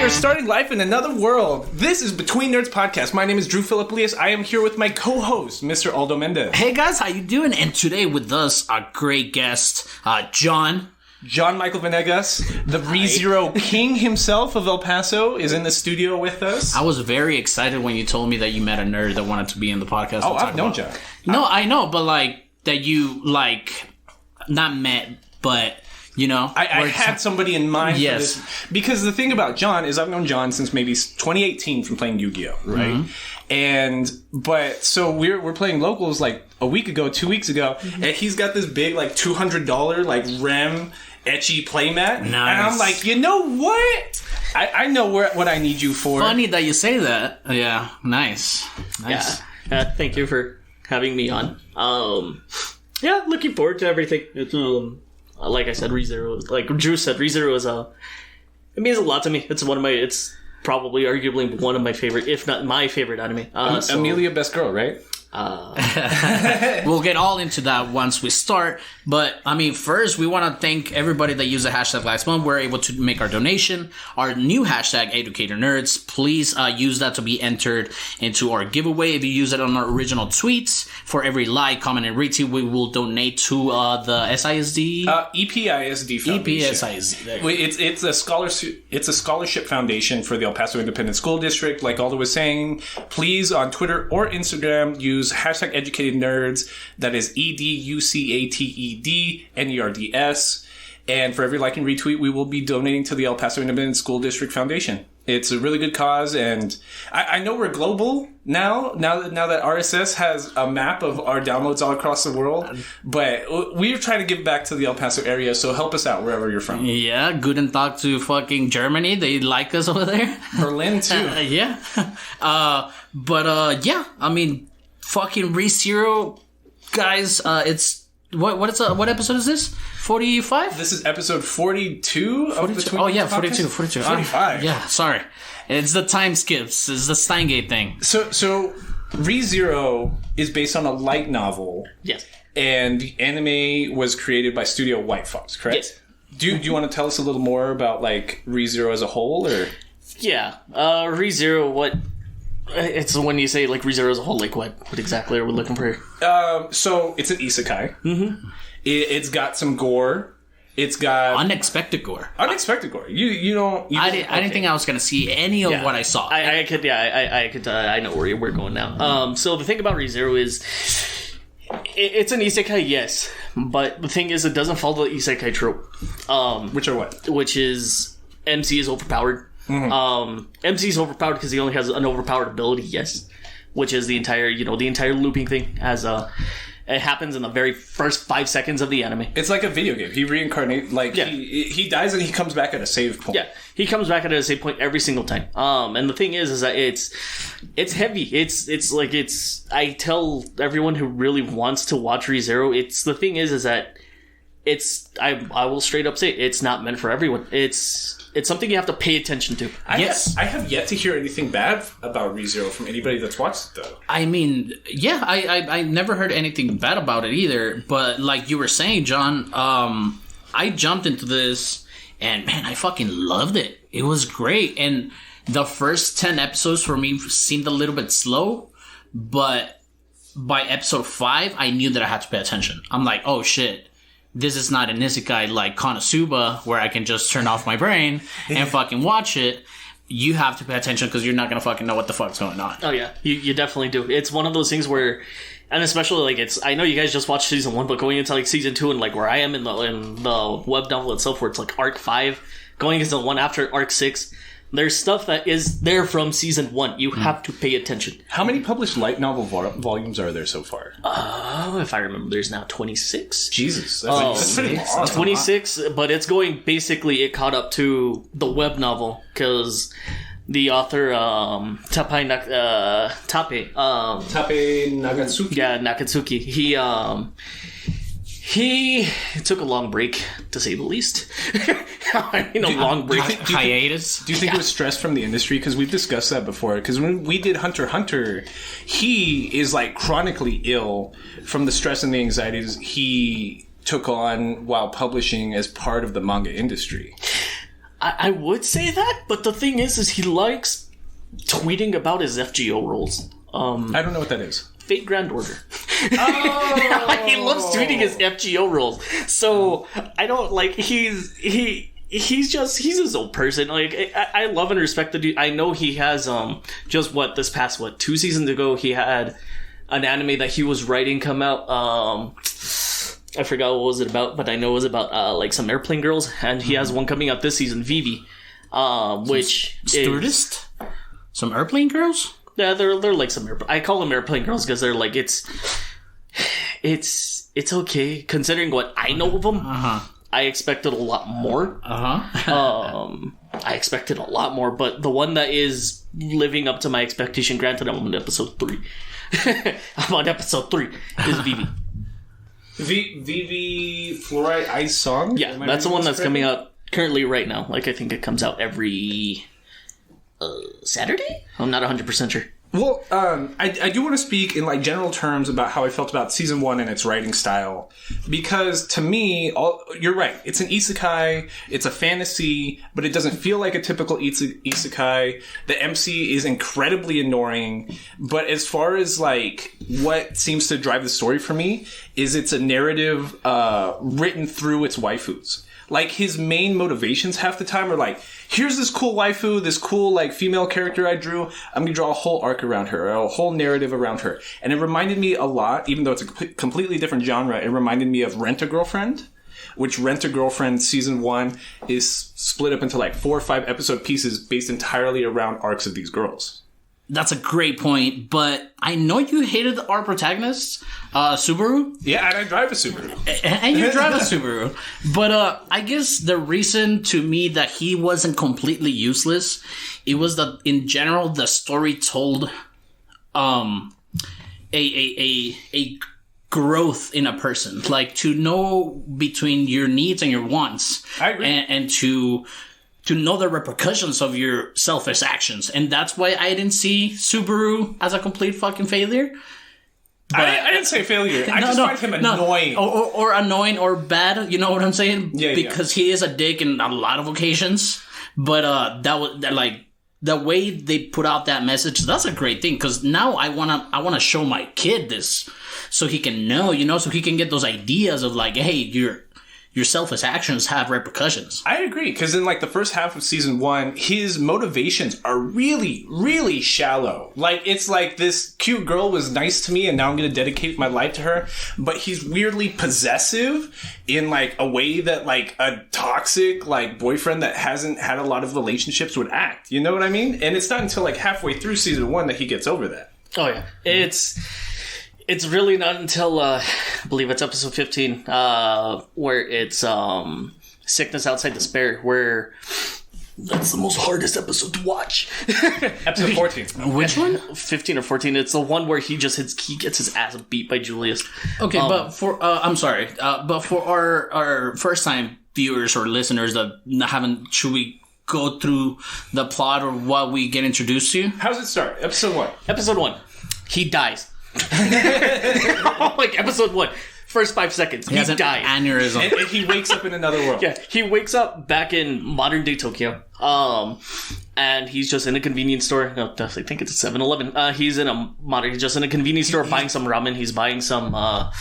are starting life in another world. This is Between Nerds Podcast. My name is Drew Philippelius. I am here with my co-host, Mr. Aldo Mendez. Hey guys, how you doing? And today with us, our great guest, John Michael Venegas, the ReZero King himself of El Paso, is in the studio with us. I was very excited when you told me that you met a nerd that wanted to be in the podcast. Oh, I've known John. No, I know, but like that you not met, but you know, I had somebody in mind for this. Because the thing about John is I've known John since maybe 2018 from playing Yu-Gi-Oh! Right? Mm-hmm. So we're playing locals like a week ago, 2 weeks ago, and he's got this big like $200 like REM etchy playmat. Nice. And I'm like, you know what? I know what I need you for. Funny that you say that. Yeah, nice. Yeah. Thank you for having me on. Yeah, looking forward to everything. It's like I said, ReZero, like Drew said, ReZero it means a lot to me. It's probably arguably one of my favorite, if not my favorite anime. Amelia Best Girl, right? We'll get all into that once we start. But, I mean, first, we want to thank everybody that used the hashtag last month. We're able to make our donation. Our new hashtag, EducatorNerds. Please use that to be entered into our giveaway. If you use it on our original tweets, for every like, comment, and retweet, we will donate to the SISD? EPISD Foundation. EPSISD. It's a scholarship foundation for the El Paso Independent School District. Like Aldo was saying, please, on Twitter or Instagram, use hashtag Educated Nerds. That is EDUCATEDNERDS. And for every like and retweet, we will be donating to the El Paso Independent School District Foundation. It's a really good cause, and I know we're global now that RSS has a map of our downloads all across the world, but we're trying to give back to the El Paso area, so help us out wherever you're from. Yeah, guten Tag to fucking Germany. They like us over there. Berlin, too. Yeah. Yeah, I mean, fucking ReZero, guys, it's... What episode is this? 45? This is episode 42 of Between Oh, yeah, 42. 45. Yeah, sorry. It's the time skips. It's the Steingate thing. So ReZero is based on a light novel. Yes. And the anime was created by Studio White Fox, correct? Yes. Do you want to tell us a little more about, like, ReZero as a whole, or...? Yeah. ReZero, what... It's when you say, like, ReZero as a whole, like, what exactly are we looking for? So, it's an isekai. Mm-hmm. It's got some gore. It's got... Unexpected gore. Unexpected gore. You don't... I didn't think I was going to see any of what I saw. I know where we're going now. So, the thing about ReZero is... It's an isekai, yes. But the thing is, it doesn't follow the isekai trope. Which are what? Which is... MC is overpowered. Mm-hmm. MC is overpowered because he only has an overpowered ability, yes, which is the entire looping thing. It happens in the very first 5 seconds of the anime. It's like a video game. He reincarnates, he dies and he comes back at a save point. Yeah, he comes back at a save point every single time. And the thing is that it's heavy. I tell everyone who really wants to watch ReZero, the thing is that I will straight up say it's not meant for everyone. It's something you have to pay attention to. I have yet to hear anything bad about ReZero from anybody that's watched it, though. I mean, yeah, I never heard anything bad about it either. But like you were saying, John, I jumped into this, and man, I fucking loved it. It was great. And the first 10 episodes for me seemed a little bit slow, but by episode 5, I knew that I had to pay attention. I'm like, oh shit. This is not an isekai like Konosuba where I can just turn off my brain and fucking watch it. You have to pay attention because you're not going to fucking know what the fuck's going on. Oh, yeah. You definitely do. It's one of those things where... And especially, like, I know you guys just watched season 1, but going into, like, season 2 and, like, where I am in the web novel itself where it's, like, arc 5, going into the one after arc 6... There's stuff that is there from season 1. You have to pay attention. How many published light novel volumes are there so far? If I remember, there's now 26. Jesus. That's pretty long. 26, but it's going... Basically, it caught up to the web novel, because the author, Tape Nakatsuki. Yeah, Nakatsuki. He took a long break, to say the least. Long break. Hiatus. Do you think it was stress from the industry? Because we've discussed that before. Because when we did Hunter x Hunter, he is like chronically ill from the stress and the anxieties he took on while publishing as part of the manga industry. I would say that, but the thing is he likes tweeting about his FGO roles. I don't know what that is. Fate Grand Order. Oh! He loves tweeting his FGO roles. So I don't like he's his own person. Like I love and respect the dude. I know he has just this past 2 seasons ago he had an anime that he was writing come out. I forgot what was it about, but I know it was about like some airplane girls, and he has one coming out this season, Vivi, which stewardess, some airplane girls. Yeah, they're like some I call them airplane girls because they're like it's okay considering what I know of them. I expected a lot more. I expected a lot more, but the one that is living up to my expectation, granted, I'm on episode 3. I'm on episode 3 is Vivi. Vivi Fluorite Ice Song? Yeah, that's the one that's coming out currently right now. Like, I think it comes out every Saturday? I'm not 100% sure. Well, I do want to speak in like general terms about how I felt about season 1 and its writing style, because to me, you're right. It's an isekai, it's a fantasy, but it doesn't feel like a typical isekai. The MC is incredibly annoying, but as far as like what seems to drive the story for me is it's a narrative written through its waifus. Like, his main motivations half the time are like, here's this cool waifu, this cool, like, female character I drew. I'm gonna draw a whole arc around her, a whole narrative around her. And it reminded me a lot, even though it's a completely different genre, it reminded me of Rent-A-Girlfriend, which Rent-A-Girlfriend season 1 is split up into, like, 4 or 5 episode pieces based entirely around arcs of these girls. That's a great point, but I know you hated our protagonist, Subaru. Yeah, and I drive a Subaru. And you drive a Subaru. But I guess the reason to me that he wasn't completely useless, it was that in general the story told a growth in a person, like to know between your needs and your wants. I agree. And to know the repercussions of your selfish actions. And that's why I didn't see Subaru as a complete fucking failure. But I didn't say failure. I just find him annoying. Or annoying or bad, you know what I'm saying? Yeah, because he is a dick in a lot of occasions. But the way they put out that message, that's a great thing. Because now I wanna show my kid this, so he can know, so he can get those ideas of like, hey, your selfish actions have repercussions. I agree, because in like the first half of season 1, his motivations are really, really shallow. Like, it's like this cute girl was nice to me and now I'm going to dedicate my life to her. But he's weirdly possessive in like a way that like a toxic like boyfriend that hasn't had a lot of relationships would act. You know what I mean? And it's not until like halfway through season 1 that he gets over that. Oh yeah. It's really not until, I believe it's episode 15, where it's Sickness Outside Despair, where that's the most hardest episode to watch. Episode 14. Which one? 15 or 14. It's the one where he gets his ass beat by Julius. Okay, but for, I'm sorry, but for our first time viewers or listeners that haven't, should we go through the plot or what we get introduced to? How does it start? Episode 1. Episode 1. He dies. Like episode 1, first 5 seconds, he has an dies. Aneurysm. And he wakes up in another world. Yeah, he wakes up back in modern day Tokyo. And he's just in a convenience store. No, I think it's a 7-Eleven. He's just in a convenience store buying some ramen. He's buying ramen.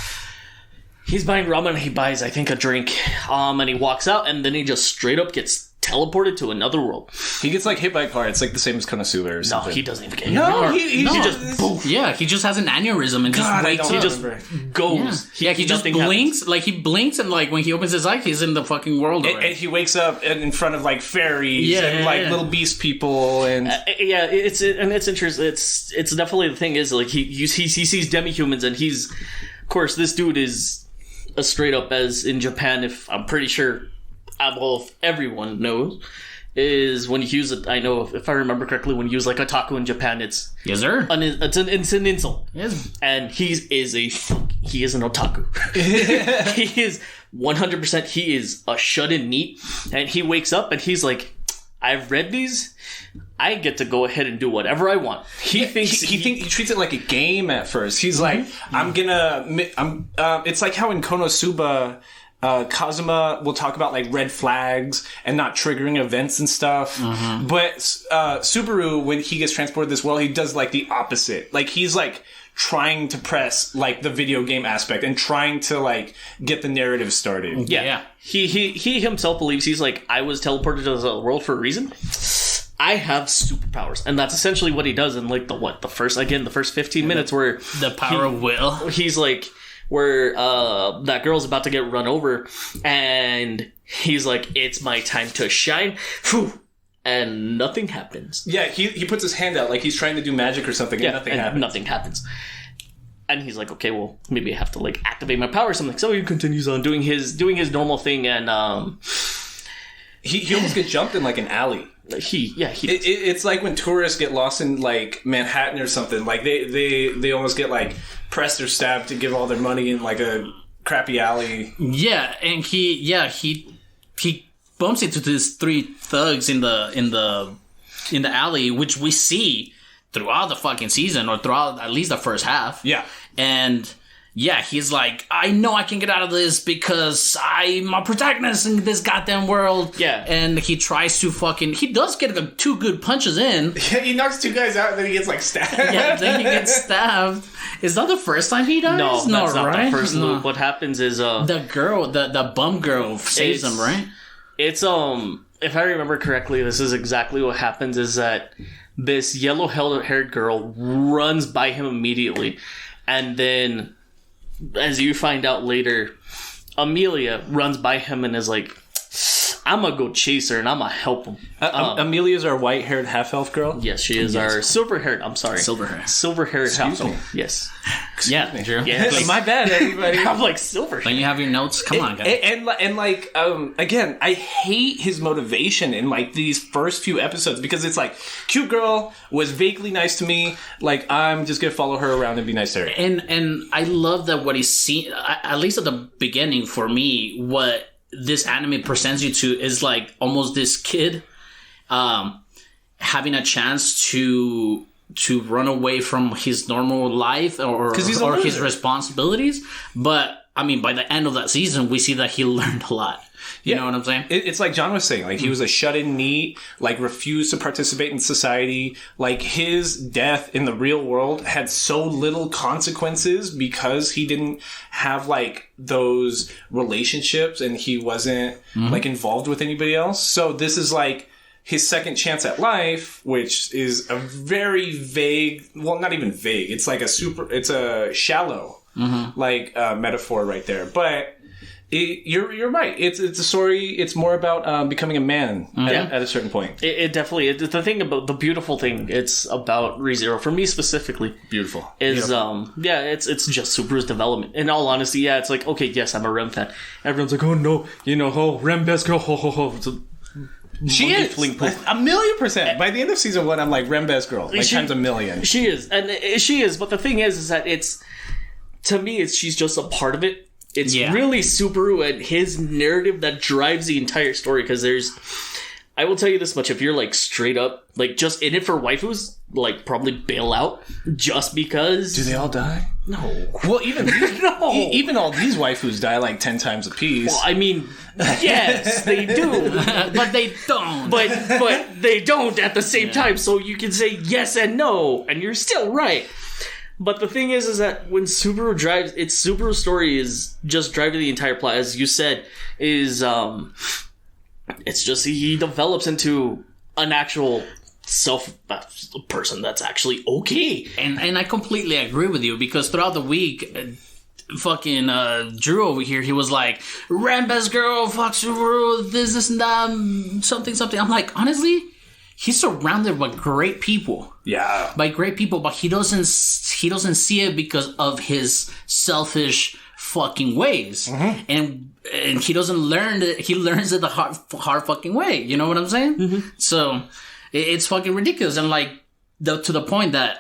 He buys, I think, a drink. And he walks out, and then he just straight up gets teleported to another world. He gets like hit by a car. It's like the same as Konosuba or something. No, he doesn't even get hit. No, he just boom. Yeah, he just has an aneurysm and God, just wakes He up. just goes. Yeah, he just blinks. Happens. Like, he blinks, and like when he opens his eye, he's in the fucking world already. And he wakes up in front of like fairies and like little beast people and it's interesting. It's definitely the thing is like he sees demi-humans, and he's, of course, this dude is a straight up, as in Japan, if I'm pretty sure, well, everyone knows, is when you use it. I know if I remember correctly, when you use like otaku in Japan, it's yes, sir. It's an insult. Yes, and he is an otaku. He is 100%. He is a shut-in neat, and he wakes up and he's like, I've read these. I get to go ahead and do whatever I want. He treats it like a game at first. He's like, it's like how in Konosuba, Kazuma will talk about like red flags and not triggering events and stuff. But Subaru, when he gets transported this world, he does like the opposite. Like he's like trying to press like the video game aspect and trying to like get the narrative started. Yeah. He himself believes, he's like, I was teleported to the world for a reason. I have superpowers, and that's essentially what he does in like the first 15 minutes where the power of will. He's like, where that girl's about to get run over, and he's like, it's my time to shine. Whew. And nothing happens. Yeah, he puts his hand out like he's trying to do magic or something, and nothing happens. And he's like, okay, well, maybe I have to like activate my power or something. So he continues on doing his normal thing, and he almost gets jumped in like an alley. It's like when tourists get lost in like Manhattan or something. Like they almost get like pressed or stabbed to give all their money in like a crappy alley. Yeah, and he bumps into these three thugs in the alley, which we see throughout the fucking season, or throughout at least the first half. Yeah, and. Yeah, he's like, I know I can get out of this because I'm a protagonist in this goddamn world. Yeah. And he tries to he does get 2 good punches in. Yeah, he knocks 2 guys out and then he gets like stabbed. Yeah, then he gets stabbed. Is that the first time he dies? No, that's not right? the first loop. What happens is the girl, the bum girl saves him, right? It's if I remember correctly, this is exactly what happens, is that this yellow-haired girl runs by him immediately, and then, as you find out later, Amelia runs by him and is like, I'm gonna go chase her and I'm gonna help him. Amelia's our white-haired half-elf girl? Yes, she is our silver-haired, I'm sorry. Silver-haired half-elf. Yes. Yeah, Drew. Yes. My bad, everybody. I'm like, silver. Don't you have your notes? Come on, guys. And like, again, I hate his motivation in like these first few episodes because it's like, cute girl was vaguely nice to me. Like, I'm just gonna follow her around and be nice to her. And I love that what he's seen, at least at the beginning for me, what this anime presents you to is like almost this kid having a chance to run away from his normal life or his responsibilities. But I mean, by the end of that season, we see that he learned a lot. You know what I'm saying? It's like John was saying, like he was a shut-in NEET, like refused to participate in society. Like his death in the real world had so little consequences because he didn't have like those relationships and he wasn't like involved with anybody else. So this is like his second chance at life, which is a very vague, well, not even vague. It's like it's a shallow like metaphor right there. But you're right. It's a story. It's more about becoming a man at a certain point. It definitely. The thing about the beautiful thing. It's about ReZero for me specifically. Beautiful. It's just Subaru's development. In all honesty, yeah, it's like, okay, yes, I'm a Rem fan. Everyone's like, oh no, Rem best girl, She is 1,000,000%. By the end of season 1, I'm like Rem best girl, like times 1,000,000. She is, and she is. But the thing is that it's, to me, she's just a part of it. It's really Subaru and his narrative that drives the entire story. Because I will tell you this much: if you're like straight up, like just in it for waifus, like probably bail out just because. Do they all die? No. Well, even all these waifus die like 10 times a piece. Well, I mean, yes, they do, but they don't. But they don't at the same time. So you can say yes and no, and you're still right. But the thing is that when Subaru drives, Subaru's story is just driving the entire plot, as you said, is it's just he develops into an actual person that's actually okay. And I completely agree with you, because throughout the week, fucking Drew over here, he was like, Ram best girl, fuck Subaru, this and that, something. I'm like, honestly, he's surrounded by great people. Yeah. By great people, but he doesn't see it because of his selfish fucking ways. And he doesn't learn it. He learns it the hard fucking way. You know what I'm saying? So it's fucking ridiculous. And like to the point that,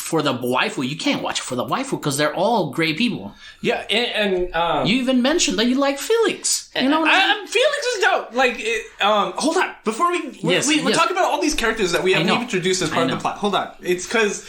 for the waifu. You can't watch it for the waifu because they're all great people. Yeah, and you even mentioned that you like Felix. You know what I mean? Felix is dope. Like, hold on. Before we're talking about all these characters that we haven't even introduced as part of the plot. Hold on. It's because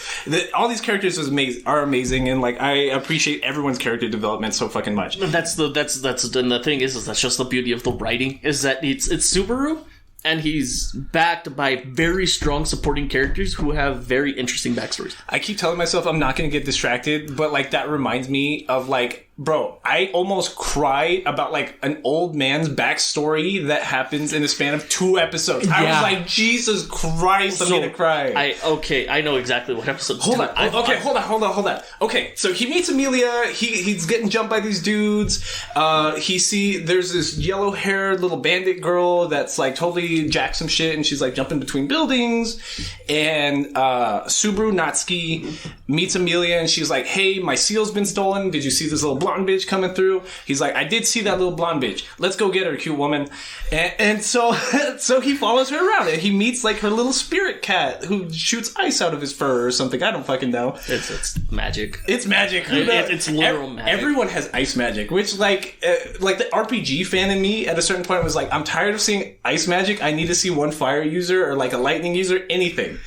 all these characters are amazing, and like I appreciate everyone's character development so fucking much. That's and the thing is that's just the beauty of the writing, is that it's Subaru. And he's backed by very strong supporting characters who have very interesting backstories. I keep telling myself I'm not going to get distracted, but like that reminds me of like, bro, I almost cried about like an old man's backstory that happens in the span of 2 episodes. Yeah. I was like, Jesus Christ, I'm going to cry. I know exactly what episode. Hold on. Okay, so he meets Amelia. He's getting jumped by these dudes. There's this yellow-haired little bandit girl that's like totally jacked some shit, and she's like jumping between buildings. And Subaru Natsuki meets Amelia, and she's like, hey, my seal's been stolen. Did you see this little blonde bitch coming through? He's like, I did see that little blonde bitch. Let's go get her, cute woman. And so he follows her around, and he meets like her little spirit cat who shoots ice out of his fur or something. I don't fucking know. It's magic. It's magic. It's literal magic. Everyone has ice magic, which like the RPG fan in me at a certain point was like, I'm tired of seeing ice magic. I need to see one fire user or like a lightning user, anything.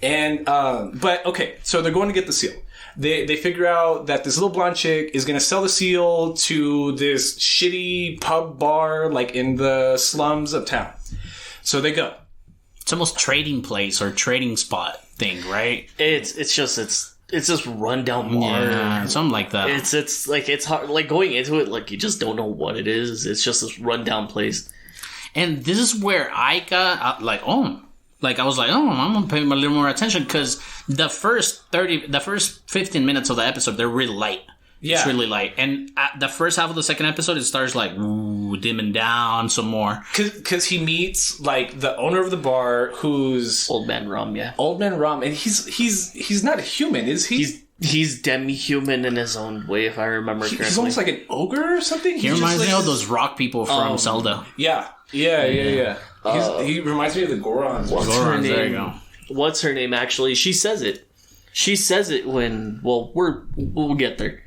And but okay, so they're going to get the seal. They figure out that this little blonde chick is going to sell the seal to this shitty pub bar like in the slums of town. So they go. It's almost trading place or trading spot thing, right? It's just rundown bar. Yeah, something like that. It's like, it's hard, like going into it, like you just don't know what it is. It's just this rundown place. And this is where I got I was like, I'm gonna pay a little more attention, because the first 15 minutes of the episode, they're really light. Yeah. It's really light. And at the first half of the second episode, it starts like dimming down some more. Because he meets like the owner of the bar, who's Old Man Rum, yeah. Old Man Rum, and he's not a human, is he? He's demi-human in his own way, if I remember correctly. He's almost like an ogre or something. He reminds me of those rock people from Zelda. Yeah. He reminds me of the Gorons. Gorons, there you go. What's her name, actually? She says it. She says it when... Well, we'll get there.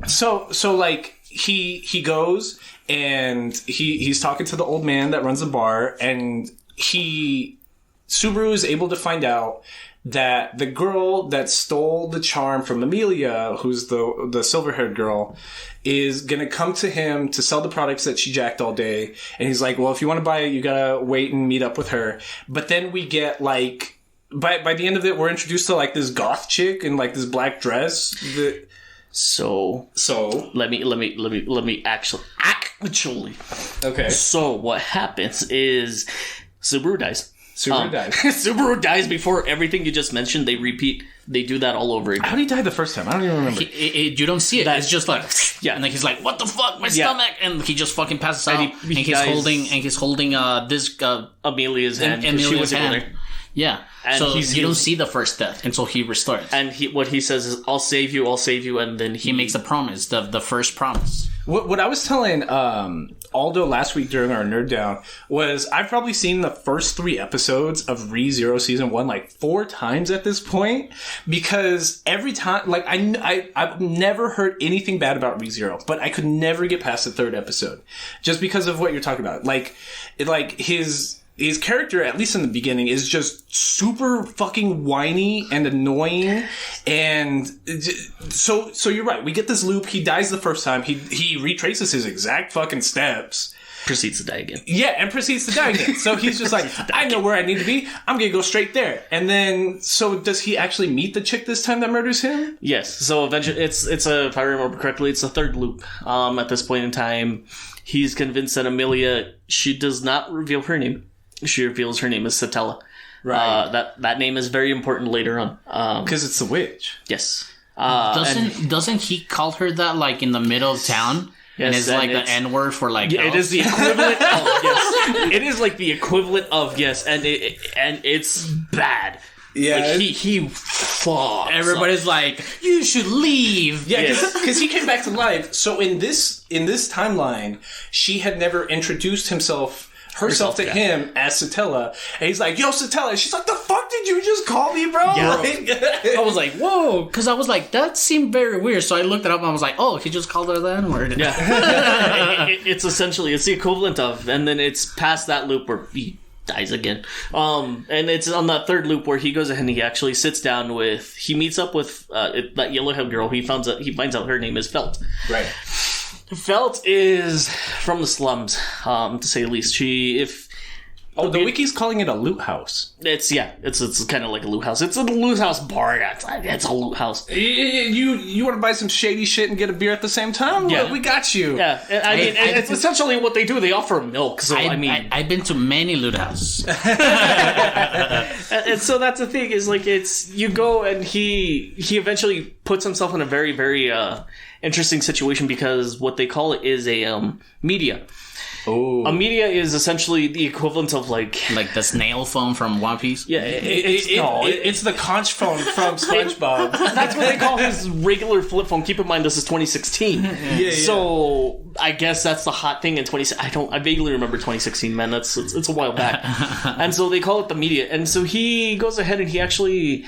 So like, he goes, and he's talking to the old man that runs the bar, and Subaru is able to find out that the girl that stole the charm from Amelia, who's the silver-haired girl, is gonna come to him to sell the products that she jacked all day. And he's like, well, if you want to buy it, you gotta wait and meet up with her. But then we get like, by the end of it, we're introduced to like this goth chick in like this black dress. So let me actually. Okay. So what happens is Subaru dies. Subaru dies before everything you just mentioned. They repeat. They do that all over again. How did he die the first time? I don't even remember. You don't see it. It's just like, yeah, and then he's like, "What the fuck, my stomach?" And he just fucking passes out. And he's holding this Amelia's hand. Amelia's hand. Yeah. And so you don't see the first death until he restarts. And what he says is, "I'll save you, and then he makes a promise, the first promise. What I was telling Aldo last week during our Nerd Down was I've probably seen the first 3 episodes of Re:Zero Season 1 like 4 times at this point, because every time, like, I've never heard anything bad about Re:Zero, but I could never get past the 3rd episode just because of what you're talking about. Like his character, at least in the beginning, is just super fucking whiny and annoying. And so you're right. We get this loop. He dies the first time. He retraces his exact fucking steps. Proceeds to die again. Yeah, and proceeds to die again. So he's just like, I know where I need to be. I'm going to go straight there. And then, so does he actually meet the chick this time that murders him? Yes. So eventually, if I remember correctly, it's a 3rd loop. At this point in time, he's convinced that Amelia, she does not reveal her name. She reveals her name is Satella. Right. That name is very important later on. Because it's the witch. Yes. Doesn't he call her that, like, in the middle of town? Yes, and it's like the N-word for, like, yeah, it is the equivalent of, yes. It is like the equivalent of, yes, and it's bad. Yeah. Like, he fucks. Everybody's like, you should leave. Yeah, because he came back to life. So in this timeline, she had never introduced herself to him as Satella. And he's like, yo, Satella. She's like, the fuck did did you just call me, bro? Yeah. Like, I was like, whoa, because I was like, that seemed very weird. So I looked it up and I was like, oh, he just called her the N-word. Yeah. It's essentially, it's the equivalent of, and then it's past that loop where he dies again. And it's on that third loop where he goes ahead and he actually sits down with, he meets up with that yellow-haired girl. He finds out her name is Felt. right. Felt is from the slums, to say the least. The wiki's calling it a loot house. It's kind of like a loot house. It's a loot house bar. It's a loot house. You want to buy some shady shit and get a beer at the same time? Yeah. Well, we got you. Yeah, I mean, it's essentially what they do. They offer milk. So I've been to many loot houses. And so that's the thing is like you go and he eventually puts himself in a very very interesting situation because what they call it is a media. Oh. A media is essentially the equivalent of like the snail phone from One Piece. Yeah, it's the conch phone from SpongeBob. That's what they call his regular flip phone. Keep in mind this is 2016. So I guess that's the hot thing in 2016. I vaguely remember 2016, man. It's a while back. And so they call it the media. And so he goes ahead and he actually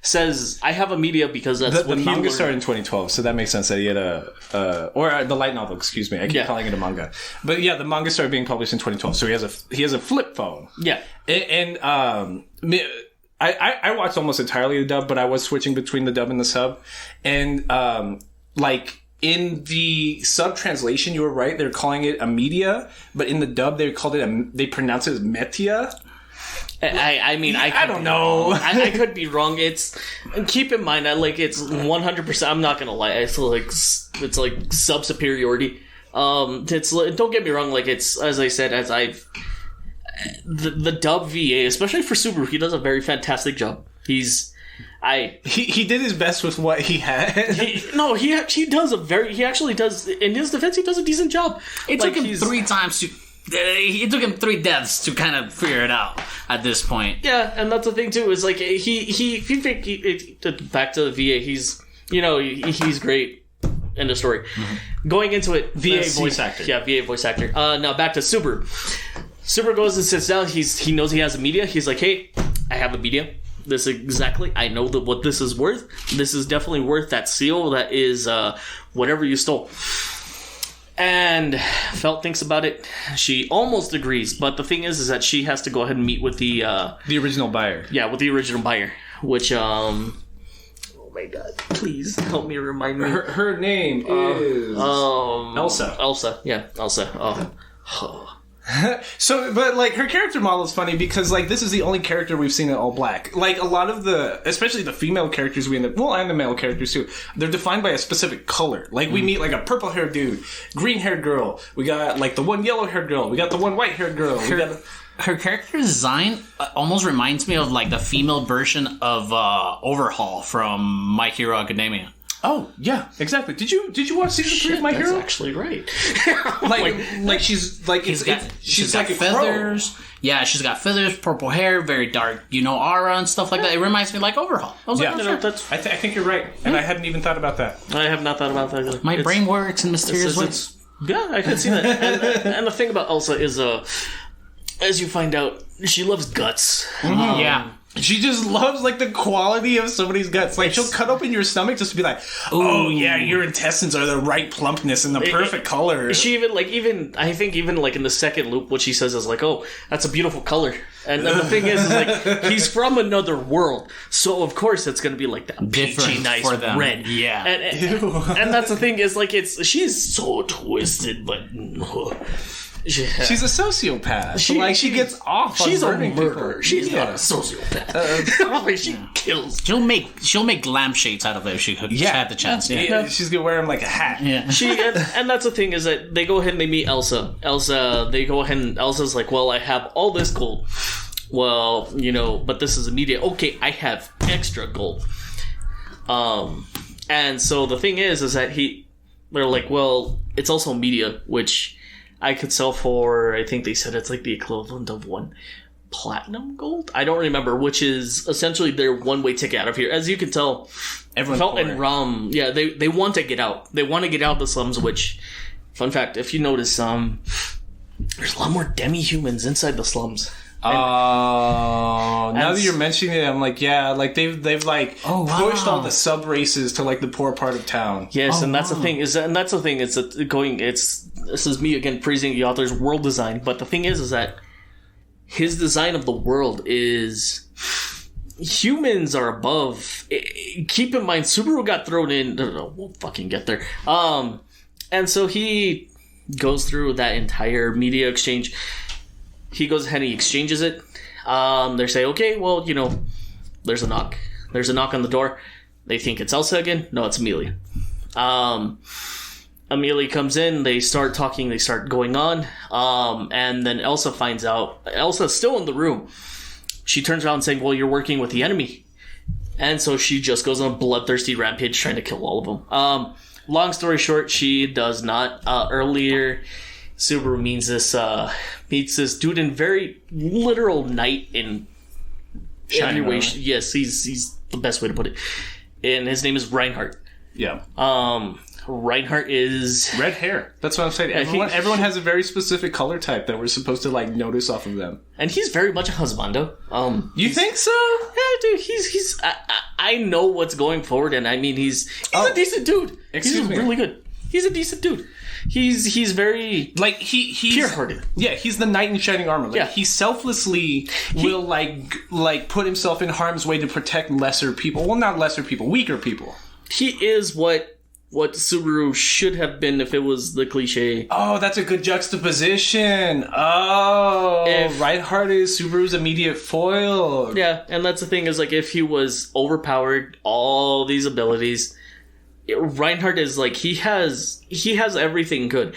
says, I have a media because that's the manga started in 2012, so that makes sense that he had or the light novel, excuse me. I keep calling it a manga. But yeah, the manga started being published in 2012, so he has a flip phone. Yeah. And I watched almost entirely the dub, but I was switching between the dub and the sub. And in the sub translation, you were right, they're calling it a media, but in the dub they called it they pronounce it as metia. I mean, I don't know. I could be wrong. Keep in mind that it's 100%. I'm not gonna lie. It's like sub superiority. Don't get me wrong. It's as I said, the dub VA, especially for Subaru, he does a very fantastic job. He did his best with what he had. He actually does. In his defense, he does a decent job. It took him 3 times to. It took him 3 deaths to kind of figure it out at this point. Yeah, and that's the thing too. Is back to the VA. He's great in the story. Mm-hmm. Going into it, VA voice actor. Yeah, VA voice actor. Now back to Subaru. Subaru goes and sits down. He knows he has a media. He's like, hey, I have a media. This exactly. I know what this is worth. This is definitely worth that seal. That is whatever you stole. And Felt thinks about it. She almost agrees, but the thing is that she has to go ahead and meet with the original buyer. Yeah, with the original buyer. Which oh my god! Please help me remind me. Her name is Elsa. Elsa, yeah, Elsa. Oh. So, but her character model is funny because this is the only character we've seen in all black. A lot of especially the female characters and the male characters too, they're defined by a specific color. We meet a purple haired dude, green haired girl. We got the one yellow haired girl. We got the one white haired girl. Her character design almost reminds me of the female version of Overhaul from My Hero Academia. Oh yeah, exactly. Did you watch season 3 of My Hero? That's actually right. She's she's got a feathers. Crow. Yeah, she's got feathers, purple hair, very dark, aura and stuff like that. It reminds me Overhaul. I was I think you're right, and I hadn't even thought about that. I have not thought about that either. My brain works in mysterious ways. Yeah, I can see that. And the thing about Elsa is, as you find out, she loves guts. Mm-hmm. Yeah. She just loves the quality of somebody's guts. She'll cut open your stomach just to be oh yeah, your intestines are the right plumpness and the perfect color. She even I think in the second loop, what she says is oh, that's a beautiful color. And the thing is he's from another world, so of course it's gonna be that peachy nice red. Yeah, and that's the thing is she's so twisted, but. Yeah. She's a sociopath. She gets off. She's on a murderer. She's not a sociopath. She kills. She'll make lampshades out of it if she had the chance. Yeah. She's gonna wear them like a hat. Yeah. And that's the thing is that they go ahead and they meet Elsa. They go ahead and Elsa's well, I have all this gold. Well, but this is a media. Okay, I have extra gold. And so the thing is that they're well, it's also media, which I could sell for, I think they said it's the equivalent of 1 platinum gold? I don't remember, which is essentially their one-way ticket out of here. As you can tell, Felt and Ram, they want to get out. They want to get out of the slums, which, fun fact, if you notice, there's a lot more demi-humans inside the slums. Now that you're mentioning it, I'm like, yeah, like they've like pushed all the sub races to like the poor part of town. Yes, and that's the thing. This is me again praising the author's world design, but the thing is that his design of the world is humans are above. Keep in mind, Subaru got thrown in. We'll fucking get there. And so he goes through that entire media exchange. He goes ahead and he exchanges it. They say, okay, well, you know, there's a knock. There's a knock on the door. They think it's Elsa again. No, it's Amelia. Amelia comes in. They start talking. They start going on. And then Elsa finds out. Elsa's still in the room. She turns around saying, well, you're working with the enemy. And so she just goes on a bloodthirsty rampage trying to kill all of them. Long story short, she does not. Earlier, Subaru meets this dude in very literal knight in every way. Yes, he's the best way to put it. And his name is Reinhardt. Yeah. Reinhardt is red hair. That's what I'm saying. Everyone has a very specific color type that we're supposed to like notice off of them. And he's very much a husbando. You think so? Yeah, dude. He's. I know what's going forward, and I mean he's a decent dude. He's really good. He's a decent dude. He's very like he's pure-hearted. Yeah, he's the knight in shining armor. Like, he selflessly will like put himself in harm's way to protect lesser people. Well, not lesser people, weaker people. He is what Subaru should have been if it was the cliche. Oh, that's a good juxtaposition. Oh, Reinhardt is Subaru's immediate foil. Yeah, and that's the thing is like if he was overpowered, all these abilities, Reinhardt is like he has everything good.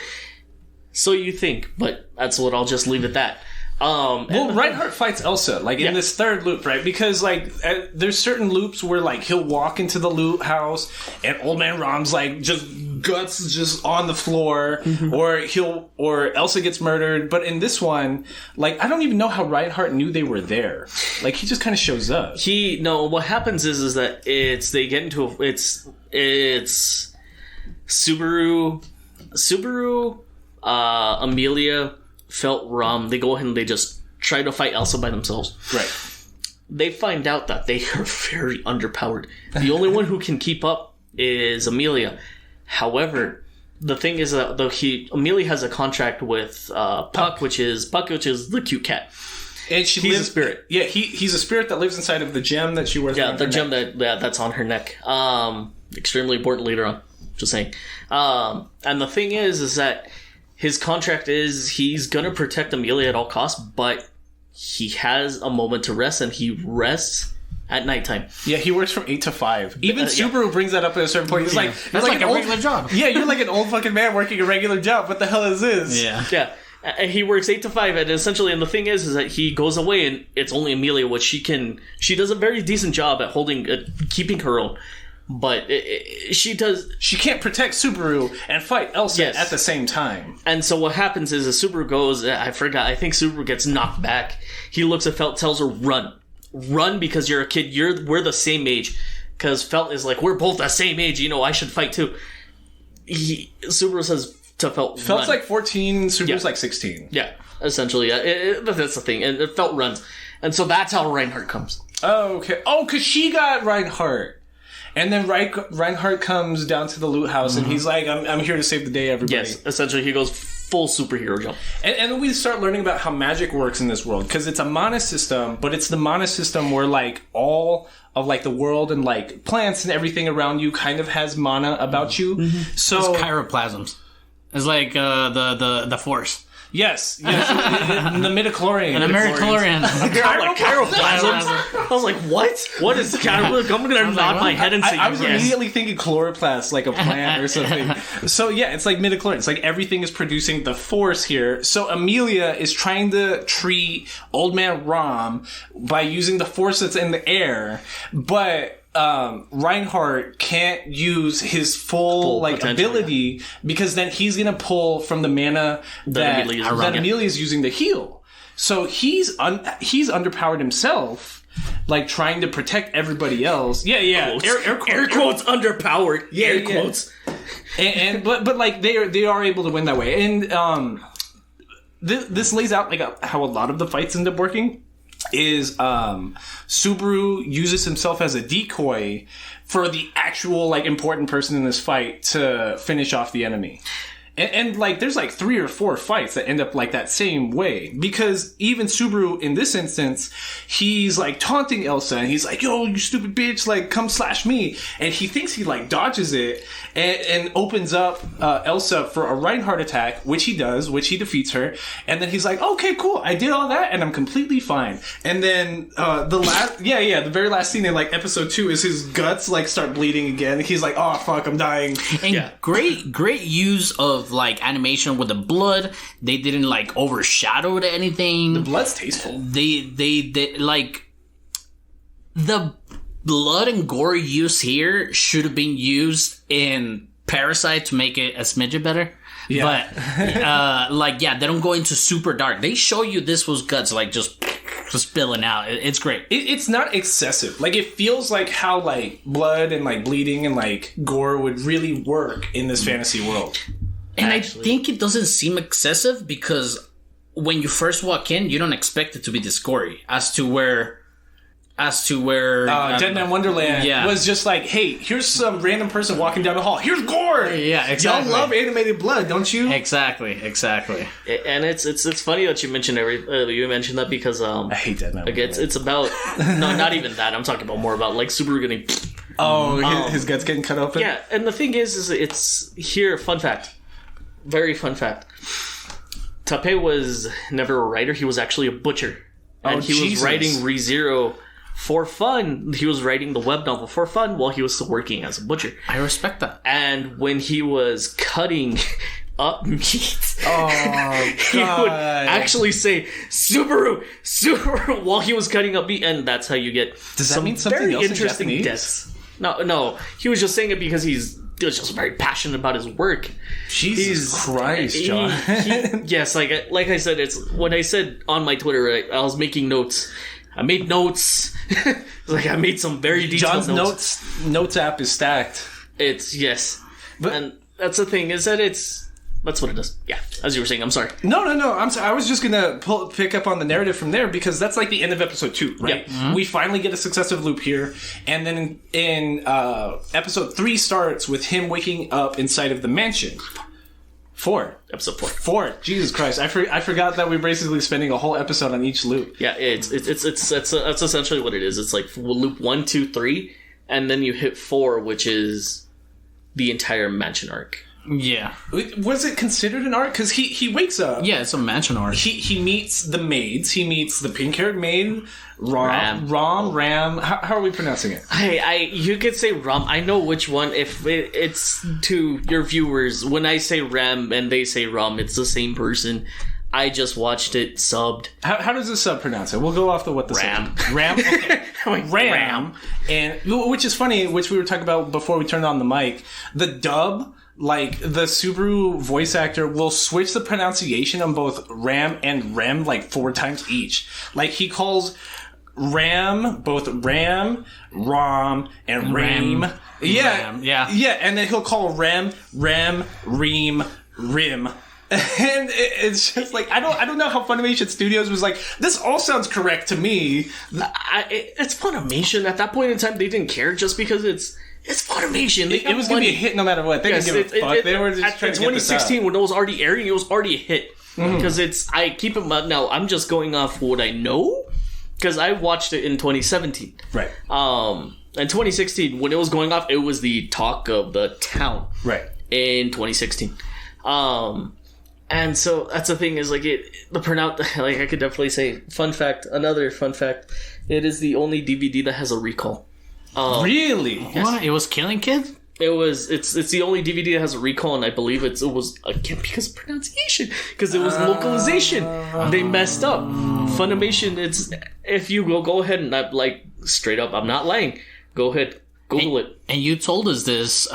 So you think, but that's what I'll just leave at that. Well, Reinhardt fights Elsa, like, in this third loop, right? Because, like, there's certain loops where, like, he'll walk into the loot house and Old Man Rom's, like, just guts just on the floor, or Elsa gets murdered. But in this one, like, I don't even know how Reinhardt knew they were there. Like, he just kind of shows up. What happens is that they get into it's Subaru, Amelia, Felt, Rom, they go ahead and they just try to fight Elsa by themselves. Right. They find out that they are very underpowered. The only one who can keep up is Amelia. However, the thing is that Amelia has a contract with Puck, which is the cute cat. And he's a spirit. Yeah, he's a spirit that lives inside of the gem that she wears. Yeah, the gem that's on her neck. Extremely important later on. Just saying. And the thing is that his contract is he's gonna protect Amelia at all costs, but he has a moment to rest, and he rests at nighttime. Yeah, he works from 8 to 5. Even Subaru brings that up at a certain point. He's like, that's like a regular job. Yeah, you're like an old fucking man working a regular job. What the hell is this? Yeah. He works 8 to 5, and essentially, and the thing is that he goes away, and it's only Amelia, which she does a very decent job at keeping her own. But she can't protect Subaru and fight Elsa at the same time. And so what happens is Subaru goes, I think Subaru gets knocked back. He looks at Felt, tells her, run because you're a kid, we're the same age. Because Felt is like, we're both the same age, I should fight too. Subaru says to Felt, Felt's like 14, Subaru's like 16. Yeah, essentially, that's the thing. And Felt runs. And so that's how Reinhardt comes. Oh, okay. Oh, because she got Reinhardt. And then Reinhardt comes down to the loot house, and he's like, I'm here to save the day, everybody. Yes, essentially, he goes full superhero jump. And then we start learning about how magic works in this world, because it's a mana system, but it's the mana system where, like, all of, like, the world and, like, plants and everything around you kind of has mana about you. So it's chiroplasms. It's like the Force. Yes, the midichlorian. And the midichlorian. I was like, what? What is chiroplasm? I'm going to nod my head and say I was immediately thinking chloroplast, like a plant or something. So yeah, it's like midichlorian. It's like everything is producing the force here. So Amelia is trying to treat Old Man Rom by using the force that's in the air, but Reinhardt can't use his full ability, because then he's gonna pull from the mana that Amelia's using to heal. So he's underpowered himself, like trying to protect everybody else. Yeah. Air quotes underpowered. Yeah, air quotes. But like they are able to win that way. And this lays out like how a lot of the fights end up working. Is Subaru uses himself as a decoy for the actual like important person in this fight to finish off the enemy. And like, there's like 3 or 4 fights that end up like that same way. Because even Subaru, in this instance, he's like taunting Elsa and he's like, yo, you stupid bitch, like, come slash me. And he thinks he like dodges it and opens up Elsa for a Reinhardt attack, which he does, which he defeats her. And then he's like, okay, cool, I did all that and I'm completely fine. And then the very last scene in like episode 2 is his guts like start bleeding again. He's like, oh fuck, I'm dying. And great use of like animation with the blood. They didn't like overshadow anything. The blood's tasteful. They like the blood and gore used here should have been used in Parasite to make it a smidget better. Yeah. But they don't go into super dark. They show you this was guts like just spilling out. It's great. It's not excessive. Like, it feels like how like blood and like bleeding and like gore would really work in this fantasy world. And actually, I think it doesn't seem excessive because when you first walk in, you don't expect it to be this gory. As to where Dead Man Wonderland was just like, hey, here's some random person walking down the hall. Here's gore. Yeah, exactly. Y'all love animated blood, don't you? Exactly. And it's funny that you mentioned that because I hate Dead Man. Like, it's about not even that. I'm talking about more about like Subaru getting. His guts getting cut open. Yeah, and the thing is it's here. Fun fact. Very fun fact. Tape was never a writer. He was actually a butcher. And he was writing ReZero for fun. He was writing the web novel for fun while he was still working as a butcher. I respect that. And when he was cutting up meat, he would actually say, Subaru! While he was cutting up meat. And that's how you get Does that mean something very else interesting in deaths. No. He was just saying it because he was just very passionate about his work. Jesus Christ, John. Yes, like I said, it's when I said on my Twitter, I was making notes. I made notes. Like, I made some very detailed notes. John's notes app is stacked. And that's the thing, is that that's what it is. Yeah, as you were saying, I'm sorry. No. I'm sorry. I was just gonna pick up on the narrative from there because that's like the end of episode 2, right? Yep. Mm-hmm. We finally get a successive loop here, and then in episode 3 starts with him waking up inside of the mansion. 4. Episode 4. 4. Jesus Christ! I forgot that we're basically spending a whole episode on each loop. Yeah, it's essentially what it is. It's like loop 1, 2, 3, and then you hit 4, which is the entire mansion arc. Yeah. Was it considered an arc? Because he wakes up. Yeah, it's a mansion arc. He meets the maids. He meets the pink-haired maid, Ram. How are we pronouncing it? You could say Ram. I know which one. If it's to your viewers, when I say Ram and they say Ram, it's the same person. I just watched it subbed. How does the sub pronounce it? We'll go off what the Ram. Sub. Ram. Okay. Ram. And which is funny, which we were talking about before we turned on the mic. The dub. Like, the Subaru voice actor will switch the pronunciation on both Ram and Rem, like, 4 times each. Like, he calls Ram, both Ram, Rom, and Reem. Yeah. Yeah, and then he'll call Rem, Reem, Rim. And it's just like, I don't know how Funimation Studios was like, this all sounds correct to me. It's Funimation. At that point in time, they didn't care just because it's Funimation. It was going to be a hit no matter what. They didn't give a fuck. They were just trying to get this out. 2016, when it was already airing, it was already a hit. Because I keep it now. I'm just going off what I know because I watched it in 2017. Right. In 2016, when it was going off, it was the talk of the town. Right. In 2016. And so that's the thing is like like I could definitely say another fun fact. It is the only DVD that has a recall. Really? Yes. What? It was Killing Kids? It's the only DVD that has a recall, and I believe it was again because of pronunciation, because it was localization. They messed up. Funimation. If you go ahead and like straight up, I'm not lying. Go ahead, Google it. And you told us this.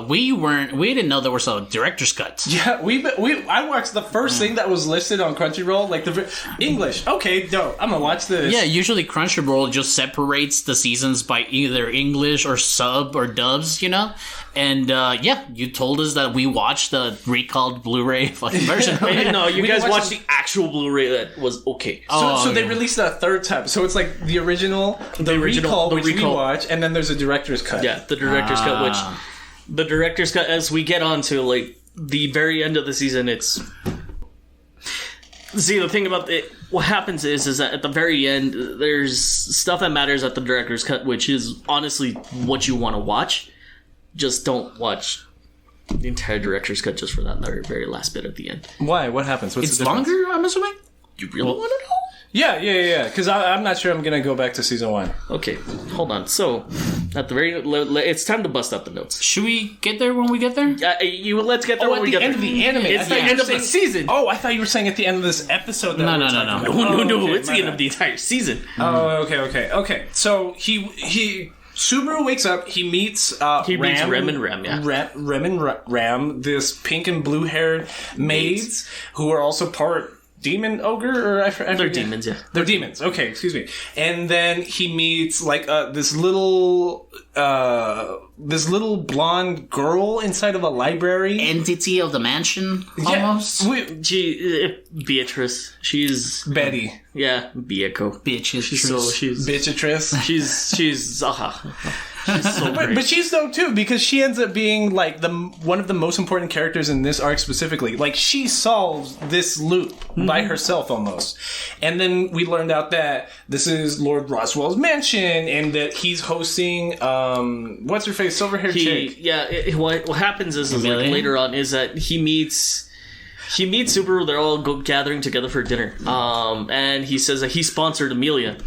We didn't know there was a director's cut. Yeah, I watched the first thing that was listed on Crunchyroll, like the English. Okay, dope. I'm gonna watch this. Yeah, usually Crunchyroll just separates the seasons by either English or sub or dubs, you know? And you told us that we watched the recalled Blu-ray fucking version. No, you guys watched the actual Blu-ray that was okay. So they released a third time. So it's like the original, the recall, which we watch, and then there's a director's cut. Yeah, the director's cut, which the director's cut, as we get on to like the very end of the season, it's... See, the thing about it, what happens is that at the very end, there's stuff that matters at the director's cut, which is honestly what you want to watch. Just don't watch the entire director's cut just for that very, very last bit at the end. Why? What happens? What's it's the difference? longer, I'm assuming? You really want to know? Yeah. Because I'm not sure I'm going to go back to season 1. Okay, hold on. So, at the very... It's time to bust out the notes. Should we get there when we get there? Let's get there when we get there. At the end of the anime. It's the end of the season. Oh, I thought you were saying at the end of this episode. No. No, it's the end of the entire season. Oh, okay. So, he Subaru wakes up, he meets meets Rem and Ram, yeah. Rem and Ram, this pink and blue haired maids who are also part demon ogre, or I forget. They're demons, yeah. They're demons. Okay, excuse me. And then he meets like this little blonde girl inside of a library. Entity of the mansion, almost. Beatrice. She's Betty. Yeah, Bieko. Bitches. She's Bitchatrice. She's so great. But she's dope too, because she ends up being like one of the most important characters in this arc specifically. Like, she solves this loop by herself almost. And then we learned out that this is Lord Roswell's mansion, and that he's hosting what's her face, silver haired chick. Yeah, what happens is like later on is that he meets Subaru. They're all gathering together for dinner. And he says that he sponsored Amelia.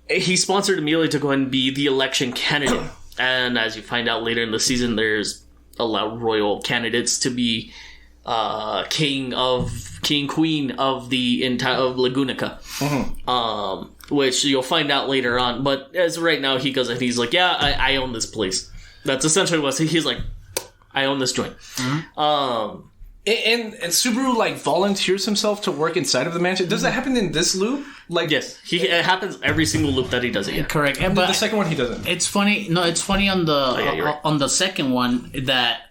He sponsored Amelia to go and be the election candidate. And as you find out later in the season, there's a lot of royal candidates to be queen of Lagunica. Which you'll find out later on. But as right now, he goes and he's like, yeah, I own this place. That's essentially what he's like, I own this joint. And Subaru like volunteers himself to work inside of the mansion. Does that happen in this loop? Like, yes, it happens every single loop that he does it. Yeah. Correct. But the second one he doesn't. It's funny. No, it's funny on the right. on the second one that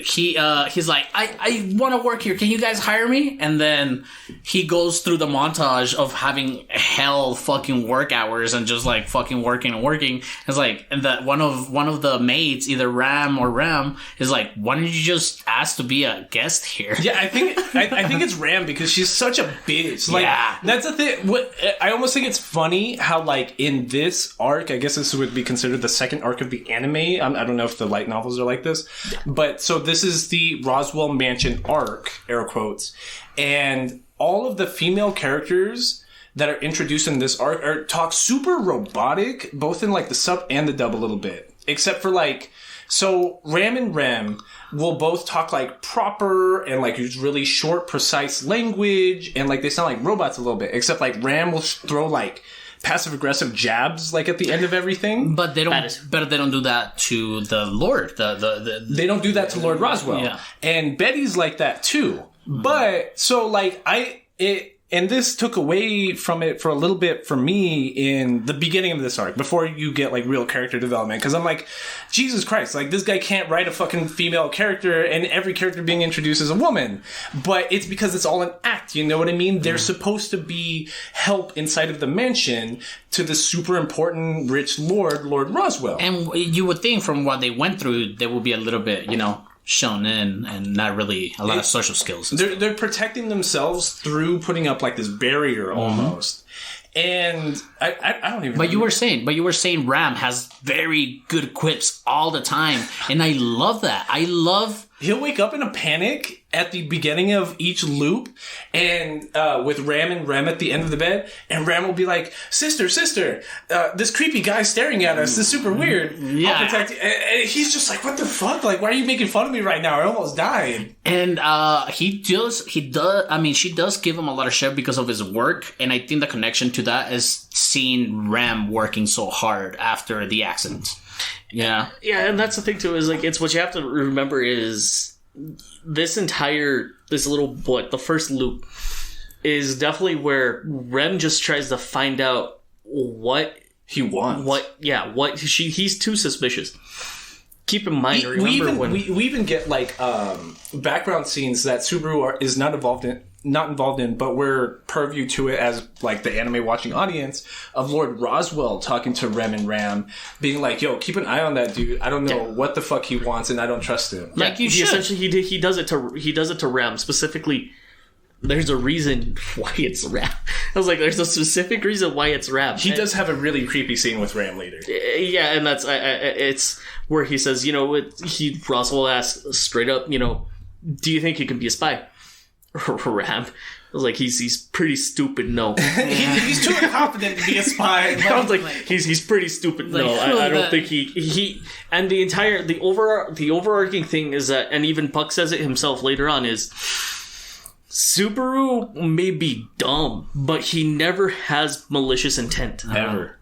he's like, I want to work here. Can you guys hire me? And then he goes through the montage of having hell fucking work hours and just like fucking working. It's like, and that one of the maids, either Ram or Ram, is like, why don't you just ask to be a guest here? Yeah, I think it's Ram, because she's such a bitch. Like, that's the thing. I almost think it's funny how, like, in this arc, I guess this would be considered the second arc of the anime. I don't know if the light novels are like this, but so this is the Roswell Mansion arc, air quotes, and all of the female characters that are introduced in this arc talk super robotic, both in like the sub and the dub a little bit, except for like, so Ram and Rem will both talk like proper and like use really short, precise language, and like they sound like robots a little bit, except like Ram will throw like passive aggressive jabs like at the end of everything. But they don't do that to the Lord. They don't do that to Lord Roswell. Yeah. And Betty's like that too. But so like and this took away from it for a little bit for me in the beginning of this arc, before you get like real character development. Because I'm like, Jesus Christ, like this guy can't write a fucking female character, and every character being introduced is a woman. But it's because it's all an act, you know what I mean? They're supposed to be help inside of the mansion to the super important rich Lord Roswell. And you would think from what they went through, they would be a little bit, shown in and not really a lot of social skills. They're protecting themselves through putting up like this barrier almost. And I don't even. But you were saying Ram has very good quips all the time, and I love that. I love He'll wake up in a panic at the beginning of each loop, and with Ram and Rem at the end of the bed, and Ram will be like, "Sister, this creepy guy's staring at us. This is super weird. Yeah. I'll protect you." And he's just like, "What the fuck? Like, why are you making fun of me right now? I almost died." And she does give him a lot of shit because of his work, and I think the connection to that is seeing Ram working so hard after the accident. Yeah. Yeah, and that's the thing too, is like, it's what you have to remember is the first loop is definitely where Rem just tries to find out what he wants. He's too suspicious. Keep in mind, we even get like background scenes that Subaru is not involved in, but we're purview to it as like the anime watching audience of Lord Roswell talking to Rem and Ram, being like, "Yo, keep an eye on that dude. I don't know what the fuck he wants, and I don't trust him." Like you should. Essentially, he does it to Ram specifically. There's a reason why it's Ram. I was like, there's a specific reason why it's Ram. He does have a really creepy scene with Ram later. Yeah, and that's it's where he says, Roswell asks straight up, do you think you can be a spy? Ram. I was like, he's pretty stupid. No, he's too confident to be a spy. I was like, he's pretty stupid. No, I don't think he. And the overarching thing is that, and even Puck says it himself later on, is Subaru may be dumb, but he never has malicious intent. Ever.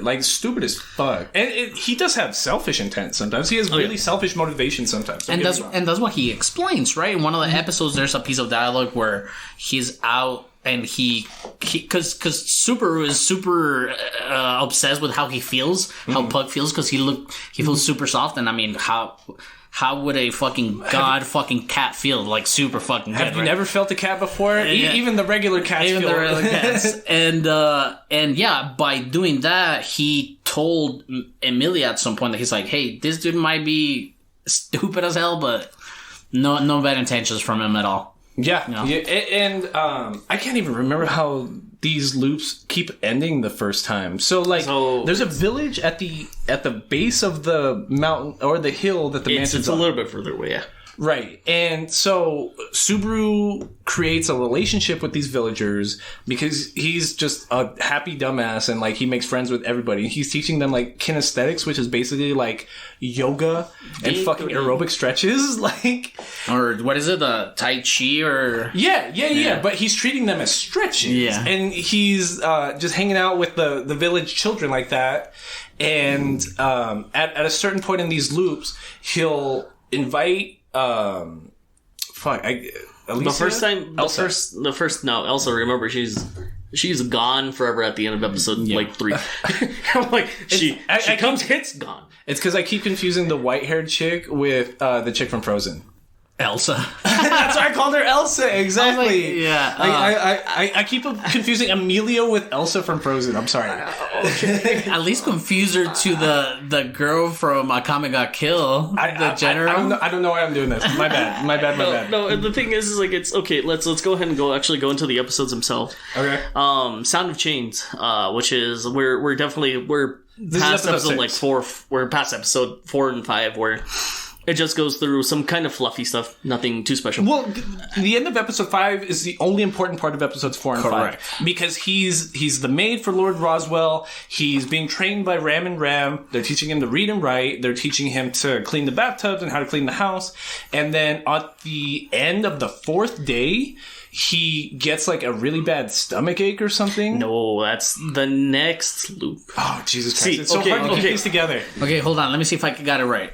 Like, stupid as fuck. And he does have selfish intent sometimes. He has really selfish motivation sometimes. And that's what he explains, right? In one of the episodes, there's a piece of dialogue where he's out and because Subaru is super obsessed with how he feels, how Puck feels, because he feels super soft. And I mean, how would a fucking fucking cat feel? Like, super fucking good. Have you never felt a cat before? Yeah. Even the regular cats feel the regular cats. And yeah, by doing that, he told Emilia at some point that he's like, "Hey, this dude might be stupid as hell, but no bad intentions from him at all." Yeah. And I can't even remember how these loops keep ending the first time. So there's a village at the base of the mountain or the hill that the mansion's on. It's a little bit further away, yeah. Right. And so Subaru creates a relationship with these villagers because he's just a happy dumbass and like he makes friends with everybody. He's teaching them like kinesthetics, which is basically like yoga and fucking aerobic stretches, like, or what is it, the Tai Chi or yeah. But he's treating them as stretches, and he's just hanging out with the village children like that. And at a certain point in these loops, he'll invite. Elsa? Elsa, remember, she's gone forever at the end of episode 3. I'm like, she comes, hits, gone. It's because I keep confusing the white-haired chick with the chick from Frozen. Elsa. That's why I called her Elsa. Exactly. I keep confusing Amelia with Elsa from Frozen. I'm sorry. At least confuse her to the girl from Akame ga Kill, the general. I don't know why I'm doing this. My bad. No, and the thing is like, it's okay. Let's go ahead and go into the episodes themselves. Okay. Sound of Chains, which is we're past episode like 4. We're past episode 4 and 5 where it just goes through some kind of fluffy stuff, nothing too special. Well, the end of episode 5 is the only important part of episodes 4 and 5. Because he's the maid for Lord Roswell. He's being trained by Ram and Ram. They're teaching him to read and write. They're teaching him to clean the bathtubs and how to clean the house. And then at the end of the 4th day, he gets like a really bad stomach ache or something. No, that's the next loop. Oh, Jesus Christ. It's so hard to put these together. Okay, hold on. Let me see if I got it right.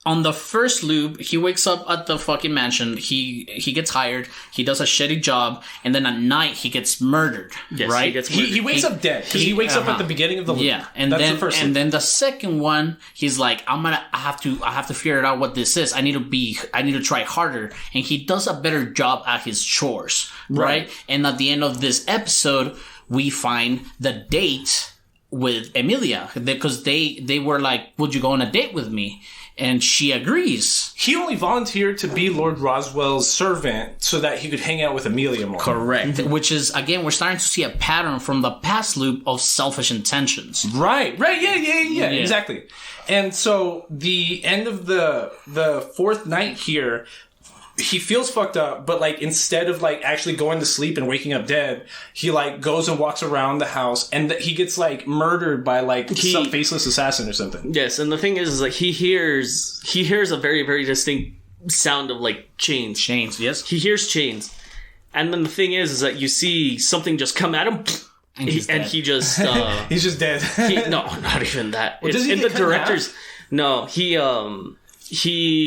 On the first loop, he wakes up at the fucking mansion. He gets hired. He does a shitty job, and then at night he gets murdered. Yes, right? He gets murdered. He wakes up dead because he wakes up at the beginning of the loop. Yeah, and that's then the first loop. Then the second one, he's like, I have to figure out what this is. I need to try harder, and he does a better job at his chores, right? And at the end of this episode, we find the date with Emilia because they were like, "Would you go on a date with me?" And she agrees. He only volunteered to be Lord Roswell's servant so that he could hang out with Amelia more. Correct. Which is, again, we're starting to see a pattern from the past loop of selfish intentions. Right. Yeah, exactly. And so the end of the fourth night here, he feels fucked up, but like instead of like actually going to sleep and waking up dead, he like goes and walks around the house, and he gets like murdered by like some faceless assassin or something. Yes, and the thing is like he hears a very, very distinct sound of like chains. Chains, yes. He hears chains, and then the thing is that you see something just come at him, and he just he's just dead. No, not even that. Well, it's in the director's. No, he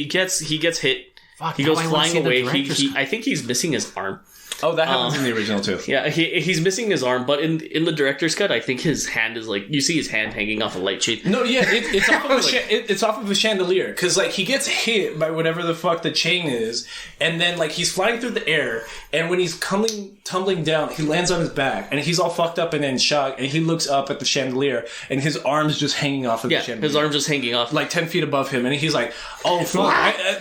gets hit. Fuck, he goes flying away. I think he's missing his arm. Oh, that happens in the original too. Yeah, he's missing his arm, but in the director's cut, I think his hand is like, you see his hand hanging off a light chain. No, yeah, it's off of it's off of a chandelier, because like he gets hit by whatever the fuck the chain is, and then like he's flying through the air, and when he's tumbling down, he lands on his back, and he's all fucked up and in shock, and he looks up at the chandelier, and his arm's just hanging off of the chandelier. His arm's just hanging off, like 10 feet above him, and he's like, "Oh fuck,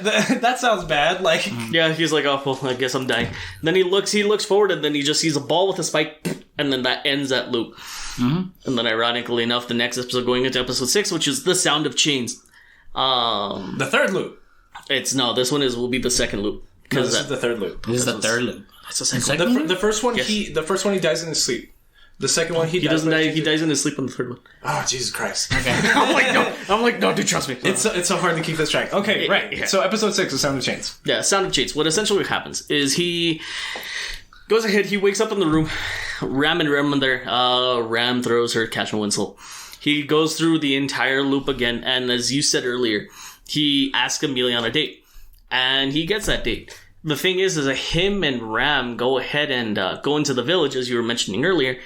that sounds bad." Like, yeah, he's like, "Oh well, I guess I'm dying." Then he looks forward, and then he just sees a ball with a spike, and then that ends that loop. Mm-hmm. And then, ironically enough, the next episode going into episode 6, which is the sound of chains. The third loop. This one will be the second loop. No, this is the third loop. This is the third loop. That's the second loop. The first one, yes. The first one he dies in his sleep. The second one, he doesn't die. He dies in his sleep on the third one. Oh, Jesus Christ! Okay. I'm like, no, dude, trust me. It's so hard to keep this track. Okay, right. Yeah. So episode 6, The Sound of Chains. Yeah, Sound of Chains. What essentially happens is he goes ahead. He wakes up in the room. Ram and Rem are there. Ram throws her Catchman Winslow. He goes through the entire loop again, and as you said earlier, he asks Amelia on a date, and he gets that date. The thing is that him and Ram go ahead and go into the village, as you were mentioning earlier.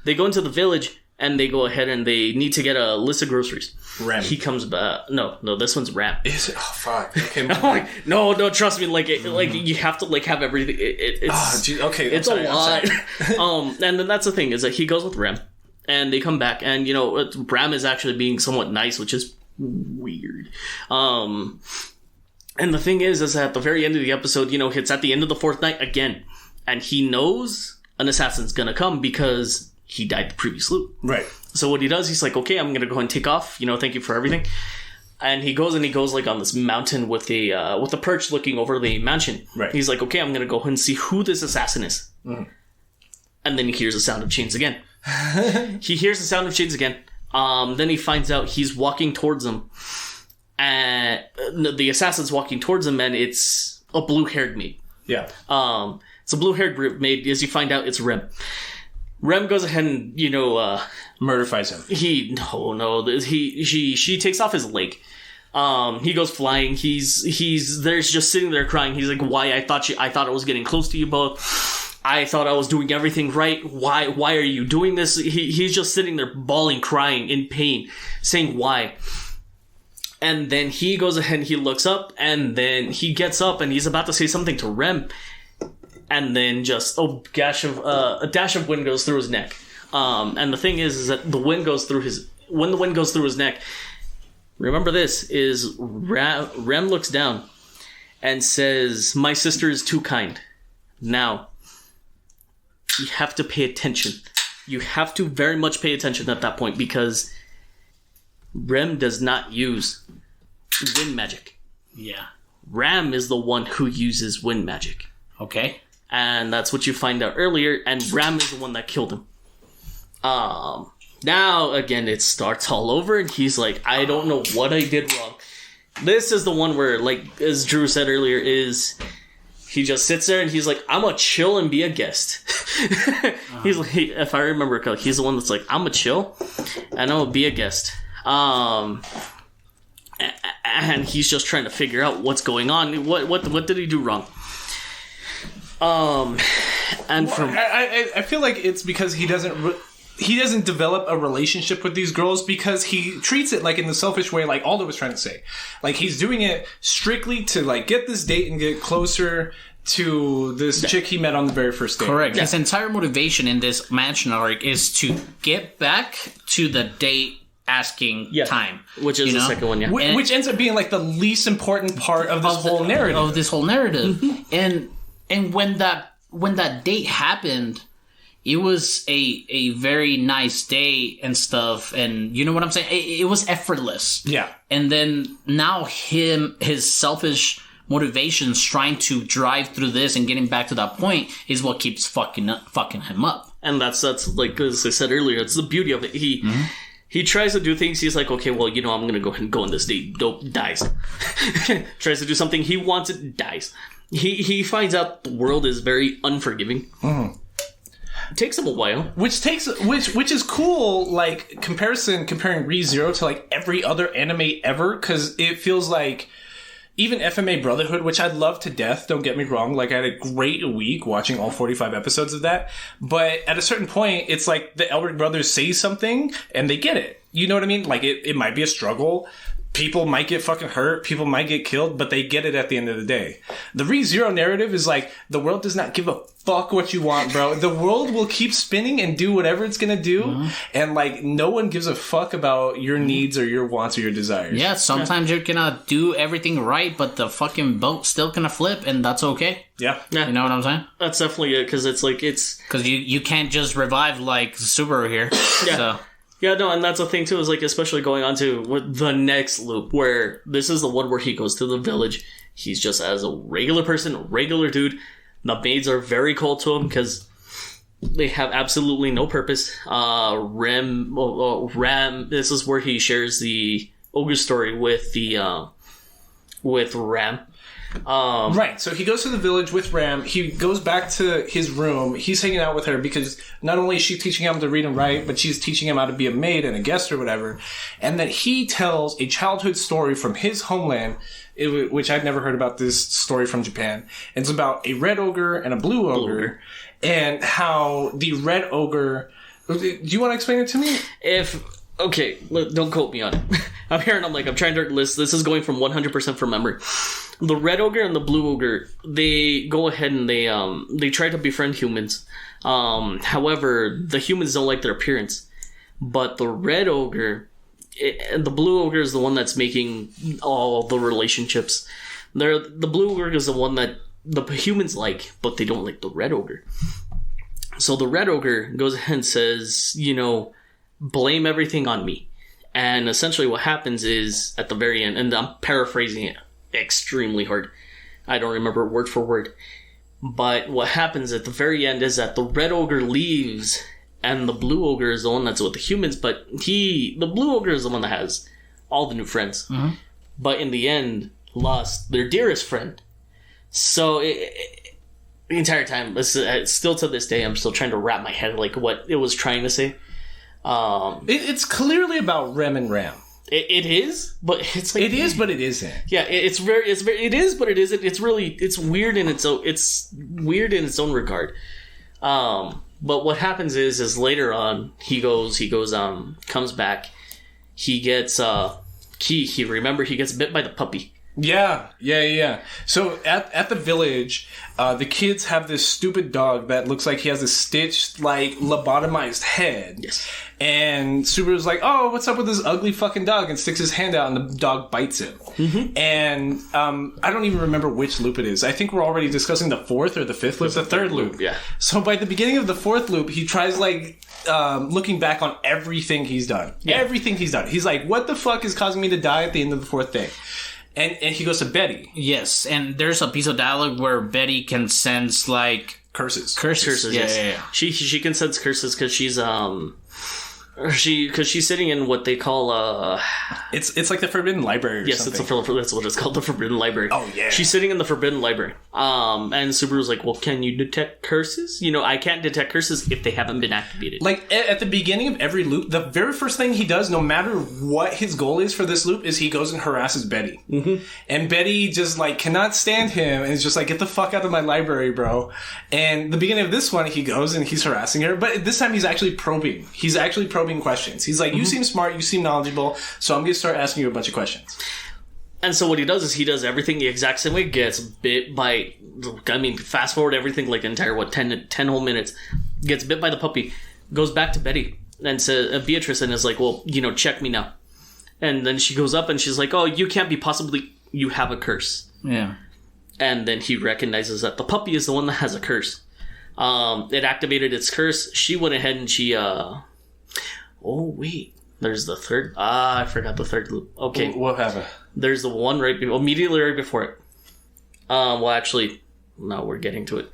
They go into the village, and they go ahead and they need to get a list of groceries. Ram. He comes back. No, this one's Ram. Is it? Oh, fuck. Okay. I'm like, no, trust me. Like you have to like have everything. It's okay. It's a lot. And then that's the thing is that he goes with Ram, and they come back, and Ram is actually being somewhat nice, which is weird. And the thing is that at the very end of the episode, it's at the end of the fourth night again, and he knows an assassin's gonna come because he died the previous loop. Right. So what he does, he's like, okay, I'm going to go ahead and take off. Thank you for everything. And he goes like on this mountain with a perch looking over the mansion. Right. He's like, okay, I'm going to go ahead and see who this assassin is. Mm. And then he hears the sound of chains again. He hears the sound of chains again. Then he finds out he's walking towards him. And the assassin's walking towards him, and it's a blue-haired maid. Yeah. It's a blue-haired maid. As you find out, it's Rem. Rem goes ahead and, murderfies him. She takes off his leg. He goes flying. He's there's just sitting there crying. He's like, why? I thought I was getting close to you both. I thought I was doing everything right. Why are you doing this? He's just sitting there bawling, crying in pain, saying why. And then he goes ahead and he looks up, and then he gets up and he's about to say something to Rem. And then just a dash of wind goes through his neck. And the thing is that when the wind goes through his neck, remember this, is Rem looks down and says, my sister is too kind. Now, you have to pay attention. You have to very much pay attention at that point, because Rem does not use wind magic. Yeah. Ram is the one who uses wind magic. Okay. And that's what you find out earlier, and Ram is the one that killed him. Now, again, it starts all over, and he's like, I don't know what I did wrong. This is the one where, like, as Drew said earlier, is he just sits there, and he's like, I'm gonna chill and be a guest. He's like, if I remember correctly, he's the one that's like, I'm gonna chill, and I'm gonna be a guest. And he's just trying to figure out what's going on. What did he do wrong? I feel like it's because he doesn't develop a relationship with these girls, because he treats it like in the selfish way, like Aldo was trying to say. Like, he's doing it strictly to like get this date and get closer to this chick he met on the very first date. Correct. Yeah. His entire motivation in this mansion arc is to get back to the date asking time, which is the second one, which ends up being like the least important part of this whole narrative. Mm-hmm. And when that date happened, it was a very nice day and stuff, and you know what I'm saying? It was effortless. Yeah. And then now his selfish motivations trying to drive through this and getting back to that point is what keeps fucking him up. And that's like, as I said earlier, it's the beauty of it. He tries to do things. He's like, okay, well, you know, I'm going to go ahead and go on this date. Dope, dies. Tries to do something. He wants it, dies. He finds out the world is very unforgiving. Mm-hmm. It takes him a while. Which is cool, like, comparing Re:Zero to, like, every other anime ever, because it feels like even FMA Brotherhood, which I love to death, don't get me wrong. Like, I had a great week watching all 45 episodes of that. But at a certain point, it's like the Elric brothers say something and they get it. You know what I mean? Like, it might be a struggle. People might get fucking hurt. People might get killed, but they get it at the end of the day. The Re:Zero narrative is like, the world does not give a fuck what you want, bro. The world will keep spinning and do whatever it's gonna do. Mm-hmm. And, like, no one gives a fuck about your needs or your wants or your desires. Yeah, sometimes you're gonna do everything right, but the fucking boat still gonna flip, and that's okay. Yeah. You know what I'm saying? That's definitely it, because it's like, because you can't just revive, like, Subaru here. Yeah. So. Yeah, no, and that's the thing, too, is, like, especially going on to with the next loop, where this is the one where he goes to the village. He's just as a regular person, a regular dude. The maids are very cold to him, because they have absolutely no purpose. Ram, this is where he shares the ogre story with Ram. Right, so he goes to the village with Ram. He goes back to his room. He's hanging out with her because not only is she teaching him to read and write, but she's teaching him how to be a maid and a guest or whatever. And then he tells a childhood story from his homeland, which I'd never heard about this story from Japan. It's about a red ogre and a blue ogre. And how the red ogre... Do you want to explain it to me? Okay, don't quote me on it. I'm here and I'm trying to list. This is going from 100% from memory. The red ogre and the blue ogre, they go ahead and they try to befriend humans. However, the humans don't like their appearance. But the red ogre, the blue ogre is the one that's making all the relationships. The blue ogre is the one that the humans like, but they don't like the red ogre. So the red ogre goes ahead and says, you know, blame everything on me. And essentially what happens is, at the very end, and I'm paraphrasing it extremely hard, I don't remember word for word, but what happens at the very end is that the red ogre leaves, and the blue ogre is the one that's with the humans, but the blue ogre is the one that has all the new friends. Mm-hmm. But in the end, lost their dearest friend. So the entire time, still to this day, I'm still trying to wrap my head like what it was trying to say. It's clearly about Rem and Ram. It is, but it's like... It is, but it isn't. Yeah, it is, but it isn't. It's weird in its own regard. But what happens is later on, he comes back, he gets, he gets bit by the puppy. Yeah. So at the village, the kids have this stupid dog that looks like he has a stitched, like, lobotomized head. Yes. And Subaru's like, oh, what's up with this ugly fucking dog? And sticks his hand out and the dog bites him. Mm-hmm. And I don't even remember which loop it is. I think we're already discussing the fourth or the fifth loop. The third loop. Yeah. So by the beginning of the fourth loop, he tries, like, looking back on everything he's done. Yeah. Everything he's done. He's like, what the fuck is causing me to die at the end of the fourth day? And he goes to Betty. Yes, and there's a piece of dialogue where Betty can sense, like... Curses. Yeah. She can sense curses because she's she's sitting in what they call it's like the Forbidden Library or something. That's what it's called, the Forbidden Library. Oh yeah. She's sitting in the Forbidden Library. And Subaru's like, well, can you detect curses? You know, I can't detect curses if they haven't been activated. Like at the beginning of every loop, the very first thing he does, no matter what his goal is for this loop, is he goes and harasses Betty. Mm-hmm. And Betty just like cannot stand him and is just like, get the fuck out of my library, bro. And the beginning of this one, he goes and he's harassing her, but this time he's actually probing. He's actually probing questions. He's like, you seem smart, you seem knowledgeable, so I'm going to start asking you a bunch of questions. And so what he does is he does everything the exact same way, gets bit by, I mean, fast forward everything like entire, 10 whole minutes, gets bit by the puppy, goes back to Betty and says, Beatrice, and is like, well, you know, check me now. And then she goes up and she's like, oh, you can't be possibly, you have a curse. Yeah. And then he recognizes that the puppy is the one that has a curse. It activated its curse. She went ahead and she oh wait, there's the third. I forgot the third loop. Okay, What happened? there's the one immediately right before it. Well, actually, no, we're getting to it.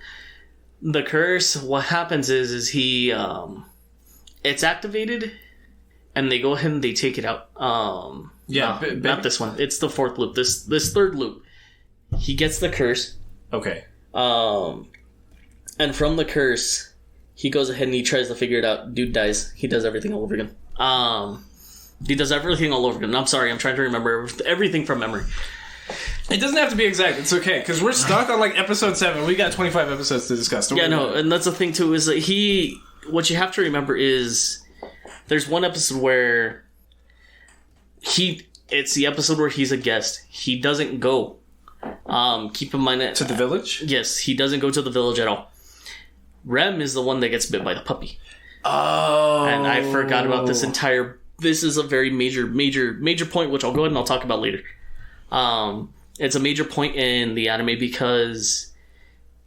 The curse. What happens is he it's activated, and they go ahead and they take it out. Not this one. It's the fourth loop. This third loop. He gets the curse. Okay. And from the curse, he goes ahead and he tries to figure it out. Dude dies. He does everything all over again. He does everything all over again. I'm sorry, I'm trying to remember everything from memory. It doesn't have to be exact. It's okay, because we're stuck on like episode 7. We got 25 episodes to discuss. Yeah, no, and that's the thing too, is that what you have to remember is there's one episode where it's the episode where he's a guest. He doesn't go. Keep in mind that... To the village? Yes, he doesn't go to the village at all. Rem is the one that gets bit by the puppy. Oh. And I forgot about this entire... This is a very major point, which I'll go ahead and I'll talk about later. It's a major point in the anime because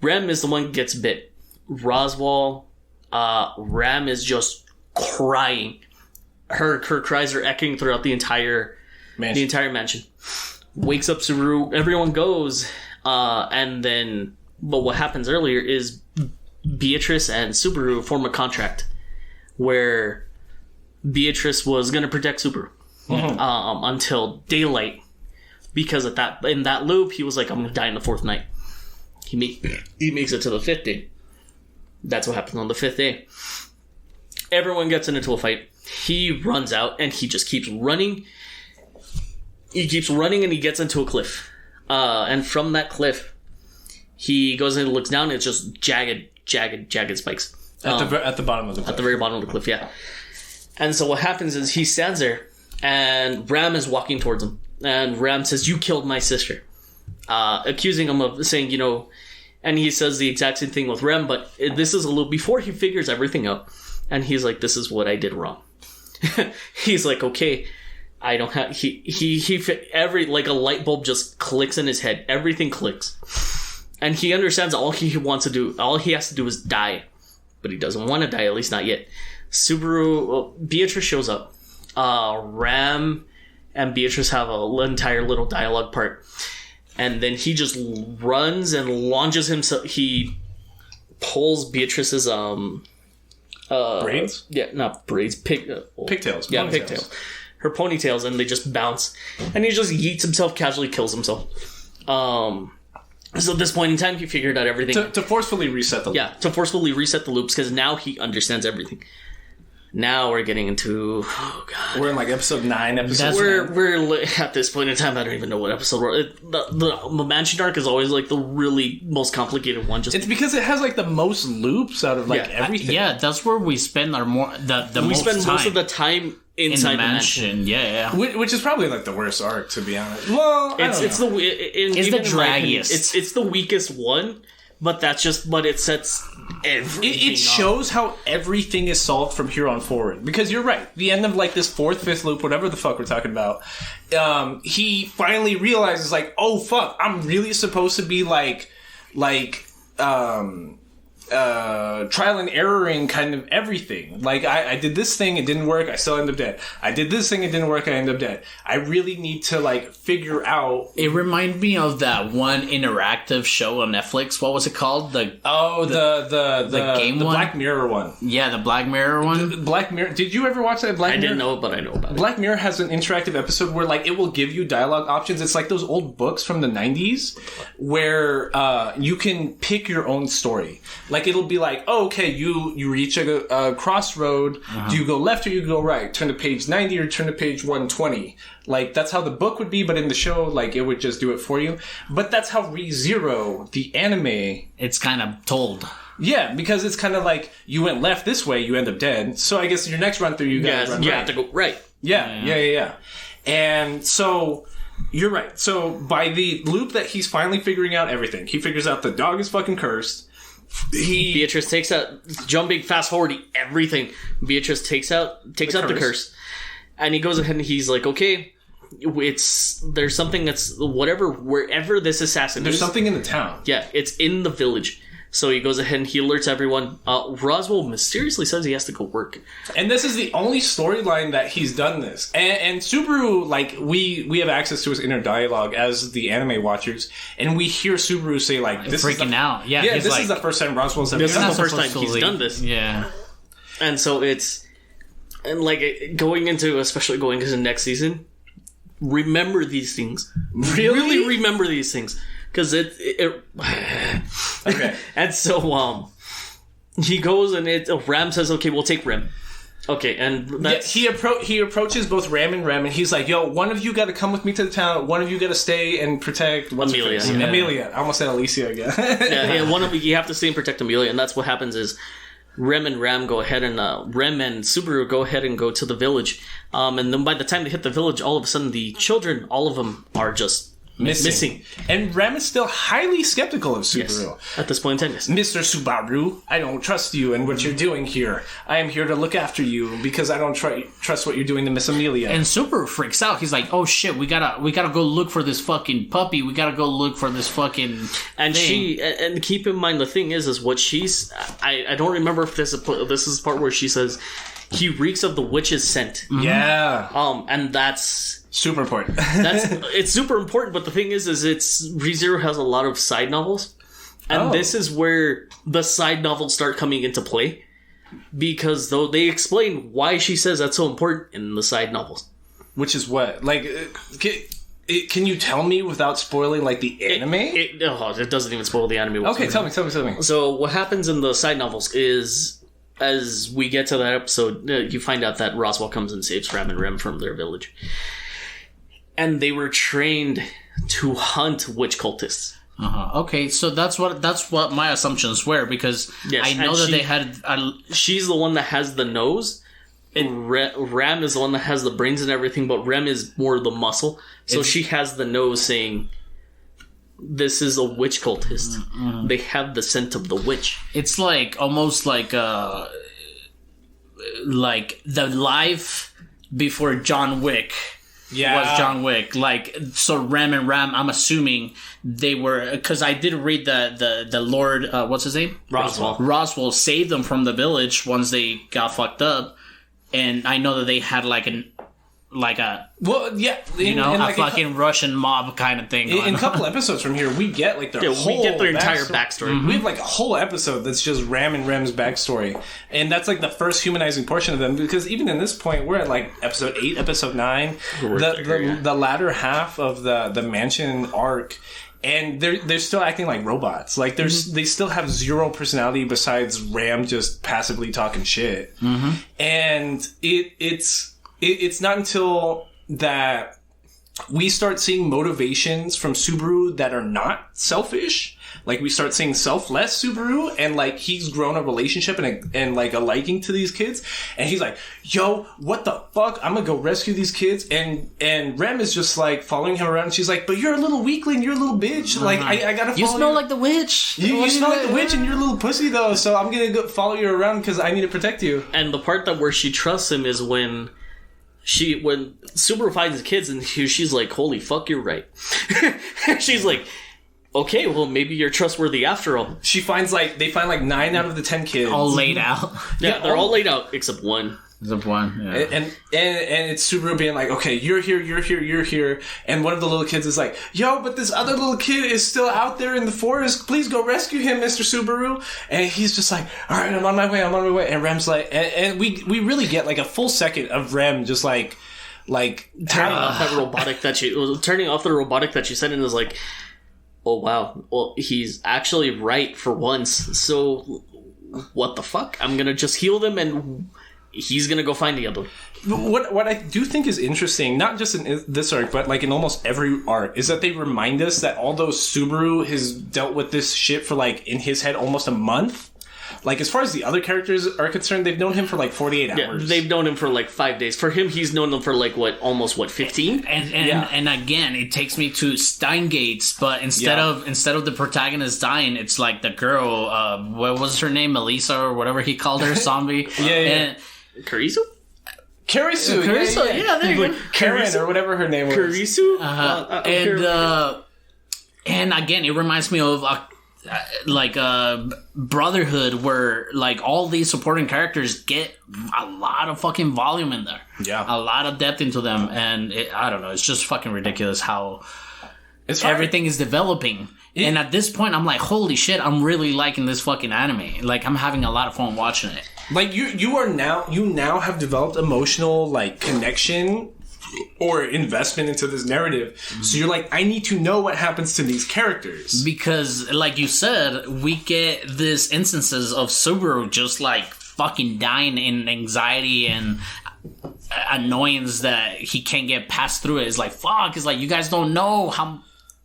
Rem is the one that gets bit. Roswell, Rem is just crying. Her cries are echoing throughout the entire mansion. Wakes up Subaru, everyone goes, and then, but what happens earlier is Beatrice and Subaru form a contract where Beatrice was going to protect Subaru until daylight, because in that loop, he was like, I'm going to die in the 4th night. He makes it to the 5th day. That's what happens on the 5th day. Everyone gets into a fight. He runs out, and he just keeps running. He keeps running, and he gets into a cliff. And from that cliff, he goes and looks down, and it's just jagged spikes. At the bottom of the cliff. At the very bottom of the cliff, yeah. And so what happens is he stands there, and Ram is walking towards him. And Ram says, "You killed my sister." Accusing him of saying, and he says the exact same thing with Rem, but this is a little before he figures everything out. And he's like, "This is what I did wrong." He's like, "Okay, I don't have..." Every, like a light bulb just clicks in his head. Everything clicks. And he understands all he has to do is die. But he doesn't want to die, at least not yet. Beatrice shows up. Ram and Beatrice have an entire little dialogue part. And then he just runs and launches himself. He pulls Beatrice's braids? Yeah, not braids. Pigtails. Yeah, pigtails. Her ponytails, and they just bounce. And he just yeets himself, casually kills himself. So at this point in time, he figured out everything. To forcefully reset the loop. Yeah, to forcefully reset the loops, because now he understands everything. Now we're getting into... Oh, God. We're in, like, episode 9. We're at this point in time, I don't even know what episode we're... The Mansion arc is always, like, the really most complicated one. It's because it has, like, the most loops out of, like, everything. That's where we spend our we spend most of the time inside the mansion. Yeah. Which is probably, like, the worst arc, to be honest. Well, it's the draggiest. It's the weakest one. But it sets everything It shows how everything is solved from here on forward. Because you're right. The end of, like, this 4th, 5th loop, whatever the fuck we're talking about, he finally realizes, like, oh, fuck, I'm really supposed to be, trial and erroring kind of everything. Like, I did this thing, it didn't work, I still end up dead. I did this thing, it didn't work, I end up dead. I really need to, like, figure out... It reminded me of that one interactive show on Netflix. What was it called? The game one? Black Mirror one. Yeah, the Black Mirror one. Black Mirror. Did you ever watch that Black Mirror? I didn't know it, but I know about it. Black Mirror has an interactive episode where, like, it will give you dialogue options. It's like those old books from the 90s where you can pick your own story. Like, it'll be like, oh, okay, you reach a crossroad. Do you go left or you go right? Turn to page 90 or turn to page 120. Like, that's how the book would be, but in the show, like, it would just do it for you. But that's how ReZero, the anime... It's kind of told. Yeah, because it's kind of like, you went left this way, you end up dead. So I guess your next run through, you gotta run right. You have to go right. Yeah. And so... You're right. So by the loop that he's finally figuring out everything, he figures out the dog is fucking cursed. Beatrice takes out, jumping fast forwarding everything. Beatrice takes out the curse, and he goes ahead and he's like, okay, there's something that's wherever this assassin. There's something in the town. Yeah, it's in the village. So he goes ahead and he alerts everyone. Roswell mysteriously says he has to go work. And this is the only storyline that he's done this. And Subaru, like, we have access to his inner dialogue as the anime watchers, and we hear Subaru say, like, this freaking out. Yeah, this is the first time Roswell's ever This done is the first time he's done this. Yeah. And so it's... And, like, especially going into next season, remember these things. Really remember these things. Because it Okay. And so he goes and Ram says, okay, we'll take Rem. Okay, and that's... he approaches both Ram, and he's like, yo, one of you got to come with me to the town, one of you got to stay and protect... Amelia. Yeah. Amelia. I almost said Alicia again. yeah, one of you have to stay and protect Amelia, and that's what happens is Rem and Rem and Subaru go ahead and go to the village. And then by the time they hit the village, all of a sudden the children, all of them are just missing. And Rem is still highly skeptical of Subaru. Yes. At this point in time, yes. Mr. Subaru, I don't trust you and what you're doing here. I am here to look after you because I don't trust what you're doing to Miss Amelia. And Subaru freaks out. He's like, oh shit, we gotta go look for this fucking puppy. We gotta go look for this fucking thing. And keep in mind, the thing is what she's... I don't remember if this is the part where she says, he reeks of the witch's scent. Mm-hmm. Yeah. And that's... super important. It's super important, but the thing is ReZero has a lot of side novels, and this is where the side novels start coming into play, because though they explain why she says that's so important in the side novels. Which is what? Like, can you tell me without spoiling, like, the anime? It doesn't even spoil the anime. Okay, tell me. So what happens in the side novels is, as we get to that episode, you find out that Roswell comes and saves Ram and Rem from their village. And they were trained to hunt witch cultists. Okay, so that's what my assumptions were, because I know that they had... she's the one that has the nose, and Ram is the one that has the brains and everything, but Rem is more the muscle. So she has the nose saying, this is a witch cultist. Mm-hmm. They have the scent of the witch. It's like, almost like the life before John Wick... was John Wick. Like, so Rem and Ram, I'm assuming they were... Because I did read the Lord... what's his name? Roswell saved them from the village once they got fucked up. And I know that they had well, yeah, a fucking Russian mob kind of thing. In a couple episodes from here, we get like their entire backstory. Mm-hmm. We have like a whole episode that's just Ram and Rem's backstory, and that's like the first humanizing portion of them. Because even in this point, we're at like episode 8, episode 9, the latter half of the mansion arc. And they're still acting like robots. Like they still have zero personality besides Ram just passively talking shit. Mm-hmm. And it's not until that we start seeing motivations from Subaru that are not selfish. Like, we start seeing selfless Subaru, and, like, he's grown a relationship and like, a liking to these kids. And he's like, yo, what the fuck? I'm gonna go rescue these kids. And Rem is just, like, following him around. And she's like, but you're a little weakling. You're a little bitch. Uh-huh. Like, I gotta follow you. You smell like the witch. You smell like the witch, and you're a little pussy, though. So I'm gonna go follow you around because I need to protect you. And the part where she trusts him is when Subaru finds the kids, and she's like, holy fuck, you're right. She's like... Okay, well, maybe you're trustworthy after all. They find 9 out of the 10 kids. All laid out. Yeah, they're all laid out except one. Except one, yeah. And it's Subaru being like, okay, you're here. And one of the little kids is like, yo, but this other little kid is still out there in the forest. Please go rescue him, Mr. Subaru. And he's just like, all right, I'm on my way. And Rem's like, and we really get like a full second of Rem just like turning off the robotic that she said, and was like, oh wow, well, he's actually right for once, so what the fuck? I'm gonna just heal them, and he's gonna go find the other. What I do think is interesting, not just in this arc, but like in almost every arc, is that they remind us that although Subaru has dealt with this shit for like, in his head, almost a month, like, as far as the other characters are concerned, they've known him for like 48 hours. Yeah, they've known him for like 5 days. For him, he's known them for like, almost 15? And again, it takes me to Steingates, but instead of the protagonist dying, it's like the girl, what was her name? Melissa or whatever he called her, zombie. And Karisu, yeah, there you go. Karen, or whatever her name was. Karisu? And again, it reminds me of like Brotherhood, where like all these supporting characters get a lot of fucking volume in there. Yeah, a lot of depth into them, and I don't know, it's just fucking ridiculous how everything is developing. And at this point, I'm like, holy shit, I'm really liking this fucking anime. Like, I'm having a lot of fun watching it. Like, you now have developed emotional, like, connection or investment into this narrative. So you're like, I need to know what happens to these characters. Because, like you said, we get these instances of Subaru just, like, fucking dying in anxiety and annoyance that he can't get past through it. It's like, fuck. It's like, you guys don't know how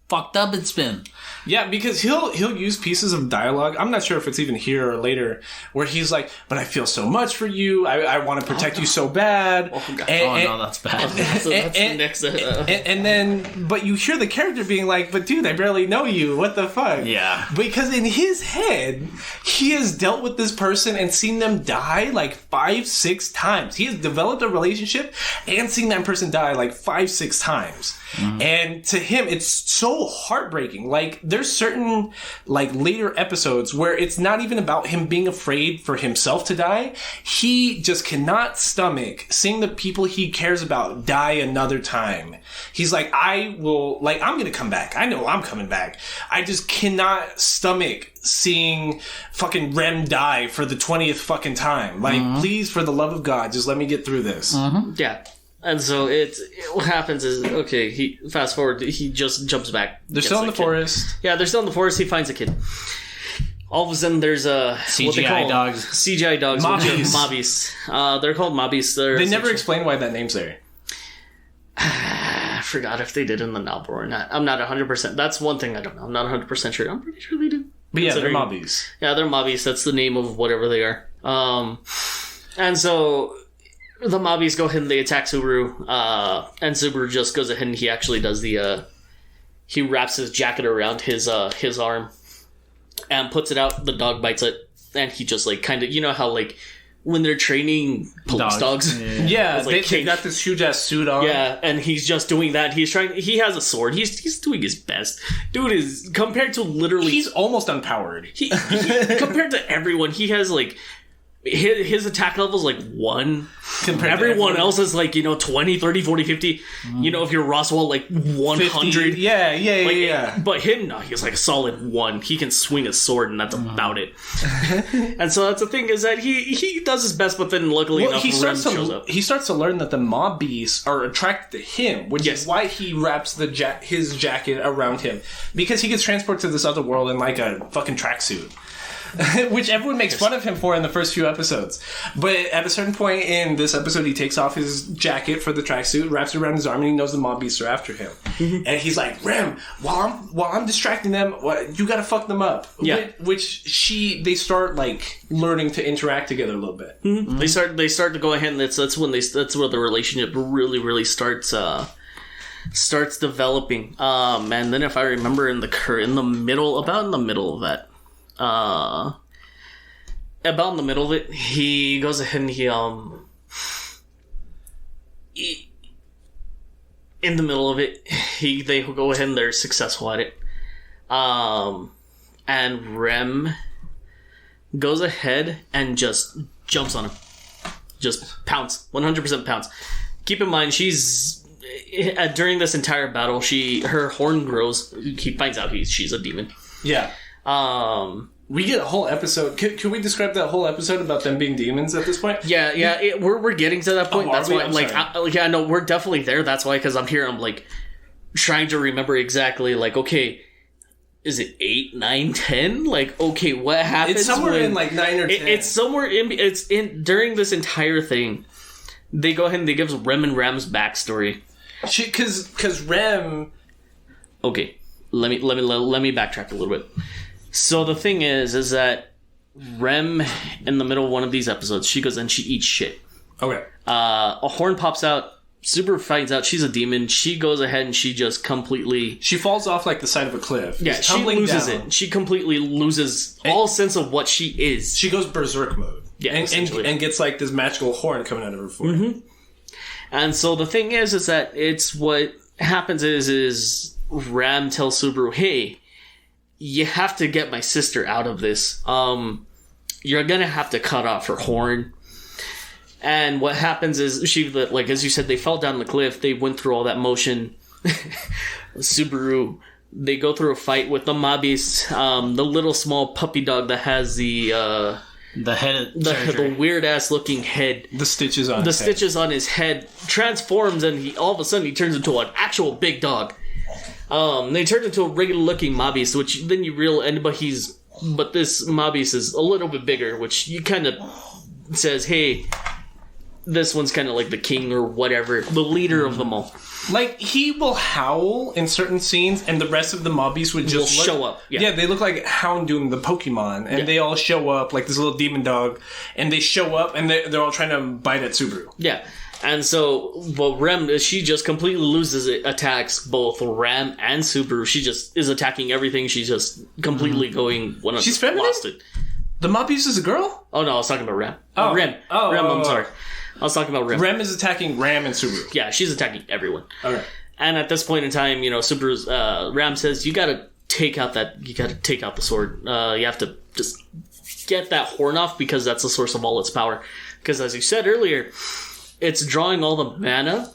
fucked up it's been. Yeah, because he'll use pieces of dialogue. I'm not sure if it's even here or later, where he's like, "But I feel so much for you. I want to protect you so bad." Oh, no, that's bad. That's the next. And then, but you hear the character being like, "But dude, I barely know you. What the fuck?" Yeah. Because in his head, he has dealt with this person and seen them die like 5-6 times. He has developed a relationship and seen that person die like 5-6 times. Mm-hmm. And to him, it's so heartbreaking. Like, there's certain, like, later episodes where it's not even about him being afraid for himself to die. He just cannot stomach seeing the people he cares about die another time. He's like, I'm gonna come back. I know I'm coming back. I just cannot stomach seeing fucking Rem die for the 20th fucking time. Like, please, for the love of God, just let me get through this. Mm-hmm. Yeah. And so what happens is, okay, he fast forward, he just jumps back. They're still in the forest. Yeah, they're still in the forest. He finds a kid. All of a sudden, there's CGI dogs. CGI dogs. Mobbies. They're called Mobbies. They never explain why that name's there. I forgot if they did in the novel or not. I'm not 100%. That's one thing I don't know. I'm not 100% sure. I'm pretty sure they do. But yeah, they're Mobbies. Yeah, they're Mobbies. That's the name of whatever they are. And so the Mobbies go ahead and they attack Subaru, and Subaru just goes ahead and he actually does he wraps his jacket around his arm and puts it out. The dog bites it, and he just like kind of, you know how like when they're training police dogs, yeah, they got this huge ass suit on. Yeah, and he's just doing that. He has a sword. He's doing his best. Dude is compared to literally, he's almost unpowered. He compared to everyone, he has like. His attack level is like 1. Everyone else is like, 20, 30, 40, 50. If you're Roswell, like 100. 50. Yeah. But him, no, he's like a solid 1. He can swing a sword, and that's about it. And so that's the thing, is that he does his best, but then luckily enough, Rem shows up. He starts to learn that the mob beasts are attracted to him, which is why he wraps his jacket around him. Because he gets transported to this other world in like a fucking tracksuit. Which everyone makes fun of him for in the first few episodes. But at a certain point in this episode, he takes off his jacket for the tracksuit, wraps it around his arm, and he knows the mob beasts are after him. And he's like, Rem, while I'm distracting them, you gotta fuck them up. Yeah. They start like learning to interact together a little bit. Mm-hmm. They start to go ahead, and that's where the relationship really starts developing. And then if I remember in the middle of that. About in the middle of it, he goes ahead and in the middle of it, they go ahead and they're successful at it. And Rem goes ahead and just jumps on him. Just pounce. 100% pounce. Keep in mind, she's during this entire battle, her horn grows. He finds out she's a demon. Yeah. We get a whole episode. Can we describe that whole episode about them being demons at this point? Yeah. We're getting to that point. That's why I'm like, no, we're definitely there. That's why, because I'm here. I'm like trying to remember exactly. Like, okay, is it 8, 9, 10? Like, okay, what happens? It's somewhere in like 9 or 10. It's somewhere in. It's in during this entire thing. They go ahead and they give Rem and Ram's backstory. Because Rem. Okay, let me backtrack a little bit. So the thing is that Rem, in the middle of one of these episodes, she goes and she eats shit. Okay. A horn pops out. Subaru finds out she's a demon. She goes ahead and she just completely... She falls off like the side of a cliff. Yeah, she loses it. She completely loses all sense of what she is. She goes berserk mode. Yeah, and gets like this magical horn coming out of her forehead. Mm-hmm. And so the thing is that it's what happens is Ram tells Subaru, hey... you have to get my sister out of this. You're gonna have to cut off her horn. And what happens is she, like, as you said, they fell down the cliff. They went through all that motion. Subaru, they go through a fight with the mobbies. The little small puppy dog that has the head, the weird ass looking head, the stitches on his head transforms, and all of a sudden he turns into an actual big dog. They turn into a regular looking mobbies, which then you realize, but this mobbies is a little bit bigger, which you kind of says, hey, this one's kind of like the king or whatever, the leader of them all. Like, he will howl in certain scenes, and the rest of the mobbies would just show up. Yeah, they look like Houndoom, the Pokemon, and they all show up, like this little demon dog, and they show up, and they're all trying to bite at Subaru. Yeah, and so, well, Rem, she just completely loses it, attacks both Ram and Subaru. She just is attacking everything. She's just completely going... She's feminine? Lost it. The mobbies is a girl? Oh, no, I was talking about Rem. Oh. Rem. Oh, Rem, oh, I'm sorry. I was talking about Rem. Rem is attacking Ram and Subaru. Yeah, she's attacking everyone. Okay. And at this point in time, Subaru's Ram says, you gotta take out the sword. You have to just get that horn off, because that's the source of all its power. Because as you said earlier, it's drawing all the mana,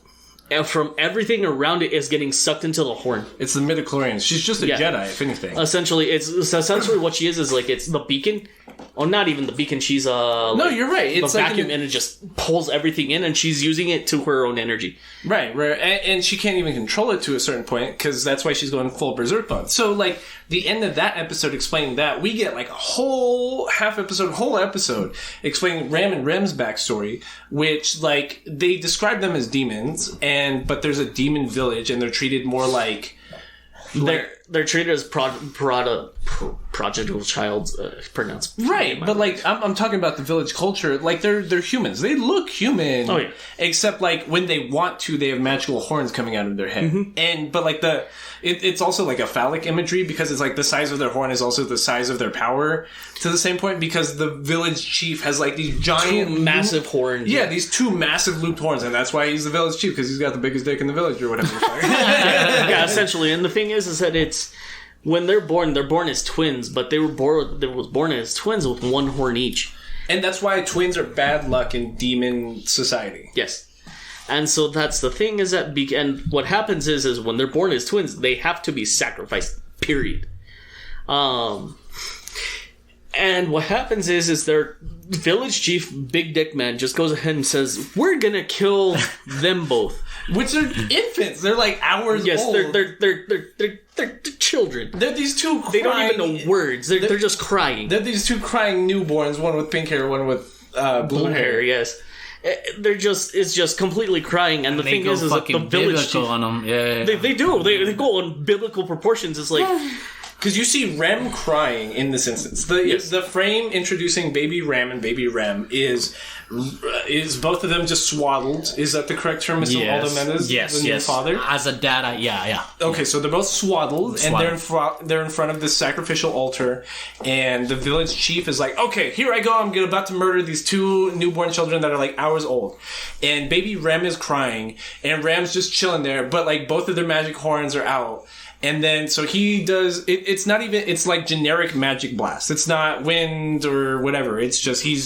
and from everything around it is getting sucked into the horn. It's the midichlorians. She's just a Jedi, if anything. Essentially, it's essentially what she is like, it's the beacon. Oh, not even the beacon. She's no, you're right. It's the vacuum, and it just pulls everything in, and she's using it to her own energy. Right. And she can't even control it to a certain point, because that's why she's going full berserk mode. So, like, the end of that episode explaining that, we get, like, a whole episode explaining Ram and Rem's backstory, which, like, they describe them as demons, but there's a demon village, and they're treated more like... They're treated as prodigal child, pronounced. Right, but like I'm talking about the village culture. Like they're humans. They look human. Oh yeah. Except like when they want to, they have magical horns coming out of their head. Mm-hmm. But like it's also like a phallic imagery, because it's like the size of their horn is also the size of their power to the same point, because the village chief has like these giant massive horns. Yeah, these two massive looped horns, and that's why he's the village chief, because he's got the biggest dick in the village or whatever. Yeah, essentially. And the thing is that it's when they're born as twins, but they were born as twins with one horn each. And that's why twins are bad luck in demon society. Yes. And so that's the thing, is that and what happens is when they're born as twins, they have to be sacrificed, period. And what happens is their village chief, Big Dick Man, just goes ahead and says, we're gonna kill them both. Which are infants. They're like hours old. Yes, they're children. They're these two crying... They don't even know words. They're just crying. They're these two crying newborns, one with pink hair, one with blue hair. Yes. It's just completely crying, and the thing is that the village chief, on them. Yeah. They do. They go on biblical proportions. It's like... Because you see Rem crying in this instance. The frame introducing baby Ram and baby Rem is both of them just swaddled. Is that the correct term, Mr. Aldo Mendes? Yes, the new father? As a dad, yeah. Okay, so they're both swaddled. And they're in front of this sacrificial altar, and the village chief is like, okay, here I go, I'm about to murder these two newborn children that are like hours old. And baby Rem is crying, and Ram's just chilling there, but like both of their magic horns are out. And then, so he does, it's not even, it's like generic magic blast. It's not wind or whatever. It's just, he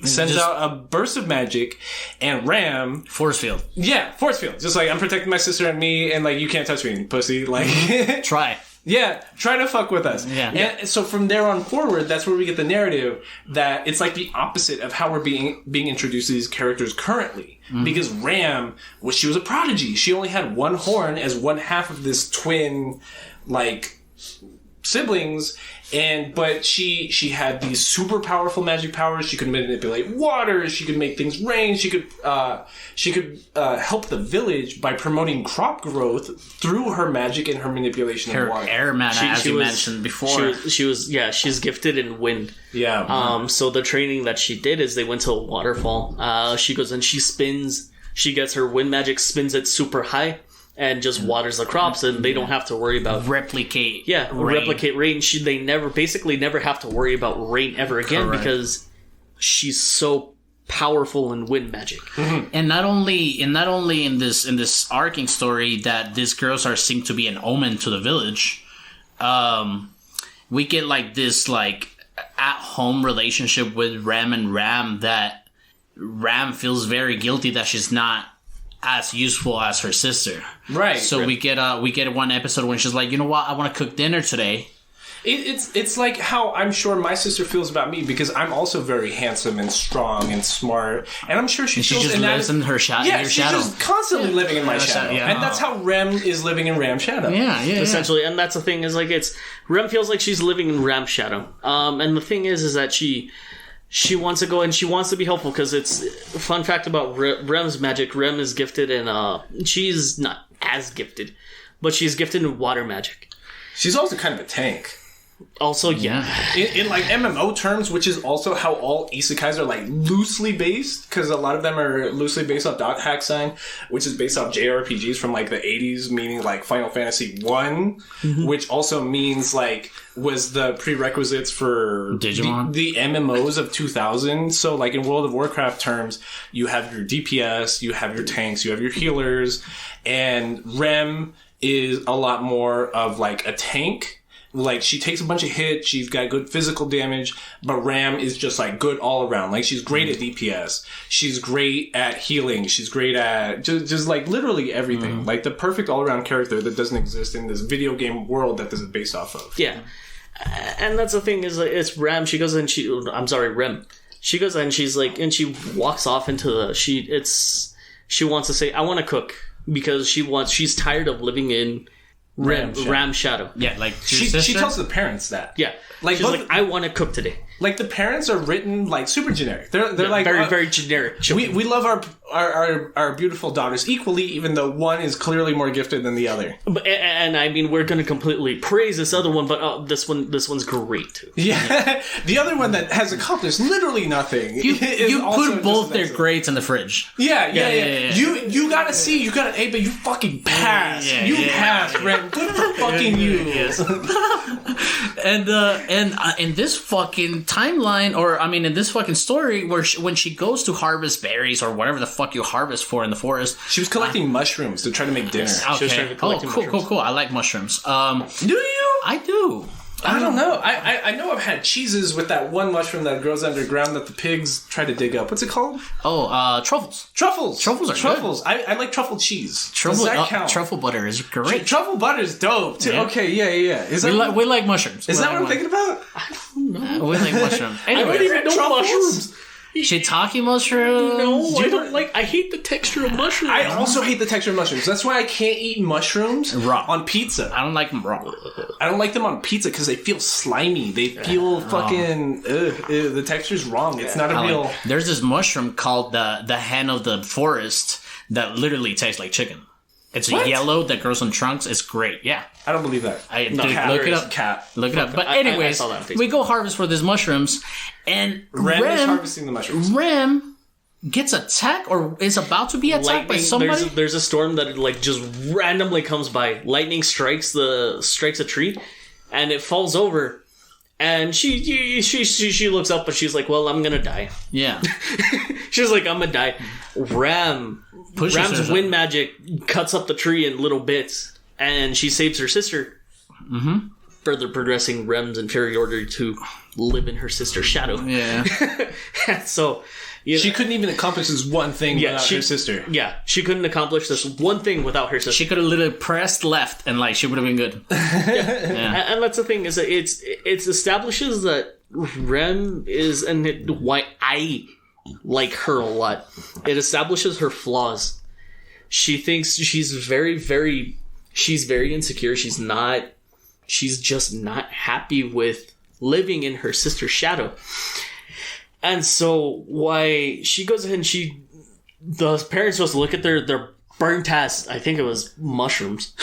sends out a burst of magic, and Ram... Force field. Yeah, force field. Just like, I'm protecting my sister and me, and like, you can't touch me, pussy. Like... Try. Yeah, try to fuck with us. Yeah. And so from there on forward, that's where we get the narrative that it's like the opposite of how we're being introduced to these characters currently. Mm-hmm. Because Ram, she was a prodigy. She only had one horn as one half of this twin, like, siblings, but she had these super powerful magic powers. She could manipulate water. She could make things rain. She could help the village by promoting crop growth through her magic and her manipulation of water. Air mana, as you mentioned before. She's gifted in wind. Yeah. So the training that she did is they went to a waterfall. She goes and she spins. She gets her wind magic, spins it super high, and just waters the crops, and they don't have to worry about replicate. Yeah, rain. Replicate rain. They never have to worry about rain ever again. Correct. Because she's so powerful in wind magic. Mm-hmm. And not only in this arcing story that these girls are seen to be an omen to the village. we get like this like at home relationship with Rem and Ram that Ram feels very guilty that she's not as useful as her sister. Right. So right. we get one episode when she's like, you know what, I want to cook dinner today. It's like how I'm sure my sister feels about me, because I'm also very handsome and strong and smart, and I'm sure she just lives in her shadow. Yeah, she's just constantly living in my shadow, and that's how Rem is living in Ram's shadow. Yeah, essentially. And that's the thing is like Rem feels like she's living in Ram's shadow. And the thing is that she wants to go and she wants to be helpful, because it's fun fact about Rem's magic. Rem is gifted and she's not as gifted, but she's gifted in water magic. She's also kind of a tank. Also, yeah. In like MMO terms, which is also how all isekais are like loosely based, because a lot of them are loosely based off Dot Hack Sign, which is based off JRPGs from like the 80s, meaning like Final Fantasy 1, which also means like was the prerequisites for Digimon, the MMOs of 2000. So like in World of Warcraft terms, you have your DPS, you have your tanks, you have your healers, and Rem is a lot more of like a tank. Like, she takes a bunch of hits, she's got good physical damage, but Ram is just, like, good all around. Like, she's great at DPS. She's great at healing. She's great at just like, literally everything. Like, the perfect all-around character that doesn't exist in this video game world that this is based off of. Yeah. And that's the thing is, like, it's Ram. She goes and Rem. She goes and she's, like, and she walks off into the... She wants to say, I want to cook, because she's tired of living in... Ram's shadow. Yeah, like she tells the parents that. Yeah, like she's like, I want to cook today. Like, the parents are written like super generic. They're like very very generic. We love our beautiful daughters equally, even though one is clearly more gifted than the other. But, and I mean, we're going to completely praise this other one, but this one's great too. Yeah, the other one that has accomplished literally nothing. You put both their grades in the fridge. Yeah. You gotta see, you gotta A, but you fucking pass. You pass, Ren. Good for fucking you. Yes. And in this fucking timeline, or I mean in this fucking story, where when she goes to harvest berries or whatever the fuck you harvest for in the forest, she was collecting mushrooms to try to make dinner. Okay. She was trying to collect mushrooms. Cool. I like mushrooms. Do you? I do. I don't know. I know I've had cheeses with that one mushroom that grows underground that the pigs try to dig up. What's it called? Oh, truffles. Truffles. Truffles are truffles. I like truffle cheese. Truffle, Does that count? Truffle butter is great. Truffle butter is dope too. Yeah. Okay, yeah. Is that we like mushrooms. Is that what I'm thinking about? I don't know. We like mushrooms. Anyway, I don't even know mushrooms. Shiitake mushrooms. No, I don't like. I hate the texture of mushrooms. I also hate the texture of mushrooms. That's why I can't eat mushrooms raw on pizza. I don't like them raw. I don't like them on pizza because they feel slimy. They feel fucking. The texture's wrong. It's not a real. There's this mushroom called the hen of the forest that literally tastes like chicken. It's a yellow that grows on trunks. It's great. Yeah. I don't believe that. Look it up. Cat. Look it up. But anyways, we go harvest for these mushrooms, and Rem is harvesting the mushrooms. Rem gets attacked or is about to be attacked by somebody. There's a storm that like just randomly comes by. Lightning strikes a tree, and it falls over. And she looks up, but she's like, "Well, I'm gonna die." Yeah. She's like, "I'm gonna die." Ram's wind magic cuts up the tree in little bits, and she saves her sister. Mm-hmm. Further progressing Rem's inferiority to live in her sister's shadow. Yeah. So she couldn't even accomplish this one thing without her sister. Yeah, she couldn't accomplish this one thing without her sister. She could have literally pressed left, and like she would have been good. Yeah. And that's the thing is that it establishes that Rem is, and why I like her a lot. It establishes her flaws. She thinks she's very insecure. She's just not happy with living in her sister's shadow. And so why she goes ahead and the parents just look at their burnt ass, I think it was mushrooms.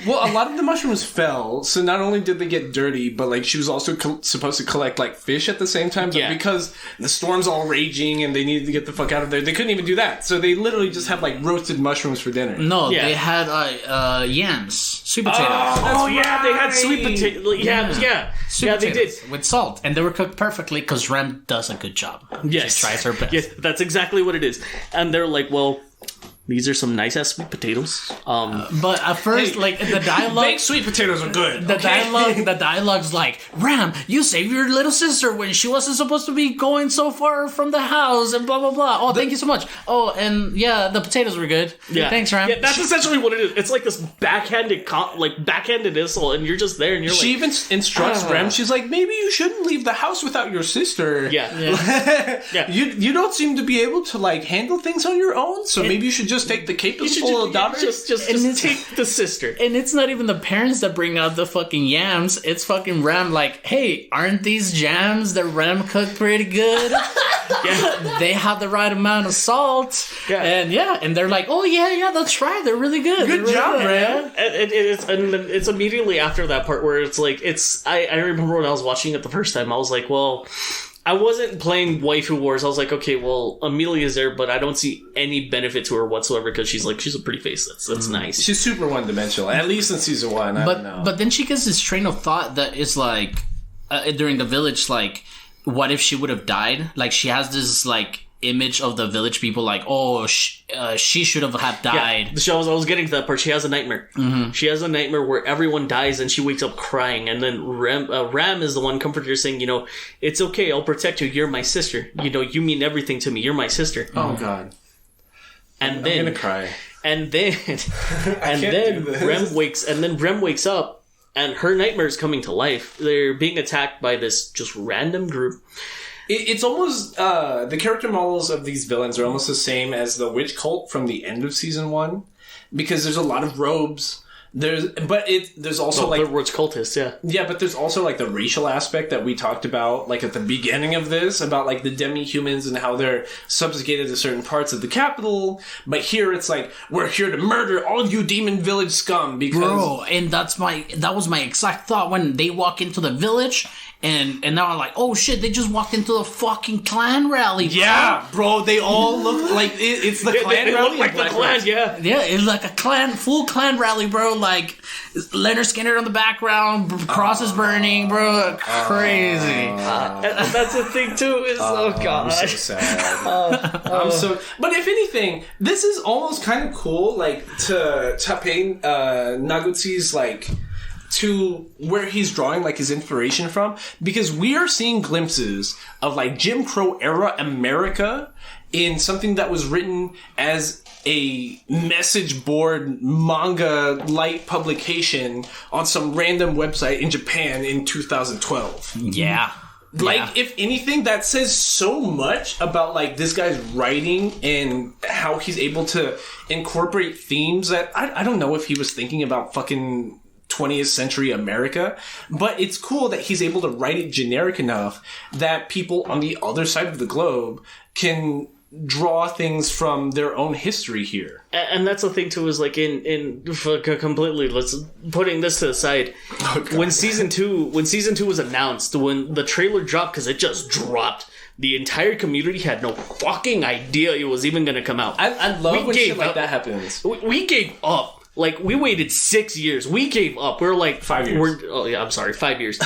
Well, a lot of the mushrooms fell, so not only did they get dirty, but like she was also supposed to collect like fish at the same time. But because the storm's all raging and they needed to get the fuck out of there, they couldn't even do that. So they literally just have like roasted mushrooms for dinner. No, they had yams, sweet potatoes. They had sweet potatoes. Yeah, they did with salt, and they were cooked perfectly because Rem does a good job. Yes, she tries her best. Yes, that's exactly what it is. And they're like, well, These are some nice ass sweet potatoes. But at first, like the dialogue, baked sweet potatoes are good. The dialogue's like, Ram, you saved your little sister when she wasn't supposed to be going so far from the house, and blah blah blah. Oh, thank you so much. Oh, and yeah, the potatoes were good. Yeah, thanks, Ram. Yeah, that's essentially what it is. It's like this backhanded insult, and you're just there, and you're she like, even instructs Ram. She's like, maybe you shouldn't leave the house without your sister. Yeah. You don't seem to be able to like handle things on your own, so maybe you should just take the capable daughter. Just take the sister. And it's not even the parents that bring out the fucking yams. It's fucking Ram. Like, hey, aren't these jams that Ram cooked pretty good? Yeah, they have the right amount of salt. Yeah, and they're like, oh yeah, that's right. They're really good. Good job, Ram. And it's immediately after that part where it's like I remember when I was watching it the first time, I was like, well, I wasn't playing waifu wars. I was like, okay, well, Amelia's there, but I don't see any benefit to her whatsoever because she's a pretty face. That's nice. She's super one-dimensional, at least in season 1. I don't know. But then she gets this train of thought that is like, during the village, like, what if she would have died? Like, she has this, like, image of the village people like, oh, she should have died. Yeah, I was getting to that part. She has a nightmare. Mm-hmm. She has a nightmare where everyone dies and she wakes up crying. And then Ram is the one comforting her saying, it's okay. I'll protect you. You're my sister. You mean everything to me. You're my sister. Oh, God. And I'm then, gonna cry. And then, Rem wakes up and her nightmare is coming to life. They're being attacked by this just random group. It's almost the character models of these villains are almost the same as the witch cult from the end of season 1, because there's a lot of robes. There's also like the witch cultists, but there's also like the racial aspect that we talked about like at the beginning of this about like the demi-humans and how they're subjugated to certain parts of the capital. But here it's like, we're here to murder all you demon village scum because and that was my exact thought when they walk into the village. And now I'm like, oh shit, they just walked into the fucking clan rally. Yeah, bro, they all look like it's the clan they rally. Look like the clan, yeah. Yeah, it's like a full clan rally, bro. Like, Leonard Skinner on the background, crosses burning, bro. Crazy. That's the thing, too, is, oh god. I'm so sad. But if anything, this is almost kind of cool, like, to paint Nagutsu's, like, to where he's drawing like his inspiration from, because we are seeing glimpses of like Jim Crow era America in something that was written as a message board manga light publication on some random website in Japan in 2012. Yeah. Like, if anything, that says so much about, like, this guy's writing and how he's able to incorporate themes that I don't know if he was thinking about fucking 20th century America, but it's cool that he's able to write it generic enough that people on the other side of the globe can draw things from their own history here. And that's the thing too, is like in completely, let's putting this to the side. When season two was announced, when the trailer dropped, because it just dropped, the entire community had no fucking idea it was even going to come out. I love when shit like that happens. We gave up. Like, we waited 6 years. We gave up. We were like... 5 years. 5 years.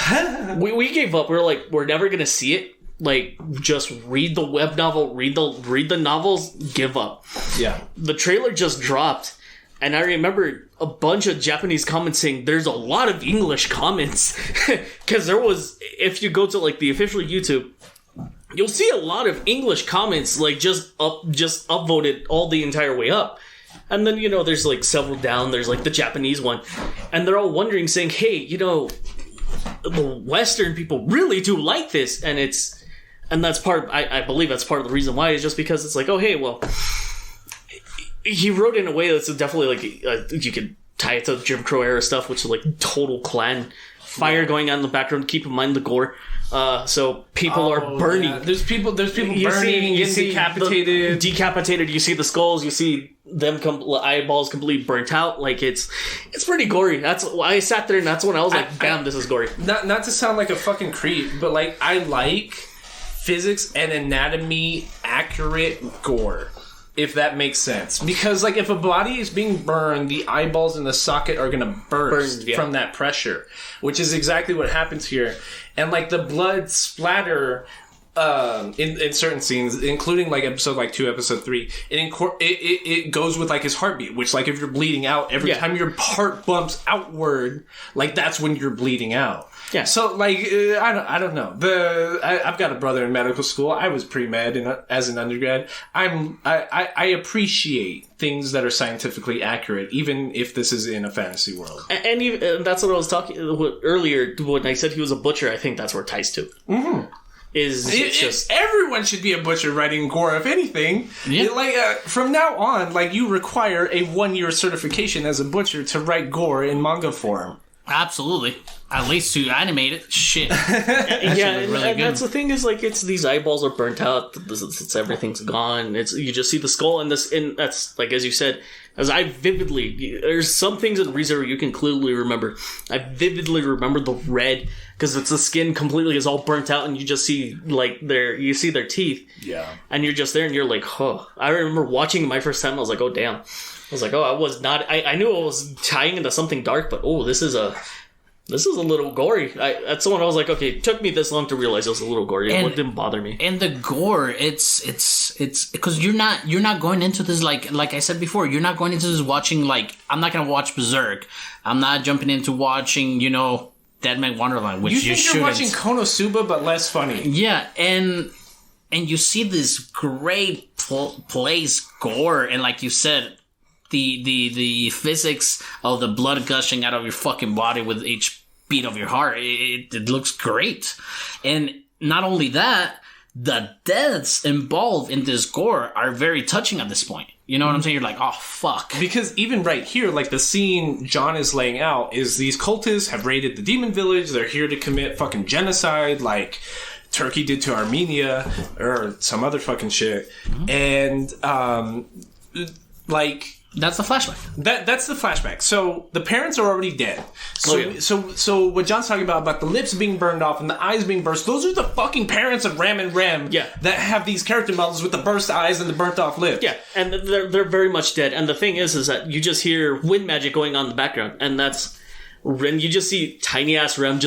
we gave up. We were like, we're never going to see it. Like, just read the web novel, read the novels, give up. Yeah. The trailer just dropped, and I remember a bunch of Japanese comments saying there's a lot of English comments. Because there was... If you go to, like, the official YouTube, you'll see a lot of English comments, like, just upvoted all the entire way up. And then, there's, like, several down. There's, like, the Japanese one. And they're all wondering, saying, hey, the Western people really do like this. And that's I believe that's part of the reason why, is just because it's like, oh, hey, well, he wrote in a way that's definitely, like, you could tie it to Jim Crow era stuff, which is, like, total clan fire going on in the background. Keep in mind the gore. So people are burning. Yeah. There's people burning, getting decapitated. You see the skulls. You see them eyeballs completely burnt out. Like, it's pretty gory. That's why I sat there, and that's when I was like, damn, this is gory. Not to sound like a fucking creep, but like, I like physics and anatomy accurate gore, if that makes sense. Because like, if a body is being burned, the eyeballs in the socket are gonna burst from that pressure, which is exactly what happens here. And like, the blood splatter in certain scenes, including like episode like 2, episode 3, it goes with like his heartbeat, which like if you're bleeding out, every time your heart bumps outward, like that's when you're bleeding out. Yeah. So like I don't know. I've got a brother in medical school. I was pre-med as an undergrad. I appreciate things that are scientifically accurate, even if this is in a fantasy world. And even, that's what I was talking earlier when I said he was a butcher. I think that's where it ties to. Mm-hmm. Everyone should be a butcher writing gore, if anything. Yeah. From now on, like you require a 1-year certification as a butcher to write gore in manga form. Absolutely. At least to animate it. Shit. And that's the thing is like it's these eyeballs are burnt out. It's everything's gone. You just see the skull and that's like as you said. As I vividly, there's some things in ReZero you can clearly remember. I vividly remember the red because it's the skin completely is all burnt out, and you just see like you see their teeth. Yeah, and you're just there, and you're like, huh. I remember watching my first time. I was like, oh damn. I was like, oh, I was not. I knew I was tying into something dark, but oh, this is a little gory. That's the one I was like, okay, it took me this long to realize it was a little gory. It didn't bother me. And the gore, it's because you're not going into this like I said before, you're not going into this watching like I'm not gonna watch Berserk. I'm not jumping into watching Dead Man Wonderland, which you shouldn't. You're watching Konosuba, but less funny. Yeah, and you see this great place gore, and like you said. The physics of the blood gushing out of your fucking body with each beat of your heart, it looks great. And not only that, the deaths involved in this gore are very touching at this point. You know what I'm saying? You're like, oh, fuck. Because even right here, like the scene John is laying out is these cultists have raided the demon village. They're here to commit fucking genocide like Turkey did to Armenia or some other fucking shit. Mm-hmm. And, that's the flashback. That's the flashback. So the parents are already dead. So what John's talking about the lips being burned off and the eyes being burst, those are the fucking parents of Ram and Rem that have these character models with the burst eyes and the burnt off lips. Yeah, and they're very much dead. And the thing is that you just hear wind magic going on in the background, and that's Ren. You just see tiny ass Ram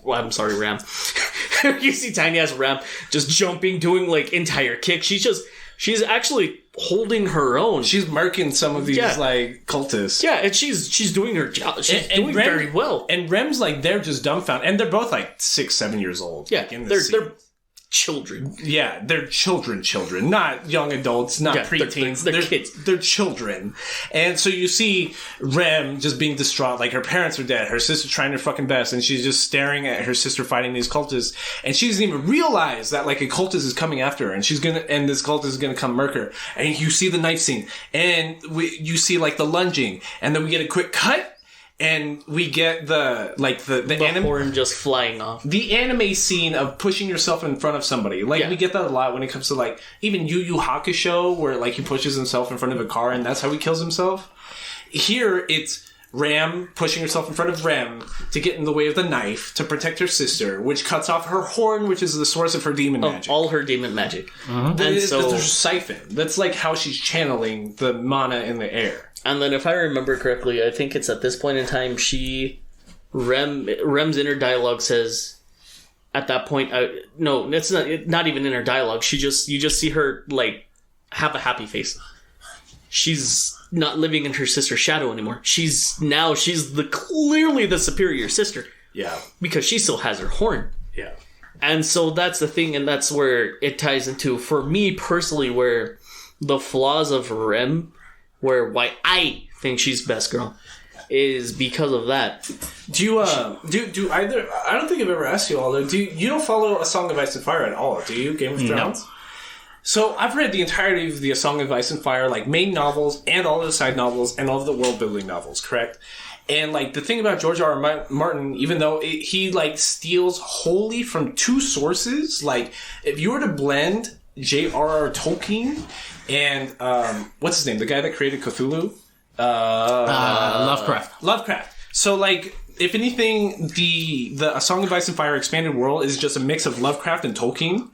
Well, I'm sorry, Ram. You see tiny ass Ram just jumping, doing like entire kicks. She's actually holding her own. She's marking some of these like cultists. Yeah, and she's doing her job. She's doing very well. And Rem's like they're just dumbfounded, and they're both like 6-7 years old. Yeah, they're children. Yeah, they're children, not young adults, not preteens. They're kids. They're children. And so you see Rem just being distraught, like her parents are dead, her sister's trying her fucking best, and she's just staring at her sister fighting these cultists, and she doesn't even realize that like a cultist is coming after her, and this cultist is gonna come murk her. And you see the knife scene, and you see like the lunging, and then we get a quick cut. And we get the anime horn just flying off. The anime scene of pushing yourself in front of somebody. Like we get that a lot when it comes to like even Yu Yu Hakusho, where like he pushes himself in front of a car and that's how he kills himself. Here it's Ram pushing herself in front of Rem to get in the way of the knife to protect her sister, which cuts off her horn, which is the source of her demon magic. All her demon magic. Mm-hmm. And so there's a siphon. That's like how she's channeling the mana in the air. And then if I remember correctly, I think it's at this point in time, Rem's inner dialogue says, at that point, no, it's not even inner dialogue. You just see her, like, have a happy face. She's not living in her sister's shadow anymore. She's clearly the superior sister. Yeah. Because she still has her horn. Yeah. And so that's the thing, and that's where it ties into, for me personally, where the flaws of Rem, why I think she's best girl, is because of that. Do you do either? I don't think I've ever asked you all though. You don't follow A Song of Ice and Fire at all? Do you? Game of Thrones? No. So I've read the entirety of the A Song of Ice and Fire, like main novels and all of the side novels and all of the world building novels. Correct. And like the thing about George R.R. Martin, even though he like steals wholly from two sources, like if you were to blend J.R.R. Tolkien and what's his name? The guy that created Cthulhu? Lovecraft. So like, if anything, the A Song of Ice and Fire Expanded World is just a mix of Lovecraft and Tolkien,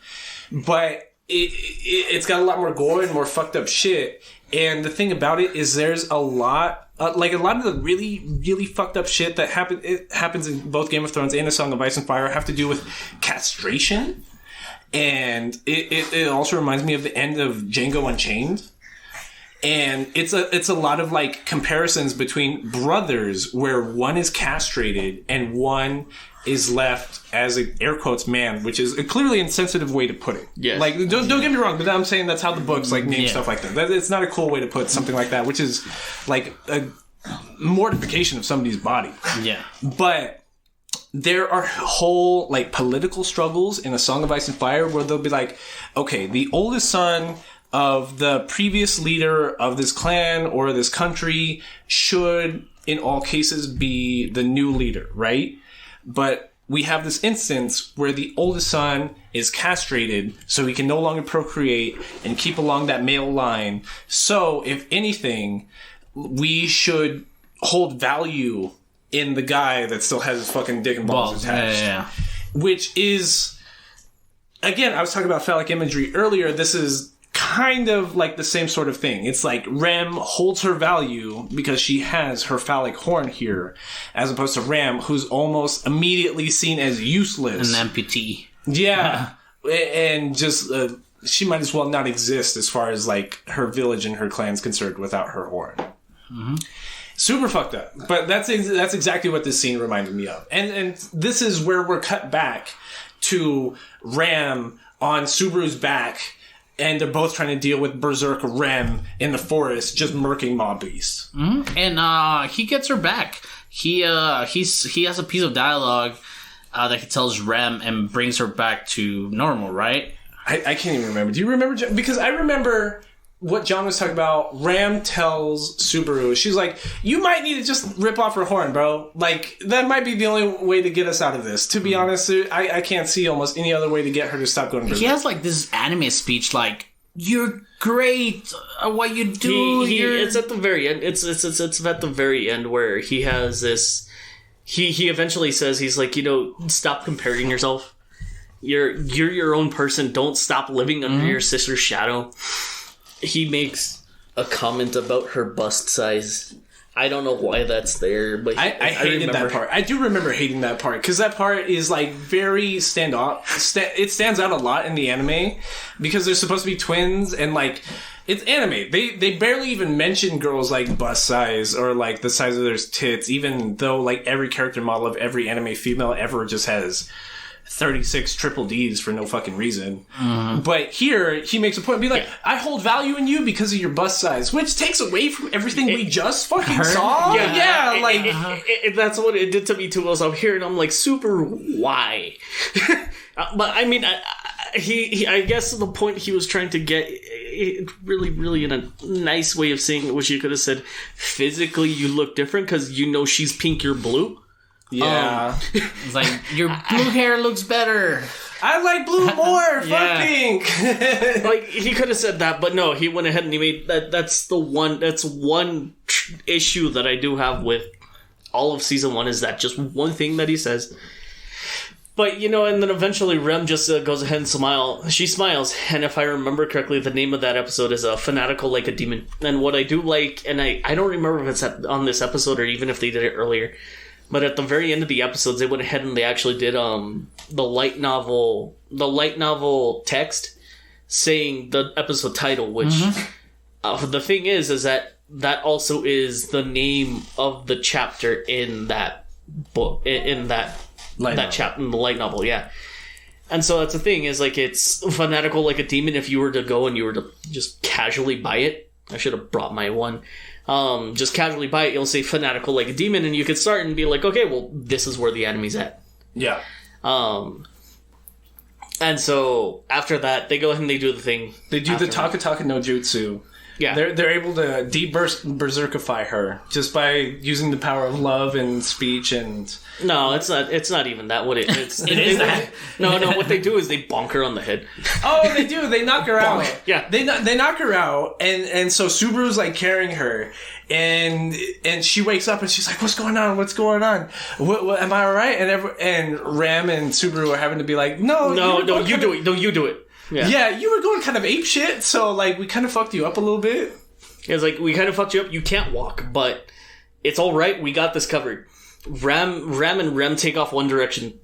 but it's got a lot more gore and more fucked up shit. And the thing about it is there's a lot of the really, really fucked up shit that happens in both Game of Thrones and A Song of Ice and Fire have to do with castration. and it also reminds me of the end of Django Unchained. And it's a lot of like comparisons between brothers where one is castrated and one is left as an air quotes man, which is a clearly insensitive way to put it. Yes. Like don't get me wrong, but I'm saying that's how the books like name stuff like that. It's not a cool way to put something like that, which is like a mortification of somebody's body. Yeah. But there are whole like political struggles in A Song of Ice and Fire where they'll be like, okay, the oldest son of the previous leader of this clan or this country should, in all cases, be the new leader, right? But we have this instance where the oldest son is castrated so he can no longer procreate and keep along that male line. So, if anything, we should hold value in the guy that still has his fucking dick and balls attached. Yeah. Which is, again, I was talking about phallic imagery earlier. This is kind of like the same sort of thing. It's like Rem holds her value because she has her phallic horn here, as opposed to Ram, who's almost immediately seen as useless. An amputee. Yeah. And just, she might as well not exist as far as like her village and her clan's concerned without her horn. Mm-hmm. Super fucked up. But that's exactly what this scene reminded me of. And this is where we're cut back to Ram on Subaru's back, and they're both trying to deal with Berserk Rem in the forest, just murking mob beasts. Mm-hmm. And he gets her back. He has a piece of dialogue that he tells Rem and brings her back to normal, right? I can't even remember. Do you remember? Because I remember what John was talking about. Ram tells Subaru, she's like, you might need to just rip off her horn, bro. Like, that might be the only way to get us out of this. To be honest, I can't see almost any other way to get her to stop going berserk. He has, like, this anime speech, like, you're great at what you do. It's at the very end. It's at the very end where he has this... He eventually says, he's like, stop comparing yourself. You're your own person. Don't stop living under your sister's shadow. He makes a comment about her bust size. I don't know why that's there, but I hated that part. I do remember hating that part because that part is like very it stands out a lot in the anime because they're supposed to be twins and like it's anime. They barely even mention girls like bust size or like the size of their tits, even though like every character model of every anime female ever just has 36 triple Ds for no fucking reason. But here, he makes a point of being like, I hold value in you because of your bust size, which takes away from everything we just fucking saw. Yeah, that's what it did to me too. I was up here and I'm like, super, why? But I mean, I guess the point he was trying to get, really, really in a nice way of saying it, which you could have said, physically you look different because she's pink, you're blue. Yeah. It's like, your blue hair looks better. I like blue more. Fuck pink. Like, he could have said that, but no, he went ahead and he made that. That's one issue that I do have with all of season 1 is that just one thing that he says. But, and then eventually Rem just goes ahead and she smiles, and if I remember correctly, the name of that episode is Fanatical Like a Demon. And what I do like, and I don't remember if it's on this episode or even if they did it earlier, but at the very end of the episodes, they went ahead and they actually did the light novel text saying the episode title, which the thing is that also is the name of the chapter in that book, in that chapter in the light novel, yeah. And so that's the thing is like it's Fanatical Like a Demon. If you were to go and you were to just casually buy it, I should have brought my one. Just casually buy it, you'll say Fanatical Like a Demon, and you could start and be like, okay, well, this is where the enemy's at. Yeah. And so, after that, they go ahead and they do the thing. They do the Taka no Jutsu. Yeah. They're able to berserkify her just by using the power of love and speech and... No, it's not even that. What it's it is that. No, what they do is they bonk her on the head. Oh, they do. They knock her out. Yeah. They knock her out, and so Subaru's like carrying her, and she wakes up and she's like, "What's going on? What's going on? What am I all right?" And Ram and Subaru are having to be like, "No, you do it. No, you do it." Yeah, you were going kind of ape shit, so like we kind of fucked you up a little bit. It's like we kind of fucked you up. You can't walk, but it's all right. We got this covered. Ram and Rem take off one direction.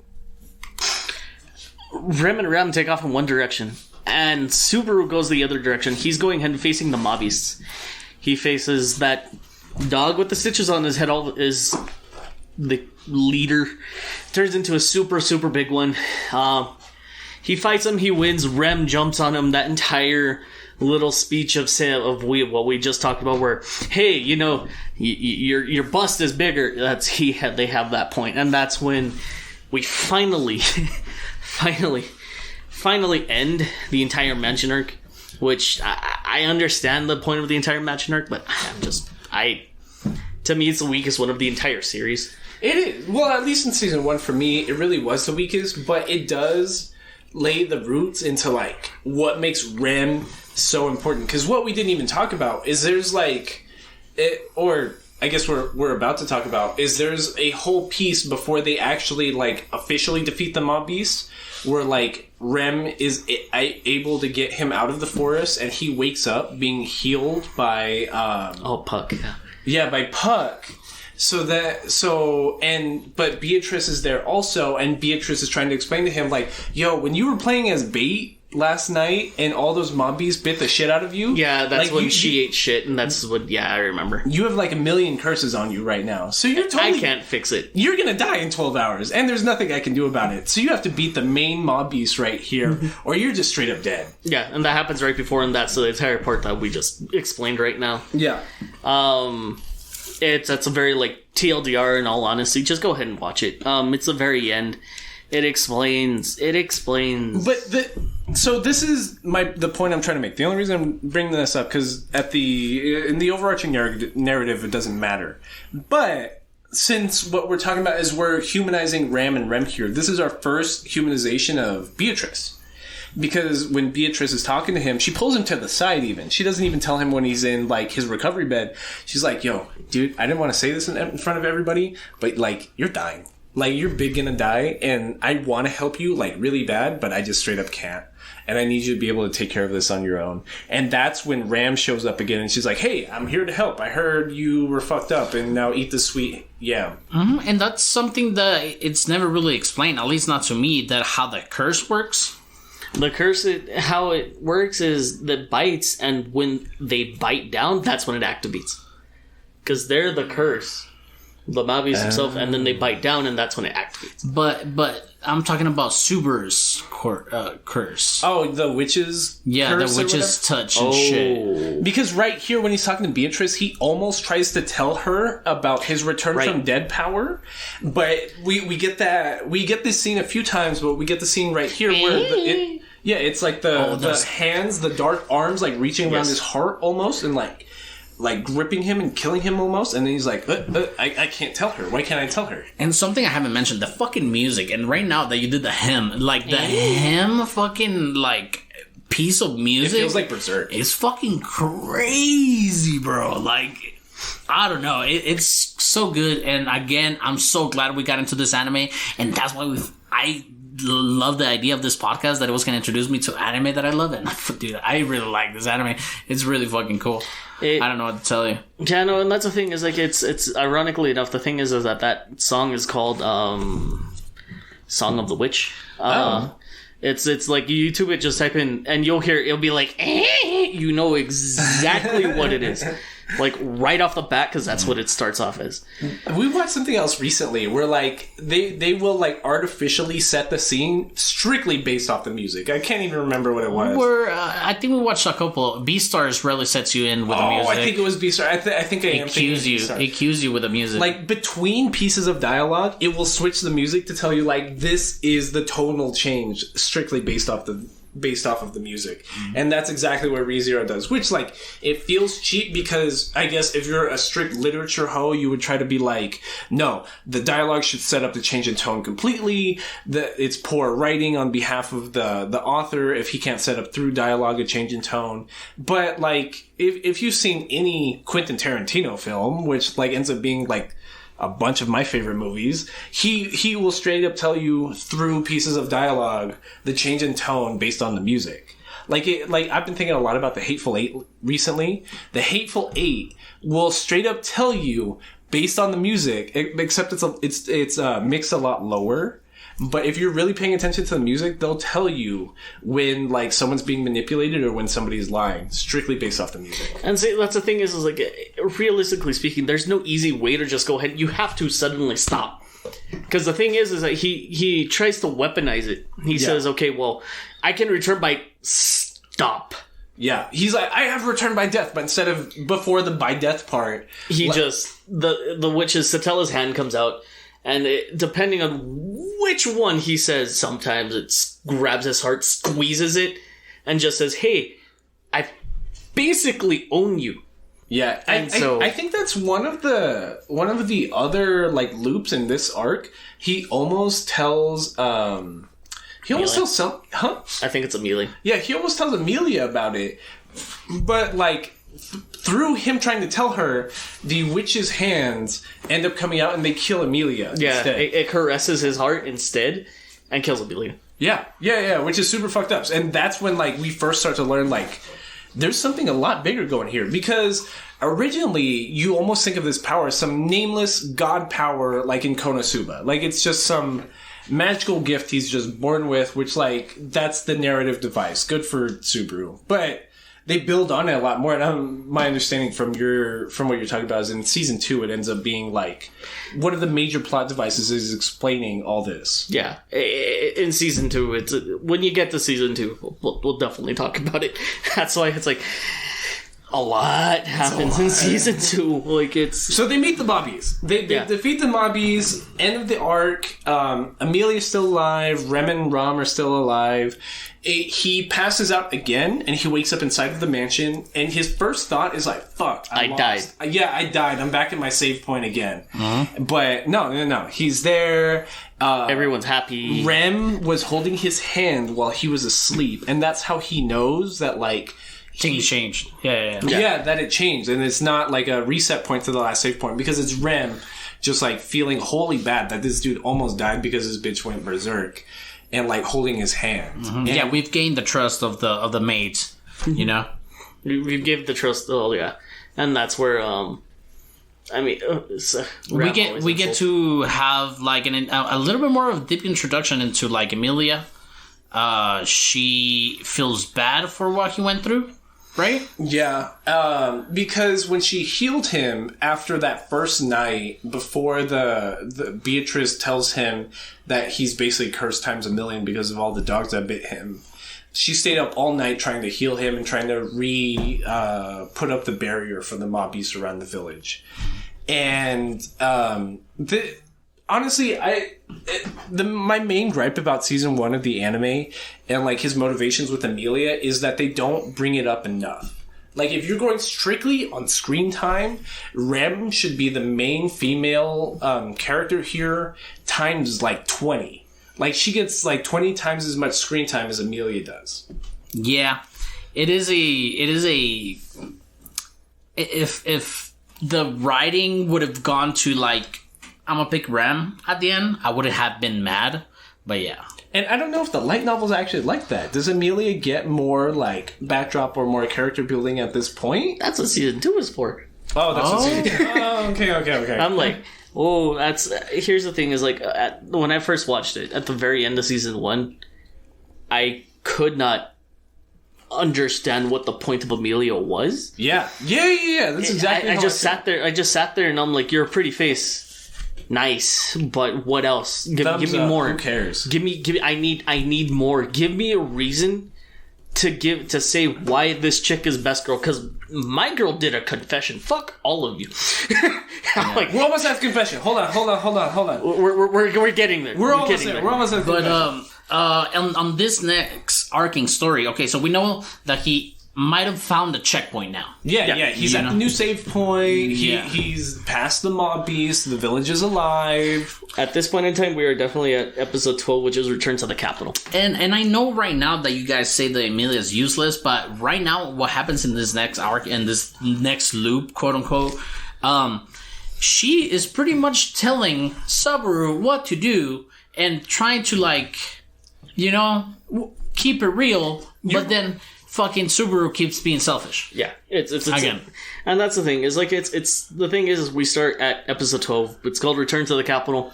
Rem and Ram take off in one direction, and Subaru goes the other direction. He's going ahead and facing the mob beasts. He faces that dog with the stitches on his head. All is the leader. Turns into a super, super big one. He fights him. He wins. Rem jumps on him. That entire little speech of what we just talked about, where, hey, you know, your bust is bigger. They have that point, and that's when we finally end the entire mansion arc. Which I understand the point of the entire mansion arc, but to me, it's the weakest one of the entire series. It is. Well, at least in season 1 for me, it really was the weakest, but it does lay the roots into like what makes Rem so important. Because what we didn't even talk about is there's like, or I guess we're about to talk about, is there's a whole piece before they actually like officially defeat the mob beast, where like Rem is able to get him out of the forest, and he wakes up being healed by Puck. Yeah, by Puck. But Beatrice is there also, and Beatrice is trying to explain to him, like, yo, when you were playing as bait last night and all those mobbies bit the shit out of you. Yeah, that's like, when she ate shit, and that's what, yeah, I remember. You have like 1,000,000 curses on you right now. So you're totally... I can't fix it. You're gonna die in 12 hours, and there's nothing I can do about it. So you have to beat the main mob beast right here, or you're just straight up dead. Yeah, and that happens right before, and that's the entire part that we just explained right now. Yeah. That's a very, like, TLDR, in all honesty. Just go ahead and watch it. It's the very end. It explains. But so this is the point I'm trying to make. The only reason I'm bringing this up, because in the overarching narrative, it doesn't matter. But since what we're talking about is we're humanizing Ram and Rem here, this is our first humanization of Beatrice. Because when Beatrice is talking to him, she pulls him to the side even. She doesn't even tell him when he's in, like, his recovery bed. She's like, yo, dude, I didn't want to say this in front of everybody, but, like, you're dying. Like, you're big gonna die, and I want to help you, like, really bad, but I just straight up can't. And I need you to be able to take care of this on your own. And that's when Ram shows up again, and she's like, hey, I'm here to help. I heard you were fucked up, and now eat the sweet yam. Mm-hmm. And that's something that it's never really explained, at least not to me, that how the curse works. The curse, how it works is that bites, and when they bite down, that's when it activates. Because they're the curse. The Mobbies himself, and then they bite down, and that's when it activates. But I'm talking about Subaru's curse. Oh, the witch's curse, the witch's touch and shit. Because right here, when he's talking to Beatrice, he almost tries to tell her about his return from dead power. But we get this scene a few times, but we get the scene right here where it's like the hands, the dark arms, like reaching around his heart almost, and like gripping him and killing him almost, and then he's like, I can't tell her. Why can't I tell her? And something I haven't mentioned, the fucking music. And right now that you did the hymn, like the hymn fucking like piece of music, it feels like Berserk. It's fucking crazy, bro. Like, I don't know, it's so good. And again, I'm so glad we got into this anime, and that's why I love the idea of this podcast, that it was going to introduce me to anime that I love. And dude, I really like this anime. It's really fucking cool. I don't know what to tell you. Yeah, no, and that's the thing, is like, it's ironically enough, the thing is that song is called Song of the Witch. It's like, you YouTube it, just type in, and you'll hear, it'll be like, you know exactly what it is. Like, right off the bat, because that's what it starts off as. We watched something else recently where, like, they will, like, artificially set the scene strictly based off the music. I can't even remember what it was. I think we watched a couple. Beastars really sets you in with the music. Oh, I think it was Beastar. I think I am thinking Beastar. It cues you with the music. Like, between pieces of dialogue, it will switch the music to tell you, like, this is the tonal change strictly based off of the music. And that's exactly what ReZero does, which, like, it feels cheap because I guess if you're a strict literature hoe, you would try to be like, no, the dialogue should set up the change in tone completely, it's poor writing on behalf of the author if he can't set up through dialogue a change in tone. But, like, if you've seen any Quentin Tarantino film, which, like, ends up being, like, a bunch of my favorite movies, he will straight up tell you through pieces of dialogue the change in tone based on the music. Like I've been thinking a lot about the Hateful Eight recently. The Hateful Eight will straight up tell you based on the music, except it's mixed a lot lower. But if you're really paying attention to the music, they'll tell you when like someone's being manipulated or when somebody's lying, strictly based off the music. And see, that's the thing is like, realistically speaking, there's no easy way to just go ahead. You have to suddenly stop. Because the thing is that he tries to weaponize it. He says, okay, well, I can return by stop. Yeah, he's like, I have returned by death, but instead of before the by death part, he the witch's Satella's hand comes out, and depending on which one he says, sometimes it grabs his heart, squeezes it, and just says, hey, I basically own you. Yeah, I think that's one of the other like loops in this arc. He almost tells some, huh? I think it's Amelia. Yeah, he almost tells Amelia about it, but like through him trying to tell her, the witch's hands end up coming out and they kill Amelia. Yeah, instead. It caresses his heart instead and kills Amelia. Yeah, which is super fucked up, and that's when like we first start to learn like there's something a lot bigger going here, because originally you almost think of this power as some nameless god power like in Konosuba, like it's just some magical gift he's just born with, which like that's the narrative device. Good for Subaru, but they build on it a lot more. And my understanding from what you're talking about is in season 2, it ends up being like one of the major plot devices is explaining all this. Yeah, in season 2, it's when you get to season 2, we'll definitely talk about it. That's why it's like a lot happens in season 2. Like it's so they meet the mobbies. They defeat the mobbies. End of the arc. Amelia's still alive. Rem and Rom are still alive. He passes out again, and he wakes up inside of the mansion. And his first thought is like, "Fuck, I died. Yeah, I died. I'm back at my save point again." Mm-hmm. But no. He's there. Everyone's happy. Rem was holding his hand while he was asleep, and that's how he knows that like. Things changed. Yeah, that it changed. And it's not like a reset point to the last save point, because it's Rem just like feeling wholly bad that this dude almost died because his bitch went berserk and like holding his hand. Mm-hmm. Yeah, we've gained the trust of the maids, you know? We've given the trust. Oh, yeah. And that's where, we get to have like a little bit more of a deep introduction into like Amelia. She feels bad for what he went through. Right? Yeah, because when she healed him after that first night, before the Beatrice tells him that he's basically cursed times a million because of all the dogs that bit him, she stayed up all night trying to heal him and trying to put up the barrier for the mob beasts around the village. And honestly, my main gripe about season 1 of the anime and like his motivations with Amelia is that they don't bring it up enough. Like if you're going strictly on screen time, Rem should be the main female character here times like 20. Like she gets like 20 times as much screen time as Amelia does. Yeah, it is a. If the writing would have gone to like, I'm gonna pick Rem at the end, I wouldn't have been mad. But yeah. And I don't know if the light novel's actually like that. Does Amelia get more like backdrop or more character building at this point? That's what season 2 is for. Oh, that's what season 2. Oh, okay. I'm like, here's the thing is like, when I first watched it, at the very end of season 1, I could not understand what the point of Amelia was. Yeah. That's exactly. I just sat there and I'm like, you're a pretty face. Nice, but what else? Give me more. Who cares? Give me. I need more. Give me a reason to say why this chick is best girl. Because my girl did a confession. Fuck all of you. Like, we're almost at confession. Hold on. We're getting there. We're almost there. We're almost at confession. But on this next arcing story, okay, so we know that he might have found a checkpoint now. Yeah. He's at the new save point. He's past the mob beast. The village is alive. At this point in time, we are definitely at episode 12, which is Return to the Capital. And I know right now that you guys say that Amelia is useless, but right now, what happens in this next arc and this next loop, quote unquote, she is pretty much telling Subaru what to do and trying to like, keep it real, but then fucking Subaru keeps being selfish. Yeah, it's again, and that's the thing is like it's the thing is we start at episode 12. It's called Return to the Capital.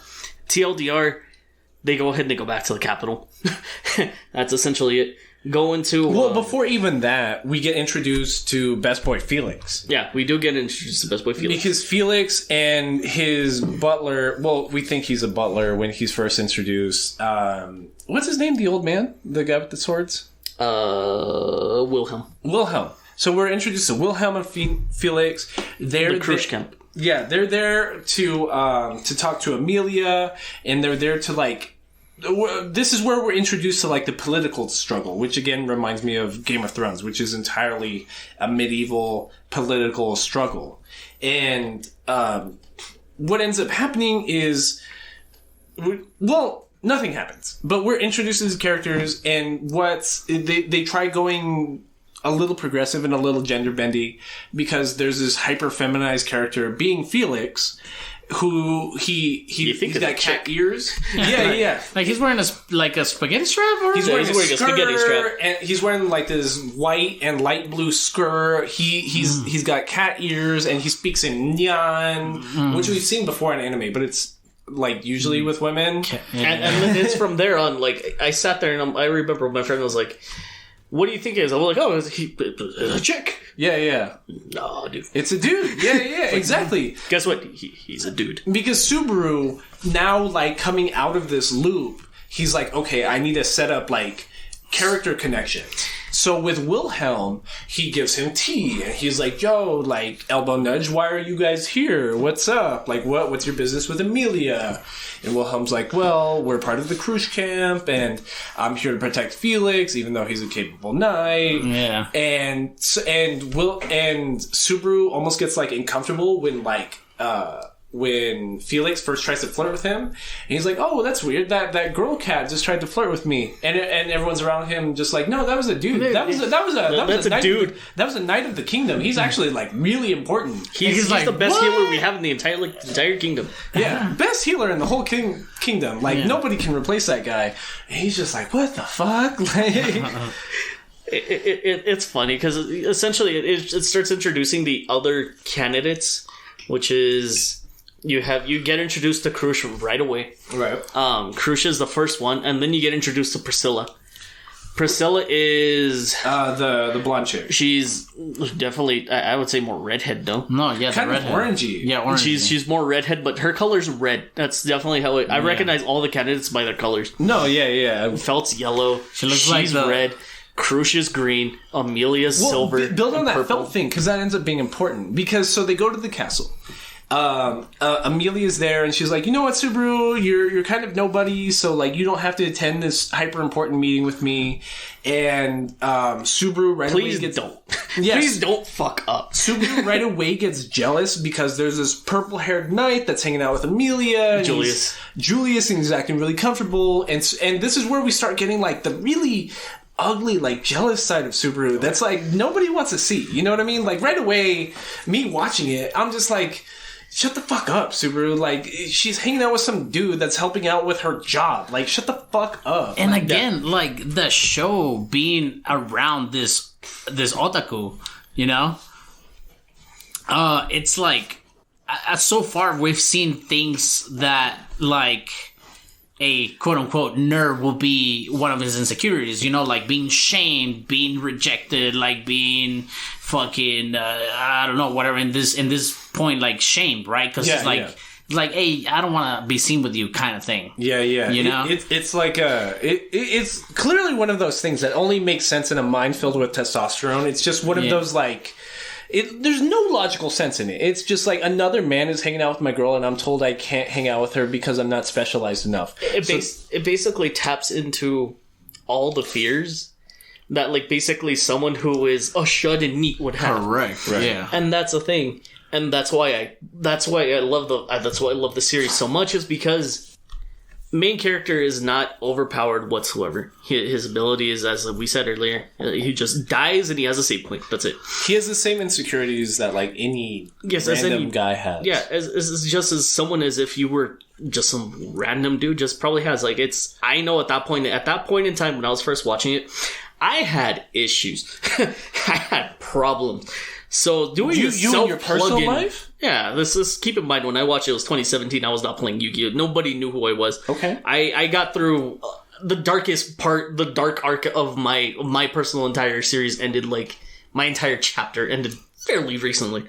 TLDR, they go ahead and they go back to the capital. That's essentially it. Go into... Well, before even that, we get introduced to Best Boy Felix. Yeah, we do get introduced to Best Boy Felix. Because Felix and his butler... Well, we think he's a butler when he's first introduced. What's his name? The old man? The guy with the swords? Wilhelm. So we're introduced to Wilhelm and Felix. The Crush camp. Yeah, they're there to talk to Amelia, and they're there to, like... This is where we're introduced to, like, the political struggle, which, again, reminds me of Game of Thrones, which is entirely a medieval political struggle. And what ends up happening is... Well, nothing happens. But we're introduced to these characters, and they try going a little progressive and a little gender-bendy, because there's this hyper-feminized character being Felix... who he's got cat ears. Yeah. Like he's wearing a spaghetti strap, or he's wearing a spaghetti strap, and he's wearing like this white and light blue skirt. He's got cat ears, and he speaks in Nyan, which we've seen before in anime, but it's like usually with women. And it's from there on. Like I sat there and I remember my friend was like, "What do you think it is?" I was like, "Oh, it's a chick." Yeah. No, dude. It's a dude. Yeah, exactly. Guess what? He's a dude. Because Subaru, now, like, coming out of this loop, he's like, okay, I need to set up, like, character connections. So with Wilhelm, he gives him tea, and he's like, yo, like, elbow nudge, why are you guys here? What's up? Like, what's your business with Amelia? And Wilhelm's like, well, we're part of the Crush camp, and I'm here to protect Felix, even though he's a capable knight. Yeah. And Subaru almost gets, like, uncomfortable when Felix first tries to flirt with him, and he's like, "Oh, that's weird. That girl cat just tried to flirt with me," and everyone's around him just like, "No, that was a dude. That was a dude. That was a knight of the kingdom. He's actually like really important. He's like, the best healer we have in the entire kingdom. Yeah, best healer in the whole kingdom. Like nobody can replace that guy." And he's just like, "What the fuck?" Like. It's funny because essentially it starts introducing the other candidates, which is. You get introduced to Crush right away. Right. Crush is the first one, and then you get introduced to Priscilla. Priscilla is the blonde chick. She's definitely, I would say, more redhead though. No, yeah, kind of orangey. Yeah, orangey. She's more redhead, but her color's red. That's definitely how I recognize all the candidates by their colors. No, yeah. Felt's yellow. She's red. Crush is green. Amelia's silver. Build on that purple. felt thing, because that ends up being important. Because so they go to the castle. Amelia's there, and she's like, you know what, Subaru, you're kind of nobody, so like you don't have to attend this hyper important meeting with me. And Subaru Please don't fuck up. Subaru right away gets jealous because there's this purple haired knight that's hanging out with Amelia. Julius, and he's acting really comfortable, and this is where we start getting like the really ugly, like, jealous side of Subaru that's like nobody wants to see. You know what I mean? Like right away, me watching it, I'm just like, shut the fuck up, Subaru. Like, she's hanging out with some dude that's helping out with her job. Like, shut the fuck up. And like, again, like, the show being around this otaku, you know? It's like, so far we've seen things that, like, a quote-unquote nerd will be one of his insecurities, you know? Like, being shamed, being rejected, like, being fucking, I don't know, whatever, in this point, like, shamed, right? Because it's like, hey, I don't want to be seen with you kind of thing. Yeah. You know? It's like it's clearly one of those things that only makes sense in a mind filled with testosterone. It's just one of those, like, there's no logical sense in it. It's just like another man is hanging out with my girl, and I'm told I can't hang out with her because I'm not specialized enough. It basically taps into all the fears that, like, basically someone who is a shut and neat would have. Correct. Right. Yeah. And that's the thing. And that's why I love the series so much, is because main character is not overpowered whatsoever. His ability is, as we said earlier, he just dies and he has a save point. That's it. He has the same insecurities that like any random guy has. Yeah, as just as someone as if you were just some random dude just probably has. Like, it's, I know at that point in time when I was first watching it, I had issues. I had problems. So doing you this in your personal self-plug-in- life? Yeah, this is, keep in mind, when I watched it was 2017, I was not playing Yu-Gi-Oh! Nobody knew who I was. Okay. I got through the darkest part, the dark arc of my personal entire series ended, like, my entire chapter ended fairly recently.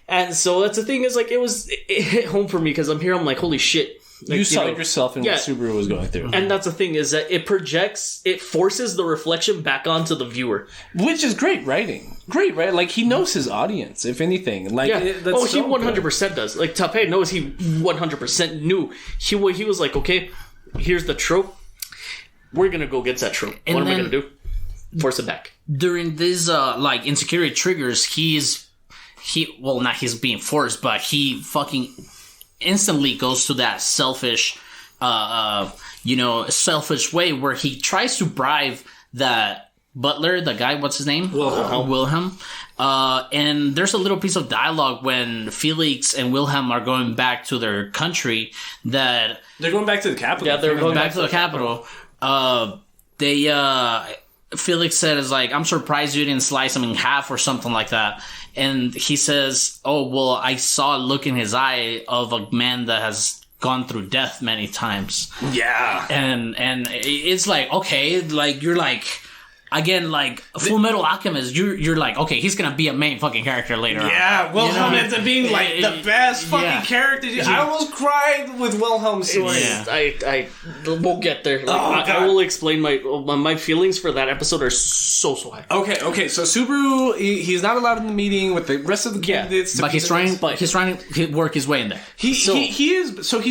And so that's the thing, is like, it hit home for me, because I'm here, I'm like, holy shit. Like, You saw yourself in what Subaru was going through. And that's the thing, is that it forces the reflection back onto the viewer. Which is great writing. Great, right? Like, he knows his audience, if anything. Like, Yeah. that's he 100% does. Like, Tape knows he 100% knew. He was like, okay, here's the trope. We're gonna go get that trope. And what am I gonna do? Force it back. During these, like, insecurity triggers, he's being forced, but he fucking instantly goes to that selfish, selfish way where he tries to bribe that butler, the guy, what's his name? Wilhelm. And there's a little piece of dialogue when Felix and Wilhelm are going back to their country that... They're going back to the capital. Yeah, they're going back to the capital. Felix said, I'm surprised you didn't slice him in half or something like that. And he says, oh, well, I saw a look in his eye of a man that has gone through death many times. Yeah. And it's like, okay, like, you're like... Again, like, Full Metal Alchemist, you're like, okay, he's gonna be a main fucking character later on. Yeah, Wilhelm ends up being, like, the best fucking character. I almost cried with Wilhelm's story. I we'll get there. Like, I will explain my feelings for that episode are so high. Okay, so Subaru, he's not allowed in the meeting with the rest of the candidates. But he's trying to work his way in there. He's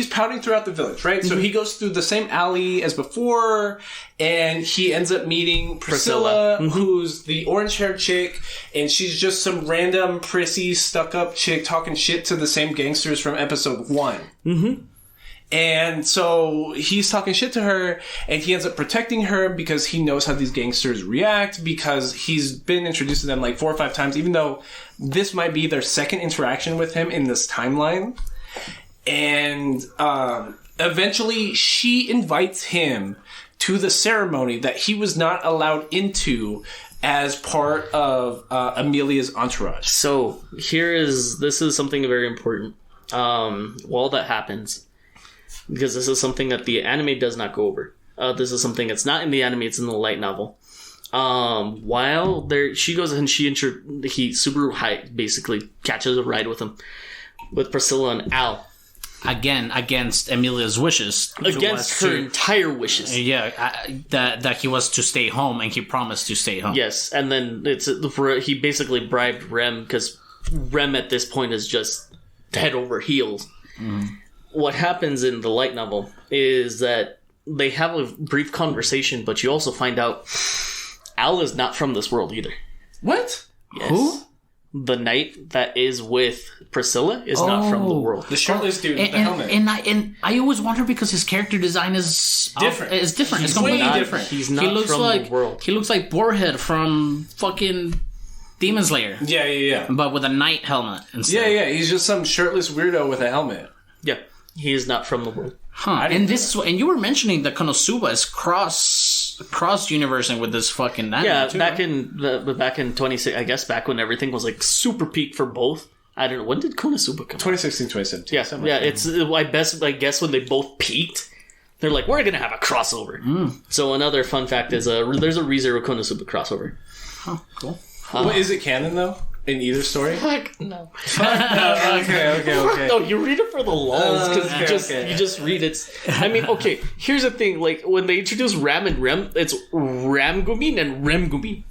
pouting throughout the village, right? Mm-hmm. So he goes through the same alley as before, and he ends up meeting Priscilla, who's the orange-haired chick, and she's just some random, prissy, stuck-up chick talking shit to the same gangsters from episode 1. Mm-hmm. And so he's talking shit to her, and he ends up protecting her because he knows how these gangsters react, because he's been introduced to them like 4 or 5 times, even though this might be their second interaction with him in this timeline. And eventually she invites him to the ceremony that he was not allowed into as part of Amelia's entourage. So this is something very important. While that happens, because this is something that the anime does not go over. This is something that's not in the anime; it's in the light novel. While she goes and Subaru basically catches a ride with Priscilla and Al. Again, against Amelia's wishes. Against her entire wishes. Yeah, that he was to stay home, and he promised to stay home. Yes, and then he basically bribed Rem, because Rem at this point is just head over heels. Mm. What happens in the light novel is that they have a brief conversation, but you also find out Al is not from this world either. What? Yes. Who? The knight that is with Priscilla is not from the world. The shirtless dude with the helmet. And I always wonder, because his character design is different. It's different. It's completely different. He's not from the world. He looks like Boarhead from fucking Demon Slayer. Yeah. But with a knight helmet instead. Yeah. He's just some shirtless weirdo with a helmet. Yeah. He is not from the world. Huh. And you were mentioning that Konosuba is cross universing with this fucking anime. Yeah, too, back in 26, I guess back when everything was like super peak for both. I don't know, when did Konosuba come 2016, 2017. Yeah, it's I guess when they both peaked, they're like, we're gonna have a crossover. So another fun fact is there's a ReZero Konosuba crossover. Oh, cool. Is it canon though? In either story? Heck no. Okay. No, you read it for the lulz, because you just read it. I mean, okay, here's the thing. Like, when they introduce Ram and Rem, it's Ramgumin and Remgumin.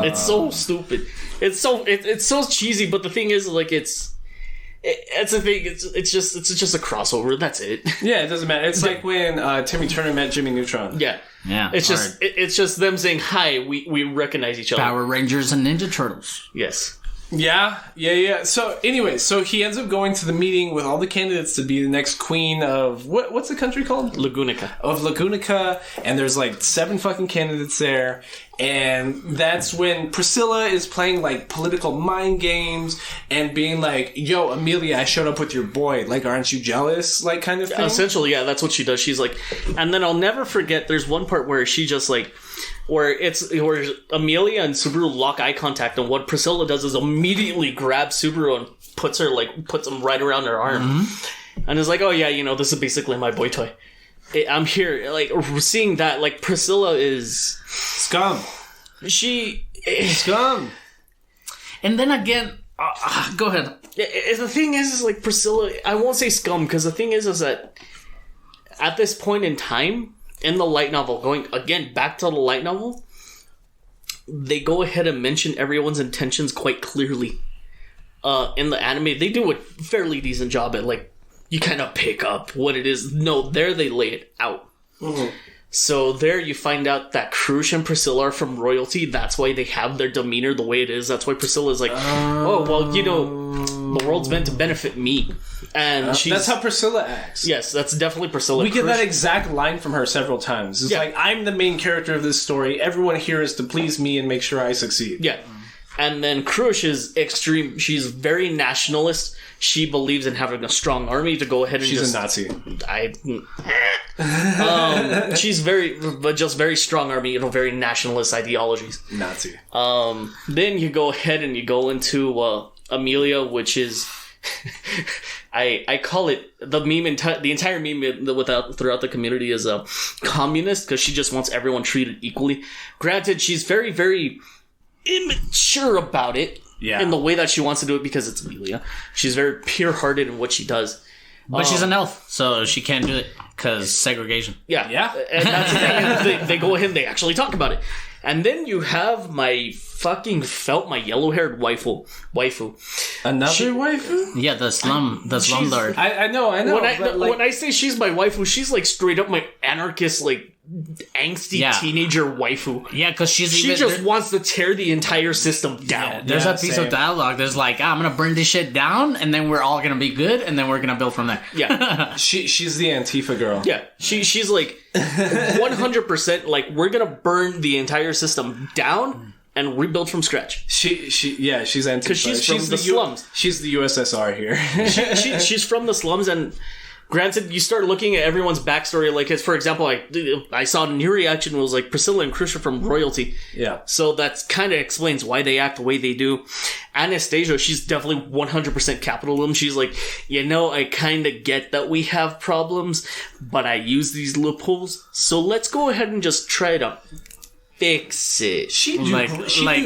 It's so stupid. It's so cheesy, but the thing is, like, it's the thing. It's just a crossover. That's it. Yeah, it doesn't matter. It's like when Timmy Turner met Jimmy Neutron. Yeah. It's just them saying hi. We recognize each other. Power Rangers and Ninja Turtles. Yes. Yeah. So anyway, he ends up going to the meeting with all the candidates to be the next queen of what's the country called? Lagunica. Of Lagunica, and there's like 7 fucking candidates there, And that's when Priscilla is playing like political mind games and being like, yo, Amelia, I showed up with your boy. Like, aren't you jealous? Like, kind of thing. Essentially, yeah, that's what she does. She's like, and then I'll never forget, there's one part where she just like, where Amelia and Subaru lock eye contact, and what Priscilla does is immediately grabs Subaru and puts him right around her arm. And is like, oh yeah, you know, this is basically my boy toy. I'm here, like, seeing that, like, Priscilla is... Scum. Scum. And then again... go ahead. The thing is like, Priscilla... I won't say scum, because the thing is that... At this point in time, in the light novel, going, again, back to the light novel, they go ahead and mention everyone's intentions quite clearly. In the anime, they do a fairly decent job at, like, you kind of pick up what it is. No, there they lay it out. Mm-hmm. So there you find out that Krush and Priscilla are from royalty. That's why they have their demeanor the way it is. That's why Priscilla is like, oh, well, you know, the world's meant to benefit me. And that's how Priscilla acts. Yes, that's definitely Priscilla. We get that exact line from her several times. It's like, I'm the main character of this story. Everyone here is to please me and make sure I succeed. Yeah. And then Krush is extreme. She's very nationalist. She believes in having a strong army to go ahead and she's a Nazi. She's very strong army, you know, very nationalist ideologies. Nazi. Then you go ahead and you go into Amelia, which is I call it the meme. The entire meme throughout the community is a communist, because she just wants everyone treated equally. Granted, she's very, very immature about it. Yeah. In the way that she wants to do it, because it's Amelia. She's very pure-hearted in what she does. But she's an elf, so she can't do it because segregation. Yeah. Yeah. And that's the thing. They go ahead and they actually talk about it. And then you have my yellow-haired waifu. Another waifu? Yeah, the slumlord. I know. When I say she's my waifu, she's like straight up my anarchist, like, angsty teenager waifu. Yeah, because she just wants to tear the entire system down. Yeah, there's a piece of dialogue. There's like, I'm gonna burn this shit down, and then we're all gonna be good, and then we're gonna build from there. Yeah, she's the Antifa girl. Yeah, she's like 100% like, we're gonna burn the entire system down and rebuild from scratch. She's Antifa because she's from the slums. She's the USSR here. She's from the slums, and granted, you start looking at everyone's backstory, like, for example, I saw a new reaction was like, Priscilla and Krush are from royalty. Yeah. So that kind of explains why they act the way they do. Anastasia, she's definitely 100% capitalism. She's like, you know, I kind of get that we have problems, but I use these loopholes, so let's go ahead and just try to fix it.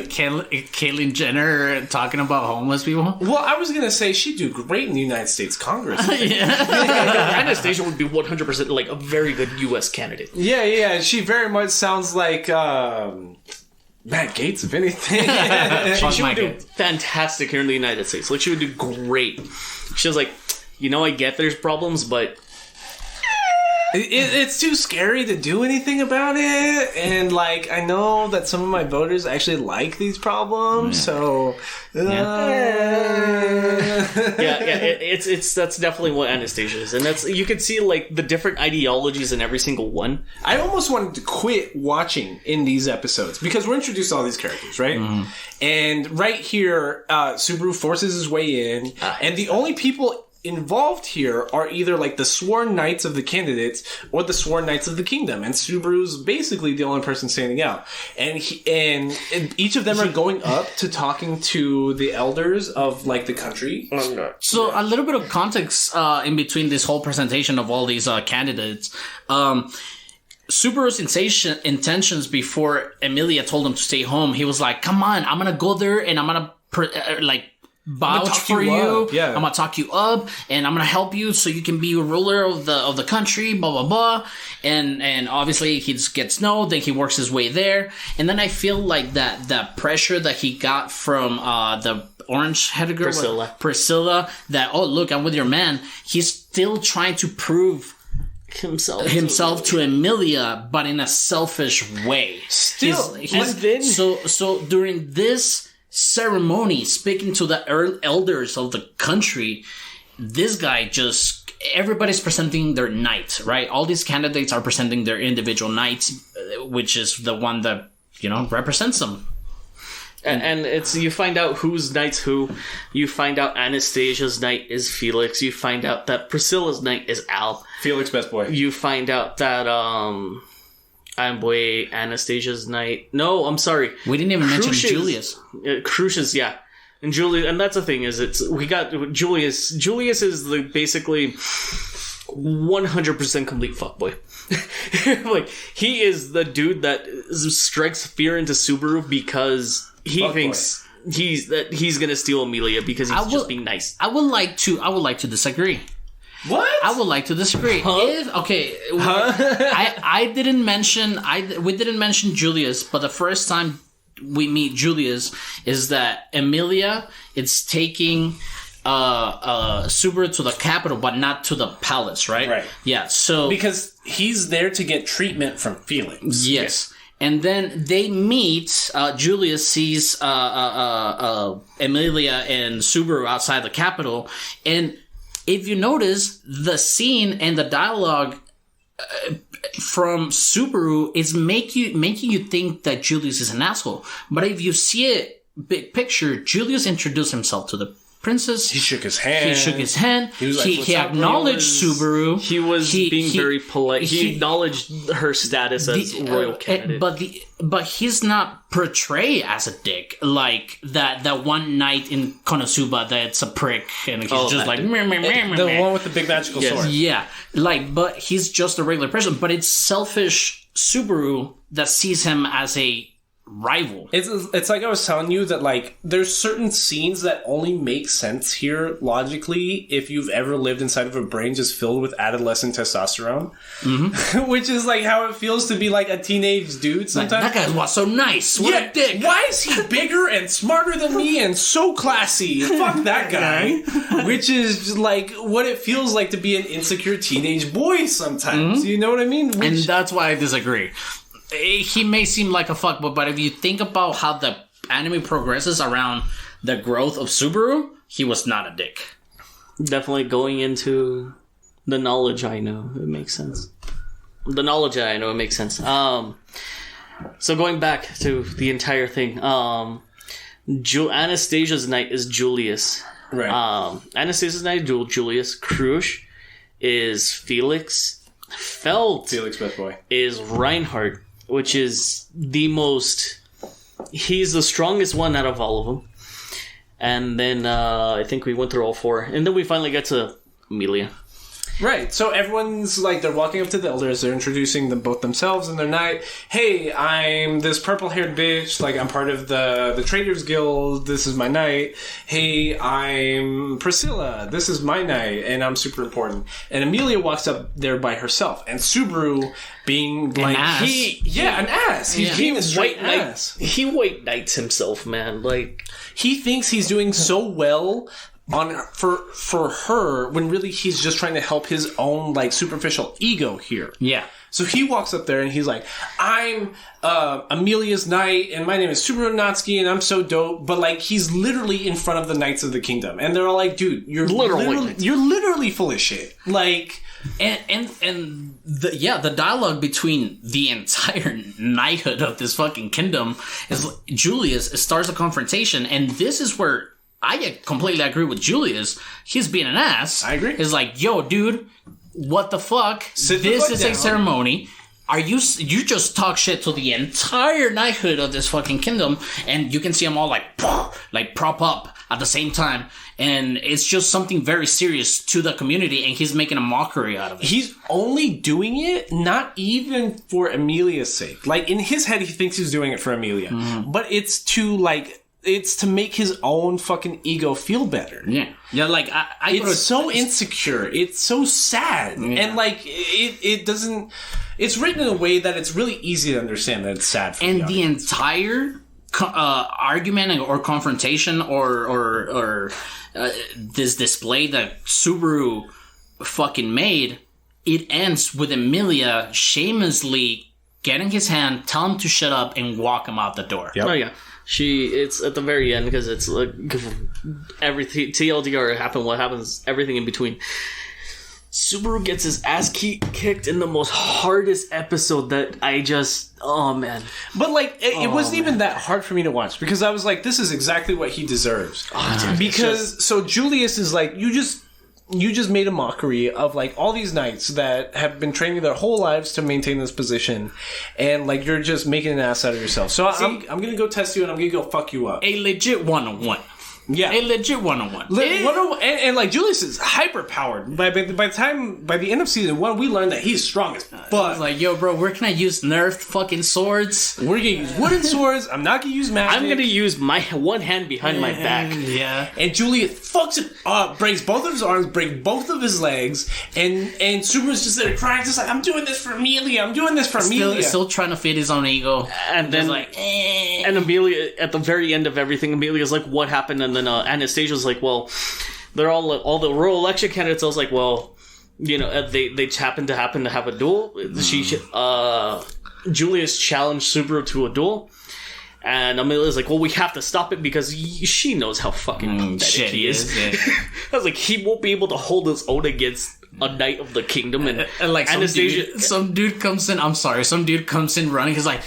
Caitlyn Jenner talking about homeless people. Well, I was gonna say she'd do great in the United States Congress. Anastasia would be 100% like a very good U.S. candidate. Yeah. She very much sounds like Matt Gaetz, if anything. She would do fantastic here in the United States. Like, she would do great. She was like, you know, I get there's problems, but it's too scary to do anything about it, and like, I know that some of my voters actually like these problems, so it's that's definitely what Anastasia is, and that's, you can see like the different ideologies in every single one. I almost wanted to quit watching in these episodes because we're introduced to all these characters, right? Mm-hmm. And right here, Subaru forces his way in, and the only people involved here are either like the sworn knights of the candidates or the sworn knights of the kingdom, and Subaru's basically the only person standing out, and each of them are going up to talking to the elders of like the country. So a little bit of context in between this whole presentation of all these candidates. Subaru's intentions before Emilia told him to stay home, he was like, come on, I'm gonna go there and I'm gonna vouch for you. Yeah. I'm gonna talk you up, and I'm gonna help you so you can be a ruler of the country. Blah blah blah. And obviously he just gets no. Then he works his way there, and then I feel like that pressure that he got from the orange-headed girl, Priscilla. That, oh look, I'm with your man. He's still trying to prove himself to Emilia, but in a selfish way. Still, so during this ceremony, speaking to the elders of the country, this guy everybody's presenting their knight, right? All these candidates are presenting their individual knights, which is the one that represents them. And it's you find out whose knight's who. You find out Anastasia's knight is Felix. You find out that Priscilla's knight is Al. Felix, best boy. You find out that Anastasia's knight. No, I'm sorry. We didn't even mention Julius. Crucius, yeah. And Julius, and that's the thing we got Julius. Julius is basically 100% complete fuckboy. Like he is the dude that strikes fear into Subaru because he thinks he's gonna steal Amelia because he's just being nice. I would like to disagree. What? I would like to disagree. Huh? I didn't mention we didn't mention Julius, but the first time we meet Julius is that Amelia is taking Subaru to the capital, but not to the palace, right? Right. Yeah. So because he's there to get treatment from Felix. Yes. And then they meet. Julius sees Amelia and Subaru outside the capital, and if you notice, the scene and the dialogue from Subaru is making you think that Julius is an asshole. But if you see it big picture, Julius introduced himself to the princess. He shook his hand. He acknowledged Subaru. He was being very polite. He acknowledged her status as royal candidate. But he's not portrayed as a dick like that one night in Konosuba that's a prick and he's just like meh, meh, meh, meh, the one with the big magical sword. Yeah, but he's just a regular person. But it's selfish Subaru that sees him as a rival. It's like I was telling you that like there's certain scenes that only make sense here logically if you've ever lived inside of a brain just filled with adolescent testosterone, which is like how it feels to be like a teenage dude sometimes. That guy was so nice. What a dick. Why is he bigger and smarter than me and so classy? Fuck that guy. Which is like what it feels like to be an insecure teenage boy sometimes. You know what I mean? And that's why I disagree. He may seem like a fuckboy, but if you think about how the anime progresses around the growth of Subaru, he was not a dick. Definitely going into the knowledge I know, it makes sense. So going back to the entire thing, Anastasia's knight is Julius. Right. Anastasia's knight is Julius. Crush is Felix. Felix, best boy, is Reinhardt, which is he's the strongest one out of all of them. And then I think we went through all four. And then we finally get to Amelia. Right, so everyone's like, they're walking up to the elders, they're introducing them both themselves and their knight. Hey, I'm this purple-haired bitch, like I'm part of the Traders Guild, this is my knight. Hey, I'm Priscilla, this is my knight, and I'm super important. And Amelia walks up there by herself, and Subaru being like, an ass. He's being a straight ass. He white knights himself, man. Like, he thinks he's doing so well for her when really he's just trying to help his own like superficial ego here. Yeah. So he walks up there and he's like, I'm Amelia's knight and my name is Subaru Natsuki and I'm so dope. But like he's literally in front of the Knights of the Kingdom and they're all like, dude, you're literally full of shit. Like and the dialogue between the entire knighthood of this fucking kingdom is Julius starts a confrontation, and this is where I completely agree with Julius. He's being an ass. I agree. He's like, yo, dude, what the fuck? This is a ceremony. You just talk shit to the entire knighthood of this fucking kingdom, and you can see them all like prop up at the same time. And it's just something very serious to the community, and he's making a mockery out of it. He's only doing it not even for Amelia's sake. Like, in his head, he thinks he's doing it for Amelia. Mm-hmm. But it's to make his own fucking ego feel better. Yeah. Yeah, like, it's so insecure. It's so sad. Yeah. And, like, it doesn't... It's written in a way that it's really easy to understand that it's sad for the entire argument or confrontation or this display that Subaru fucking made, it ends with Amelia shamelessly getting his hand, tell him to shut up, and walk him out the door. Yep. Oh, yeah. It's at the very end because it's like everything TLDR happened. What happens? Everything in between. Subaru gets his ass kicked in the most hardest episode that I just... Oh, man. But, like, it wasn't even that hard for me to watch because I was like, this is exactly what he deserves. So Julius is like, you just made a mockery of, like, all these knights that have been training their whole lives to maintain this position, and, like, you're just making an ass out of yourself. So I'm going to go test you, and I'm going to go fuck you up. A legit one-on-one. Yeah, a legit 101. And like Julius is hyper powered. By the end of season 1, we learned that he's strong as fuck. I was like, yo, bro, where can I use nerfed fucking swords? We're gonna use wooden swords. I'm not gonna use magic. I'm gonna use my one hand behind my back. Yeah. And Julius fucks it up, breaks both of his arms, breaks both of his legs, and Subaru's just there crying, just like, I'm doing this for Amelia. I'm doing this for Amelia. Still trying to fit his own ego. And then like, and Amelia at the very end of everything, Amelia's like, what happened? And then Anastasia's like, well, they're all the royal election candidates. I was like, well, you know, they happen to have a duel. Julius challenged Subaru to a duel, and Amelia's like, well, we have to stop it because she knows how fucking pathetic he is. Yeah. I was like, he won't be able to hold his own against a knight of the kingdom, and like Anastasia. Some dude comes in. I'm sorry. Some dude comes in running. He's like,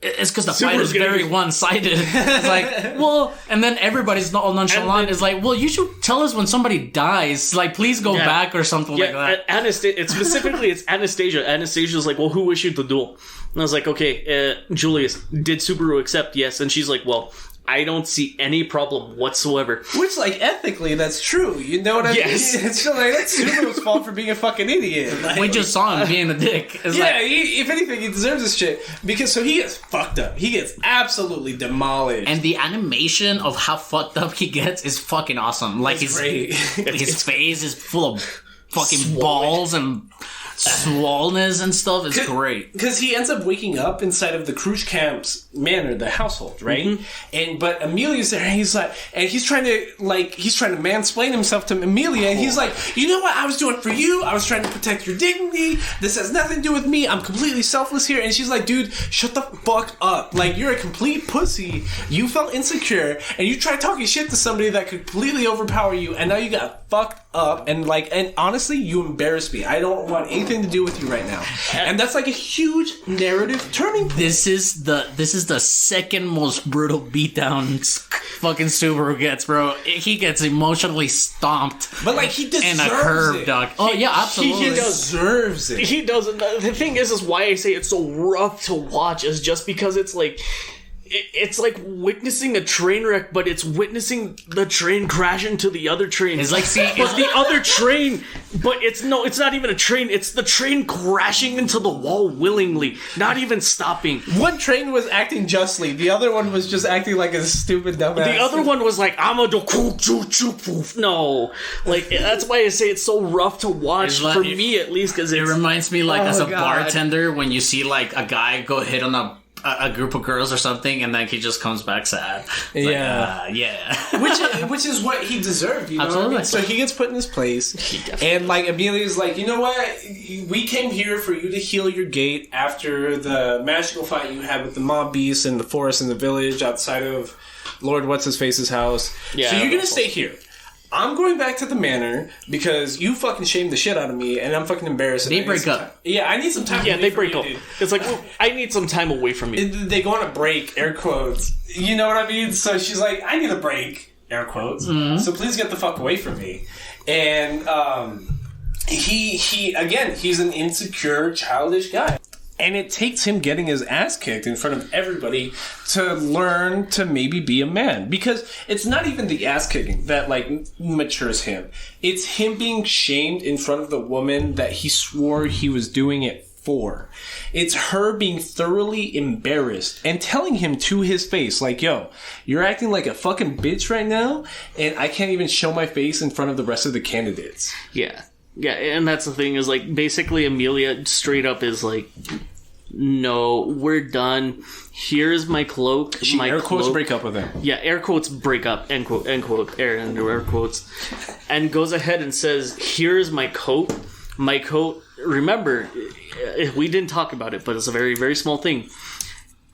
it's because the fight is very one-sided. It's like, well, and then everybody's all nonchalant. It's like, well, you should tell us when somebody dies. Like, please go back or something like that. It's Anastasia. Anastasia's like, well, who issued the duel? And I was like, okay, Julius, did Subaru accept? Yes. And she's like, well, I don't see any problem whatsoever. Which, like, ethically, that's true. You know what I mean? It's still like, that's Subaru's fault for being a fucking idiot. Like, we just saw him being a dick. It's if anything, he deserves this shit. Because, so he gets fucked up. He gets absolutely demolished. And the animation of how fucked up he gets is fucking awesome. Like, his face is full of fucking balls and swollenness and stuff. Is great because he ends up waking up inside of the Cruise Camp's manor, the household, right? Mm-hmm. But Amelia's there, and he's trying to mansplain himself to Amelia, and he's like, you know what I was doing for you? I was trying to protect your dignity. This has nothing to do with me. I'm completely selfless here. And she's like, dude, shut the fuck up. Like, you're a complete pussy. You felt insecure, and you tried talking shit to somebody that could completely overpower you, and now you got fucked up, and honestly, you embarrass me. I don't want anything to do with you right now. And that's like a huge narrative turning point. This is the second most brutal beatdown fucking Subaru gets, bro. He gets emotionally stomped. But like, he deserves in a curve, it. Dog. Oh yeah, absolutely. He deserves it. He doesn't. The thing is why I say it's so rough to watch is just because it's like witnessing a train wreck, but it's witnessing the train crash into the other train. It's like the other train, but it's not even a train. It's the train crashing into the wall willingly, not even stopping. One train was acting justly. The other one was just acting like a stupid dumbass. The other one was like, I'm a no. Like, that's why I say it's so rough to watch, for me at least, because it reminds me as a bartender when you see like a guy go hit on a group of girls or something, and then he just comes back sad. Which is what he deserved, you know. Absolutely. What I mean? So he gets put in his place, and like Amelia's like, you know what? We came here for you to heal your gate after the magical fight you had with the mob beasts in the forest in the village outside of Lord What's His Face's house. Yeah, so you're gonna stay here. I'm going back to the manor because you fucking shamed the shit out of me, and I'm fucking embarrassed. They break up. Yeah, I need some time. Yeah, they break up. It's like, well, I need some time away from you. They go on a break, air quotes. You know what I mean? So she's like, I need a break, air quotes. Mm-hmm. So please get the fuck away from me. And he's an insecure, childish guy. And it takes him getting his ass kicked in front of everybody to learn to maybe be a man. Because it's not even the ass kicking that, like, matures him. It's him being shamed in front of the woman that he swore he was doing it for. It's her being thoroughly embarrassed and telling him to his face, like, yo, you're acting like a fucking bitch right now, and I can't even show my face in front of the rest of the candidates. Yeah. Yeah, and that's the thing, is like, basically Amelia straight up is like, no, we're done. Here's my cloak. She air quotes break up with him. Yeah, air quotes break up, end quote, air quotes. And goes ahead and says, here's my coat. My coat, remember, we didn't talk about it, but it's a very, very small thing.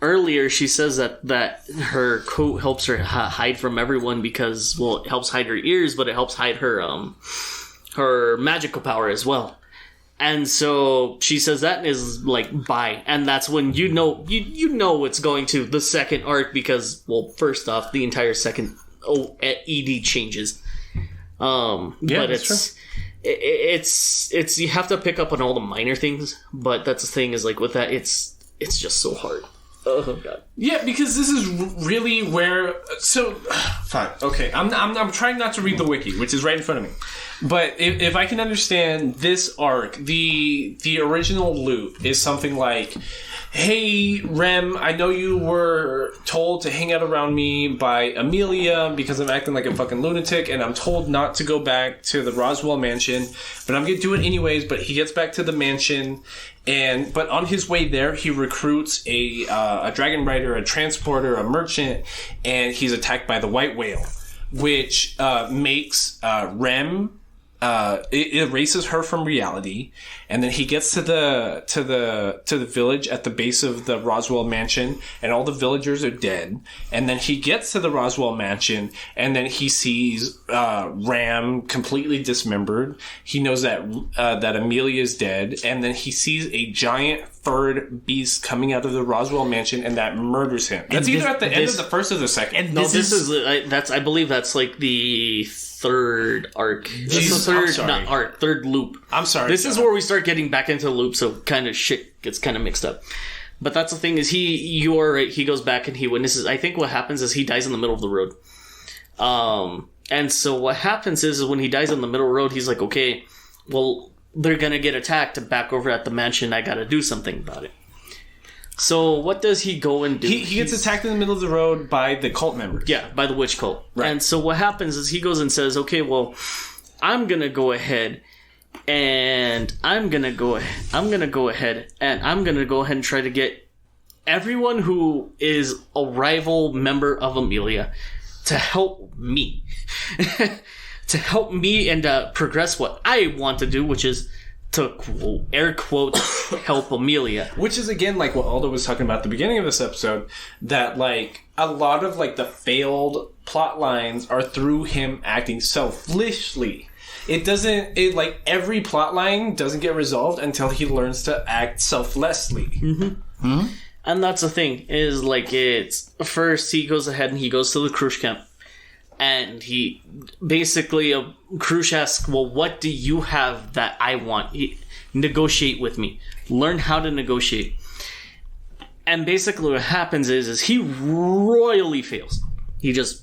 Earlier, she says that her coat helps her hide from everyone because, well, it helps hide her ears, but it helps hide her her magical power as well. And so she says that is like bye, and that's when you know it's going to the second arc because, well, first off, the entire second ED changes. But it's you have to pick up on all the minor things, but that's the thing is like with that it's just so hard. Oh god. Yeah, because this is really where. So, fine, okay. I'm trying not to read the wiki, which is right in front of me. But if I can understand this arc, the original loop is something like, "Hey, Rem, I know you were told to hang out around me by Amelia because I'm acting like a fucking lunatic, and I'm told not to go back to the Roswell mansion, but I'm gonna do it anyways." But he gets back to the mansion. But on his way there, he recruits a dragon rider, a transporter, a merchant, and he's attacked by the white whale, which makes Rem. It erases her from reality, and then he gets to the village at the base of the Roswell mansion, and all the villagers are dead. And then he gets to the Roswell mansion, and then he sees Ram completely dismembered. He knows that Amelia's dead, and then he sees a giant furred beast coming out of the Roswell mansion, and that murders him. That's either at the end of the first or the second. And no, this is I believe that's like the third arc. Third loop. I'm sorry. This is where we start getting back into the loop, so kind of shit gets kind of mixed up. But that's the thing is you are right. He goes back and he witnesses. I think what happens is he dies in the middle of the road. And so what happens is when he dies in the middle of the road, he's like, okay, well, they're gonna get attacked back over at the mansion. I gotta do something about it. So what does he go and do? He gets attacked in the middle of the road by the cult members. Yeah, by the witch cult. Right. And so what happens is he goes and says, okay, well, I'm going to go ahead and I'm going to go ahead and try to get everyone who is a rival member of Amelia to help me. To help me and progress what I want to do, which is to quote, air quotes, help Amelia. Which is, again, like what Aldo was talking about at the beginning of this episode, that, like, a lot of, like, the failed plot lines are through him acting selfishly. Like, every plot line doesn't get resolved until he learns to act selflessly. Mm-hmm. Mm-hmm. And that's the thing, is, like, it's, first he goes ahead and he goes to the cruise camp. And he basically, Krush asks, well, what do you have that I want? Negotiate with me. Learn how to negotiate. And basically what happens is he royally fails. He just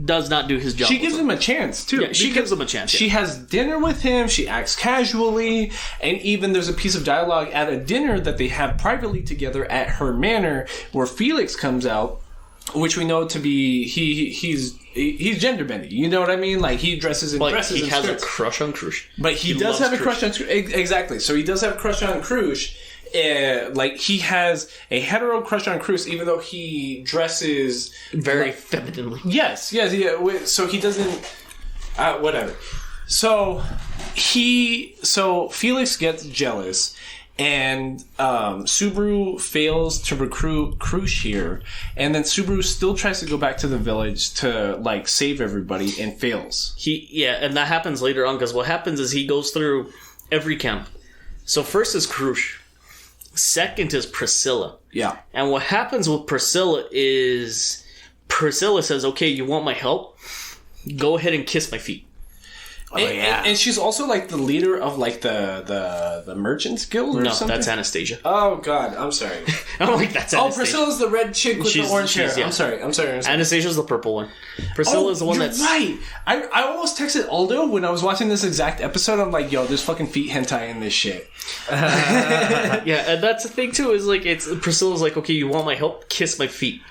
does not do his job. She gives him a chance, too. Yeah, she gives him a chance. She has dinner with him. She acts casually. And even there's a piece of dialogue at a dinner that they have privately together at her manor where Felix comes out, which we know to be he's gender bending. You know what I mean? Like he dresses in dresses. He has a crush on Krush. But he does have a crush on Krush. Exactly. So he does have a crush on Krush. Like he has a hetero crush on Krush, even though he dresses very femininely. Yes. Yeah. So he doesn't. Whatever. So Felix gets jealous. And Subaru fails to recruit Krush here, and then Subaru still tries to go back to the village to like save everybody and fails. And that happens later on because what happens is he goes through every camp. So first is Krush, second is Priscilla. Yeah, and what happens with Priscilla is Priscilla says, "Okay, you want my help? Go ahead and kiss my feet." And she's also like the leader of like the Merchants Guild or something? No, that's Anastasia. Oh god, I'm sorry. I'm like, that's Anastasia. Oh, Priscilla's the red chick with the orange hair. Yeah. I'm sorry. Anastasia's the purple one. Priscilla's the one that's... right. I almost texted Aldo when I was watching this exact episode. I'm like, yo, there's fucking feet hentai in this shit. Yeah, and that's the thing too, is like, Priscilla's like, okay, you want my help? Kiss my feet.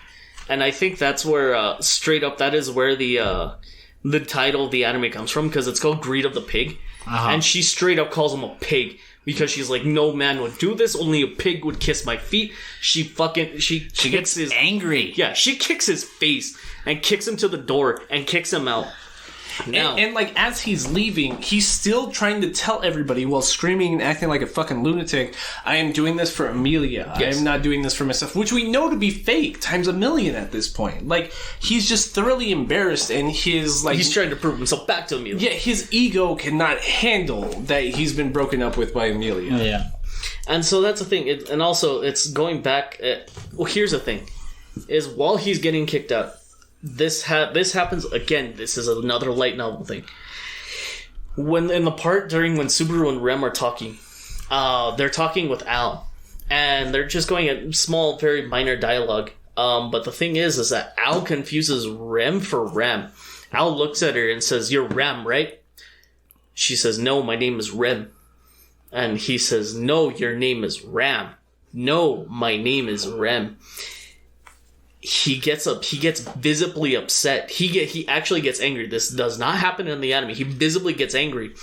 And I think that's where, straight up, that is where the title of the anime comes from, because it's called Greed of the Pig. Uh-huh. And she straight up calls him a pig because she's like, no man would do this, only a pig would kiss my feet. She gets angry. Yeah, she kicks his face and kicks him to the door and kicks him out. Now, and like as he's leaving, he's still trying to tell everybody while screaming and acting like a fucking lunatic, I am doing this for Amelia. Yes. I am not doing this for myself, which we know to be fake times a million at this point. Like, he's just thoroughly embarrassed, and his like he's trying to prove himself back to Amelia. Yeah, his ego cannot handle that he's been broken up with by Amelia. Yeah. And so that's the thing. And also, it's going back... well, here's the thing. Is while he's getting kicked out, this happens again. This is another light novel thing. When in the part during when Subaru and Rem are talking, they're talking with Al, and they're just going at small, very minor dialogue. But the thing is that Al confuses Rem for Rem. Al looks at her and says, "You're Rem, right?" She says, "No, my name is Rem." And he says, "No, your name is Ram." "No, my name is Rem." He gets up. He gets visibly upset. He actually gets angry. This does not happen in the anime. He visibly gets angry,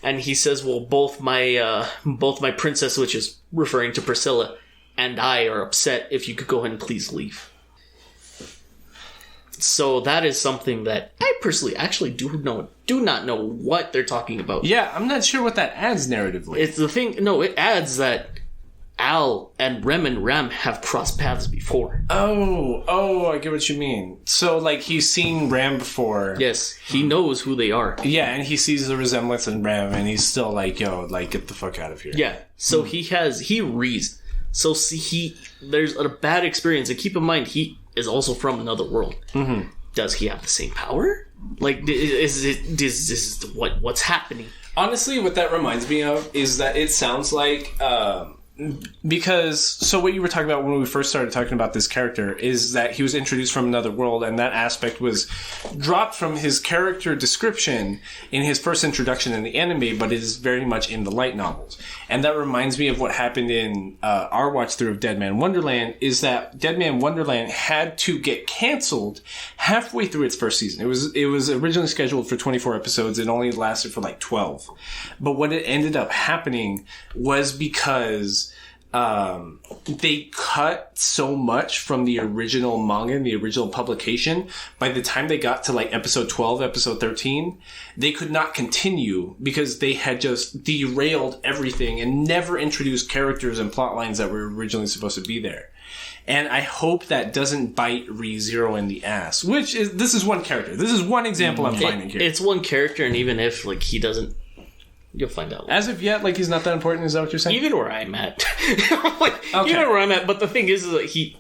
and he says, "Well, both my princess, which is referring to Priscilla, and I are upset. If you could go ahead and please leave." So that is something that I personally actually do not know what they're talking about. Yeah, I'm not sure what that adds narratively. It's the thing. No, it adds that Al and Ram have crossed paths before. Oh, I get what you mean. So, like, he's seen Ram before. Yes, he knows who they are. Yeah, and he sees the resemblance in Ram, and he's still like, yo, like, get the fuck out of here. Yeah, so he reads. So there's a bad experience, and keep in mind, he is also from another world. Mm-hmm. Does he have the same power? Like, is what's happening? Honestly, what that reminds me of is that it sounds like... because so what you were talking about when we first started talking about this character is that he was introduced from another world, and that aspect was dropped from his character description in his first introduction in the anime, but it is very much in the light novels. And that reminds me of what happened in our watch through of Dead Man Wonderland, is that Dead Man Wonderland had to get canceled halfway through its first season. It was originally scheduled for 24 episodes. It only lasted for like 12. But what it ended up happening was because they cut so much from the original manga and the original publication. By the time they got to like episode 12, episode 13, they could not continue because they had just derailed everything and never introduced characters and plot lines that were originally supposed to be there. And I hope that doesn't bite ReZero in the ass. This is one character. This is one example I'm finding here. It's one character, and even if like he doesn't, you'll find out. As of yet, like, he's not that important. Is that what you're saying? Even where I'm at. Even where I'm at. But the thing is that he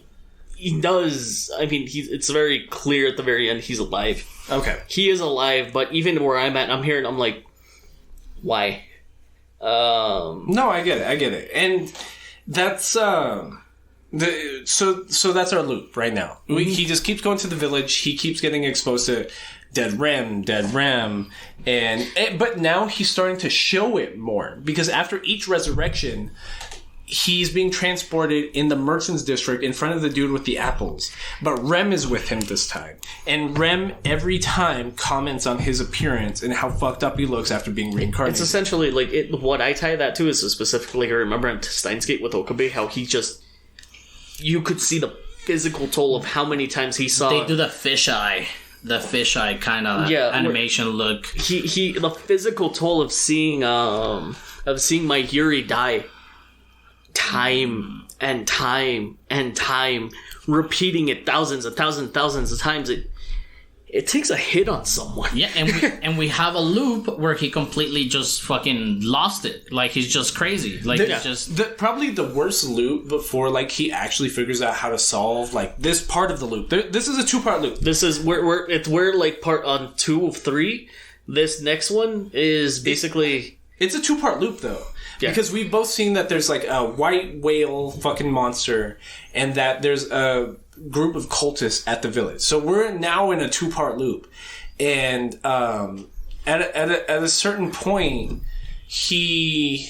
does... I mean, it's very clear at the very end he's alive. Okay. He is alive, but even where I'm at, I'm here and I'm like, why? No, I get it. And that's... So that's our loop right now. Mm-hmm. He just keeps going to the village. He keeps getting exposed to... Dead Ram, but now he's starting to show it more, because after each resurrection, he's being transported in the merchant's district in front of the dude with the apples. But Rem is with him this time, and Rem every time comments on his appearance and how fucked up he looks after being reincarnated. It's essentially like what I tie that to is specifically I remember in Steins Gate with Okabe how he just you could see the physical toll of how many times he saw. They do the fisheye. The fisheye kind of animation look. He the physical toll of seeing my Yuri die time and time and time, repeating it thousands of times. It takes a hit on someone. Yeah, and we have a loop where he completely just fucking lost it. Like, he's just crazy. Like, it's just... Probably the worst loop before, like, he actually figures out how to solve, like, this part of the loop. This is a 2-part loop. This is... We're like, part on 2 of 3. This next one is basically... It's a 2-part loop, though. Yeah. Because we've both seen that there's, like, a white whale fucking monster, and that there's a group of cultists at the village. So we're now in a 2-part loop. And at a certain point, I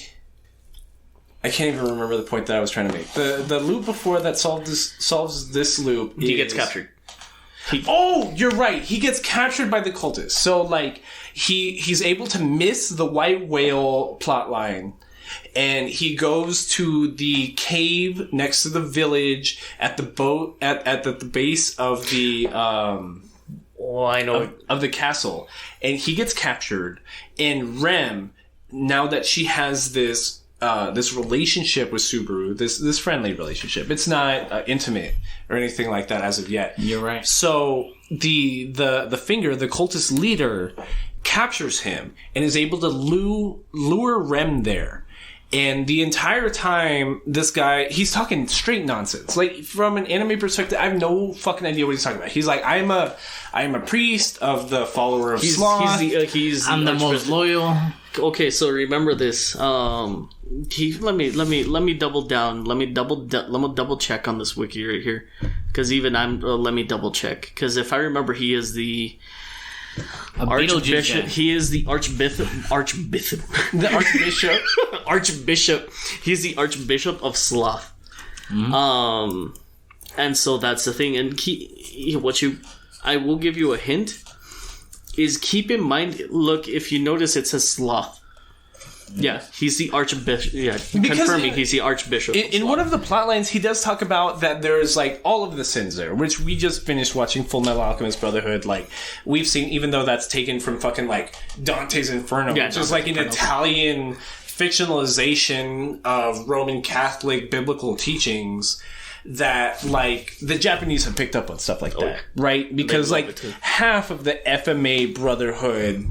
can't even remember the point that I was trying to make. The loop before that solves this loop. He gets captured. You're right. He gets captured by the cultists. So, like, he's able to miss the white whale plotline. And he goes to the cave next to the village at the boat at the base of the Oh, I know. Of the castle. And he gets captured. And Rem, now that she has this relationship with Subaru, this friendly relationship, it's not intimate or anything like that as of yet. You're right. So the finger, the cultist leader, captures him and is able to lure Rem there. And the entire time, this guy, he's talking straight nonsense. Like, from an anime perspective, I have no fucking idea what he's talking about. He's like, I am a priest of the follower of Sloth. I'm the most loyal. Okay, so remember this. Let me double down. Let me double check on this wiki right here. Because even let me double check. Because if I remember, he is the Archbishop. He is the Archbishop. The Archbishop. Archbishop. He's the Archbishop of Sloth. Mm-hmm. And so that's the thing. And I will give you a hint. Is keep in mind. Look, if you notice, it says Sloth. Yeah, he's the Archbishop. Yeah, confirming he's the Archbishop. In one of the plot lines, he does talk about that there's like all of the sins there, which we just finished watching Full Metal Alchemist Brotherhood. Like, we've seen, even though that's taken from fucking like Dante's Inferno, which is like an Italian fictionalization of Roman Catholic biblical teachings that like the Japanese have picked up on stuff like that, right? Because like half of the FMA Brotherhood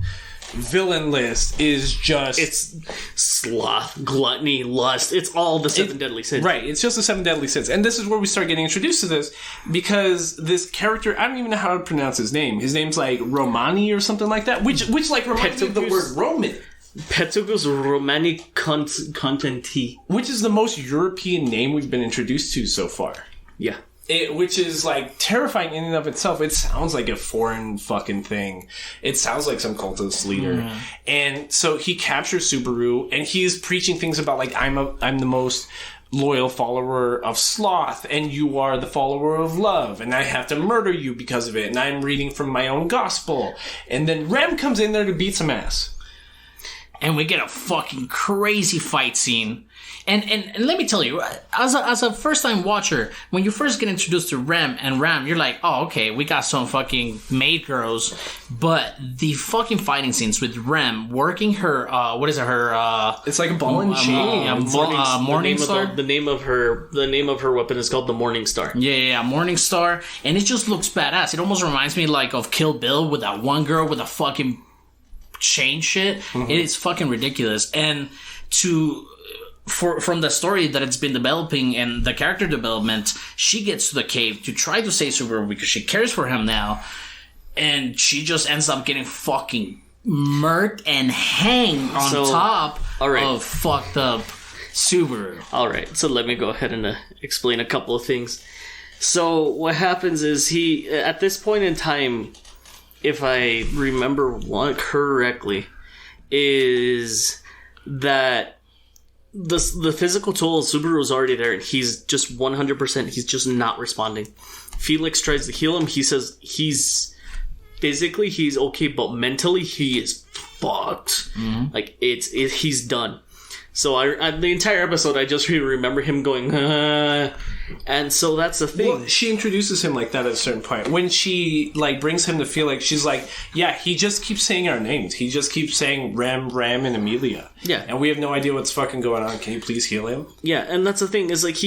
villain list is just... It's sloth, gluttony, lust. It's all the 7 deadly sins. Right. It's just the 7 deadly sins. And this is where we start getting introduced to this, because this character, I don't even know how to pronounce his name. His name's like Romani or something like that, which like reminds me of the word Roman. Petugus Romani Contenti. Which is the most European name we've been introduced to so far. Yeah. Which is like terrifying in and of itself. It sounds like a foreign fucking thing. It sounds like some cultist leader. And so he captures Subaru, and he's preaching things about like, I'm the most loyal follower of Sloth, and you are the follower of love, and I have to murder you because of it, and I'm reading from my own gospel. And then Rem comes in there to beat some ass. And we get a fucking crazy fight scene. And let me tell you, as a first-time watcher, when you first get introduced to Rem, you're like, oh, okay, we got some fucking maid girls. But the fucking fighting scenes with Rem working her, what is it, her... it's like a ball and chain. Morning Star? The name of her weapon is called the Morning Star. Yeah, Morning Star. And it just looks badass. It almost reminds me like of Kill Bill with that one girl with a fucking chain shit. Mm-hmm. It is fucking ridiculous. And from the story that it's been developing and the character development, she gets to the cave to try to save Subaru because she cares for him now, and she just ends up getting fucking murked and hanged on top of fucked up Subaru. Alright, so let me go ahead and explain a couple of things. So what happens is he, at this point in time, if I remember one correctly, is that the physical toll of Subaru is already there, and he's just 100%, he's just not responding. Felix tries to heal him. He says he's physically he's okay, but mentally he is fucked. Mm-hmm. Like he's done. So the entire episode, I just remember him going, and so that's the thing. Well, she introduces him like that at a certain point. When she like brings him to Felix, she's like, yeah, he just keeps saying our names. He just keeps saying Rem, and Amelia. Yeah. And we have no idea what's fucking going on. Can you please heal him? Yeah, and that's the thing, is like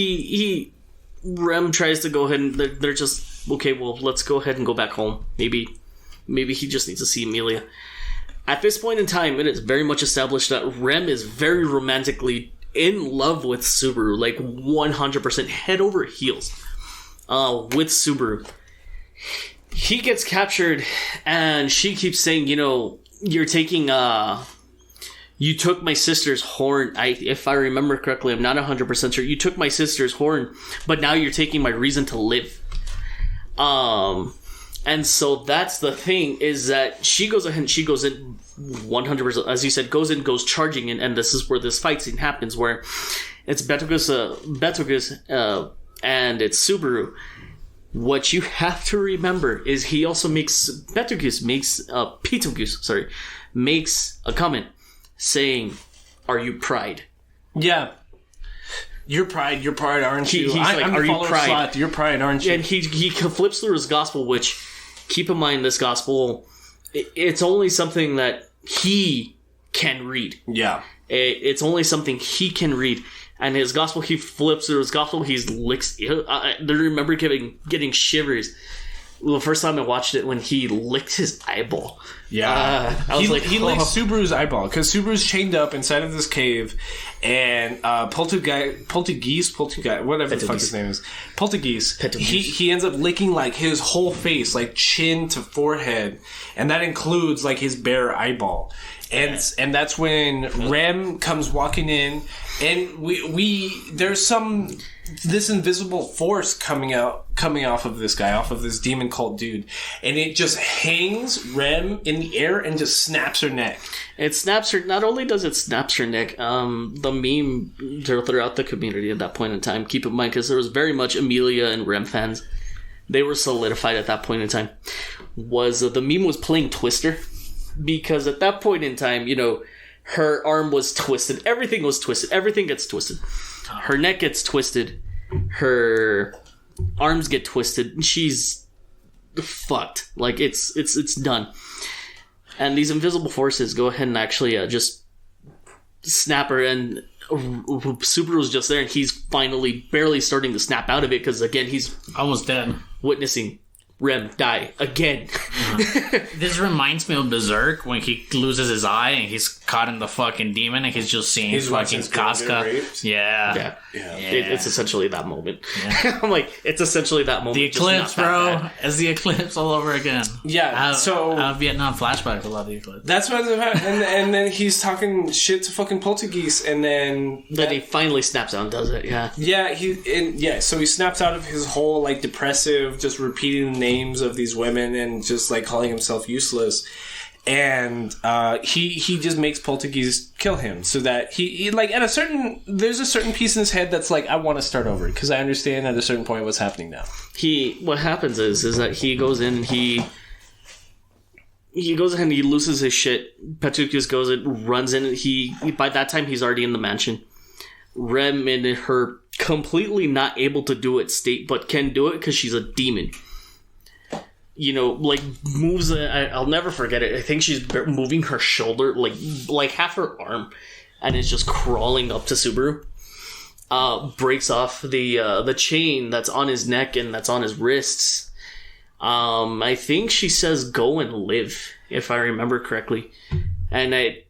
Rem tries to go ahead and they're just, okay, well, let's go ahead and go back home. Maybe he just needs to see Amelia. At this point in time, it is very much established that Rem is very romantically in love with Subaru, like 100% head over heels with Subaru. He gets captured, and she keeps saying, you're taking, you took my sister's horn. If I remember correctly, I'm not 100% sure. You took my sister's horn, but now you're taking my reason to live. And so that's the thing, is that she goes ahead and she goes in 100%, as you said, goes charging in, and this is where this fight scene happens, where it's Betelgeuse and it's Subaru. What you have to remember is he also Betelgeuse makes a comment saying, "Are you Pride?" Yeah. You're Pride, aren't you? He's like, I'm are the you follower of Pride? Sloth, you're Pride, aren't you? And he flips through his gospel, which keep in mind this gospel, it's only something that he can read. Yeah. It's only something he can read. And his gospel, he flips through his gospel, he licks. I remember getting shivers the first time I watched it when he licked his eyeball. Yeah. I was he licked Subaru's eyeball because Subaru's chained up inside of this cave, and Poltergeist, whatever the fuck his name is, Poltergeist. He ends up licking like his whole face, like chin to forehead, and that includes like his bare eyeball. And that's when Rem comes walking in, and there's this invisible force coming off of this guy, off of this demon cult dude, and it just hangs Rem in the air and just snaps her neck. It snaps her. Not only does it snaps her neck, the meme throughout the community at that point in time. Keep in mind, because there was very much Amelia and Rem fans. They were solidified at that point in time. Was the meme was playing Twister. Because at that point in time, her arm was twisted. Everything was twisted. Everything gets twisted. Her neck gets twisted. Her arms get twisted. She's fucked. Like, it's done. And these invisible forces go ahead and actually just snap her. And Subaru's just there. And he's finally barely starting to snap out of it. Because, again, he's almost dead. Witnessing Rem die again. This reminds me of Berserk when he loses his eye and he's caught in the fucking demon and he's just seeing fucking Casca. Yeah. It's essentially that moment. Yeah. I'm like, it's essentially that moment. The eclipse, bro. It's the eclipse all over again. Yeah. I have Vietnam flashbacks. I love the eclipse. That's what and then he's talking shit to fucking Poltergeist, and then he finally snaps out and does it. Yeah. Yeah. So he snaps out of his whole like depressive, just repeating the names of these women and just like calling himself useless, and he just makes Poltergeist kill him, so that he like there's a certain piece in his head that's like, I want to start over because I understand at a certain point what's happening now. What happens is that he goes in and he goes ahead and he loses his shit. Poltergeist goes and runs in, and he by that time he's already in the mansion. Rem and her completely not able to do it state, but can do it because she's a demon. Like moves. I'll never forget it. I think she's moving her shoulder, like half her arm, and is just crawling up to Subaru. Breaks off the chain that's on his neck and that's on his wrists. I think she says, "Go and live," if I remember correctly. And I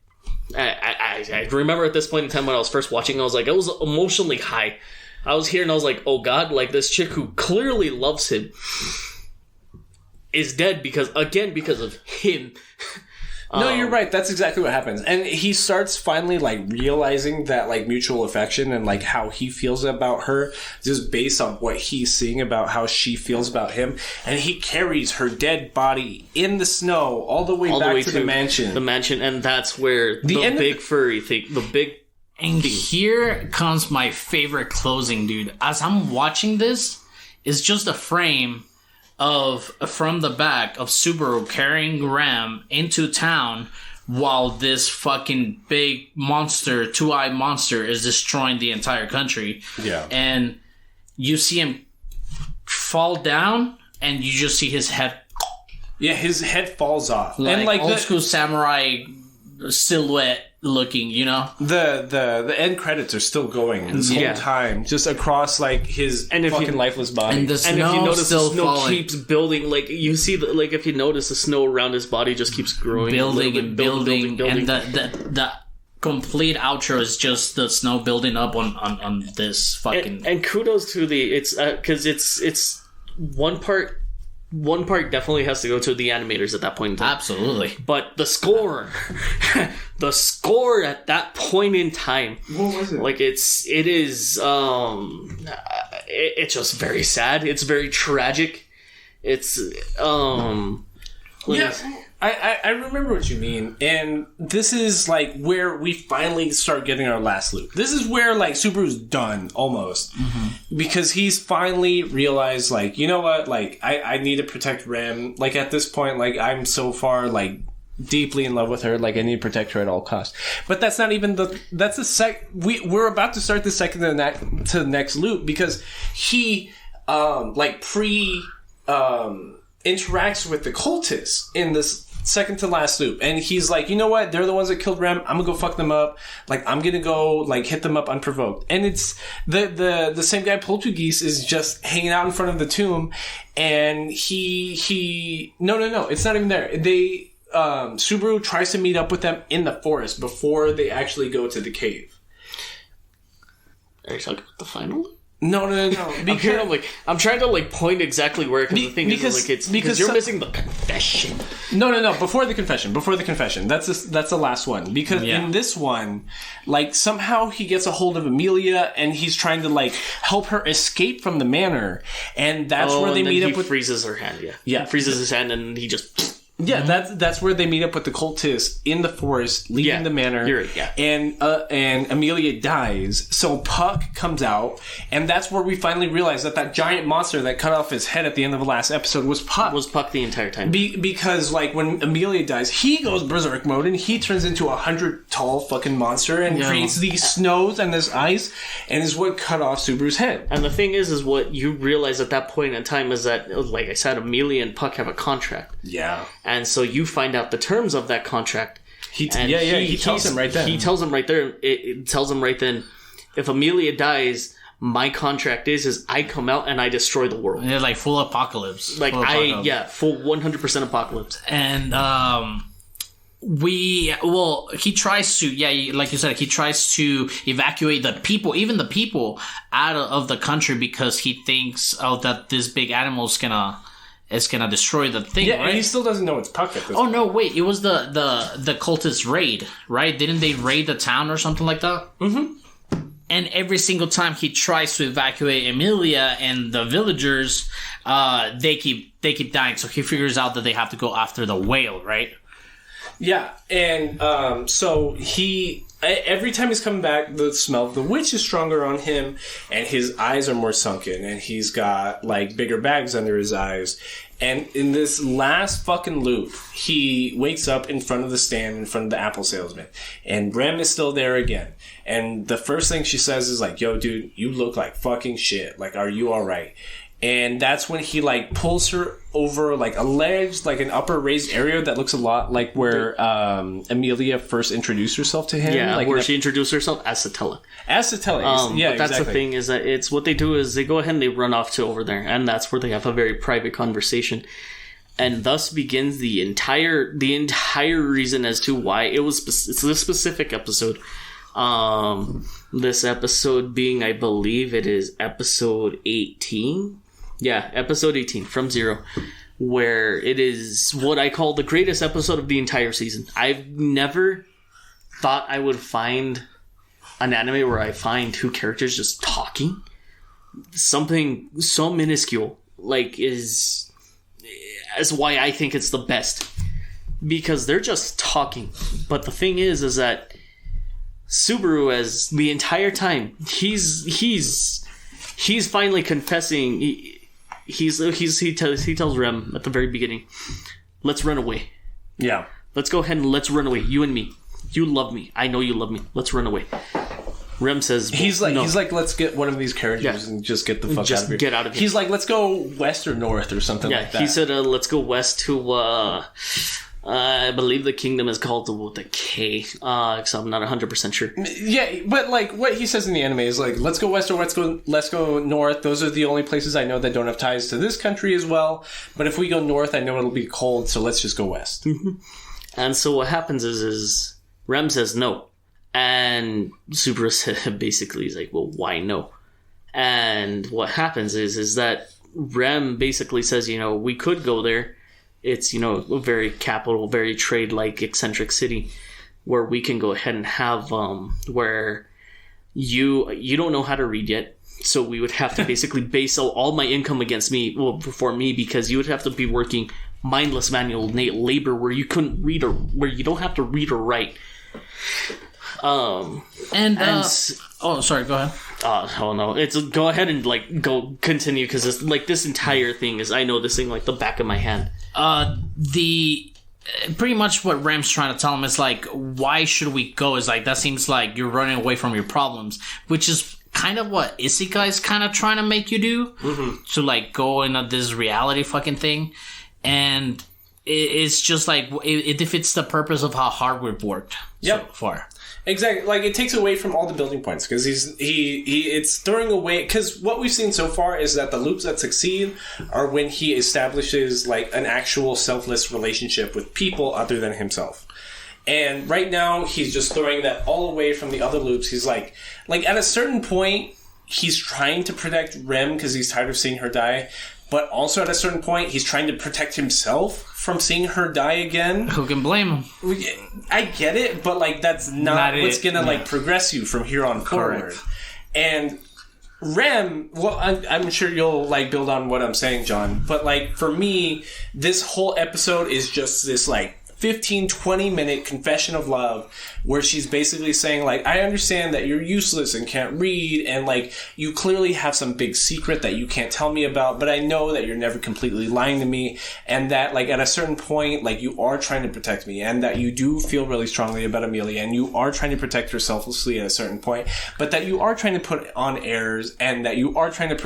remember at this point in time when I was first watching, I was emotionally high. I was here and I was like, "Oh God!" Like this chick who clearly loves him is dead because of him. No, you're right. That's exactly what happens. And he starts finally like realizing that like mutual affection and like how he feels about her just based on what he's seeing about how she feels about him. And he carries her dead body in the snow all the way back to the mansion. The mansion, and that's where the big furry thing, And here comes my favorite closing, dude. As I'm watching this, it's just a frame from the back of Subaru carrying Rem into town while this fucking big monster, two-eyed monster, is destroying the entire country. Yeah. And you see him fall down, and you just see his head. Yeah, his head falls off. And like old school samurai silhouette looking, The end credits are still going this whole time, just across like his fucking lifeless body. And the snow falling. Keeps building. Like you see, if you notice, the snow around his body just keeps growing, building. And the complete outro is just the snow building up on this fucking. And kudos to because it's one part. One part definitely has to go to the animators at that point in time. Absolutely. But the score, at that point in time, what was it? Like it's just very sad. It's very tragic. It's I remember what you mean, and this is like where we finally start getting our last loop. This is where like Subaru's done almost, because he's finally realized like, you know what, like I need to protect Rem. Like at this point, like I'm so far like deeply in love with her, like I need to protect her at all costs. But that's not even we're about to start the second to the next loop, because he interacts with the cultists in this second to last loop, and he's like, you know what, they're the ones that killed Rem, I'm gonna go fuck them up, like I'm gonna go like hit them up unprovoked. And it's the same guy, Poltergeist, is just hanging out in front of the tomb, and he no, it's not even there. They Subaru tries to meet up with them in the forest before they actually go to the cave. Are you talking about the final? No. Because, I'm trying to point exactly where. Because the thing is, because you're missing the confession. No. Before the confession. That's the last one. Because in this one, like somehow he gets a hold of Amelia and he's trying to like help her escape from the manor, and that's where they meet up with. Freezes her hand. Yeah. He freezes his hand and he just. Yeah, that's where they meet up with the cultists in the forest, leaving the manor. And Amelia dies. So Puck comes out, and that's where we finally realize that giant monster that cut off his head at the end of the last episode was Puck. Was Puck the entire time. Because, like, when Amelia dies, he goes berserk mode, and he turns into a 100-tall fucking monster and creates these snows and this ice, and is what cut off Subaru's head. And the thing is what you realize at that point in time is that, like I said, Amelia and Puck have a contract. Yeah. And so you find out the terms of that contract. He tells him right then. He tells him right there. It tells him right then, if Amelia dies, my contract is I come out and I destroy the world. Yeah, like full apocalypse. Full 100% apocalypse. And he tries to, like you said, he tries to evacuate the people, even the people, out of the country because he thinks that this big animal is gonna destroy the thing. Yeah, right? And he still doesn't know it's Puck at this point. No, wait, it was the cultist raid, right? Didn't they raid the town or something like that? Mm-hmm. And every single time he tries to evacuate Amelia and the villagers, they keep dying. So he figures out that they have to go after the whale, right? Yeah, and so every time he's coming back, the smell of the witch is stronger on him, and his eyes are more sunken, and he's got, like, bigger bags under his eyes. And in this last fucking loop, he wakes up in front of the stand, in front of the apple salesman, and Rem is still there again. And the first thing she says is like, yo, dude, you look like fucking shit. Like, are you alright? And that's when he, like, pulls her over, like, a ledge, like, an upper raised area that looks a lot like where Amelia first introduced herself to him. Yeah, like where she introduced herself as Satella. Yeah, but that's exactly. The thing is that it's what they do is they go ahead and they run off to over there. And that's where they have a very private conversation. And thus begins the entire reason as to why it's this specific episode. This episode being, I believe it is episode 18. Yeah, episode 18, From Zero, where it is what I call the greatest episode of the entire season. I've never thought I would find an anime where I find two characters just talking. Something so minuscule, like, is why I think it's the best. Because they're just talking. But the thing is that Subaru, as the entire time, he's finally confessing. He tells Rem at the very beginning, let's run away. Yeah. Let's go ahead and let's run away. You and me. You love me. I know you love me. Let's run away. Rem says, he's like, let's get one of these carriages and just get the fuck out of here. Get out of here. He's like, let's go west or north or something like that. He said, let's go west to, I believe the kingdom is called the K, so I'm not 100% sure. Yeah, but like what he says in the anime is like, let's go west or let's go north. Those are the only places I know that don't have ties to this country as well. But if we go north, I know it'll be cold, so let's just go west. And so what happens is Rem says no. And Subaru basically is like, well, why no? And what happens is that Rem basically says, we could go there. It's, a very capital, very trade-like, eccentric city where we can go ahead and have, where you don't know how to read yet. So we would have to basically base all my income against me, for me, because you would have to be working mindless manual labor where you couldn't read where you don't have to read or write. Sorry, go ahead. Oh no! Go ahead and go continue because it's like this entire thing is I know this thing like the back of my hand. Pretty much what Ram's trying to tell him is like, why should we go? Is like that seems like you're running away from your problems, which is kind of what Isekai is kind of trying to make you do. Mm-hmm. To like go into this reality fucking thing. and it's just like it defeats the purpose of how hard we've worked so far. Exactly. Like, it takes away from all the building points, because it's throwing away, because what we've seen so far is that the loops that succeed are when he establishes, like, an actual selfless relationship with people other than himself. And right now, he's just throwing that all away from the other loops. He's like at a certain point, he's trying to protect Rem because he's tired of seeing her die. But also at a certain point, he's trying to protect himself from seeing her die again. Who can blame him? I get it, but, like, that's not what's going to, like, progress you from here on forward. And Rem, well, I'm sure you'll, like, build on what I'm saying, John. But, like, for me, this whole episode is just this, like, 15-20 minute confession of love where she's basically saying, like, I understand that you're useless and can't read, and, like, you clearly have some big secret that you can't tell me about, but I know that you're never completely lying to me, and that, like, at a certain point, like, you are trying to protect me, and that you do feel really strongly about Amelia, and you are trying to protect her selflessly at a certain point, but that you are trying to put on airs, and that you are trying to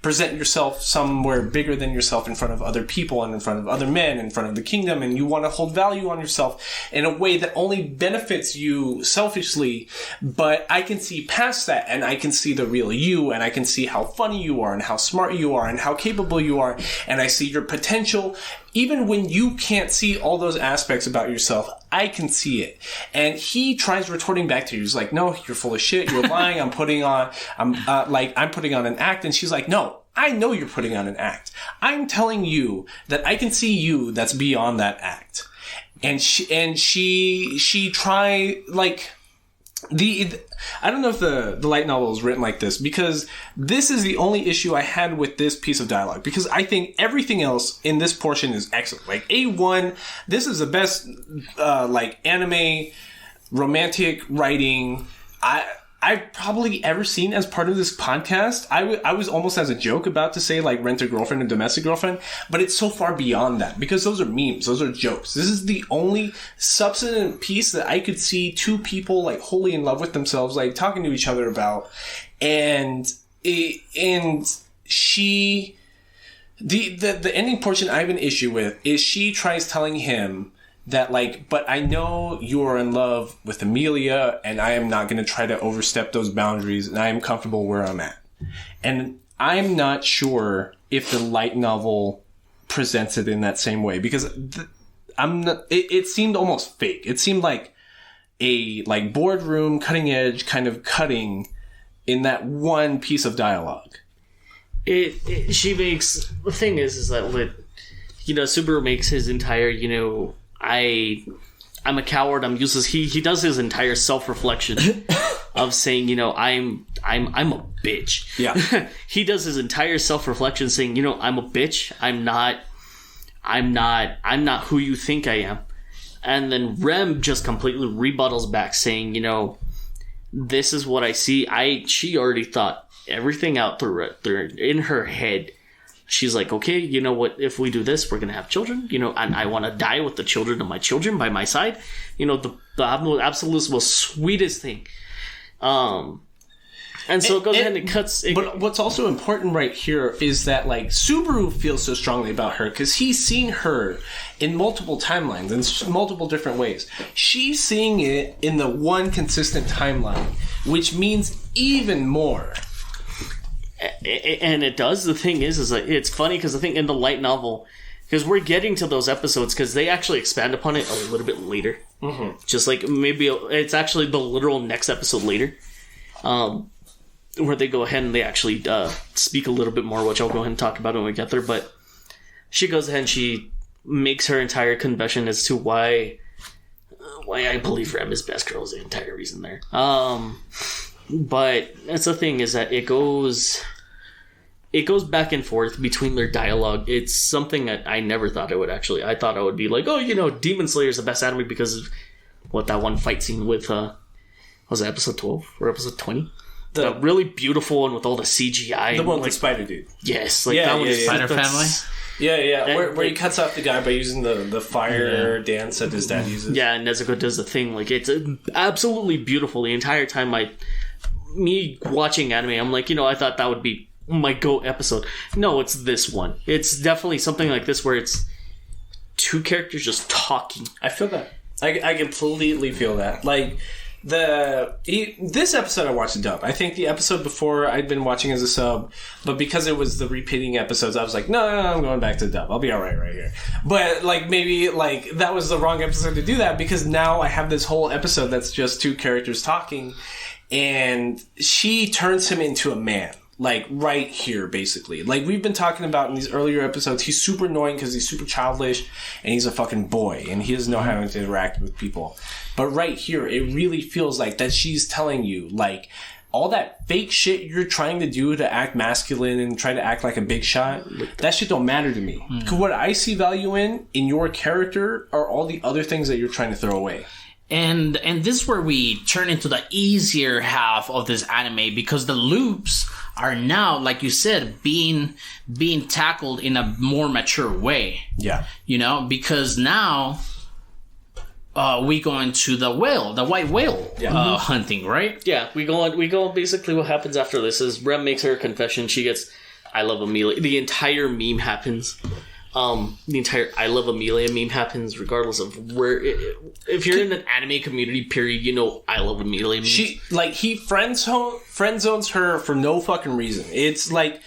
present yourself somewhere bigger than yourself in front of other people and in front of other men, in front of the kingdom, and you want to hold value on yourself in a way that only benefits you selfishly. But I can see past that, and I can see the real you, and I can see how funny you are, and how smart you are, and how capable you are, and I see your potential. Even when you can't see all those aspects about yourself, I can see it. And he tries retorting back to you. He's like, no, you're full of shit. You're lying. I'm putting on an act. And she's like, no, I know you're putting on an act. I'm telling you that I can see you that's beyond that act. And she try, like, I don't know if the light novel is written like this, because this is the only issue I had with this piece of dialogue, because I think everything else in this portion is excellent. Like, A1, this is the best, like, anime romantic writing I've probably ever seen as part of this podcast. I was almost as a joke about to say, like, Rent a Girlfriend and Domestic Girlfriend, but it's so far beyond that, because those are memes, those are jokes. This is the only substantive piece that I could see two people, like, wholly in love with themselves, like, talking to each other about. And she, the ending portion I have an issue with is she tries telling him that, like, but I know you are in love with Amelia, and I am not going to try to overstep those boundaries, and I am comfortable where I'm at. And I'm not sure if the light novel presents it in that same way, because it seemed almost fake. It seemed like a, like, boardroom, cutting edge kind of cutting in that one piece of dialogue. She makes, the thing is that with, Subaru makes his entire, I'm a coward, I'm useless. He does his entire self-reflection of saying, I'm a bitch. Yeah. He does his entire self-reflection saying, I'm a bitch. I'm not who you think I am. And then Rem just completely rebuttals back saying, this is what I see. She already thought everything out through in her head. She's like, okay, you know what? If we do this, we're going to have children, and I want to die with the children of my children by my side. The absolute most sweetest thing. And so it goes ahead and it cuts. But what's also important right here is that, like, Subaru feels so strongly about her because he's seen her in multiple timelines, in multiple different ways. She's seeing it in the one consistent timeline, which means even more. And it does. The thing is like, it's funny because I think in the light novel, because we're getting to those episodes because they actually expand upon it a little bit later. Mm-hmm. Just like maybe it's actually the literal next episode later, where they go ahead and they actually speak a little bit more, which I'll go ahead and talk about when we get there. But she goes ahead and she makes her entire confession as to why I believe Rem is best girl is the entire reason there. But that's the thing is that it goes back and forth between their dialogue. It's something that I never thought it would actually. I thought I would be like, Demon Slayer is the best anime because of what that one fight scene with, was it episode 12 or episode 20? The really beautiful one with all the CGI. The one with the spider dude. Yes, like that one. Spider Family. Yeah. Where he cuts off the guy by using the fire dance that his dad uses. Yeah, and Nezuko does the thing. Like, it's absolutely beautiful. The entire time me watching anime, I'm like, I thought that would be my GOAT episode. No, it's this one. It's definitely something like this where it's two characters just talking. I feel that. I completely feel that. Like, this episode I watched a dub. I think the episode before I'd been watching as a sub, but because it was the repeating episodes, I was like, no, I'm going back to dub. I'll be alright right here. But, like, maybe, like, that was the wrong episode to do that, because now I have this whole episode that's just two characters talking, and she turns him into a man. Like, right here, basically. Like, we've been talking about in these earlier episodes, he's super annoying because he's super childish, and he's a fucking boy, and he doesn't know how to interact with people. But right here, it really feels like that she's telling you, like, all that fake shit you're trying to do to act masculine and try to act like a big shot, that shit don't matter to me. Because what I see value in your character, are all the other things that you're trying to throw away. And this is where we turn into the easier half of this anime, because the loops are now, like you said, being tackled in a more mature way. Yeah. You know, because now we go into the white whale hunting, right? Yeah, we go on. Basically, what happens after this is Rem makes her a confession. She gets, "I love Amelia." The entire meme happens. The entire "I love Amelia" meme happens, regardless of where. If you're in an anime community, period, you know "I love Amelia" memes. He friend zones her for no fucking reason. It's like,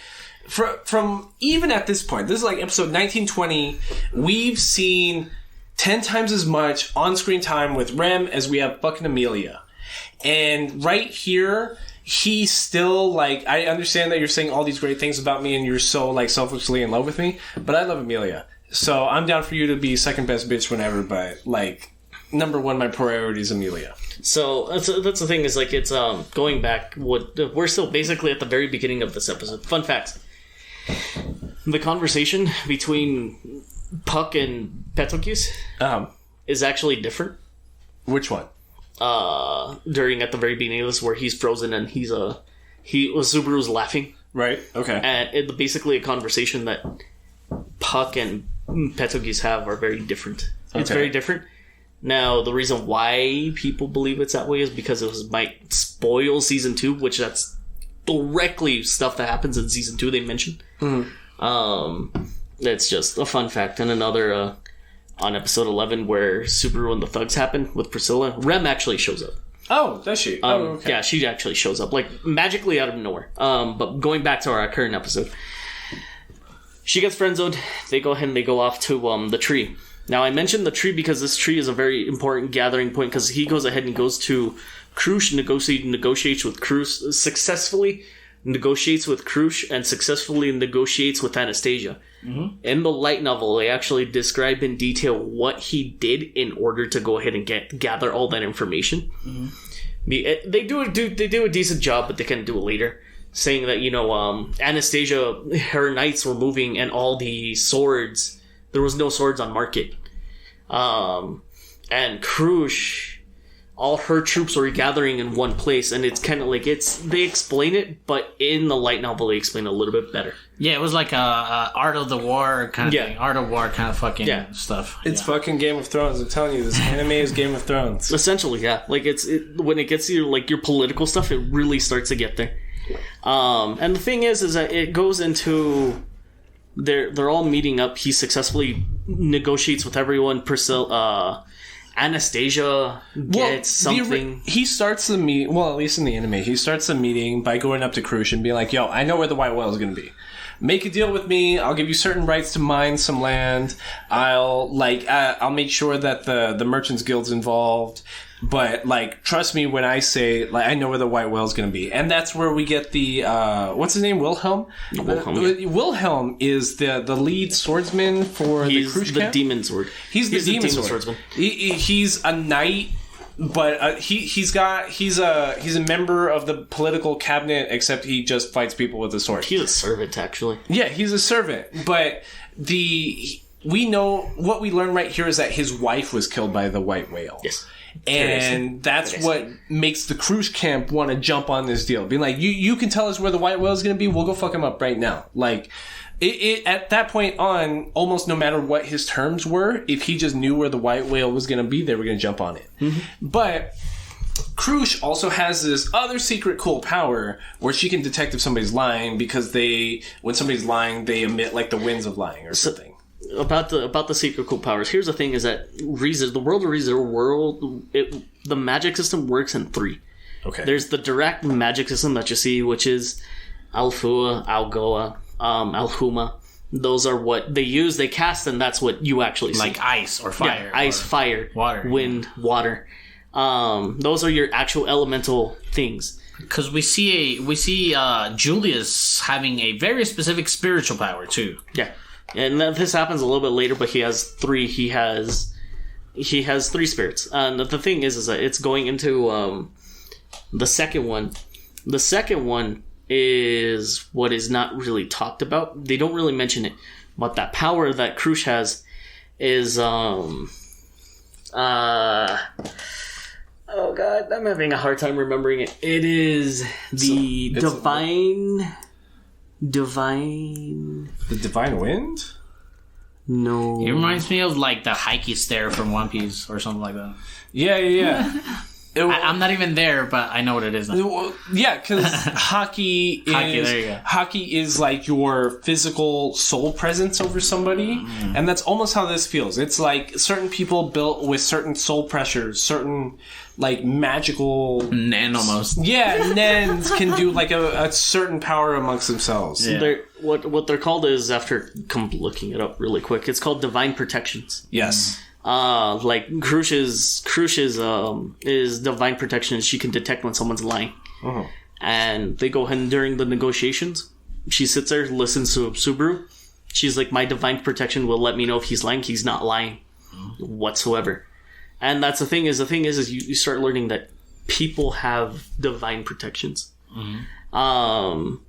from even at this point, this is like episode 1920. We've seen 10 times as much on-screen time with Rem as we have fucking Amelia. And right here, he's still like, I understand that you're saying all these great things about me and you're so like selfishly in love with me, but I love Amelia. So I'm down for you to be second best bitch whenever, but like, number one, my priority is Amelia. So that's the thing, is like, it's going back, we're still basically at the very beginning of this episode. Fun facts. The conversation between Puck and Petokis is actually different. Which one? During at the very beginning of this, where he's frozen and Subaru's laughing. Right. Okay. And it's basically a conversation that Puck and Petokis have are very different. Okay. It's very different. Now, the reason why people believe it's that way is because it might spoil season 2, which that's directly stuff that happens in season 2 they mentioned. Mm-hmm. That's just a fun fact. And another, on episode 11, where Subaru and the thugs happen with Priscilla, Rem actually shows up. Oh, does she? Okay. Yeah, she actually shows up, like, magically out of nowhere. But going back to our current episode, she gets friend-zoned. They go ahead and they go off to the tree. Now, I mentioned the tree because this tree is a very important gathering point, because he goes ahead and goes to Krush, negotiates with Krush, successfully negotiates with Krush, and successfully negotiates with Anastasia. Mm-hmm. In the light novel, they actually describe in detail what he did in order to go ahead and gather all that information. Mm-hmm. They do a decent job, but they can do it later, saying that, you know, Anastasia, her knights were moving, and all the swords, there was no swords on market. And Krush, all her troops were gathering in one place, and it's kind of like, they explain it, but in the light novel they explain it a little bit better. Yeah, it was like a Art of the War kind of thing. Art of War kind of fucking stuff. It's fucking Game of Thrones. I'm telling you, this anime is Game of Thrones. Essentially, yeah. Like, when it gets to like your political stuff, it really starts to get there. And the thing is that it goes into, they're all meeting up. He successfully negotiates with everyone. Priscilla, Anastasia gets something. He starts the meeting, well, at least in the anime, he starts the meeting by going up to Krush and being like, yo, I know where the white whale is going to be. Make a deal with me. I'll give you certain rights to mine some land. I'll make sure that the Merchants Guild's involved. But, like, trust me when I say, like, I know where the white whale's going to be. And that's where we get the, what's his name? Wilhelm? Wilhelm is the lead swordsman for the Krush camp. The demon sword. He's the demon swordsman. He's a knight, but he's a member of the political cabinet, except he just fights people with a sword. He's a servant, actually. Yeah, he's a servant. But we know, what we learn right here is that his wife was killed by the white whale. Yes. And that's what makes the Krush camp want to jump on this deal. Being like, you can tell us where the white whale is going to be, we'll go fuck him up right now. Like, it at that point on, almost no matter what his terms were, if he just knew where the white whale was going to be, they were going to jump on it. Mm-hmm. But Krush also has this other secret cool power where she can detect if somebody's lying because when somebody's lying, they emit like the winds of lying or something. About the secret cool powers. Here's the thing: is that the world of ReZero the magic system works in 3. Okay. There's the direct magic system that you see, which is Alfua, Algoa, Alhuma. Those are what they use, they cast, and that's what you actually see. Like ice or fire. Yeah, ice, fire, water, wind, water. Those are your actual elemental things. Because we see Julius having a very specific spiritual power too. Yeah, and this happens a little bit later, but he has 3. He has 3 spirits, and the thing is that it's going into the second one. The second one is what is not really talked about. They don't really mention it, but that power that Krush has is oh god, I'm having a hard time remembering it. It is the divine. The divine wind? No, It reminds me of like the Heike stare from One Piece or something like that. Yeah. I'm not even there, but I know what it is now. Yeah, because Haki is like your physical soul presence over somebody, and that's almost how this feels. It's like certain people built with certain soul pressures, certain like magical Nen almost. Yeah, Nens can do like a certain power amongst themselves. Yeah. What they're called is, after looking it up really quick, it's called divine protections. Yes. Like Krush's is divine protection. She can detect when someone's lying, and they go ahead and during the negotiations, she sits there, listens to Subaru. She's like, my divine protection will let me know if he's lying. He's not lying whatsoever. And that's the thing is you start learning that people have divine protections. And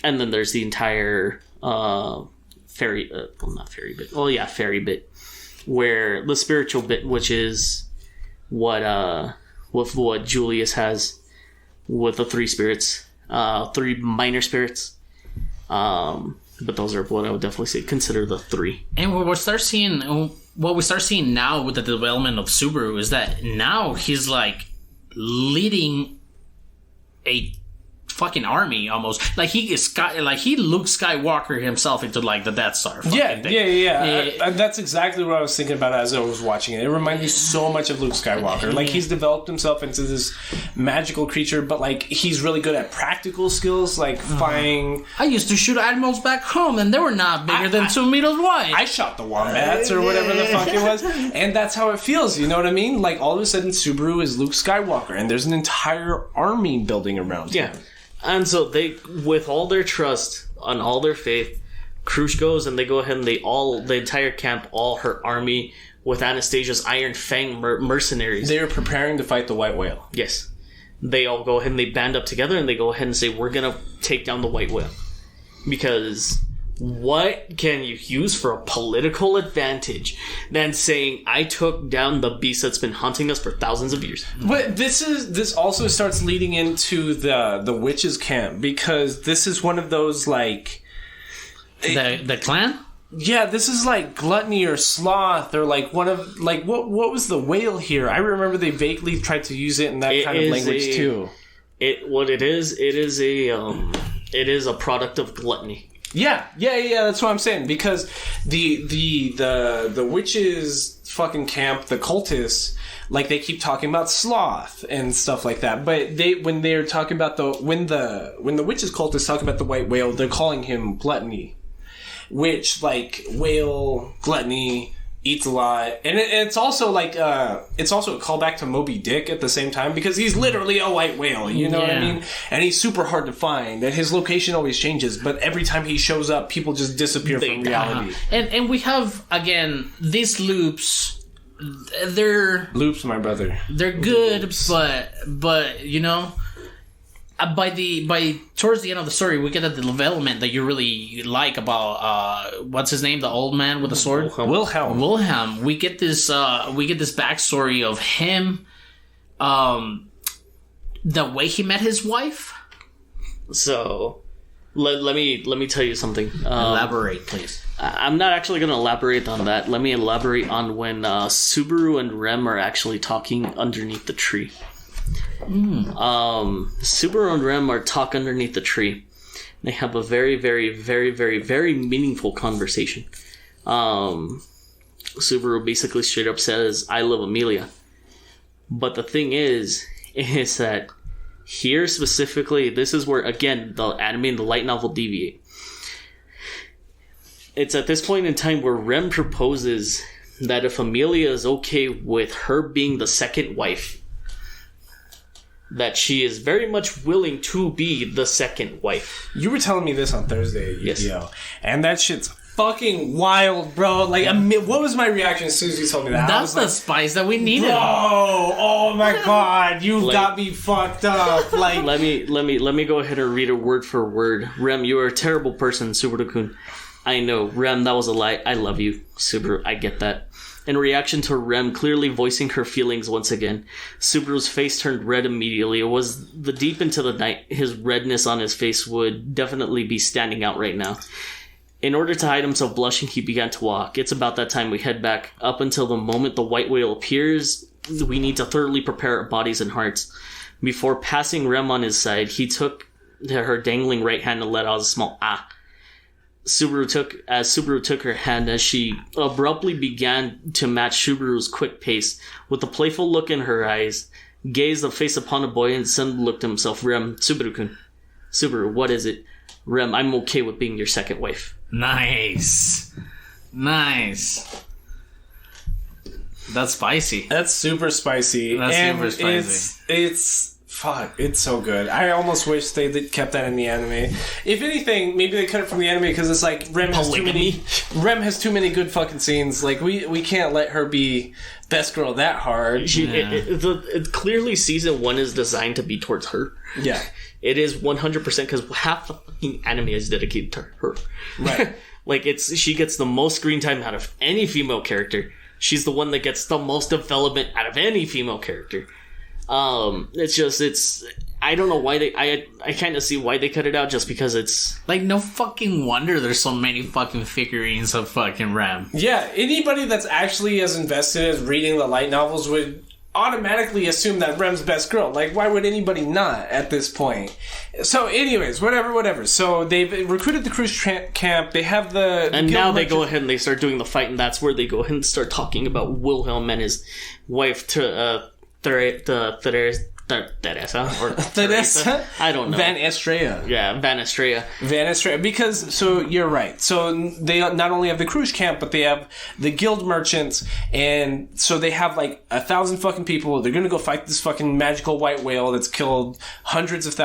then there's the entire fairy bit, where the spiritual bit, which is what Julius has with the 3 spirits, 3 minor spirits. But those are what I would definitely say consider the 3. And what we start seeing now with the development of Subaru is that now he's like leading a fucking army almost. Like he Luke Skywalker himself into like the Death Star. Yeah. That's exactly what I was thinking about as I was watching it. It reminded me so much of Luke Skywalker. Like he's developed himself into this magical creature, but like he's really good at practical skills, like flying. I used to shoot animals back home, and they were not bigger than 2 meters wide. I shot the wombats or whatever the fuck it was, and that's how it feels. You know what I mean? Like all of a sudden, Subaru is Luke Skywalker, and there's an entire army building around him. Yeah. And so they, with all their trust and all their faith, Krush goes and they go ahead and the entire camp, all her army with Anastasia's Iron Fang mercenaries. They are preparing to fight the White Whale. Yes. They all go ahead and they band up together and they go ahead and say, we're going to take down the White Whale. Because what can you use for a political advantage than saying, I took down the beast that's been hunting us for thousands of years? But this also starts leading into the witches' camp, because this is one of those like the clan. Yeah, this is like gluttony or sloth or like one of like what was the whale here? I remember they vaguely tried to use it in that kind of language too. It is a product of gluttony. Yeah, that's what I'm saying. Because the witches fucking camp, the cultists, like they keep talking about sloth and stuff like that. But when they're talking about when the witches cultists talk about the White Whale, they're calling him gluttony, which like whale gluttony eats a lot, and it's also like it's also a callback to Moby Dick at the same time, because he's literally a white whale, you know what I mean? And he's super hard to find, and his location always changes, but every time he shows up, people just disappear from reality. And we have again these loops. They're loops, my brother. They're good, loops. but you know. By towards the end of the story, we get a development that you really like about what's his name, the old man with the sword, Wilhelm. We get this backstory of him, the way he met his wife. So, let me tell you something. Elaborate, please. I'm not actually going to elaborate on that. Let me elaborate on when Subaru and Rem are actually talking underneath the tree. Subaru and Rem are talk underneath the tree. They have a very, very, very, very, very meaningful conversation. Subaru basically straight up says, I love Amelia. But the thing is that here specifically, this is where, again, the anime and the light novel deviate. It's at this point in time where Rem proposes that if Amelia is okay with her being the second wife, that she is very much willing to be the second wife. You were telling me this on Thursday at Yes. UDO, and that shit's fucking wild, bro. Like, what was my reaction as soon as you told me that? That's the spice that we needed. Bro, oh my god, you got me fucked up. Like, let me go ahead and read it word for word. Rem, you are a terrible person, Subaru-kun. I know, Rem, that was a lie. I love you, Subaru. I get that. In reaction to Rem clearly voicing her feelings once again, Subaru's face turned red immediately. It was the deep into the night. His redness on his face would definitely be standing out right now. In order to hide himself blushing, he began to walk. It's about that time we head back. Up until the moment the white whale appears, we need to thoroughly prepare our bodies and hearts. Before passing Rem on his side, he took her dangling right hand and let out a small ah. Subaru took her hand as she abruptly began to match Subaru's quick pace. With a playful look in her eyes, gazed the face upon the boy and suddenly looked at himself. Rem, Subaru-kun. Subaru, what is it? Rem, I'm okay with being your second wife. Nice. That's spicy. that's super spicy. Super spicy. It's fuck, it's so good. I almost wish they kept that in the anime. If anything, maybe they cut it from the anime because it's like Rem has too many good fucking scenes. Like we can't let her be best girl that hard. Clearly season 1 is designed to be towards her. Yeah. It is 100% because half the fucking anime is dedicated to her. Right. Like, she gets the most screen time out of any female character. She's the one that gets the most development out of any female character. I don't know why I kind of see why they cut it out, just because it's... Like, no fucking wonder there's so many fucking figurines of fucking Rem. Yeah, anybody that's actually as invested as reading the light novels would automatically assume that Rem's best girl. Like, why would anybody not at this point? So, anyways, whatever. So, they've recruited the cruise camp. They have the... And now they go ahead and they start doing the fight, and that's where they go ahead and start talking about Wilhelm and his wife, Teresa or Teresa? I don't know. Van Estrella. Yeah, Van Estrella. Because, so you're right. So they not only have the cruise camp, but they have the guild merchants, and so they have like 1,000 fucking people. They're gonna go fight this fucking magical white whale that's killed hundreds of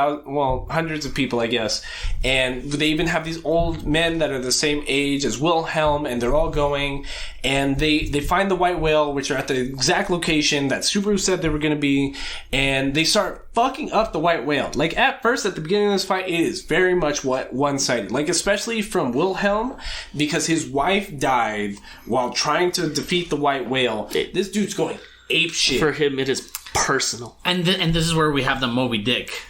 people, I guess. And they even have these old men that are the same age as Wilhelm, and they're all going, and they find the white whale, which are at the exact location that Subaru said they were gonna be, and they start fucking up the white whale. Like, at first, at the beginning of this fight, it is very much one-sided. Like, especially from Wilhelm, because his wife died while trying to defeat the white whale. This dude's going apeshit. For him, it is personal. And this is where we have the Moby Dick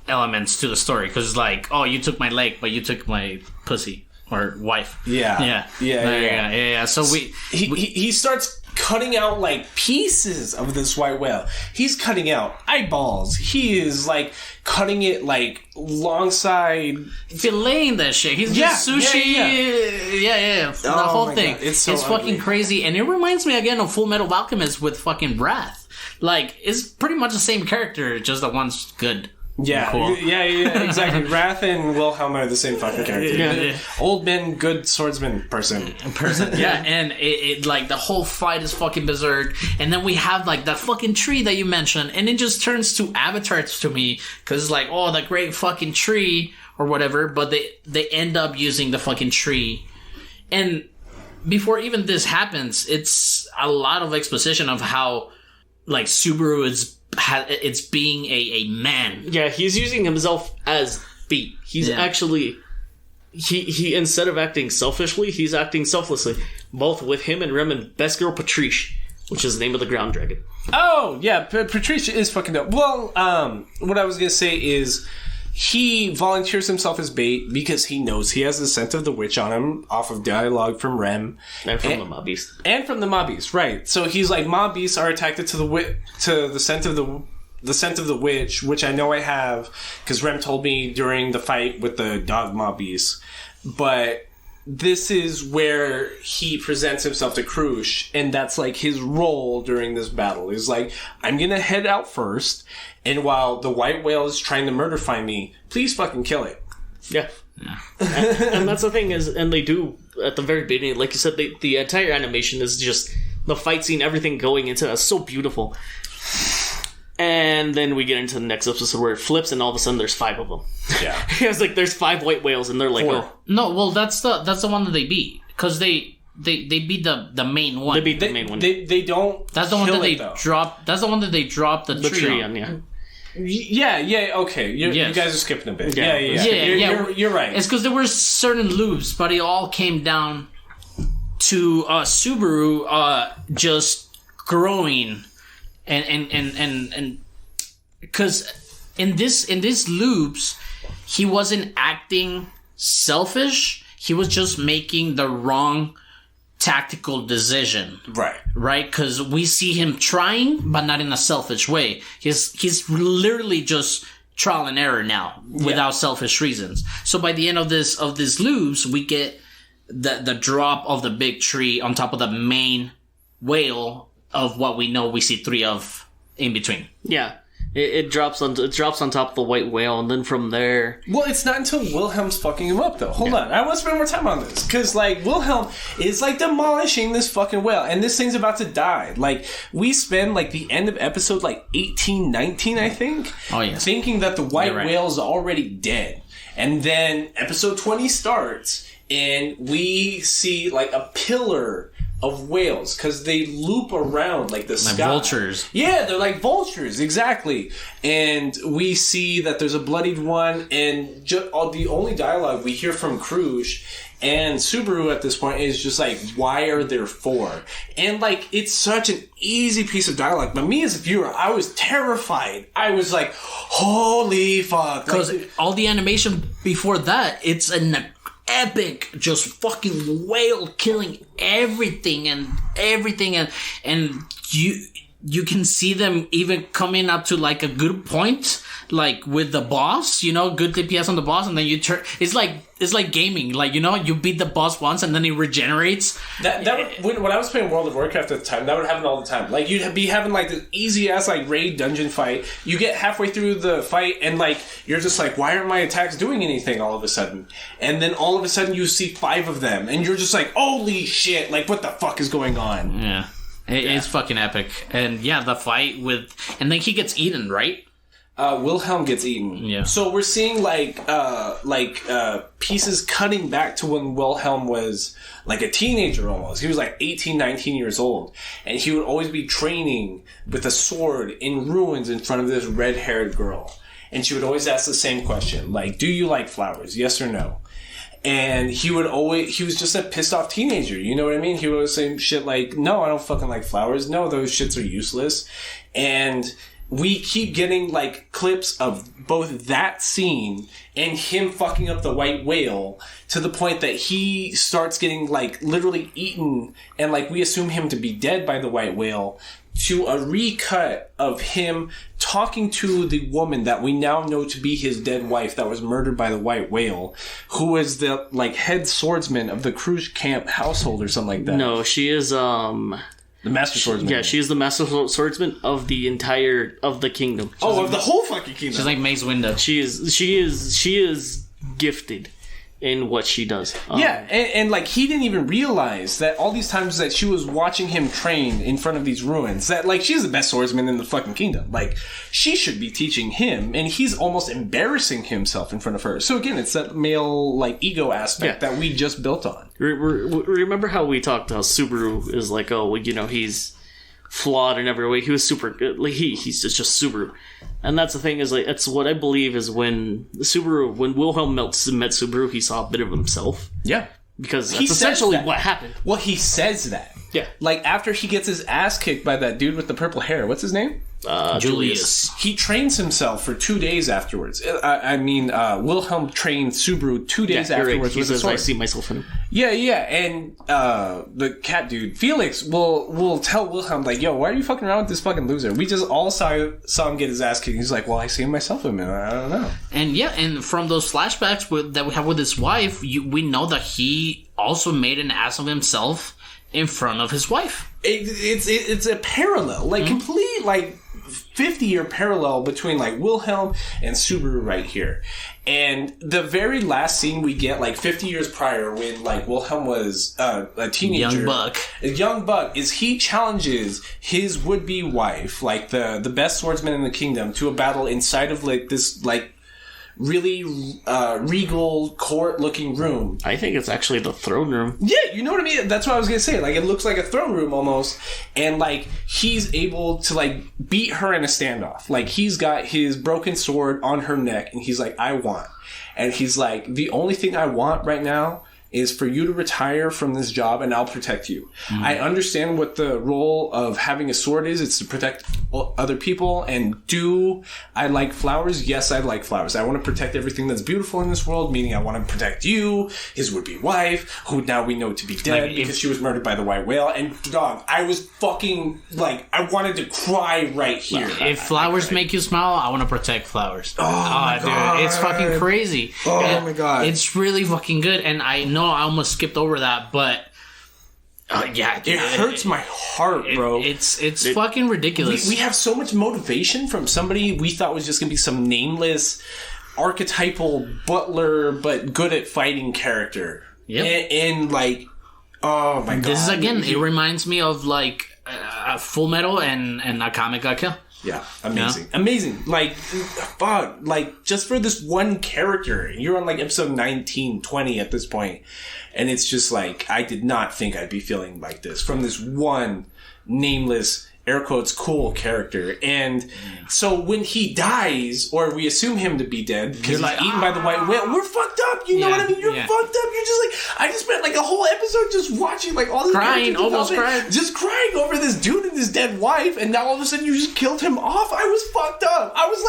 elements to the story. Because it's like, oh, you took my leg, but you took my pussy. Or wife. Yeah. So he starts cutting out like pieces of this white whale. He's cutting out eyeballs. He is like cutting it like alongside, filleting that shit. He's just sushi. Yeah. The whole thing. God. It's fucking crazy, and it reminds me again of Full Metal Alchemist with fucking Wrath. Like, it's pretty much the same character, just that one's good. Yeah, cool. yeah, exactly. Wrath and Wilhelm are the same fucking character. Yeah. Old man, good swordsman, person. Yeah, and it like the whole fight is fucking berserk, and then we have like that fucking tree that you mentioned, and it just turns to Avatar to me, because it's like, oh, that great fucking tree or whatever, but they end up using the fucking tree, and before even this happens, it's a lot of exposition of how like Subaru it's being a man. Yeah, he's using himself as bait. He's actually he instead of acting selfishly, he's acting selflessly. Both with him and Rem and best girl Patrice, which is the name of the ground dragon. Oh yeah, Patrice is fucking dope. Well, what I was gonna say is he volunteers himself as bait because he knows he has the scent of the witch on him off of dialogue from Rem. And from the mob beast. And from the mob beast, right. So he's like, mob beasts are attracted to the scent of the Scent of the Witch, which I know I have because Rem told me during the fight with the dog mobbies, but this is where he presents himself to Krush, and that's like his role during this battle. Is like, I'm gonna head out first, and while the white whale is trying to murder find me, please fucking kill it. Yeah. And that's the thing is, and they do at the very beginning, like you said, the entire animation is just the fight scene, everything going into it, so beautiful. And then we get into the next episode where it flips, and all of a sudden there's 5 of them. Yeah, it's like there's 5 white whales, and they're like, 4. Oh no, well that's the one that they beat because they beat the main one. They beat the main one. They don't. That's the one that they dropped. That's the one that they dropped the tree on. Yeah, okay. You guys are skipping a bit. Yeah. You're right. It's because there were certain loops, but it all came down to Subaru just growing, and because in this loops, he wasn't acting selfish. He was just making the wrong tactical decision. Right? Because we see him trying, but not in a selfish way. He's literally just trial and error now, without selfish reasons. So by the end of this loops, we get the drop of the big tree on top of the main whale of what we know we see 3 of in between. Yeah. It drops on top of the white whale, and then from there... Well, it's not until Wilhelm's fucking him up, though. Hold on. I want to spend more time on this. Because, like, Wilhelm is, like, demolishing this fucking whale. And this thing's about to die. Like, we spend, like, the end of episode, like, 18, 19, I think. Oh, yeah. Thinking that the white whale is already dead. And then episode 20 starts, and we see, like, a pillar of whales, because they loop around like the sky. Vultures. Yeah, they're like vultures, exactly. And we see that there's a bloodied one, and the only dialogue we hear from Krush and Subaru at this point is just like, why are there 4? And like, it's such an easy piece of dialogue, but me as a viewer, I was terrified. I was like, holy fuck. Because all the animation before that, it's an epic, just fucking whale killing everything, and you can see them even coming up to like a good point, like with the boss, good DPS on the boss, and then you turn. It's like gaming, like you beat the boss once and then he regenerates. When I was playing World of Warcraft at the time, that would happen all the time. Like you'd be having like this easy ass like raid dungeon fight. You get halfway through the fight and like you're just like, why aren't my attacks doing anything all of a sudden? And then all of a sudden you see 5 of them, and you're just like, holy shit! Like what the fuck is going on? Yeah. It's fucking epic. And yeah, the fight and then he gets eaten, right? Wilhelm gets eaten. Yeah. So we're seeing pieces cutting back to when Wilhelm was like a teenager almost. He was like 18, 19 years old. And he would always be training with a sword in ruins in front of this red-haired girl. And she would always ask the same question, like, do you like flowers? Yes or no? And he was just a pissed off teenager, you know what I mean? He would always say shit like, no, I don't fucking like flowers. No, those shits are useless. And we keep getting like clips of both that scene and him fucking up the white whale to the point that he starts getting like literally eaten, and like we assume him to be dead by the white whale, to a recut of him talking to the woman that we now know to be his dead wife that was murdered by the white whale, who is the like head swordsman of the Krush camp household or something like that. No, she is the master swordsman. Yeah, she is the master swordsman of the kingdom. Of the whole fucking kingdom. She's like Mace Windu. She is gifted in what she does. And like he didn't even realize that all these times that she was watching him train in front of these ruins, that like she's the best swordsman in the fucking kingdom. Like she should be teaching him, and he's almost embarrassing himself in front of her. So again, it's that male like ego aspect that we just built on. Remember how we talked how Subaru is like, he's flawed in every way. He was super good. Like he's just Subaru. And that's the thing, is like, that's what I believe is when Wilhelm met Subaru, he saw a bit of himself. Yeah. Because that's essentially what happened. Well, he says that. Yeah. Like, after he gets his ass kicked by that dude with the purple hair. What's his name? Julius. He trains himself for 2 days afterwards. Wilhelm trained Subaru 2 days afterwards. Right. He says, I see myself in him. Yeah, and the cat dude, Felix, will tell Wilhelm, like, yo, why are you fucking around with this fucking loser? We just all saw him get his ass kicked. He's like, well, I see myself in him. I don't know. And from those flashbacks that we have with his wife, we know that he also made an ass of himself in front of his wife. It's a parallel, like complete, like 50-year parallel between like Wilhelm and Subaru right here. And the very last scene we get, like 50 years prior, when like Wilhelm was a teenager, young buck, is he challenges his would-be wife, like the best swordsman in the kingdom, to a battle inside of like this like really regal court-looking room. I think it's actually the throne room. Yeah, you know what I mean? That's what I was gonna say. Like, it looks like a throne room almost, and like he's able to like beat her in a standoff. Like, he's got his broken sword on her neck, and he's like, I want. And he's like, the only thing I want right now is for you to retire from this job, and I'll protect you. I understand what the role of having a sword is. It's to protect other people. And do I like flowers? Yes, I like flowers. I want to protect everything that's beautiful in this world, meaning I want to protect you, his would-be wife, who now we know to be dead because she was murdered by the white whale. And dog, I was fucking, like, I wanted to cry right here. If flowers make you smile, I want to protect flowers. Oh my God. Dude, it's fucking crazy. Oh my God. It's really fucking good. And I know I almost skipped over that, but yeah, it hurts my heart, bro. It's fucking ridiculous. We have so much motivation from somebody we thought was just gonna be some nameless, archetypal butler, but good at fighting character. Yep. And like, oh my God. This is, again, it reminds me of like Full Metal and Akame ga Kill. Yeah, amazing. Yeah. Amazing. Like, fuck, like, just for this one character, you're on, like, episode 19, 20 at this point, and it's just, like, I did not think I'd be feeling like this from this one nameless, air quotes, cool character. And so when he dies, or we assume him to be dead, because he's like, eaten by the white whale, we're fucked up, you know what I mean? You're fucked up. You're just like, I just spent like a whole episode just watching like all these crying, almost crying. Just crying over this dude and his dead wife, and now all of a sudden you just killed him off. I was fucked up. I was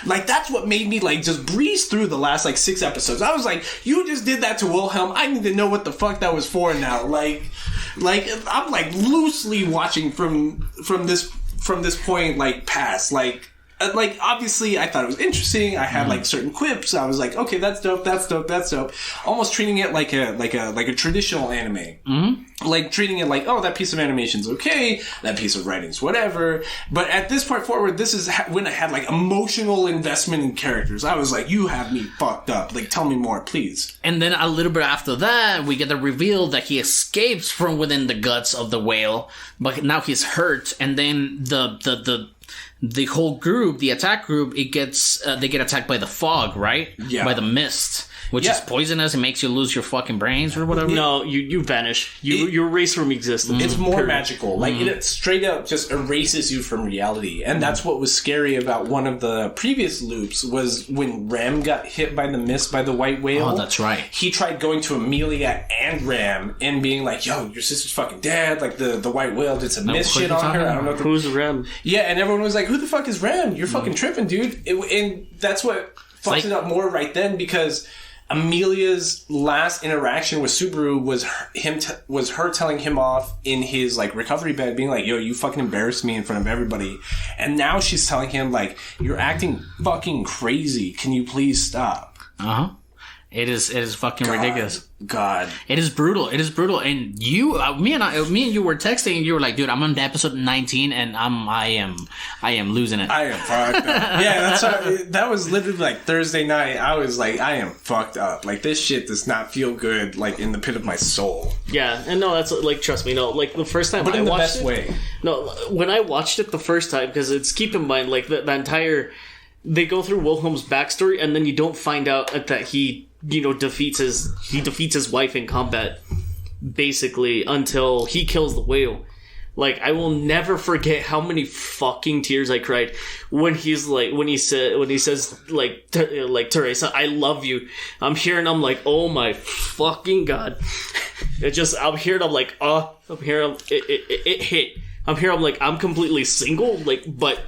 like that's what made me like just breeze through the last like 6 episodes. I was like, you just did that to Wilhelm. I need to know what the fuck that was for now. Like I'm like loosely watching from this point, like, past, like obviously I thought it was interesting. I had like certain quips. I was like, okay, that's dope. Almost treating it like a traditional anime. Like treating it like, oh, that piece of animation's okay, that piece of writing's whatever. But at this point forward, this is when I had like emotional investment in characters. I was like, you have me fucked up. Like, tell me more, please. And then a little bit after that, we get the reveal that he escapes from within the guts of the whale, but now he's hurt. And then the whole group, the attack group, they get attacked by the fog, right? Yeah. By the mist, which is poisonous and makes you lose your fucking brains or whatever. No, you vanish. You erase from existence. It's more magical. Like, it straight up just erases you from reality. And that's what was scary about one of the previous loops, was when Ram got hit by the mist by the white whale. Oh, that's right. He tried going to Amelia and Ram and being like, yo, your sister's fucking dead. Like, the white whale did some mist shit on her. I don't know. Who's Ram? Yeah, and everyone was like, who the fuck is Ram? You're fucking tripping, dude. And that's what fucks it up more right then, because Amelia's last interaction with Subaru was her telling him off in his like recovery bed, being like, yo, you fucking embarrassed me in front of everybody. And now she's telling him like, you're acting fucking crazy. Can you please stop? It is fucking ridiculous. God. It is brutal. And you, me and you were texting, and you were like, dude, I'm on episode 19 and I am losing it. I am fucked up. Yeah, that was literally like Thursday night. I was like, I am fucked up. Like, this shit does not feel good, like, in the pit of my soul. Yeah, and no, that's like, trust me, no, like the first time but in I the watched best it, way. No, when I watched it the first time, because it's, keep in mind, like the entire, they go through Wilhelm's backstory, and then you don't find out that he defeats his wife in combat, basically, until he kills the whale. Like, I will never forget how many fucking tears I cried when he says Teresa, I love you. I'm here and I'm like, oh my fucking God. I'm here and I'm like, it hit. I'm here, I'm like, I'm completely single, like, but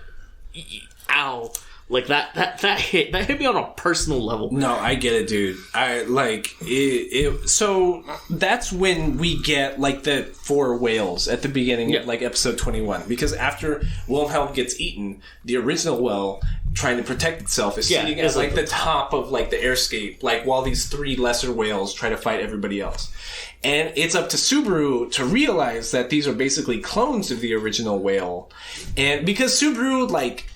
ow. Like that hit me on a personal level. No, I get it, dude. I like it. So that's when we get like the 4 whales at the beginning of like episode 21, because after Wilhelm gets eaten, the original whale trying to protect itself is sitting at like the top of like the airscape, like while these 3 lesser whales try to fight everybody else. And it's up to Subaru to realize that these are basically clones of the original whale, and because Subaru like.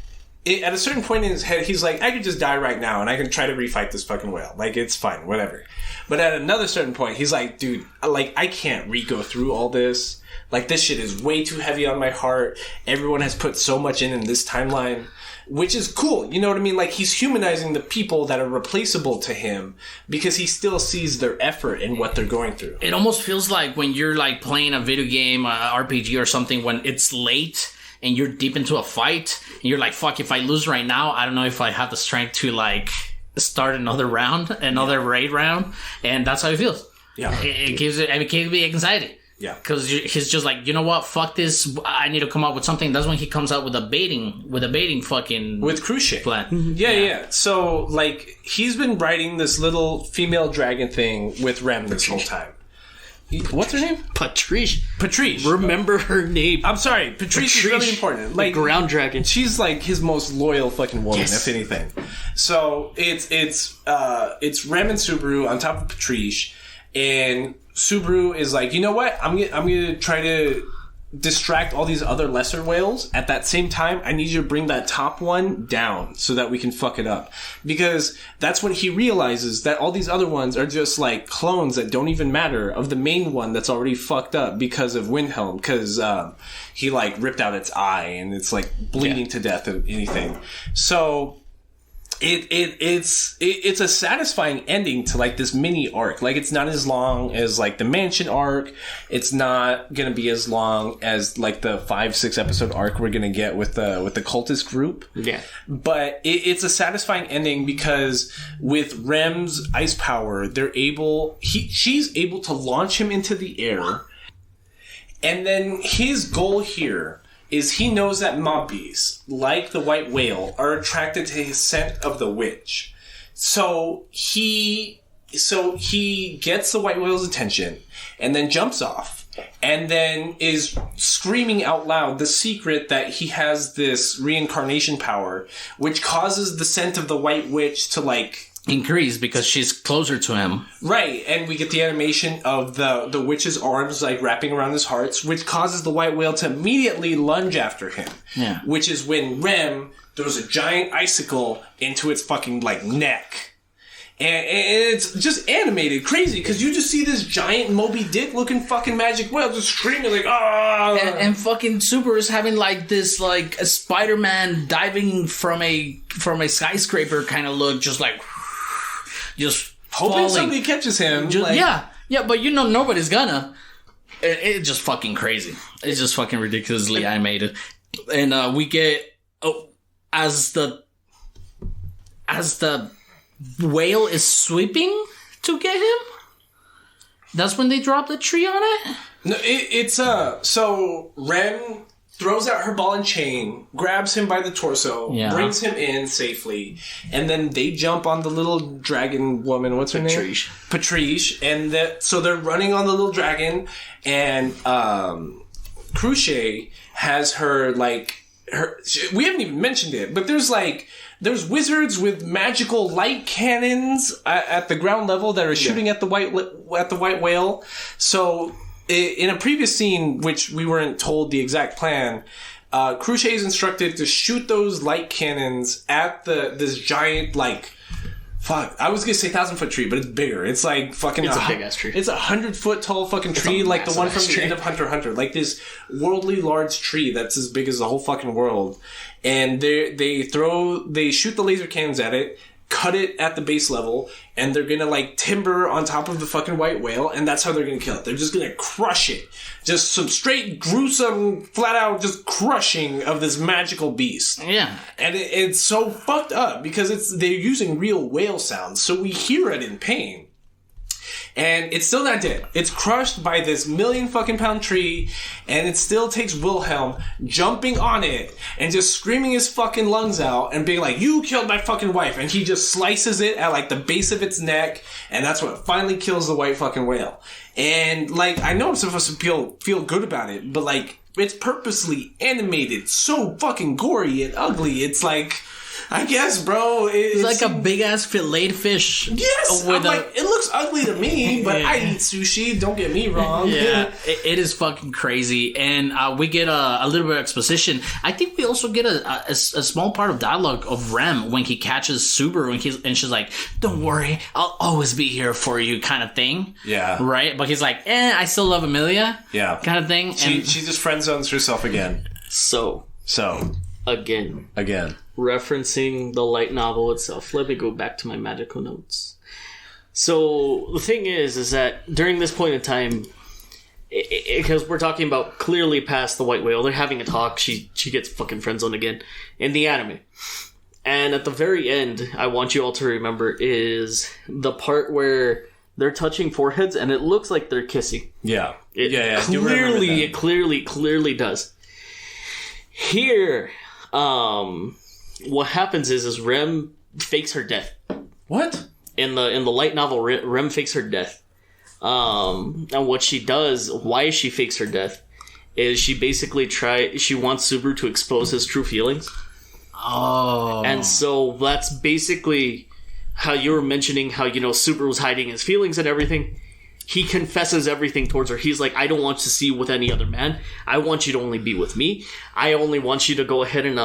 At a certain point in his head, he's like, I could just die right now and I can try to refight this fucking whale. Like, it's fine, whatever. But at another certain point, he's like, dude, like, I can't re-go through all this. Like, this shit is way too heavy on my heart. Everyone has put so much in this timeline, which is cool. You know what I mean? Like, he's humanizing the people that are replaceable to him because he still sees their effort in what they're going through. It almost feels like when you're, like, playing a video game, RPG or something, when it's late and you're deep into a fight, and you're like, fuck, if I lose right now, I don't know if I have the strength to, like, start another round, another raid round, and that's how it feels. Yeah. It gives me anxiety. Yeah. Because he's just like, you know what, fuck this, I need to come up with something. That's when he comes out with a baiting fucking... With Cruciate. Plan. Yeah. So, like, he's been writing this little female dragon thing with Rem this whole time. What's her name? Patrice. Remember her name. I'm sorry. Patrice is really important. Like, ground dragon. She's like his most loyal fucking woman, if anything. So it's Rem and Subaru on top of Patrice, and Subaru is like, you know what? I'm gonna try to distract all these other lesser whales. At that same time, I need you to bring that top one down so that we can fuck it up. Because that's when he realizes that all these other ones are just like clones that don't even matter of the main one that's already fucked up because of Wilhelm. Because he like ripped out its eye and it's like bleeding to death of anything. So it's a satisfying ending to like this mini arc. Like, it's not as long as like the mansion arc. It's not gonna be as long as like the 5-6 episode arc we're gonna get with the cultist group. Yeah. But it's a satisfying ending because with Rem's ice power, she's able to launch him into the air, and then his goal here is he knows that mob bees, like the white whale, are attracted to his scent of the witch. So he gets the white whale's attention and then jumps off and then is screaming out loud the secret that he has this reincarnation power, which causes the scent of the white witch to like increase because she's closer to him. Right, and we get the animation of the witch's arms like wrapping around his heart, which causes the white whale to immediately lunge after him. Yeah. Which is when Rem throws a giant icicle into its fucking like neck. And it's just animated crazy because you just see this giant Moby Dick looking fucking magic whale just screaming like, ah! And fucking Super is having like this like a Spider-Man diving from a skyscraper kind of look, just like just hoping falling. Somebody catches him. Just, yeah, but you know nobody's gonna. It's just fucking crazy. It's just fucking ridiculously animated, and we get as the whale is sweeping to get him. That's when they drop the tree on it. No, it's so Rem throws out her ball and chain, grabs him by the torso, brings him in safely, and then they jump on the little dragon woman. What's her name? Patrice. And so they're running on the little dragon, and Cruciate has her, like, we haven't even mentioned it, but there's wizards with magical light cannons at the ground level that are shooting at the white whale. So in a previous scene, which we weren't told the exact plan, Cruciate is instructed to shoot those light cannons at this giant, like, I was gonna say 1,000-foot tree, but it's bigger. It's like fucking. It's a big ass tree. It's 100-foot tall fucking tree, like the one from the end of Hunter x Hunter, like this worldly large tree that's as big as the whole fucking world. And they shoot the laser cannons at it, cut it at the base level, and they're gonna like timber on top of the fucking white whale, and that's how they're gonna kill it. They're just gonna crush it. Just some straight gruesome, flat out just crushing of this magical beast. Yeah. And it's so fucked up because they're using real whale sounds, so we hear it in pain. And it's still not dead. It's crushed by this 1,000,000 fucking pound tree, and it still takes Wilhelm jumping on it and just screaming his fucking lungs out and being like, you killed my fucking wife. And he just slices it at like the base of its neck, and that's what finally kills the white fucking whale. And like, I know I'm supposed to feel good about it, but like, it's purposely animated so fucking gory and ugly. It's like, I guess, bro. It's like a big ass filleted fish. Yes, it looks ugly to me, but I eat sushi. Don't get me wrong. Yeah, it is fucking crazy, and we get a little bit of exposition. I think we also get a small part of dialogue of Rem when he catches Subaru, and she's like, "Don't worry, I'll always be here for you," kind of thing. Yeah, right. But he's like, I still love Amelia. Yeah, kind of thing. She just friend zones herself again. So again. Referencing the light novel itself. Let me go back to my magical notes. So the thing is that during this point in time, because we're talking about clearly past the white whale, they're having a talk. She gets fucking friend zoned again in the anime. And at the very end, I want you all to remember is the part where they're touching foreheads and it looks like they're kissing. Yeah. It clearly does. Here, what happens is Rem fakes her death. What? In the light novel, Rem fakes her death. And what she does, why she fakes her death, is she basically she wants Subaru to expose his true feelings. Oh. And so that's basically how you were mentioning how, Subaru was hiding his feelings and everything. He confesses everything towards her. He's like, I don't want to see you with any other man. I want you to only be with me. I only want you to go ahead and,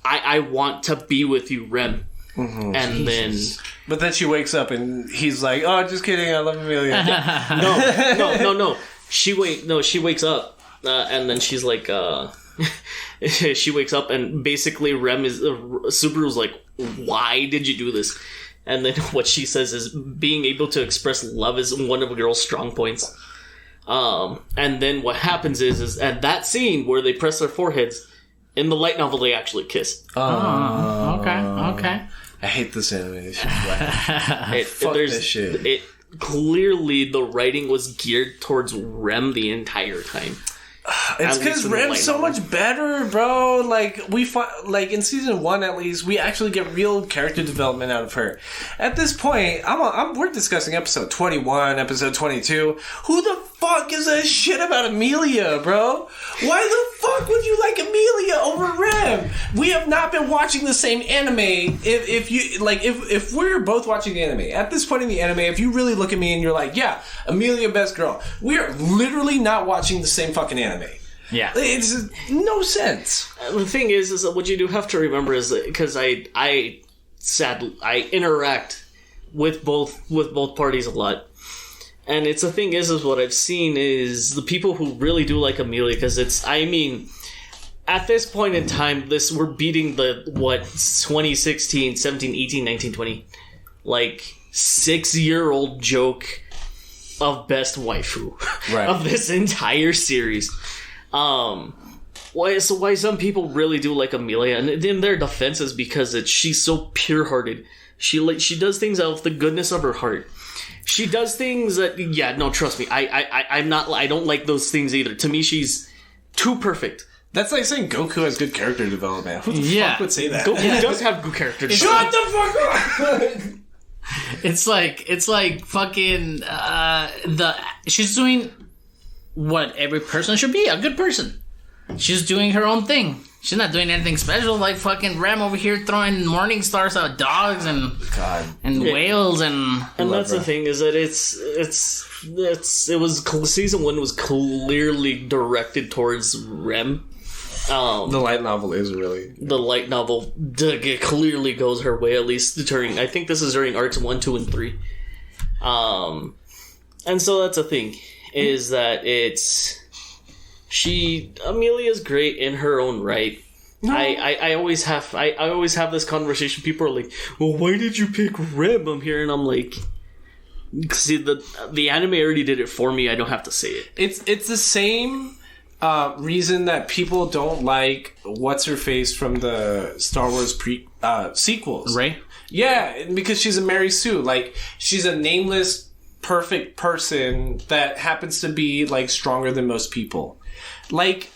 I want to be with you, Rem. Mm-hmm. And Jesus. Then... But then she wakes up and he's like, oh, just kidding, I love Amelia. No. She wakes up, and then she's like, she wakes up and basically Subaru's like, why did you do this? And then what she says is being able to express love is one of a girl's strong points. And then what happens is at that scene where they press their foreheads, in the light novel they actually kiss. Okay. I hate this animation. Fuck this shit. Clearly the writing was geared towards Rem the entire time. It's because Rem's so much better, bro. Like in season 1 at least, we actually get real character development out of her. At this point, we're discussing episode 21, episode 22. Who the fuck gives a shit about Amelia, bro? Why the fuck would you like Amelia over Rem? We have not been watching the same anime. If we're both watching the anime at this point in the anime, if you really look at me and you're like, yeah, Amelia best girl, we are literally not watching the same fucking anime. Yeah, it's no sense. The thing is that what you do have to remember is that because I interact with both parties a lot, and it's the thing is what I've seen is the people who really do like Amelia, because at this point in time, we're beating the 2016, 17, 18, 19, 20, like 6-year-old joke of best waifu of this entire series. Why some people really do like Amelia, and in their defense is because she's so pure-hearted. She does things out of the goodness of her heart. She does things that, trust me, I don't like those things either. To me, she's too perfect. That's like saying Goku has good character development. Who the fuck would say that? Goku does have good character development. Shut the fuck up! It's like fucking she's doing what every person should be, a good person. She's doing her own thing. She's not doing anything special like fucking Ram over here throwing morning stars at dogs and whales and that's the thing is that season 1 was clearly directed towards Rem. The light novel is really... The light novel clearly goes her way, at least during... I think this is during arcs 1, 2, and 3. And so that's the thing, is that Amelia's great in her own right. No. I always have this conversation. People are like, well, why did you pick Rem? I'm here, and I'm like... See, the anime already did it for me. I don't have to say it. It's the same... reason that people don't like what's-her-face from the Star Wars sequels. Right? Yeah, because she's a Mary Sue. Like, she's a nameless perfect person that happens to be like stronger than most people. Like,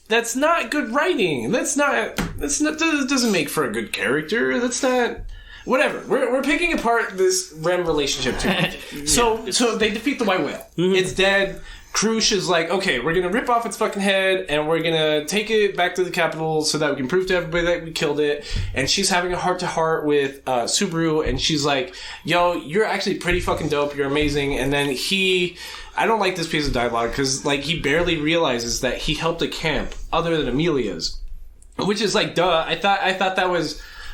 that's not good writing. That doesn't make for a good character. That's not. Whatever. We're picking apart this Rem relationship too much. So they defeat the White Whale. Mm-hmm. It's dead. Krush is like, okay, we're gonna rip off its fucking head and we're gonna take it back to the capital so that we can prove to everybody that we killed it. And she's having a heart-to-heart with Subaru, and she's like, yo, you're actually pretty fucking dope, you're amazing. And then I don't like this piece of dialogue because like he barely realizes that he helped a camp other than Amelia's, which is like, duh.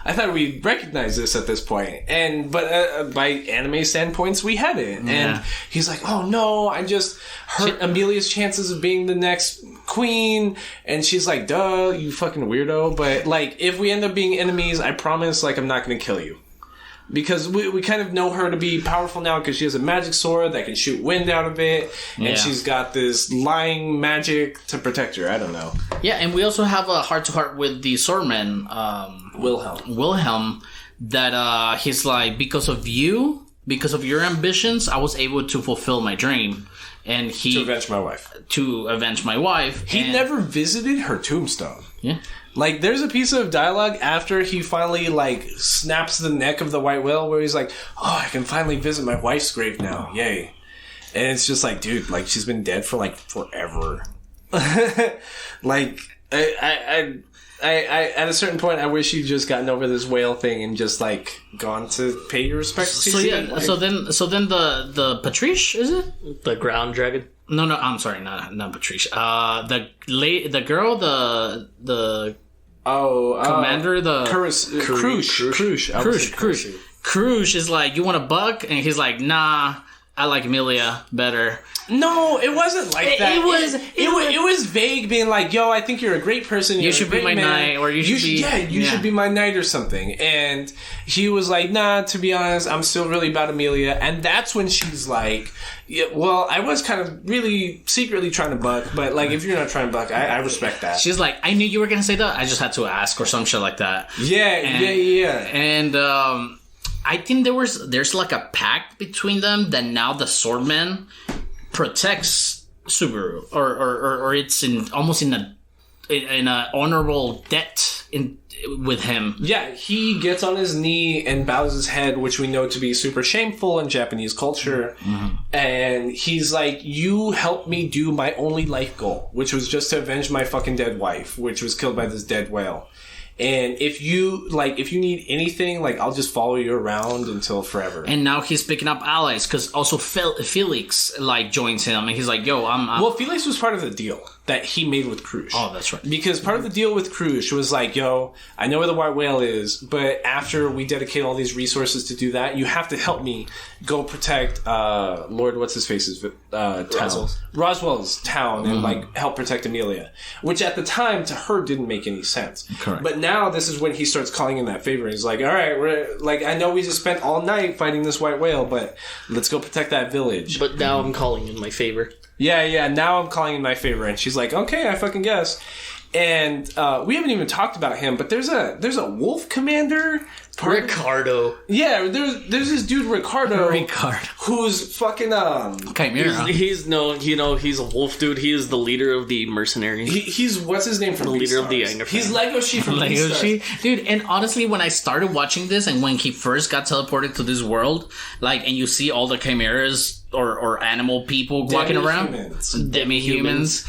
I thought we recognized this at this point, but by anime standpoints, we had it. And he's like, "Oh no, I just hurt Amelia's chances of being the next queen." And she's like, "Duh, you fucking weirdo." But like, if we end up being enemies, I promise, like, I'm not going to kill you. Because we kind of know her to be powerful now because she has a magic sword that can shoot wind out of it. And she's got this lying magic to protect her. I don't know. Yeah, and we also have a heart-to-heart with the swordman, Wilhelm, that he's like, because of your ambitions, I was able to fulfill my dream. And to avenge my wife. He never visited her tombstone. Yeah. Like, there's a piece of dialogue after he finally, like, snaps the neck of the White Whale where he's like, oh, I can finally visit my wife's grave now. Yay. And it's just like, dude, like, she's been dead for, like, forever. Like, I at a certain point, I wish you'd just gotten over this whale thing and just, like, gone to pay your respects. So then the Patrice, is it? The ground dragon? No, I'm sorry, not Patrice. The girl, the commander, the Krush is like, you want a buck? And he's like, nah, I like Amelia better. No, it wasn't like that. It was vague, being like, "Yo, I think you're a great person. You should be my knight, or you should be my knight or something." And he was like, "Nah, to be honest, I'm still really about Amelia." And that's when she's like, "Yeah, well, I was kind of really secretly trying to buck, but like, if you're not trying to buck, I respect that." She's like, "I knew you were gonna say that. I just had to ask," or some shit like that. Yeah. And I think there's like a pact between them that now the swordman protects Subaru, or it's almost in a honorable debt with him. Yeah, he gets on his knee and bows his head, which we know to be super shameful in Japanese culture. Mm-hmm. And he's like, "You helped me do my only life goal, which was just to avenge my fucking dead wife, which was killed by this dead whale. And if you need anything, like, I'll just follow you around until forever." And now he's picking up allies because also Felix like joins him, and he's like, "Yo, I'm." Well, Felix was part of the deal that he made with Krush. Oh, that's right. Because part of the deal with Krush was like, "Yo, I know where the White Whale is, but after we dedicate all these resources to do that, you have to help me go protect Lord what's his face's town, Roswell's town, and like help protect Amelia." Which at the time to her didn't make any sense. Correct. But now this is when he starts calling in that favor. He's like, "All right, we're like, I know we just spent all night fighting this White Whale, but let's go protect that village." But now I'm calling in my favor. Yeah, now I'm calling in my favor. And she's like, "Okay, I fucking guess." And we haven't even talked about him, but there's a wolf commander. Ricardo. Yeah, there's this dude Ricardo. Who's fucking Chimera. He's a wolf dude. He is the leader of the mercenaries. He's what's his name from the leader of the Anger. He's Legoshi from Legoshi. Dude, and honestly, when I started watching this and when he first got teleported to this world, like, and you see all the chimeras or animal people walking around, demi-humans,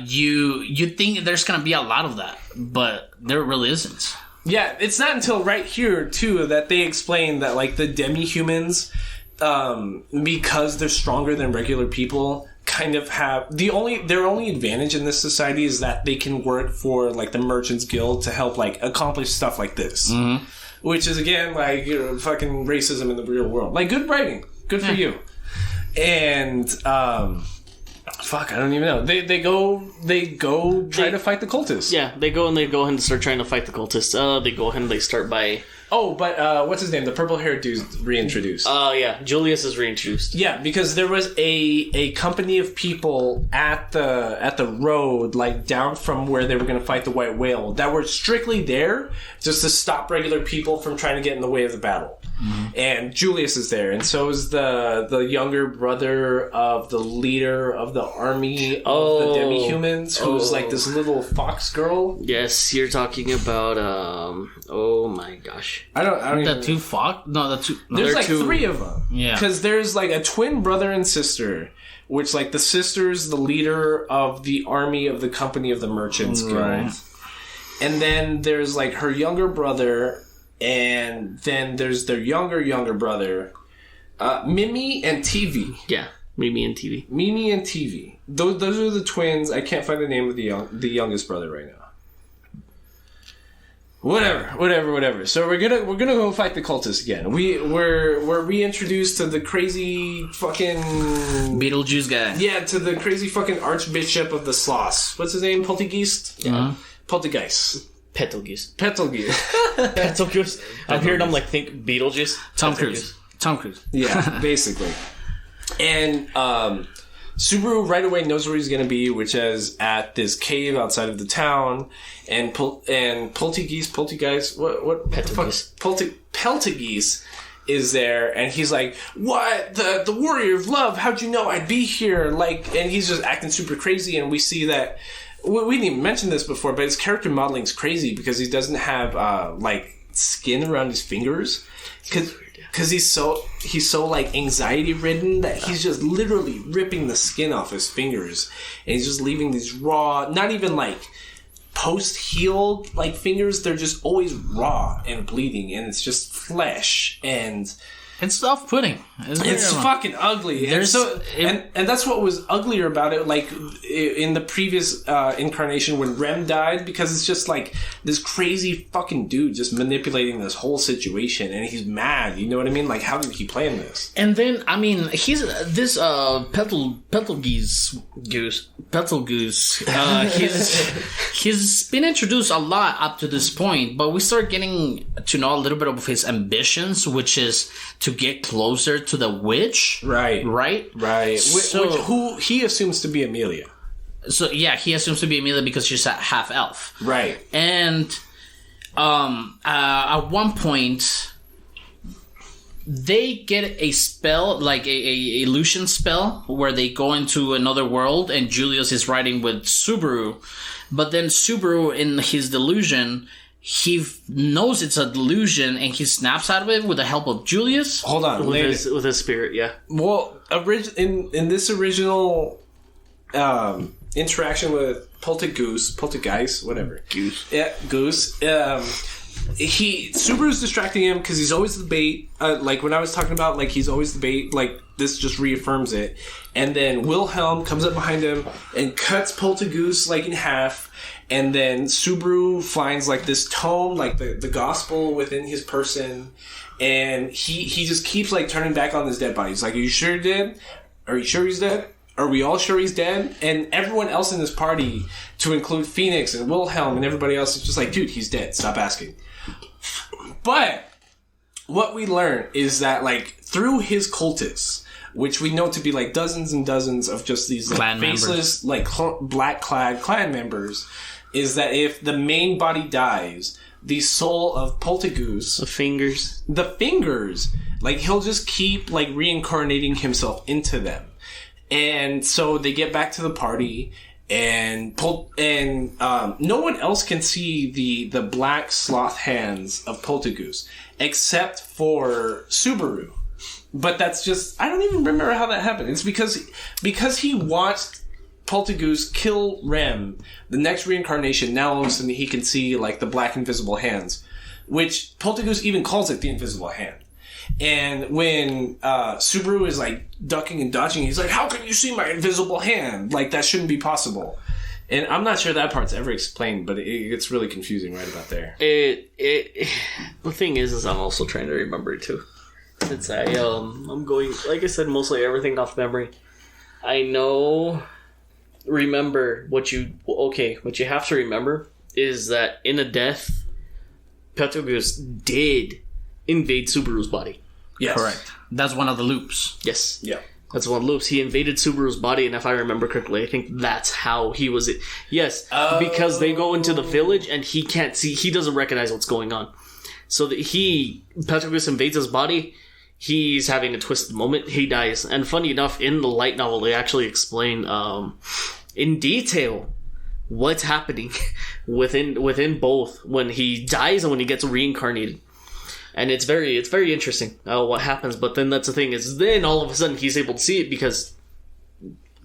you think there's gonna be a lot of that, but there really isn't. Yeah, it's not until right here, too, that they explain that, like, the demi-humans, because they're stronger than regular people, kind of have... Their only advantage in this society is that they can work for, like, the Merchants Guild to help, like, accomplish stuff like this. Mm-hmm. Which is, again, like, fucking racism in the real world. Like, good writing. Good for you. And, fuck, I don't even know. They go try to fight the cultists. Yeah, they go and start trying to fight the cultists. They go ahead and they start by... Oh, but what's his name? The purple-haired dude's reintroduced. Yeah, Julius is reintroduced. Yeah, because there was a company of people at the road, like, down from where they were going to fight the White Whale, that were strictly there just to stop regular people from trying to get in the way of the battle. and Julius is there, and so is the younger brother of the leader of the army of the demi-humans, who's like this little fox girl. Yes, you're talking about oh my gosh, I don't The two fox? No, the two. No, There's like two. 3 of them. Yeah. Because there's like a twin brother and sister, which like the sister's the leader of the army of the Company of the Merchants Guild. Right. And then there's like her younger brother, and then there's their younger brother, Mimi and TV. yeah, Mimi and TV. Mimi and TV. Those are the twins. I can't find the name of the youngest brother right now. Whatever. So we're gonna go fight the cultists again. We're reintroduced to the crazy fucking Beetlejuice guy. yeah, to the crazy fucking Archbishop of the Sloths. What's his name? Poltergeist. Yeah. Poltergeist. Petelgeuse. Petelgeist. I've heard him like think Beetlejuice. Tom Cruise. Yeah, basically. And Subaru right away knows where he's going to be, which is at this cave outside of the town. And Poltergeist, what the fuck? Peltegeist is there, and he's like, "What? The warrior of love? How'd you know I'd be here?" Like, and he's just acting super crazy, and we see that. We didn't even mention this before, but his character modeling's crazy because he doesn't have like skin around his fingers, because he's so like anxiety ridden that he's just literally ripping the skin off his fingers, and he's just leaving these raw, not even like post healed like fingers. They're just always raw and bleeding, and it's just flesh and. It's off-putting. It's fucking ugly. And that's what was uglier about it, like, in the previous incarnation when Rem died, because it's just, like, this crazy fucking dude just manipulating this whole situation, and he's mad, you know what I mean? Like, how did he plan this? And then, I mean, he's this he's been introduced a lot up to this point, but we start getting to know a little bit of his ambitions, which is to get closer to the witch. Right. So, who he assumes to be Amelia. So, yeah, he assumes to be Amelia because she's a half elf. Right. And at one point, they get a spell, like a illusion spell, where they go into another world, and Julius is riding with Subaru. But then Subaru, in his delusion, he knows it's a delusion, and he snaps out of it with the help of Julius. Hold on. With his spirit, yeah. Well, in this original interaction with Poltergeist, whatever. Goose. Yeah, Goose. Subaru's distracting him because he's always the bait. Like when I was talking about, like he's always the bait. Like this just reaffirms it. And then Wilhelm comes up behind him and cuts Poltergeist like in half. And then Subaru finds like this tome, like the gospel within his person. And he just keeps like turning back on his dead body. He's like, "Are you sure you're dead? Are you sure he's dead? Are we all sure he's dead?" And everyone else in this party, to include Phoenix and Wilhelm and everybody else, is just like, "Dude, he's dead. Stop asking." But what we learn is that, like, through his cultists, which we know to be like dozens and dozens of just these like faceless, like black-clad clan members, is that if the main body dies, the soul of Poltergeist, the fingers, like he'll just keep like reincarnating himself into them. And so they get back to the party, and no one else can see the black sloth hands of Poltergeist except for Subaru. But that's just, I don't even remember how that happened. It's because he watched Poltergeist kill Rem, the next reincarnation. Now all of a sudden he can see like the black invisible hands, which Poltergeist even calls it the invisible hand. And when Subaru is like ducking and dodging, he's like, "How can you see my invisible hand? Like that shouldn't be possible." And I'm not sure that part's ever explained, but it gets really confusing right about there. The thing is I'm also trying to remember it too. Since I'm going, like I said, mostly everything off memory. Remember what you have to remember is that in a death, Poltergeist did invade Subaru's body. Yes. Correct. That's one of the loops. Yes. Yeah. That's one of the loops. He invaded Subaru's body, and if I remember correctly, I think that's how he was it. Yes, because they go into the village, and he can't see, he doesn't recognize what's going on. So that Peltagoose invades his body. He's having a twisted moment. He dies. And funny enough, in the light novel, they actually explain in detail what's happening within both when he dies and when he gets reincarnated. And it's very interesting what happens. But then that's the thing is, then all of a sudden he's able to see it because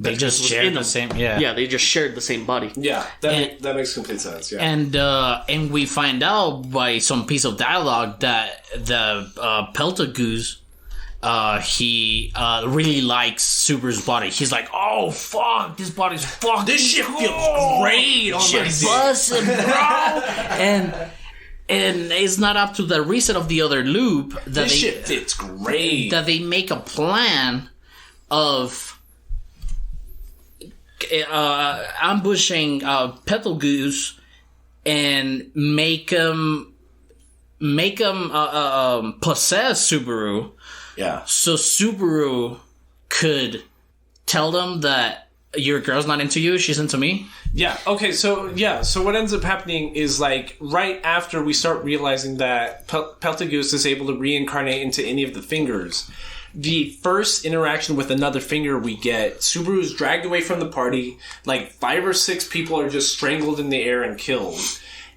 they just shared the same. Yeah, they just shared the same body. Yeah, that makes complete sense. Yeah, and we find out by some piece of dialogue that the Peltagoose, he really likes Subaru's body. He's like, oh fuck, this body's fucking. This shit feels great on my dick, bussin', bro. And it's not up to the reset of the other loop that this shit fits great. That they make a plan of ambushing Peltagoose and make him possess Subaru. Yeah. So Subaru could tell them that your girl's not into you, she's into me. Yeah. Okay. So what ends up happening is like right after we start realizing that Peltagoose is able to reincarnate into any of the fingers. The first interaction with another finger we get, Subaru is dragged away from the party. Like 5 or 6 people are just strangled in the air and killed.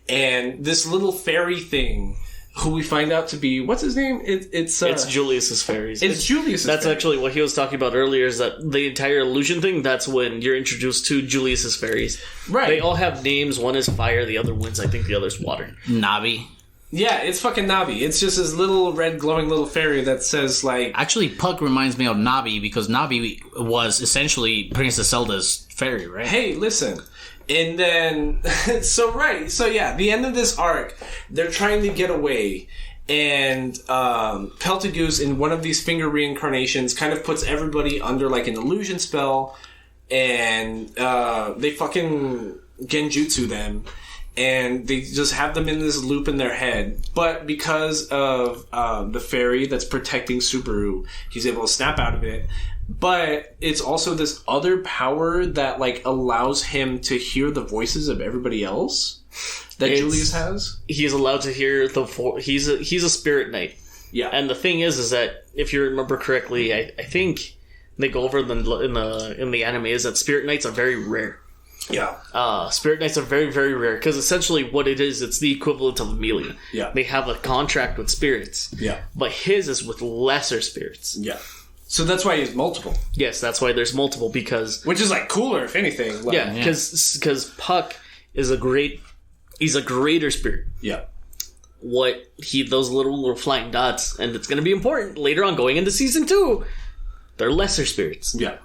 And this little fairy thing, who we find out to be, what's his name? It's Julius's fairies. It's Julius's That's fairies. actually what he was talking about earlier, is that the entire illusion thing, that's when you're introduced to Julius's fairies. Right. They all have names. One is fire, the other one's, I think the other's water. Navi. Yeah, it's fucking Navi. It's just this little red glowing little fairy that says like... Actually, Puck reminds me of Navi because Navi was essentially Princess Zelda's fairy, right? Hey, listen. And then... So yeah, the end of this arc, they're trying to get away. And Peltagoose, in one of these finger reincarnations, kind of puts everybody under like an illusion spell. And they fucking genjutsu them. And they just have them in this loop in their head. But because of the fairy that's protecting Subaru, he's able to snap out of it. But it's also this other power that like allows him to hear the voices of everybody else that Julius has. He's allowed to hear he's a spirit knight. Yeah. And the thing is that if you remember correctly, I think they go over in the anime is that spirit knights are very rare. Yeah. Spirit Knights are very, very rare, because essentially what it is, it's the equivalent of Amelia. Yeah. They have a contract with spirits. Yeah. But his is with lesser spirits. Yeah. So that's why he's multiple. Yes, that's why there's multiple, because... Which is, like, cooler, if anything. Like, yeah, because Puck is he's a greater spirit. Yeah. Those little flying dots, and it's going to be important later on going into Season 2, they're lesser spirits. Yeah.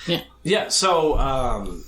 Yeah. Yeah, so,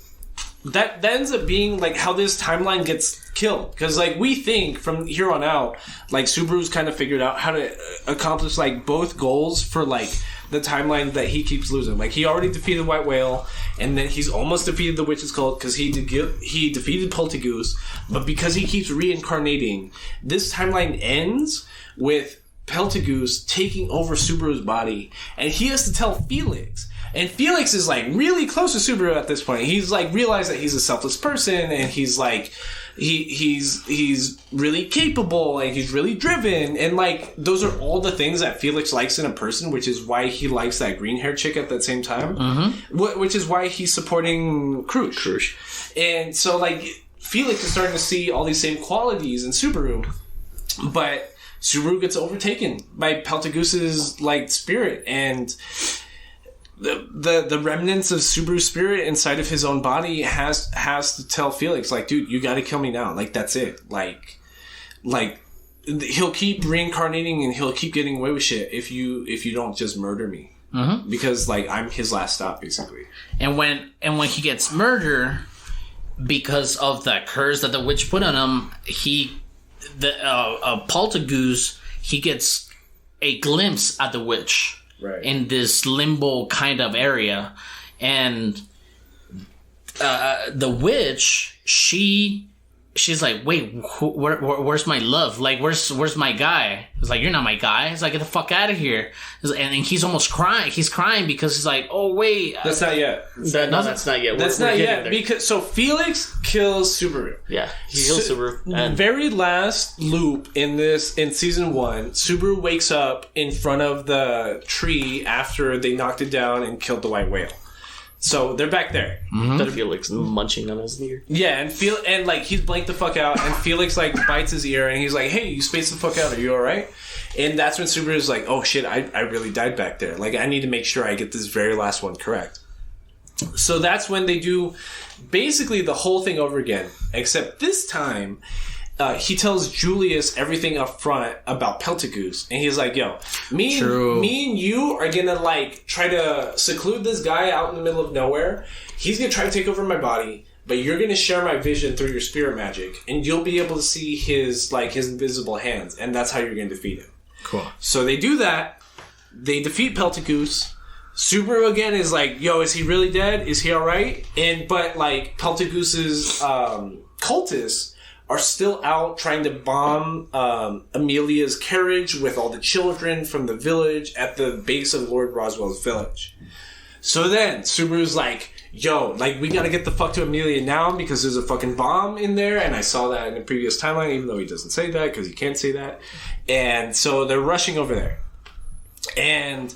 that ends up being like how this timeline gets killed, because like we think from here on out, like Subaru's kind of figured out how to accomplish like both goals for like the timeline that he keeps losing. Like he already defeated White Whale, and then he's almost defeated the Witch's Cult because he defeated Peltagoose, but because he keeps reincarnating, this timeline ends with Peltagoose taking over Subaru's body, and he has to tell Felix. And Felix is, like, really close to Subaru at this point. He's, like, realized that he's a selfless person, and he's, like, he's really capable, and he's really driven, and, like, those are all the things that Felix likes in a person, which is why he likes that green-haired chick at that same time. Mm-hmm. Which is why he's supporting Krush. And so, like, Felix is starting to see all these same qualities in Subaru, but Subaru gets overtaken by Peltagoose's, like, spirit, and... The remnants of Subaru's spirit inside of his own body has to tell Felix, like, dude, you gotta kill me now. Like, that's it. Like he'll keep reincarnating and he'll keep getting away with shit if you don't just murder me. Mm-hmm. Because, like, I'm his last stop, basically. And when he gets murdered, because of that curse that the witch put on him, Peltagoose, he gets a glimpse at the witch. Right. In this limbo kind of area, and the witch, she she's like, wait, where's my love? Like, where's my guy? It's like, you're not my guy. It's like, get the fuck out of here. And he's almost crying. He's crying because he's like, oh, wait. That's not yet. That's not yet. That's not yet. Because, so Felix kills Subaru. Yeah, he kills Subaru. And very last loop in season 1, Subaru wakes up in front of the tree after they knocked it down and killed the white whale. So they're back there. Mm-hmm. Felix munching on his ear. Yeah, and like he's blanked the fuck out, and Felix like bites his ear, and he's like, "Hey, you spaced the fuck out. Are you all right?" And that's when Subaru's like, "Oh shit, I really died back there. Like I need to make sure I get this very last one correct." So that's when they do basically the whole thing over again, except this time. He tells Julius everything up front about Peltagoose, and he's like, "Yo, me and you are gonna like try to seclude this guy out in the middle of nowhere. He's gonna try to take over my body, but you're gonna share my vision through your spirit magic, and you'll be able to see his invisible hands, and that's how you're gonna defeat him." Cool. So they do that. They defeat Peltagoose. Subaru again is like, "Yo, is he really dead? Is he all right?" But like Peltagoose's cultists are still out trying to bomb Amelia's carriage with all the children from the village at the base of Lord Roswell's village. So then Subaru's like, yo, like we gotta get the fuck to Amelia now because there's a fucking bomb in there, and I saw that in the previous timeline, even though he doesn't say that because he can't say that. And so they're rushing over there. And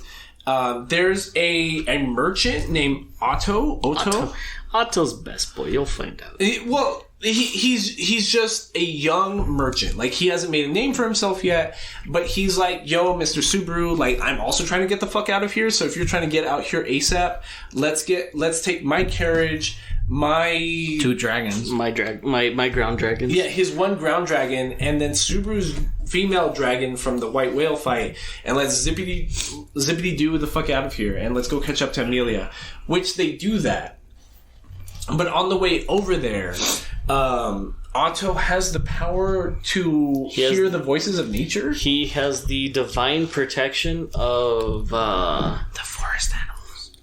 there's a merchant named Otto. Otto's best boy, you'll find out. He's just a young merchant. Like, he hasn't made a name for himself yet, but he's like, yo, Mr. Subaru, like, I'm also trying to get the fuck out of here, so if you're trying to get out here ASAP, let's take my carriage, my... 2 dragons. My ground dragons. Yeah, his 1 ground dragon, and then Subaru's female dragon from the white whale fight, and let's zippity do the fuck out of here, and let's go catch up to Amelia. Which they do that. But on the way over there... Otto has the power to hear the voices of nature. He has the divine protection of the forest animals.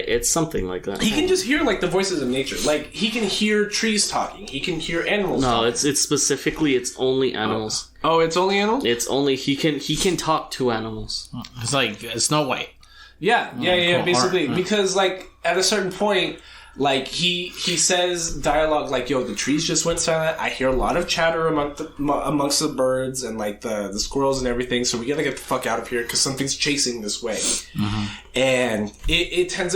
It's something like that. He can just hear like the voices of nature. Like he can hear trees talking. He can hear animals. No, talking. it's specifically it's only animals. Oh, it's only animals. It's only he can talk to animals. It's like Snow White. Yeah, cool. Basically, because like at a certain point. Like, he says dialogue like, yo, the trees just went silent. I hear a lot of chatter amongst the birds and, like, the squirrels and everything. So we gotta get the fuck out of here because something's chasing this way. Mm-hmm. And it turns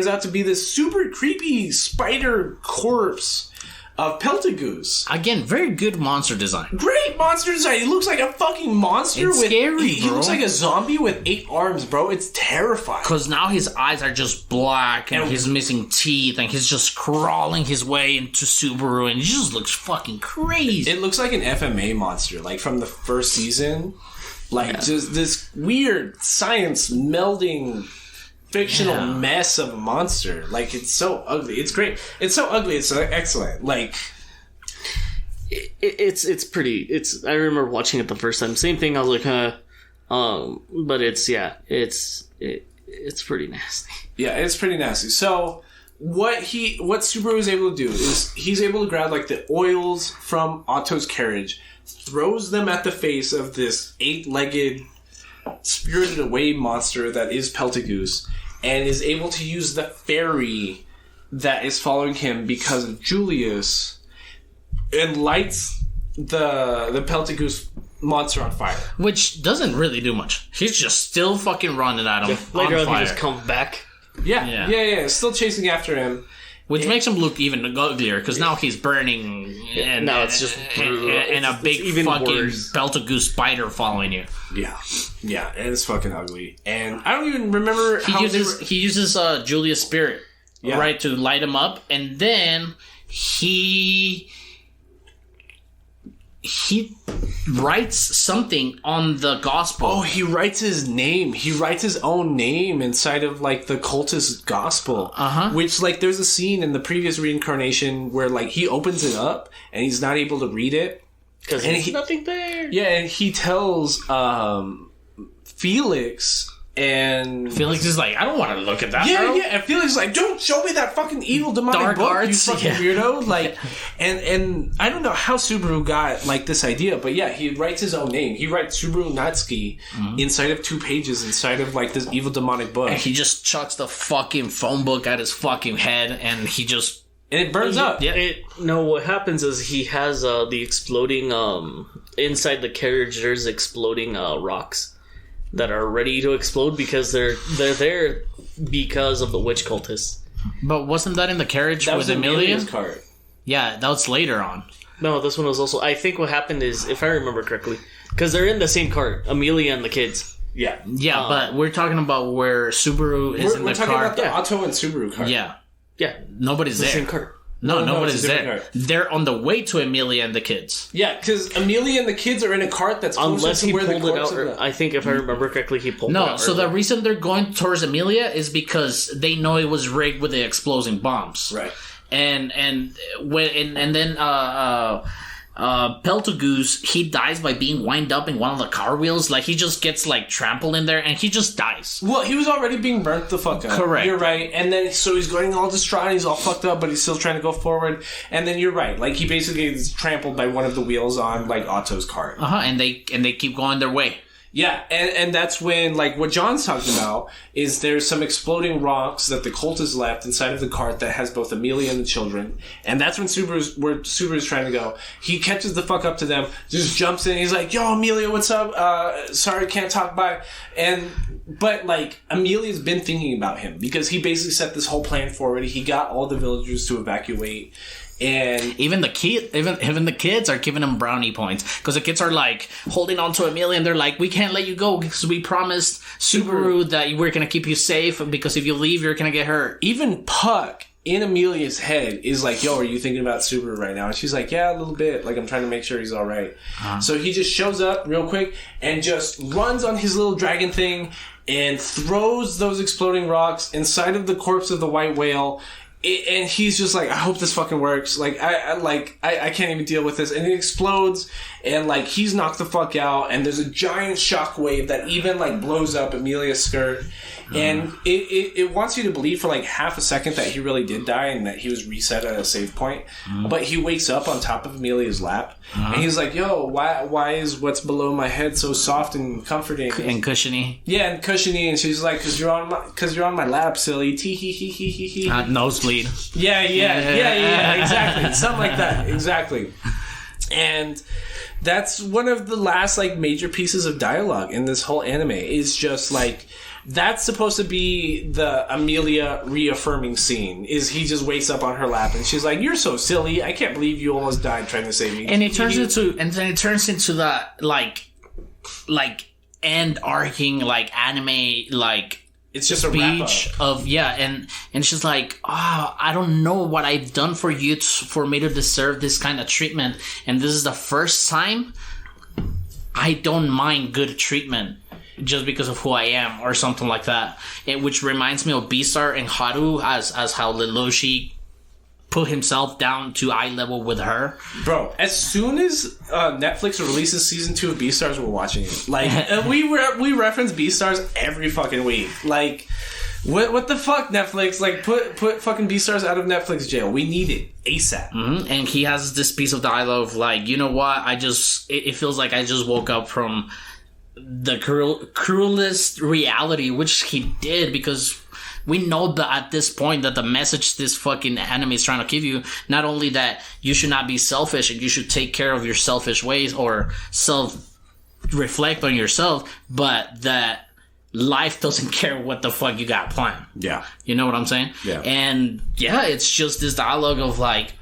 out to be this super creepy spider corpse of Peltagoose. Again, very good monster design. Great monster design. He looks like a fucking monster. It's scary, He looks like a zombie with 8 arms, bro. It's terrifying. Because now his eyes are just black, and he's missing teeth, and he's just crawling his way into Subaru, and he just looks fucking crazy. It looks like an FMA monster, like from the first season. Like, just this weird science melding... fictional mess of a monster. Like, it's so ugly. It's great. It's so ugly. It's so excellent. Like, it's pretty. I remember watching it the first time. Same thing. I was like, but it's pretty nasty. Yeah, it's pretty nasty. So what Subaru is able to do is he's able to grab like the oils from Otto's carriage, throws them at the face of this 8-legged, spirited away monster that is Peltagoose. And is able to use the fairy that is following him because of Julius and lights the Peltagoose monster on fire. Which doesn't really do much. He's just still fucking running at him. Later on, he just comes back. Yeah. Still chasing after him. Which makes him look even uglier, because now he's burning, and now it's just and a big fucking Peltagoose spider following you. Yeah, and it's fucking ugly. And I don't even remember he uses Julia's spirit, right, to light him up, and then he writes something on the gospel. Oh, he writes his name. He writes his own name inside of, like, the cultist gospel. Uh-huh. Which, like, there's a scene in the previous reincarnation where, like, he opens it up and he's not able to read it. Because there's nothing there. Yeah, and he tells Felix And Felix is like, I don't want to look at that. Yeah, bro. yeah. And Felix is like, don't show me that fucking evil demonic Dark book, arts, you fucking weirdo. Like, and I don't know how Subaru got like this idea, but yeah, he writes his own name. He writes Subaru Natsuki inside of 2 pages inside of like this evil demonic book. And he just chucks the fucking phone book at his fucking head, and he just and it burns up. Yeah. No, what happens is he has the exploding inside the carriage. There's exploding rocks that are ready to explode because they're there because of the witch cultists. But wasn't that in the carriage That with was Amelia? Amelia's cart. Yeah, that was later on. No, this one was also. I think what happened is, if I remember correctly, because they're in the same cart, Amelia and the kids. Yeah. Yeah, but we're talking about where Subaru is in We're the talking car. about the Otto and Subaru cart. Yeah, Yeah, nobody's the there. same cart. No, No, nobody's it's a different there. cart. They're on the way to Amelia and the kids. Yeah, because Amelia and the kids are in a cart that's closer Unless to he where pulled the it corpse out. of the... I think if I remember correctly, he pulled it No, out. so the earlier. reason they're going towards Amelia is because they know it was rigged with the exploding bombs. Right. And then Peltagoose, he dies by being wind up in one of the car wheels. Like, he just gets like trampled in there and he just dies. Well, he was already being burnt the fuck up. Correct. You're right. And then, so he's going all distraught, he's all fucked up, but he's still trying to go forward. And then you're right. Like, he basically is trampled by one of the wheels on, like, Otto's cart. And they keep going their way. Yeah, and that's when, like, what John's talking about is there's some exploding rocks that the cultists left inside of the cart that has both Amelia and the children. And that's when Subaru's trying to go. He catches the fuck up to them, just jumps in, he's like, yo, Amelia, what's up? Sorry, can't talk, bye. But, like, Amelia's been thinking about him because he basically set this whole plan forward. He got all the villagers to evacuate. And even the kids are giving him brownie points because the kids are like holding on to Amelia and they're like, we can't let you go because we promised Subaru that we're gonna keep you safe because if you leave you're gonna get hurt. even Puck in Amelia's head is like, yo, are you thinking about Subaru right now? And she's like, yeah, a little bit. Like, I'm trying to make sure he's all right. So he just shows up real quick and just runs on his little dragon thing and throws those exploding rocks inside of the corpse of the white whale. And he's just like, I hope this fucking works. Like, I can't even deal with this. And it explodes, and like he's knocked the fuck out. And there's a giant shockwave that even like blows up Amelia's skirt. And it wants you to believe for like half a second that he really did die and that he was reset at a save point. But he wakes up on top of Amelia's lap, and he's like, yo, why is what's below my head so soft and comforting And cushiony. Yeah, and cushiony. And she's like, cause you're on my lap, silly. Tee hee hee hee hee hee. Nosebleed. Yeah, exactly. Something like that. Exactly. And that's one of the last like major pieces of dialogue in this whole anime is just like, that's supposed to be the Amelia reaffirming scene. Is he just wakes up on her lap and she's like, "You're so silly. I can't believe you almost died trying to save me." And it turns into that like end arcing like anime like it's just a wrap up speech of and she's like, I don't know what I've done for you for me to deserve this kind of treatment, and this is the first time I don't mind good treatment just because of who I am or something like that. Which reminds me of Beastar and Haru as how Lelouch put himself down to eye level with her. Bro, as soon as Netflix releases season 2 of Beastars, we're watching it. Like, we reference Beastars every fucking week. Like, what the fuck, Netflix? Like, put fucking Beastars out of Netflix jail. We need it ASAP. Mm-hmm. And he has this piece of dialogue of like, you know what? It feels like I just woke up from the cruelest reality, which he did, because we know that at this point that the message this fucking anime is trying to give you, not only that you should not be selfish and you should take care of your selfish ways or self-reflect on yourself, but that life doesn't care what the fuck you got planned. Yeah. You know what I'm saying? Yeah. And yeah, it's just this dialogue of like,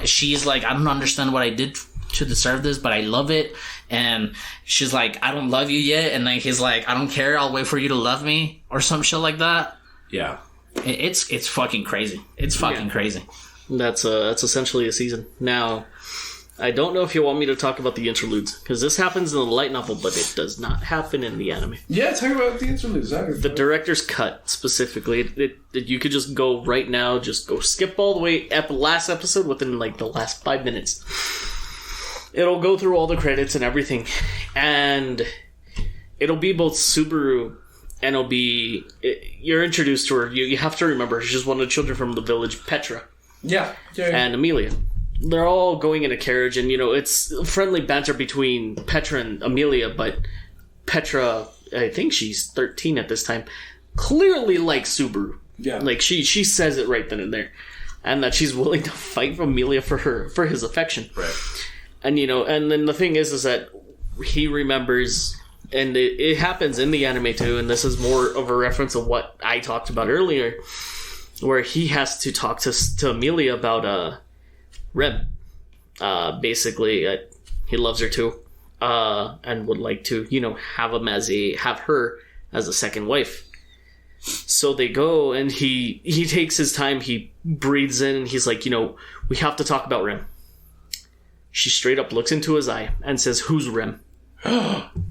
she's like, I don't understand what I did to deserve this, but I love it. And she's like, I don't love you yet. And then he's like, I don't care. I'll wait for you to love me or some shit like that. Yeah. It's fucking crazy. It's fucking crazy. That's essentially a season. Now, I don't know if you want me to talk about the interludes, because this happens in the light novel, but it does not happen in the anime. Yeah, talk about the interludes. The director's cut, specifically. You could just go right now, just go skip all the way at the last episode within, like, the last 5 minutes. It'll go through all the credits and everything, and it'll be both Subaru and you're introduced to her. You have to remember she's one of the children from the village, Petra. Yeah. And Amelia. They're all going in a carriage, and it's friendly banter between Petra and Amelia, but Petra, I think she's 13 at this time, clearly likes Subaru. Yeah. Like she says it right then and there. And that she's willing to fight for Amelia for his affection. Right. And and then the thing is that he remembers, and it happens in the anime too, and this is more of a reference of what I talked about earlier, where he has to talk to Amelia about Rem. Basically, he loves her too, and would like to, have her as a second wife. So they go, and he takes his time. He breathes in, and he's like, we have to talk about Rem. She straight up looks into his eye and says, "Who's Rem?"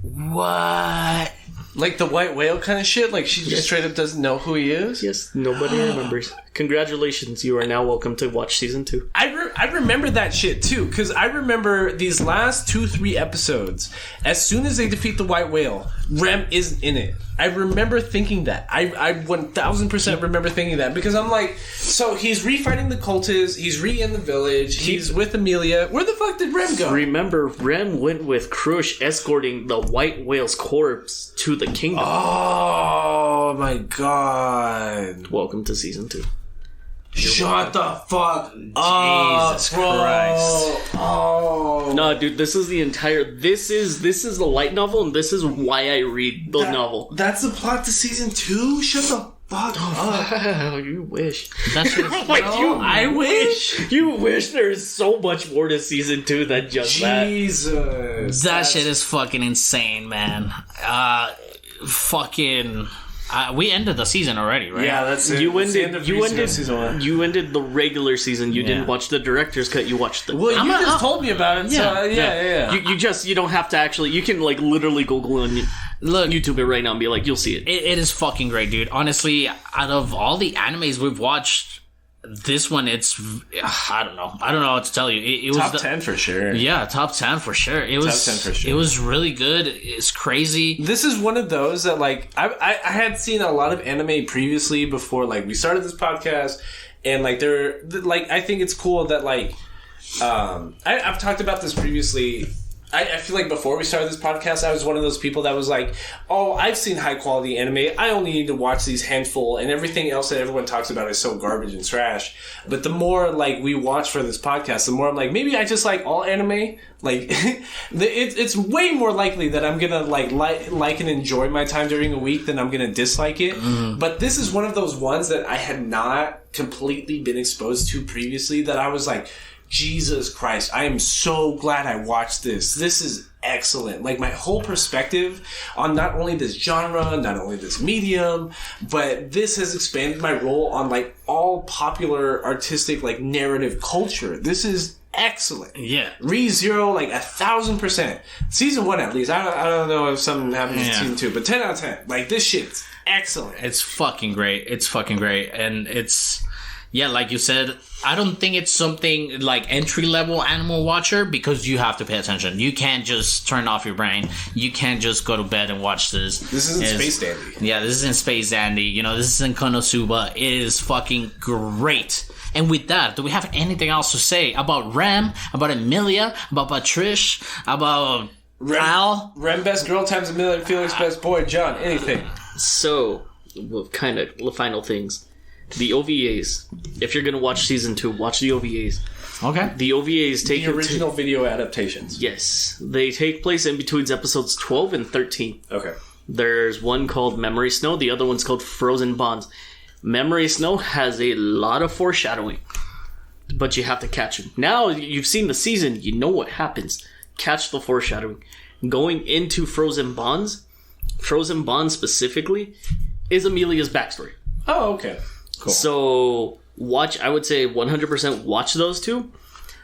What? Like the white whale kind of shit? Like she just straight up doesn't know who he is? Yes, nobody remembers. Congratulations, you are now welcome to watch season 2. I remember that shit too, because I remember these last 2-3 episodes, as soon as they defeat the white whale, Rem isn't in it. I remember thinking that. I 1000% remember thinking that, because I'm like, so he's refighting the cultists, he's in the village, he's with Amelia. Where the fuck did Rem go? Remember, Rem went with Krush escorting the white whale's corpse to the kingdom. Oh my god. Welcome to season 2. Shut the fuck up, Jesus bro. Christ. Oh. No, dude, this is the light novel, and this is why I read the novel. That's the plot to season 2? Shut the fuck up. You wish. That's I wish. You wish there is so much more to season 2 than just Jesus. That shit is fucking insane, man. We ended the season already, right? Yeah, that's it. You That's the end ended. of You season ended. one. You ended the regular season. You didn't watch the director's cut. You watched the. Well, you just told me about it. Yeah. So, yeah. You don't have to actually. You can literally Google and YouTube it right now and be like, you'll see it. It is fucking great, dude. Honestly, out of all the animes we've watched, this one, it's I don't know what to tell you. It was Top 10 for sure. Yeah, top 10 for sure. It was top 10 for sure. It was really good. It's crazy. This is one of those that I had seen a lot of anime previously before we started this podcast, and I think it's cool that I've talked about this previously. I feel like before we started this podcast, I was one of those people that was like, oh, I've seen high quality anime. I only need to watch these handful, and everything else that everyone talks about is so garbage and trash. But the more we watch for this podcast, the more I'm like, maybe I just like all anime. It's way more likely that I'm gonna like and enjoy my time during a week than I'm gonna dislike it. Mm-hmm. But this is one of those ones that I had not completely been exposed to previously, that I was like, Jesus Christ, I am so glad I watched this. This is excellent. My whole perspective on not only this genre, not only this medium, but this has expanded my role on all popular artistic narrative culture. This is excellent. Yeah. ReZero 1,000%. Season 1 at least. I don't know if something happens in season 2, but 10 out of 10. This shit's excellent. It's fucking great. And it's... Yeah, like you said, I don't think it's something entry-level Animal Watcher, because you have to pay attention. You can't just turn off your brain. You can't just go to bed and watch this. This isn't Space Dandy. Yeah, this isn't Space Dandy. This isn't Konosuba. It is fucking great. And with that, do we have anything else to say about Rem, about Amelia, about Patrish, about Al? Rem best girl times Amelia, Felix best boy, John, anything. So, kind of the final things. The OVAs. If you're going to watch season 2, watch the OVAs. Okay. The OVAs take... The original video adaptations. Yes. They take place in between episodes 12 and 13. Okay. There's one called Memory Snow. The other one's called Frozen Bonds. Memory Snow has a lot of foreshadowing, but you have to catch them. Now you've seen the season. You know what happens. Catch the foreshadowing. Going into Frozen Bonds specifically, is Amelia's backstory. Oh, okay. Cool. So, I would say 100% watch those two,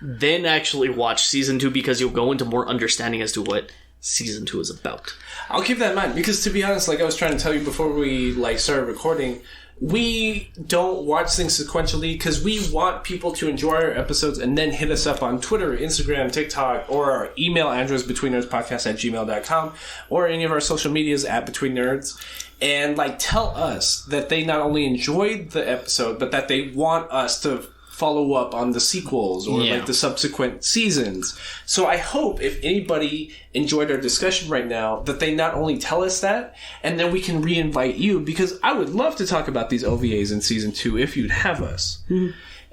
then actually watch season 2, because you'll go into more understanding as to what Season 2 is about. I'll keep that in mind, because to be honest, like I was trying to tell you before we started recording, we don't watch things sequentially because we want people to enjoy our episodes and then hit us up on Twitter, Instagram, TikTok, or our email address, betweennerdspodcast@gmail.com, or any of our social medias at Between Nerds, and like tell us that they not only enjoyed the episode, but that they want us to follow up on the sequels or like the subsequent seasons. So I hope if anybody enjoyed our discussion right now, that they not only tell us that, and then we can re-invite you, because I would love to talk about these OVAs in season 2 if you'd have us.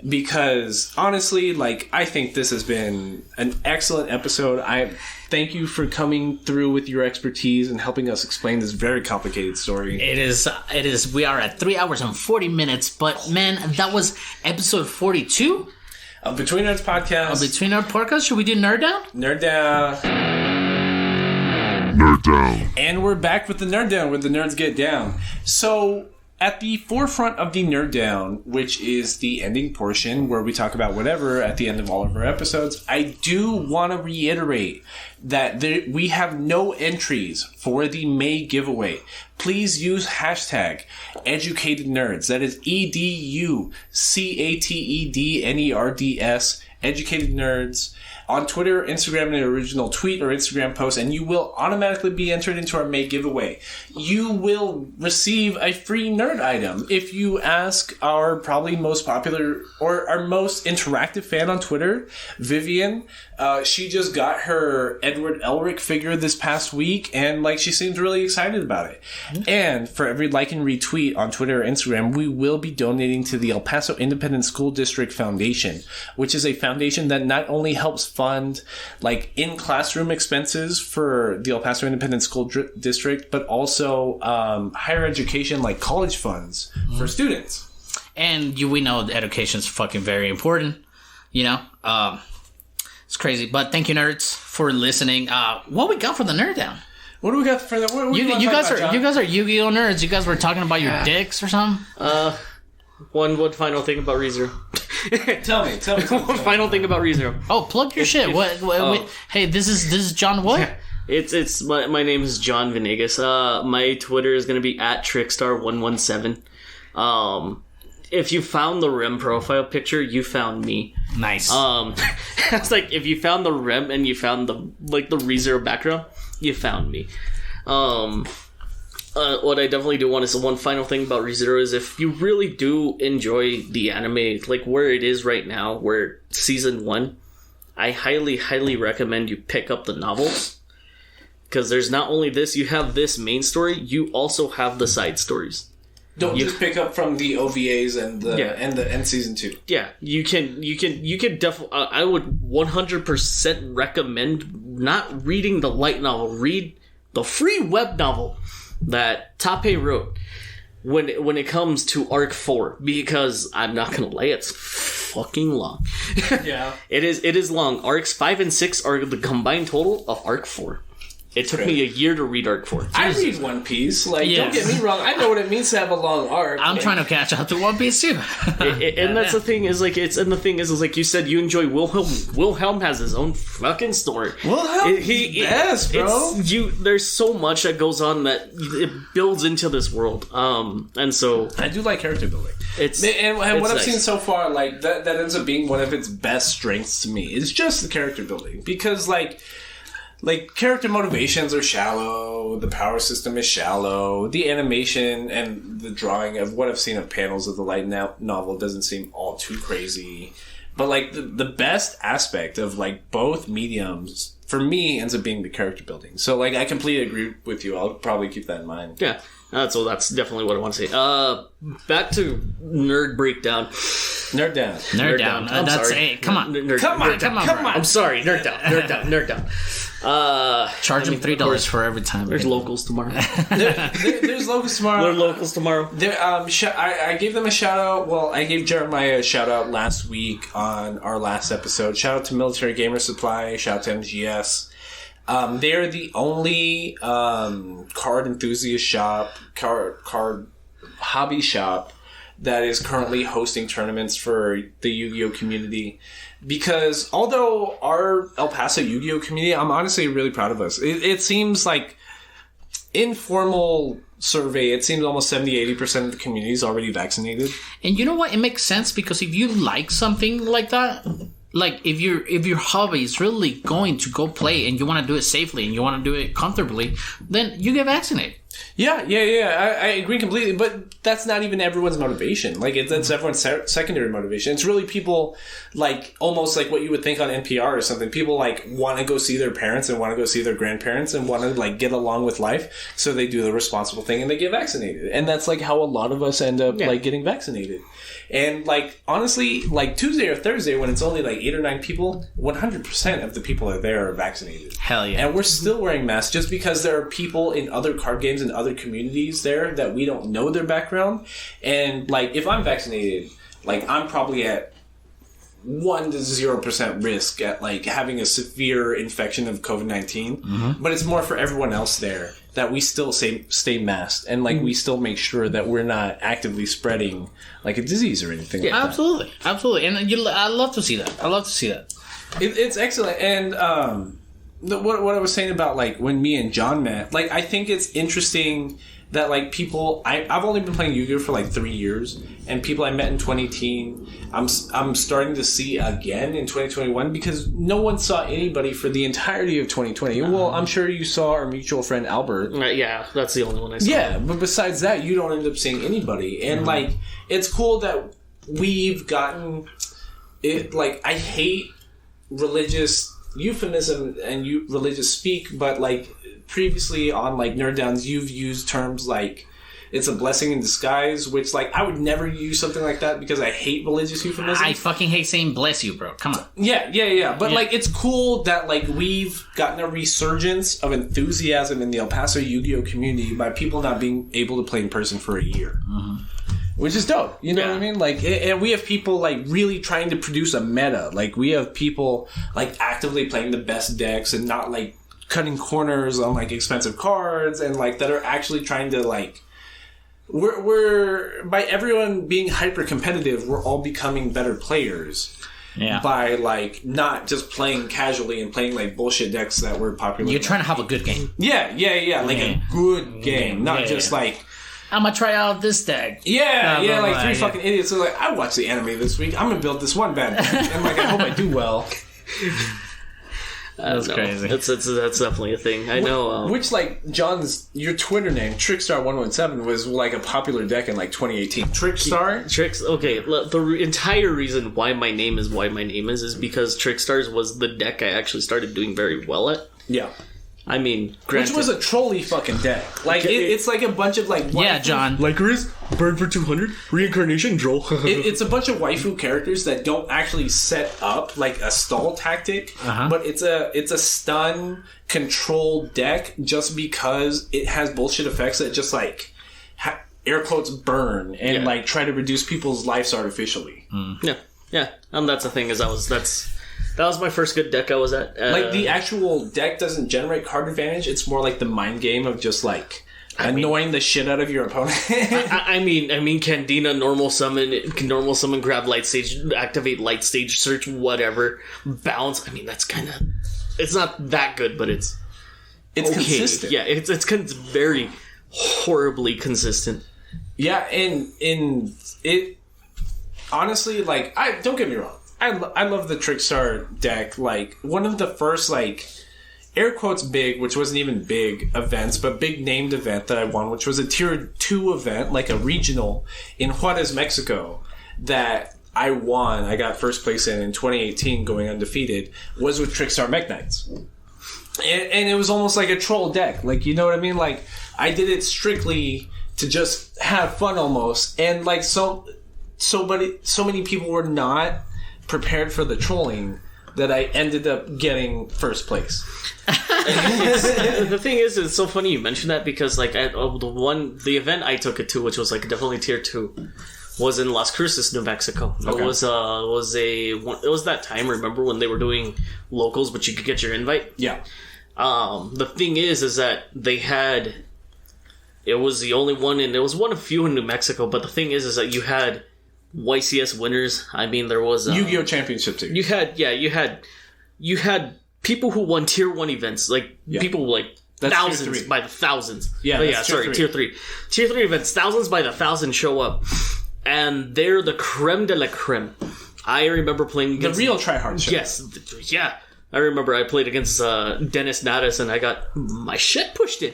Because honestly, like, I think this has been an excellent episode. I thank you for coming through with your expertise and helping us explain this very complicated story. It is. We are at 3 hours and 40 minutes, but man, that was episode 42 of Between Nerds Podcast. Between Nerds Podcast. Should we do Nerd Down? Nerd Down. Nerd Down. And we're back with the Nerd Down, where the nerds get down. So, at the forefront of the Nerd Down, which is the ending portion where we talk about whatever at the end of all of our episodes, I do want to reiterate that we have no entries for the May giveaway. Please use hashtag Educated Nerds. That is EDUCATEDNERDS, Educated Nerds, on Twitter, Instagram, and an original tweet or Instagram post, and you will automatically be entered into our May giveaway. You will receive a free nerd item if you ask our probably most popular or our most interactive fan on Twitter, Vivian. She just got her Edward Elric figure this past week, and like she seems really excited about it. And for every like and retweet on Twitter or Instagram, we will be donating to the El Paso Independent School District Foundation, which is a foundation that not only helps fund like in classroom expenses for the El Paso Independent School District, but also higher education, like college funds for students. And we know that education is fucking very important. You know, it's crazy. But thank you, nerds, for listening. What we got for the Nerd Down? What do we got for that? You guys are Yu-Gi-Oh nerds. You guys were talking about your dicks or something. One final thing about ReZero. Tell me. One final thing about ReZero. Oh, plug your shit. What? Hey, this is John. What? It's my name is John Venegas. My Twitter is gonna be at Trickstar117. If you found the Rem profile picture, you found me. Nice. It's like if you found the Rem and you found the ReZero background, you found me. What I definitely do want is one final thing about ReZero is if you really do enjoy the anime, like where it is right now, where season 1, I highly, highly recommend you pick up the novels. Because there's not only this, you have this main story, you also have the side stories. Don't just pick up from the OVAs and the season 2. Yeah, you can definitely. I would 100% recommend not reading the light novel. Read the free web novel that Tape wrote when it comes to Arc 4, because I'm not gonna lie, it's fucking long. Yeah, it is long. Arcs 5 and 6 are the combined total of Arc 4. It took me a year to read Arc 4. I read One Piece. Like, Don't get me wrong. I know what it means to have a long arc. I'm trying to catch up to One Piece too. And that's the thing is like like you said, you enjoy Wilhelm. Wilhelm has his own fucking story. Wilhelm's best, bro. There's so much that goes on that it builds into this world. And so I do like character building. What I've seen so far, like that ends up being one of its best strengths to me. It's just the character building, because like character motivations are shallow, the power system is shallow, the animation and the drawing of what I've seen of panels of the light novel doesn't seem all too crazy. But like the best aspect of like both mediums for me ends up being the character building. So like I completely agree with you. I'll probably keep that in mind. Yeah. So that's definitely what I want to say. Back to Nerd Breakdown. Nerd Down. Nerd Down. That's sorry. Come on. Come on. I'm sorry. Nerd Down. Charge them $3 for every time. There's locals tomorrow. There's locals tomorrow. There are locals tomorrow. I gave them a shout out. Well, I gave Jeremiah a shout out last week on our last episode. Shout out to Military Gamer Supply. Shout out to MGS. They're the only card enthusiast shop, card hobby shop that is currently hosting tournaments for the Yu-Gi-Oh community. Because although our El Paso Yu-Gi-Oh community, I'm honestly really proud of us. It seems like informal survey, it seems almost 70-80% of the community is already vaccinated. And you know what? It makes sense because if you like something like that, like if your hobby is really going to go play and you want to do it safely and you want to do it comfortably, then you get vaccinated. Yeah. I agree completely, but that's not even everyone's motivation. Like, that's everyone's secondary motivation. It's really people, like, almost like what you would think on NPR or something. People, like, want to go see their parents and want to go see their grandparents and want to, like, get along with life. So they do the responsible thing and they get vaccinated. And that's, like, how a lot of us end up, like, getting vaccinated. And, like, honestly, like, Tuesday or Thursday, when it's only, like, 8 or 9 people, 100% of the people that are there are vaccinated. Hell yeah. And we're still wearing masks just because there are people in other card games and other communities there that we don't know their background. And, like, if I'm vaccinated, like, I'm probably at 1 to 0% risk at, like, having a severe infection of COVID-19. Mm-hmm. But it's more for everyone else there that we still stay masked and, like, we still make sure that we're not actively spreading, like, a disease or anything like that. Absolutely. And I love to see that. It's excellent. And what I was saying about, like, when me and John met, like, I think it's interesting that, like, people... I've only been playing Yu-Gi-Oh! For, like, 3 years, and people I met in 2018, I'm starting to see again in 2021, because no one saw anybody for the entirety of 2020. Well, I'm sure you saw our mutual friend Albert. Yeah, that's the only one I saw. Yeah, but besides that, you don't end up seeing anybody. And, like, it's cool that we've gotten... it. Like, I hate religious euphemism and religious speak, but, like, previously on, like, Nerd Downs, you've used terms like it's a blessing in disguise, which, like, I would never use something like that because I hate religious euphemisms. I fucking hate saying bless you, bro. Come on. Yeah. But, like, it's cool that, like, we've gotten a resurgence of enthusiasm in the El Paso Yu-Gi-Oh! Community by people not being able to play in person for a year. Mm-hmm. Which is dope. You know what I mean? Like, and we have people, like, really trying to produce a meta. Like, we have people, like, actively playing the best decks and not, like, cutting corners on, like, expensive cards, and, like, that are actually trying to, like, we're by everyone being hyper competitive, we're all becoming better players. Yeah. By, like, not just playing casually and playing, like, bullshit decks that were popular. You're trying to have a good game. Yeah. Like, a good game. Not just, like... I'm gonna try out this deck. Like 3 fucking idiots are like, I watched the anime this week. I'm gonna build this one bad deck. And, like, I hope I do well. That's crazy. That's definitely a thing. I know. Which, like, your Twitter name, Trickstar117, was, like, a popular deck in, like, 2018. Trickstar? Okay, the entire reason why my name is because Trickstars was the deck I actually started doing very well at. Yeah. I mean, granted, which was a trolly fucking deck. Like, it's like a bunch of, like... Yeah, John. Lycaris, burn for 200, reincarnation, droll. It's a bunch of waifu characters that don't actually set up, like, a stall tactic, but it's a stun control deck just because it has bullshit effects that just, like, air quotes burn and, like, try to reduce people's lives artificially. Yeah. And that's the thing, that was my first good deck I was at. Like, the actual deck doesn't generate card advantage. It's more like the mind game of just, like, annoying the shit out of your opponent. I mean, Candina, normal summon, grab light stage, activate light stage, search, whatever, bounce. I mean, that's kind of... It's not that good, but it's okay. Consistent. Yeah, it's very horribly consistent. Yeah, and it... Honestly, like, don't get me wrong. I love the Trickstar deck. Like, one of the first, like, air quotes big, which wasn't even big events, but big named event that I won, which was a tier 2 event, like a regional in Juarez, Mexico, that I won. I got first place in 2018 going undefeated, was with Trickstar Mech Knights. And it was almost like a troll deck. Like, you know what I mean? Like, I did it strictly to just have fun almost. And, like, so many people were not prepared for the trolling that I ended up getting first place. The thing is, it's so funny you mentioned that because, like, the event I took it to, which was, like, definitely tier 2, was in Las Cruces, New Mexico. Okay. It was that time. Remember when they were doing locals, but you could get your invite? Yeah. The thing is that they had It was the only one, and it was one of few in New Mexico. But the thing is that you had YCS winners. I mean, there was Yu-Gi-Oh! Championship too. You had people who won Tier 1 events, like people like that's thousands by the thousands. Yeah, Tier 3. Tier 3 events, thousands by the thousands show up, and they're the creme de la creme. I remember playing against the real tryhard show. Yes, yeah. I remember I played against Dennis Nadas, and I got my shit pushed in.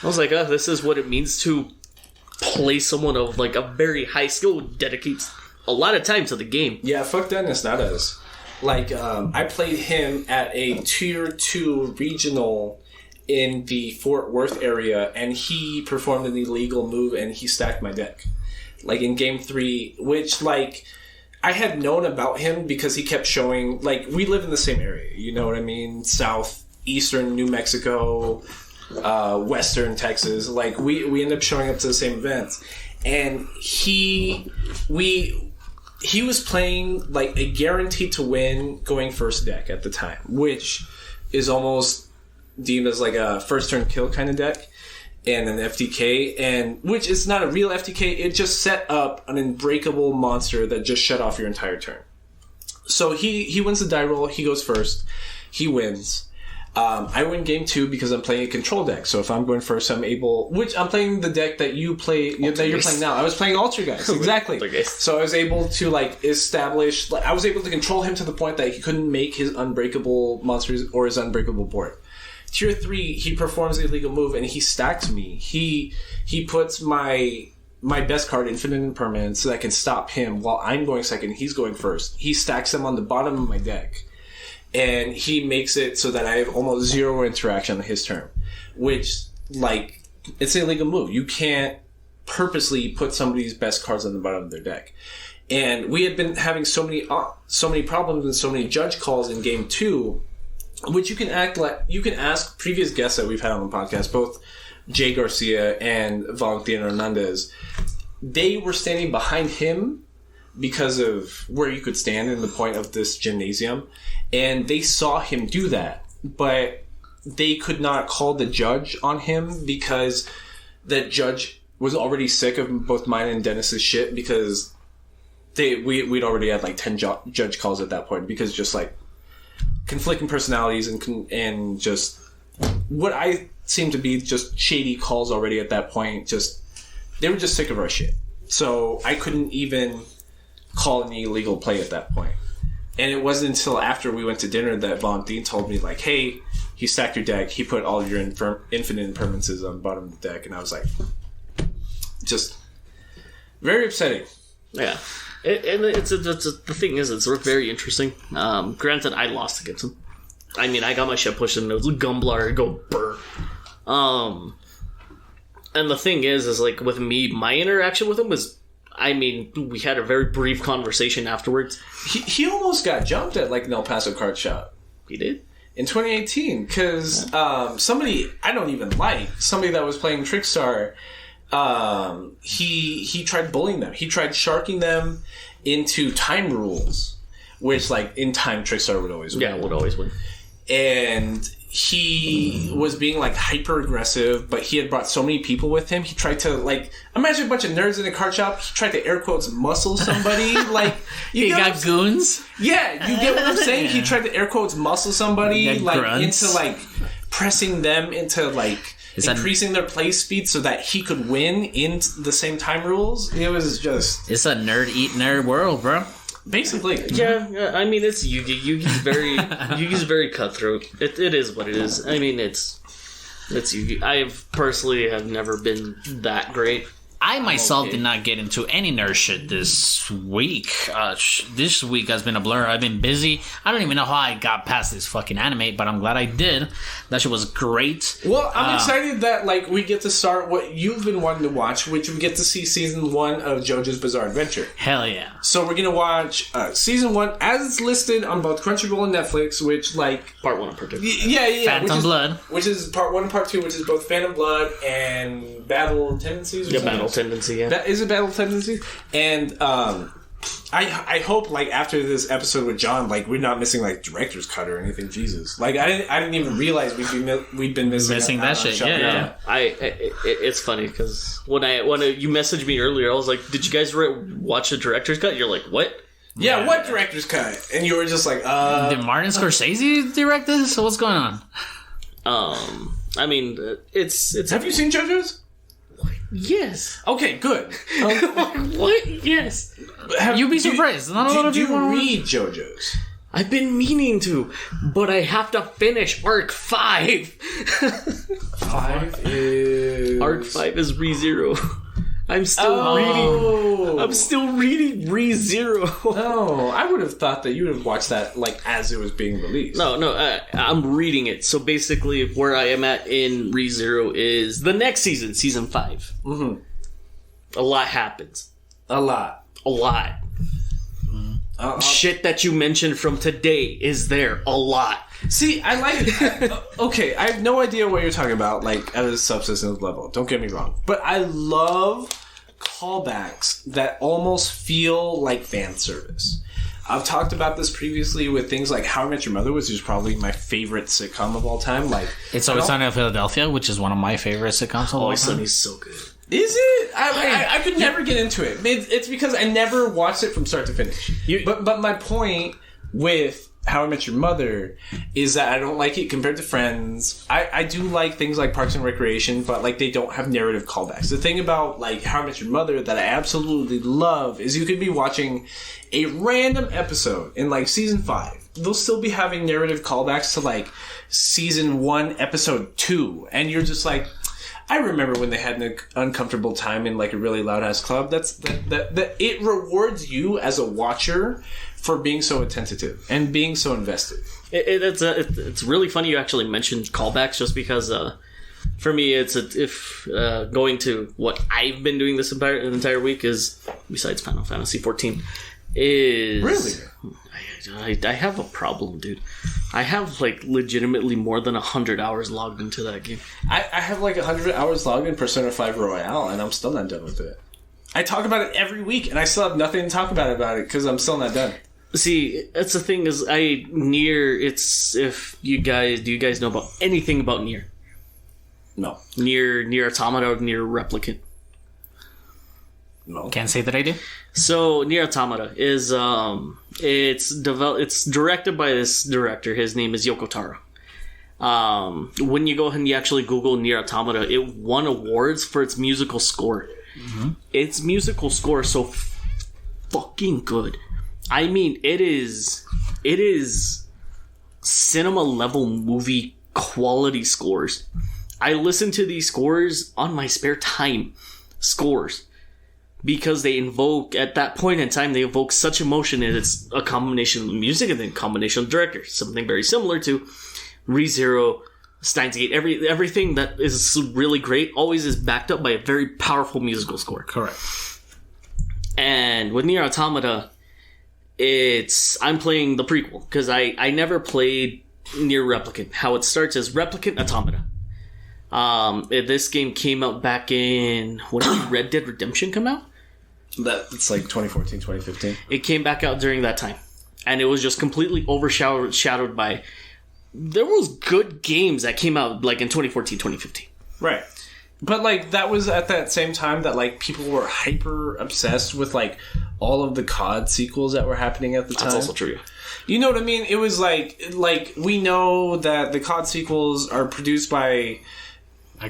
I was like, this is what it means to play someone of like a very high skill who dedicates a lot of time to the game. Yeah, fuck Dennis Nadas. Like, I played him at a Tier 2 regional in the Fort Worth area, and he performed an illegal move, and he stacked my deck. Like, in Game 3, which, like, I had known about him because he kept showing, like, we live in the same area, you know what I mean? Southeastern New Mexico, Western Texas. Like, we end up showing up to the same events. And he was playing like a guaranteed to win going first deck at the time, which is almost deemed as like a first turn kill kind of deck, and an FTK, and which is not a real FTK. It just set up an unbreakable monster that just shut off your entire turn. So he wins the die roll. He goes first. He wins. I win game 2 because I'm playing a control deck. So if I'm going first, I'm able... Which I'm playing the deck that you play... that you're playing now. I was playing Altergeist. Exactly. So I was able to, like, establish... Like, I was able to control him to the point that he couldn't make his unbreakable monsters or his unbreakable board. Tier 3, he performs the illegal move and he stacks me. He puts my best card, Infinite Impermanence, so that I can stop him while I'm going second. He's going first. He stacks them on the bottom of my deck. And he makes it so that I have almost zero interaction on his turn. Which, like, it's an illegal move. You can't purposely put somebody's best cards on the bottom of their deck. And we had been having so many problems and so many judge calls in Game 2, which you can ask previous guests that we've had on the podcast, both Jay Garcia and Valentino Hernandez. They were standing behind him because of where you could stand in the point of this gymnasium, and they saw him do that, but they could not call the judge on him because that judge was already sick of both mine and Dennis's shit, because we'd already had like 10 judge calls at that point, because just like conflicting personalities and just what I seem to be just shady calls already at that point. Just they were just sick of our shit, so I couldn't even call an illegal play at that point. And it wasn't until after we went to dinner that Valentin told me, like, hey, he stacked your deck, he put all of your infinite impermanences on the bottom of the deck, and I was like, just very upsetting. Yeah. The thing is, it's very interesting. Granted, I lost against him. I mean, I got my shit pushed in, it was a Gumblar, go burr. And the thing is like, with me, my interaction with him was, I mean, we had a very brief conversation afterwards. He almost got jumped at, like, an El Paso card shop. He did? In 2018, because somebody I don't even like, somebody that was playing Trickstar, he tried bullying them. He tried sharking them into time rules, which, like, in time, Trickstar would always win. Yeah, would always win. And he was being, like, hyper aggressive, but he had brought so many people with him. He tried to, like, imagine a bunch of nerds in a card shop. He tried to air quotes muscle somebody. Like, he got goons. Yeah, you get what I'm saying. He tried to air quotes muscle somebody, like, grunts. Into, like, pressing them into, like, increasing their play speed so that he could win in the same time rules. It was just... It's a nerd eat nerd world, bro. Basically. Yeah, I mean, it's Yugi. Yugi's very cutthroat. It is what it is. I mean, it's Yugi. I personally have never been that great. I myself did not get into any nerd shit this week. This week has been a blur. I've been busy. I don't even know how I got past this fucking anime, but I'm glad I did. That shit was great. Well, I'm excited that, like, we get to start what you've been wanting to watch, which we get to see season 1 of JoJo's Bizarre Adventure. Hell yeah. So we're going to watch season 1 as it's listed on both Crunchyroll and Netflix, which, like... Part 1 and Part 2. Yeah. Phantom Blood. Which is Part 1 and Part 2, which is both Phantom Blood and Battle Tendencies. Yeah, Battle Tendency, yeah. That is a Battle Tendency. And I hope like after this episode with John, like we're not missing like director's cut or anything. Jesus, like I didn't even realize we'd been missing that shit. Yeah. It's funny because when you messaged me earlier, I was like, "Did you guys watch the director's cut?" You're like, "What?" Yeah, what director's cut? And you were just like, Did Martin Scorsese direct this? So what's going on? I mean, it's. Have you seen JoJo's? Yes. Okay, good. What? Yes. You'd be surprised. Not a lot of people read JoJo's. I've been meaning to, but I have to finish Arc 5. 5 is... Arc 5 is ReZero. I'm still reading. I'm still reading ReZero. Oh, I would have thought that you would have watched that like as it was being released. No, I'm reading it. So basically, where I am at in ReZero is the next season, season 5. Mm-hmm. A lot happens. A lot. Shit that you mentioned from today is there. A lot. See, I like it. Okay, I have no idea what you're talking about, like, at a subsistence level. Don't get me wrong. But I love callbacks that almost feel like fan service. I've talked about this previously with things like How I Met Your Mother, which is probably my favorite sitcom of all time. Like, It's Always Sunny in Philadelphia, which is one of my favorite sitcoms of all Always time. Sunny's so good. Is it? I could never get into it. It's because I never watched it from start to finish. But my point with How I Met Your Mother is that I don't like it compared to Friends. I do like things like Parks and Recreation, but like they don't have narrative callbacks. The thing about like How I Met Your Mother that I absolutely love is you could be watching a random episode in like season 5. They'll still be having narrative callbacks to like season 1, episode 2, and you're just like, I remember when they had an uncomfortable time in like a really loud ass club. That it rewards you as a watcher for being so attentive and being so invested. It's really funny you actually mentioned callbacks, just because for me going to what I've been doing this entire week is, besides Final Fantasy 14, is really. I have a problem, dude. I have like legitimately more than 100 hours logged into that game. I have like 100 hours logged in Persona 5 Royale, and I'm still not done with it. I talk about it every week, and I still have nothing to talk about it because I'm still not done. See, that's the thing is, do you guys know about anything about Nier? No. Nier Automata or Nier Replicant? No. Can't say that I do. So Nier Automata is it's directed by this director. His name is Yoko Taro. When you go ahead and you actually Google Nier Automata, it won awards for its musical score. Mm-hmm. Its musical score is so fucking good. I mean, it is cinema level movie quality scores. I listen to these scores on my spare time. Because they invoke, at that point in time, they evoke such emotion, and it's a combination of the music and then combination of the director. Something very similar to ReZero, Steins Gate. Everything that is really great always is backed up by a very powerful musical score. Correct. And with Nier Automata, I'm playing the prequel, because I never played Nier Replicant. How it starts is Replicant Automata. This game came out back in... When did Red Dead Redemption come out? It's like 2014, 2015. It came back out during that time. And it was just completely overshadowed by... There was good games that came out like in 2014, 2015. Right. But like that was at that same time that like people were hyper obsessed with like all of the COD sequels that were happening at the time. That's also true. You know what I mean? It was like we know that the COD sequels are produced by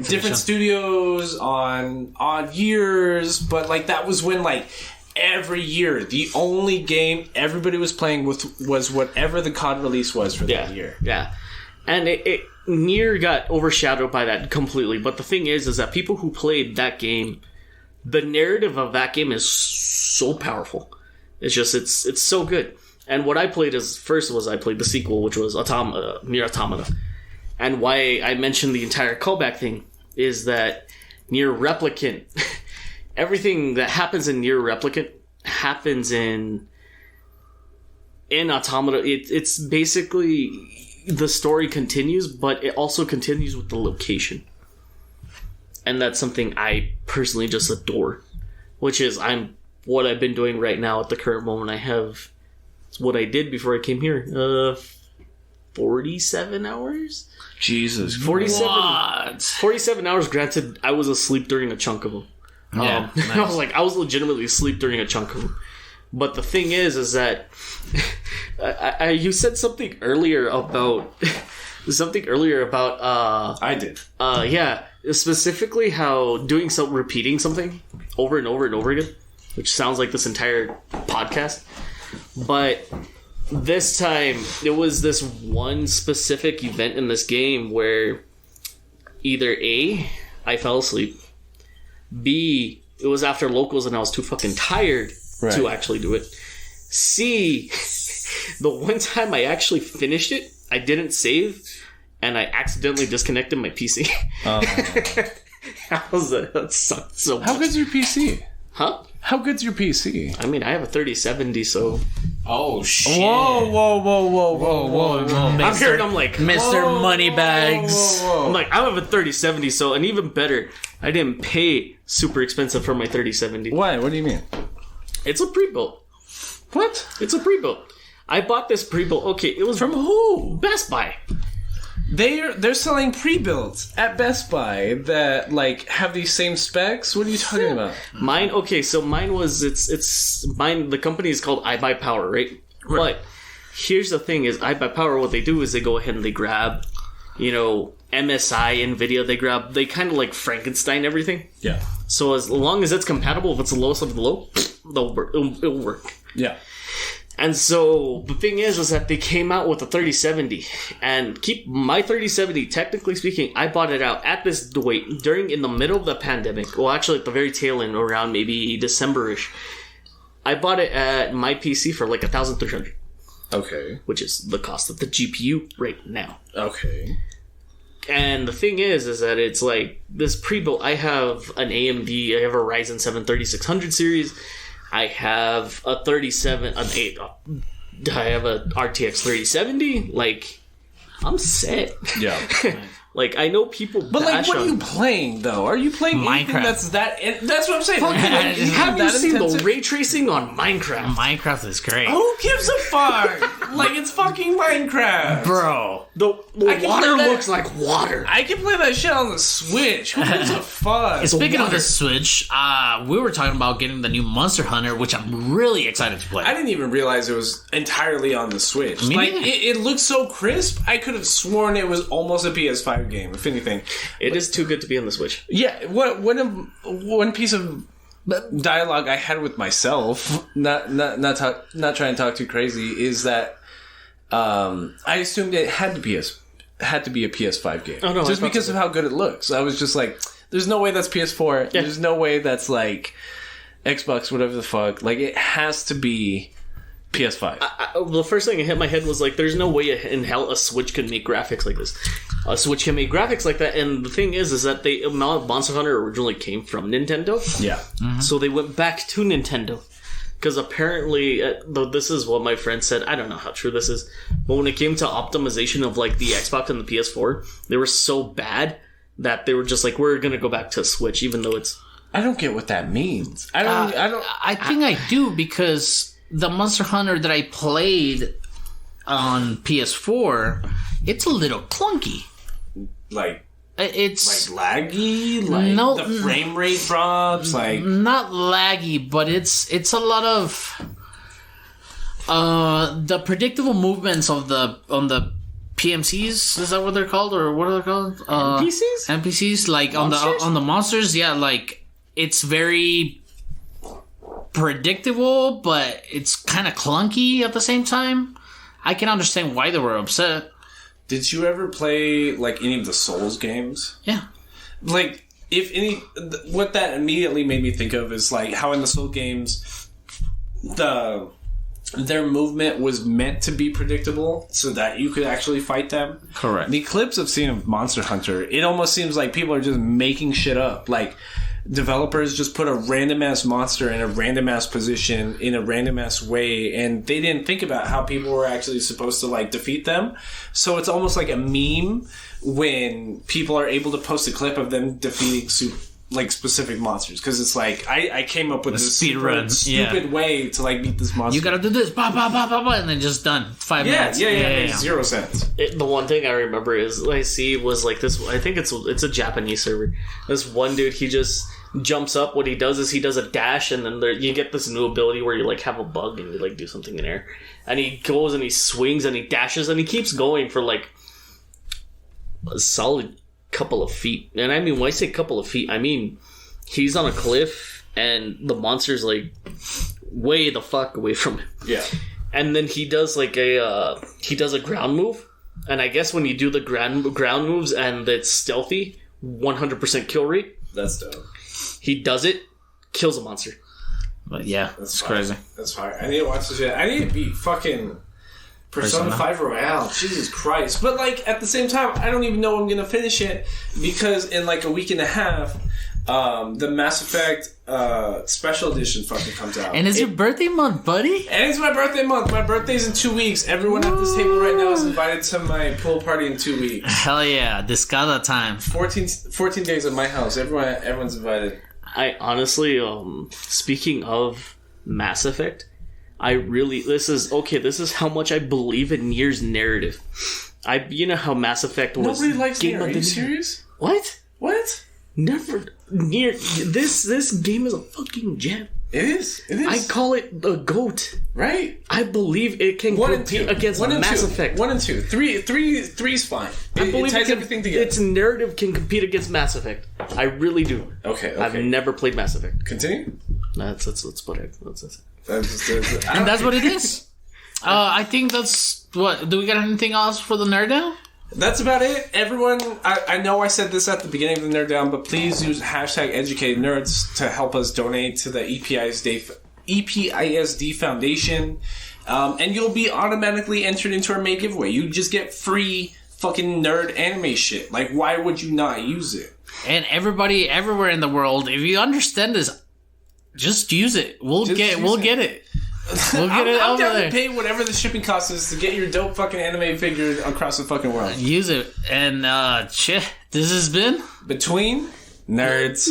different studios on odd years, but like that was when like every year the only game everybody was playing was whatever the COD release was for that year. Yeah. And Nier got overshadowed by that completely. But the thing is that people who played that game, the narrative of that game is so powerful. It's just, it's so good. And what I played I played the sequel, which was Nier Automata. And why I mentioned the entire callback thing is that Nier Replicant, everything that happens in Nier Replicant happens in Automata. It's basically... The story continues, but it also continues with the location. And that's something I personally just adore. Which is, I'm what I've been doing right now at the current moment. I have what I did before I came here. 47 hours? Jesus. 47 hours. Granted, I was asleep during a chunk of them. Yeah, nice. I was legitimately asleep during a chunk of them. But the thing is that you said something earlier about I did. Yeah, specifically how repeating something over and over and over again, which sounds like this entire podcast. But this time, it was this one specific event in this game where either A, I fell asleep, B, it was after locals and I was too fucking tired to actually do it, C, the one time I actually finished it, I didn't save, and I accidentally disconnected my PC. That sucked so much. How good's your PC? Huh? How good's your PC? I mean, I have a 3070, so... Oh, shit. Whoa. I'm here and I'm like... Mr. Moneybags. I'm like, I have a 3070, so... And even better, I didn't pay super expensive for my 3070. Why? What do you mean? It's a pre-built. What? It's a pre-built. I bought this pre-built. Okay, it was... From who? Best Buy. They're selling pre-builts at Best Buy that like have these same specs. What are you talking about? Mine was it's mine. The company is called iBuyPower, right? But here's the thing: is iBuyPower, what they do is they go ahead and they grab, MSI, Nvidia. They kind of like Frankenstein everything. Yeah. So as long as it's compatible, if it's the lowest of the low, it'll work. Yeah. And so the thing is that they came out with a 3070, and keep my 3070. Technically speaking, I bought it out at this in the middle of the pandemic. Well, actually, at the very tail end, around maybe December-ish. I bought it at my PC for like $1,300. Okay. Which is the cost of the GPU right now. Okay. And the thing is that it's like this pre-built. I have an AMD. I have a Ryzen 7 3600 series. I have a 37, an 8. I have a RTX 3070. Like, I'm set. Yeah. Like, I know people. But like, what are you playing though? Are you playing Minecraft? That's what I'm saying. Have you seen the ray tracing on Minecraft? Minecraft is great. Who gives a fuck? Like, it's fucking Minecraft, Bro. The water looks like water. I can play that shit on the Switch. Who gives a fuck? Speaking of the Switch, we were talking about getting the new Monster Hunter, which I'm really excited to play. I didn't even realize it was entirely on the Switch. Me like, neither. it looks so crisp. I could have sworn it was almost a PS5 game, if anything. It is too good to be on the Switch. Yeah, one piece of dialogue I had with myself, not trying to talk too crazy, is that I assumed it had to be a PS5 game. Oh, no, just because of how good it looks. I was just like, there's no way that's PS4. Yeah. There's no way that's like Xbox, whatever the fuck. Like, it has to be PS5. The first thing that hit my head was like, there's no way in hell a Switch can make graphics like this. A Switch can make graphics like that, and the thing is that Monster Hunter originally came from Nintendo. Yeah. Mm-hmm. So they went back to Nintendo. Because apparently, though this is what my friend said, I don't know how true this is, but when it came to optimization of like the Xbox and the PS4, they were so bad that they were just like, we're gonna go back to Switch, even though it's... I don't get what that means. I think I do, because the Monster Hunter that I played on PS4, it's a little clunky. Like, it's like laggy, like no, the frame rate drops, like not laggy, but it's a lot of the predictable movements on the PMCs. Is that what they're called, or what are they called? NPCs, like monsters? on the monsters. Yeah, like it's very predictable, but it's kind of clunky at the same time. I can understand why they were upset. Did you ever play, like, any of the Souls games? Yeah. Like, if any... What that immediately made me think of is, like, how in the Souls games, their movement was meant to be predictable so that you could actually fight them. Correct. The clips I've seen of Monster Hunter, it almost seems like people are just making shit up. Like, developers just put a random-ass monster in a random-ass position in a random-ass way, and they didn't think about how people were actually supposed to, like, defeat them. So it's almost like a meme when people are able to post a clip of them defeating like specific monsters because it's like I came up with this speed run, stupid way to like beat this monster. You gotta do this, bah, bah, bah, bah, bah, and then just done. 5 minutes. Yeah. It makes 0 sense. The one thing I remember is I see was like this. I think it's a Japanese server. This one dude, he just jumps up. What he does is he does a dash, and then you get this new ability where you like have a bug and you like do something in air. And he goes and he swings and he dashes and he keeps going for like a solid couple of feet. And I mean, when I say couple of feet, I mean he's on a cliff and the monster's like way the fuck away from him. Yeah. And then he does like a ground move. And I guess when you do the ground moves and it's stealthy, 100% kill rate. That's dope. He does it, kills a monster. But yeah, that's crazy. That's fire. I need to watch this shit. I need to beat fucking Persona 5 Royale. Jesus Christ. But like at the same time, I don't even know I'm gonna finish it because in like a week and a half, the Mass Effect Special Edition fucking comes out. And it's your birthday month, buddy? And it's my birthday month. My birthday's in 2 weeks. Everyone at this table right now is invited to my pool party in 2 weeks. Hell yeah, Discada time. 14 days at my house. Everyone's invited. I honestly, speaking of Mass Effect, this is how much I believe in Nier's narrative. You know how Mass Effect was. Nobody likes Nier. Are you serious? What? Never. Nier. This game is a fucking gem. It is. I call it the GOAT. Right. I believe it can compete against Mass Effect. 1 and 2. 3's fine. I believe it ties everything together. Its narrative can compete against Mass Effect. I really do. Okay. I've never played Mass Effect. Continue. Let's put it. And that's what it is. I think that's what. Do we got anything else for the Nerd Down? That's about it. Everyone, I know I said this at the beginning of the Nerd Down, but please use hashtag Educated Nerds to help us donate to the EPISD Foundation. And you'll be automatically entered into our May giveaway. You just get free fucking nerd anime shit. Like, why would you not use it? And everybody everywhere in the world, if you understand this, just use it. We'll get it. We'll get it I'm down to pay whatever the shipping cost is to get your dope fucking anime figure across the fucking world. Use it. And shit, this has been Between Nerds.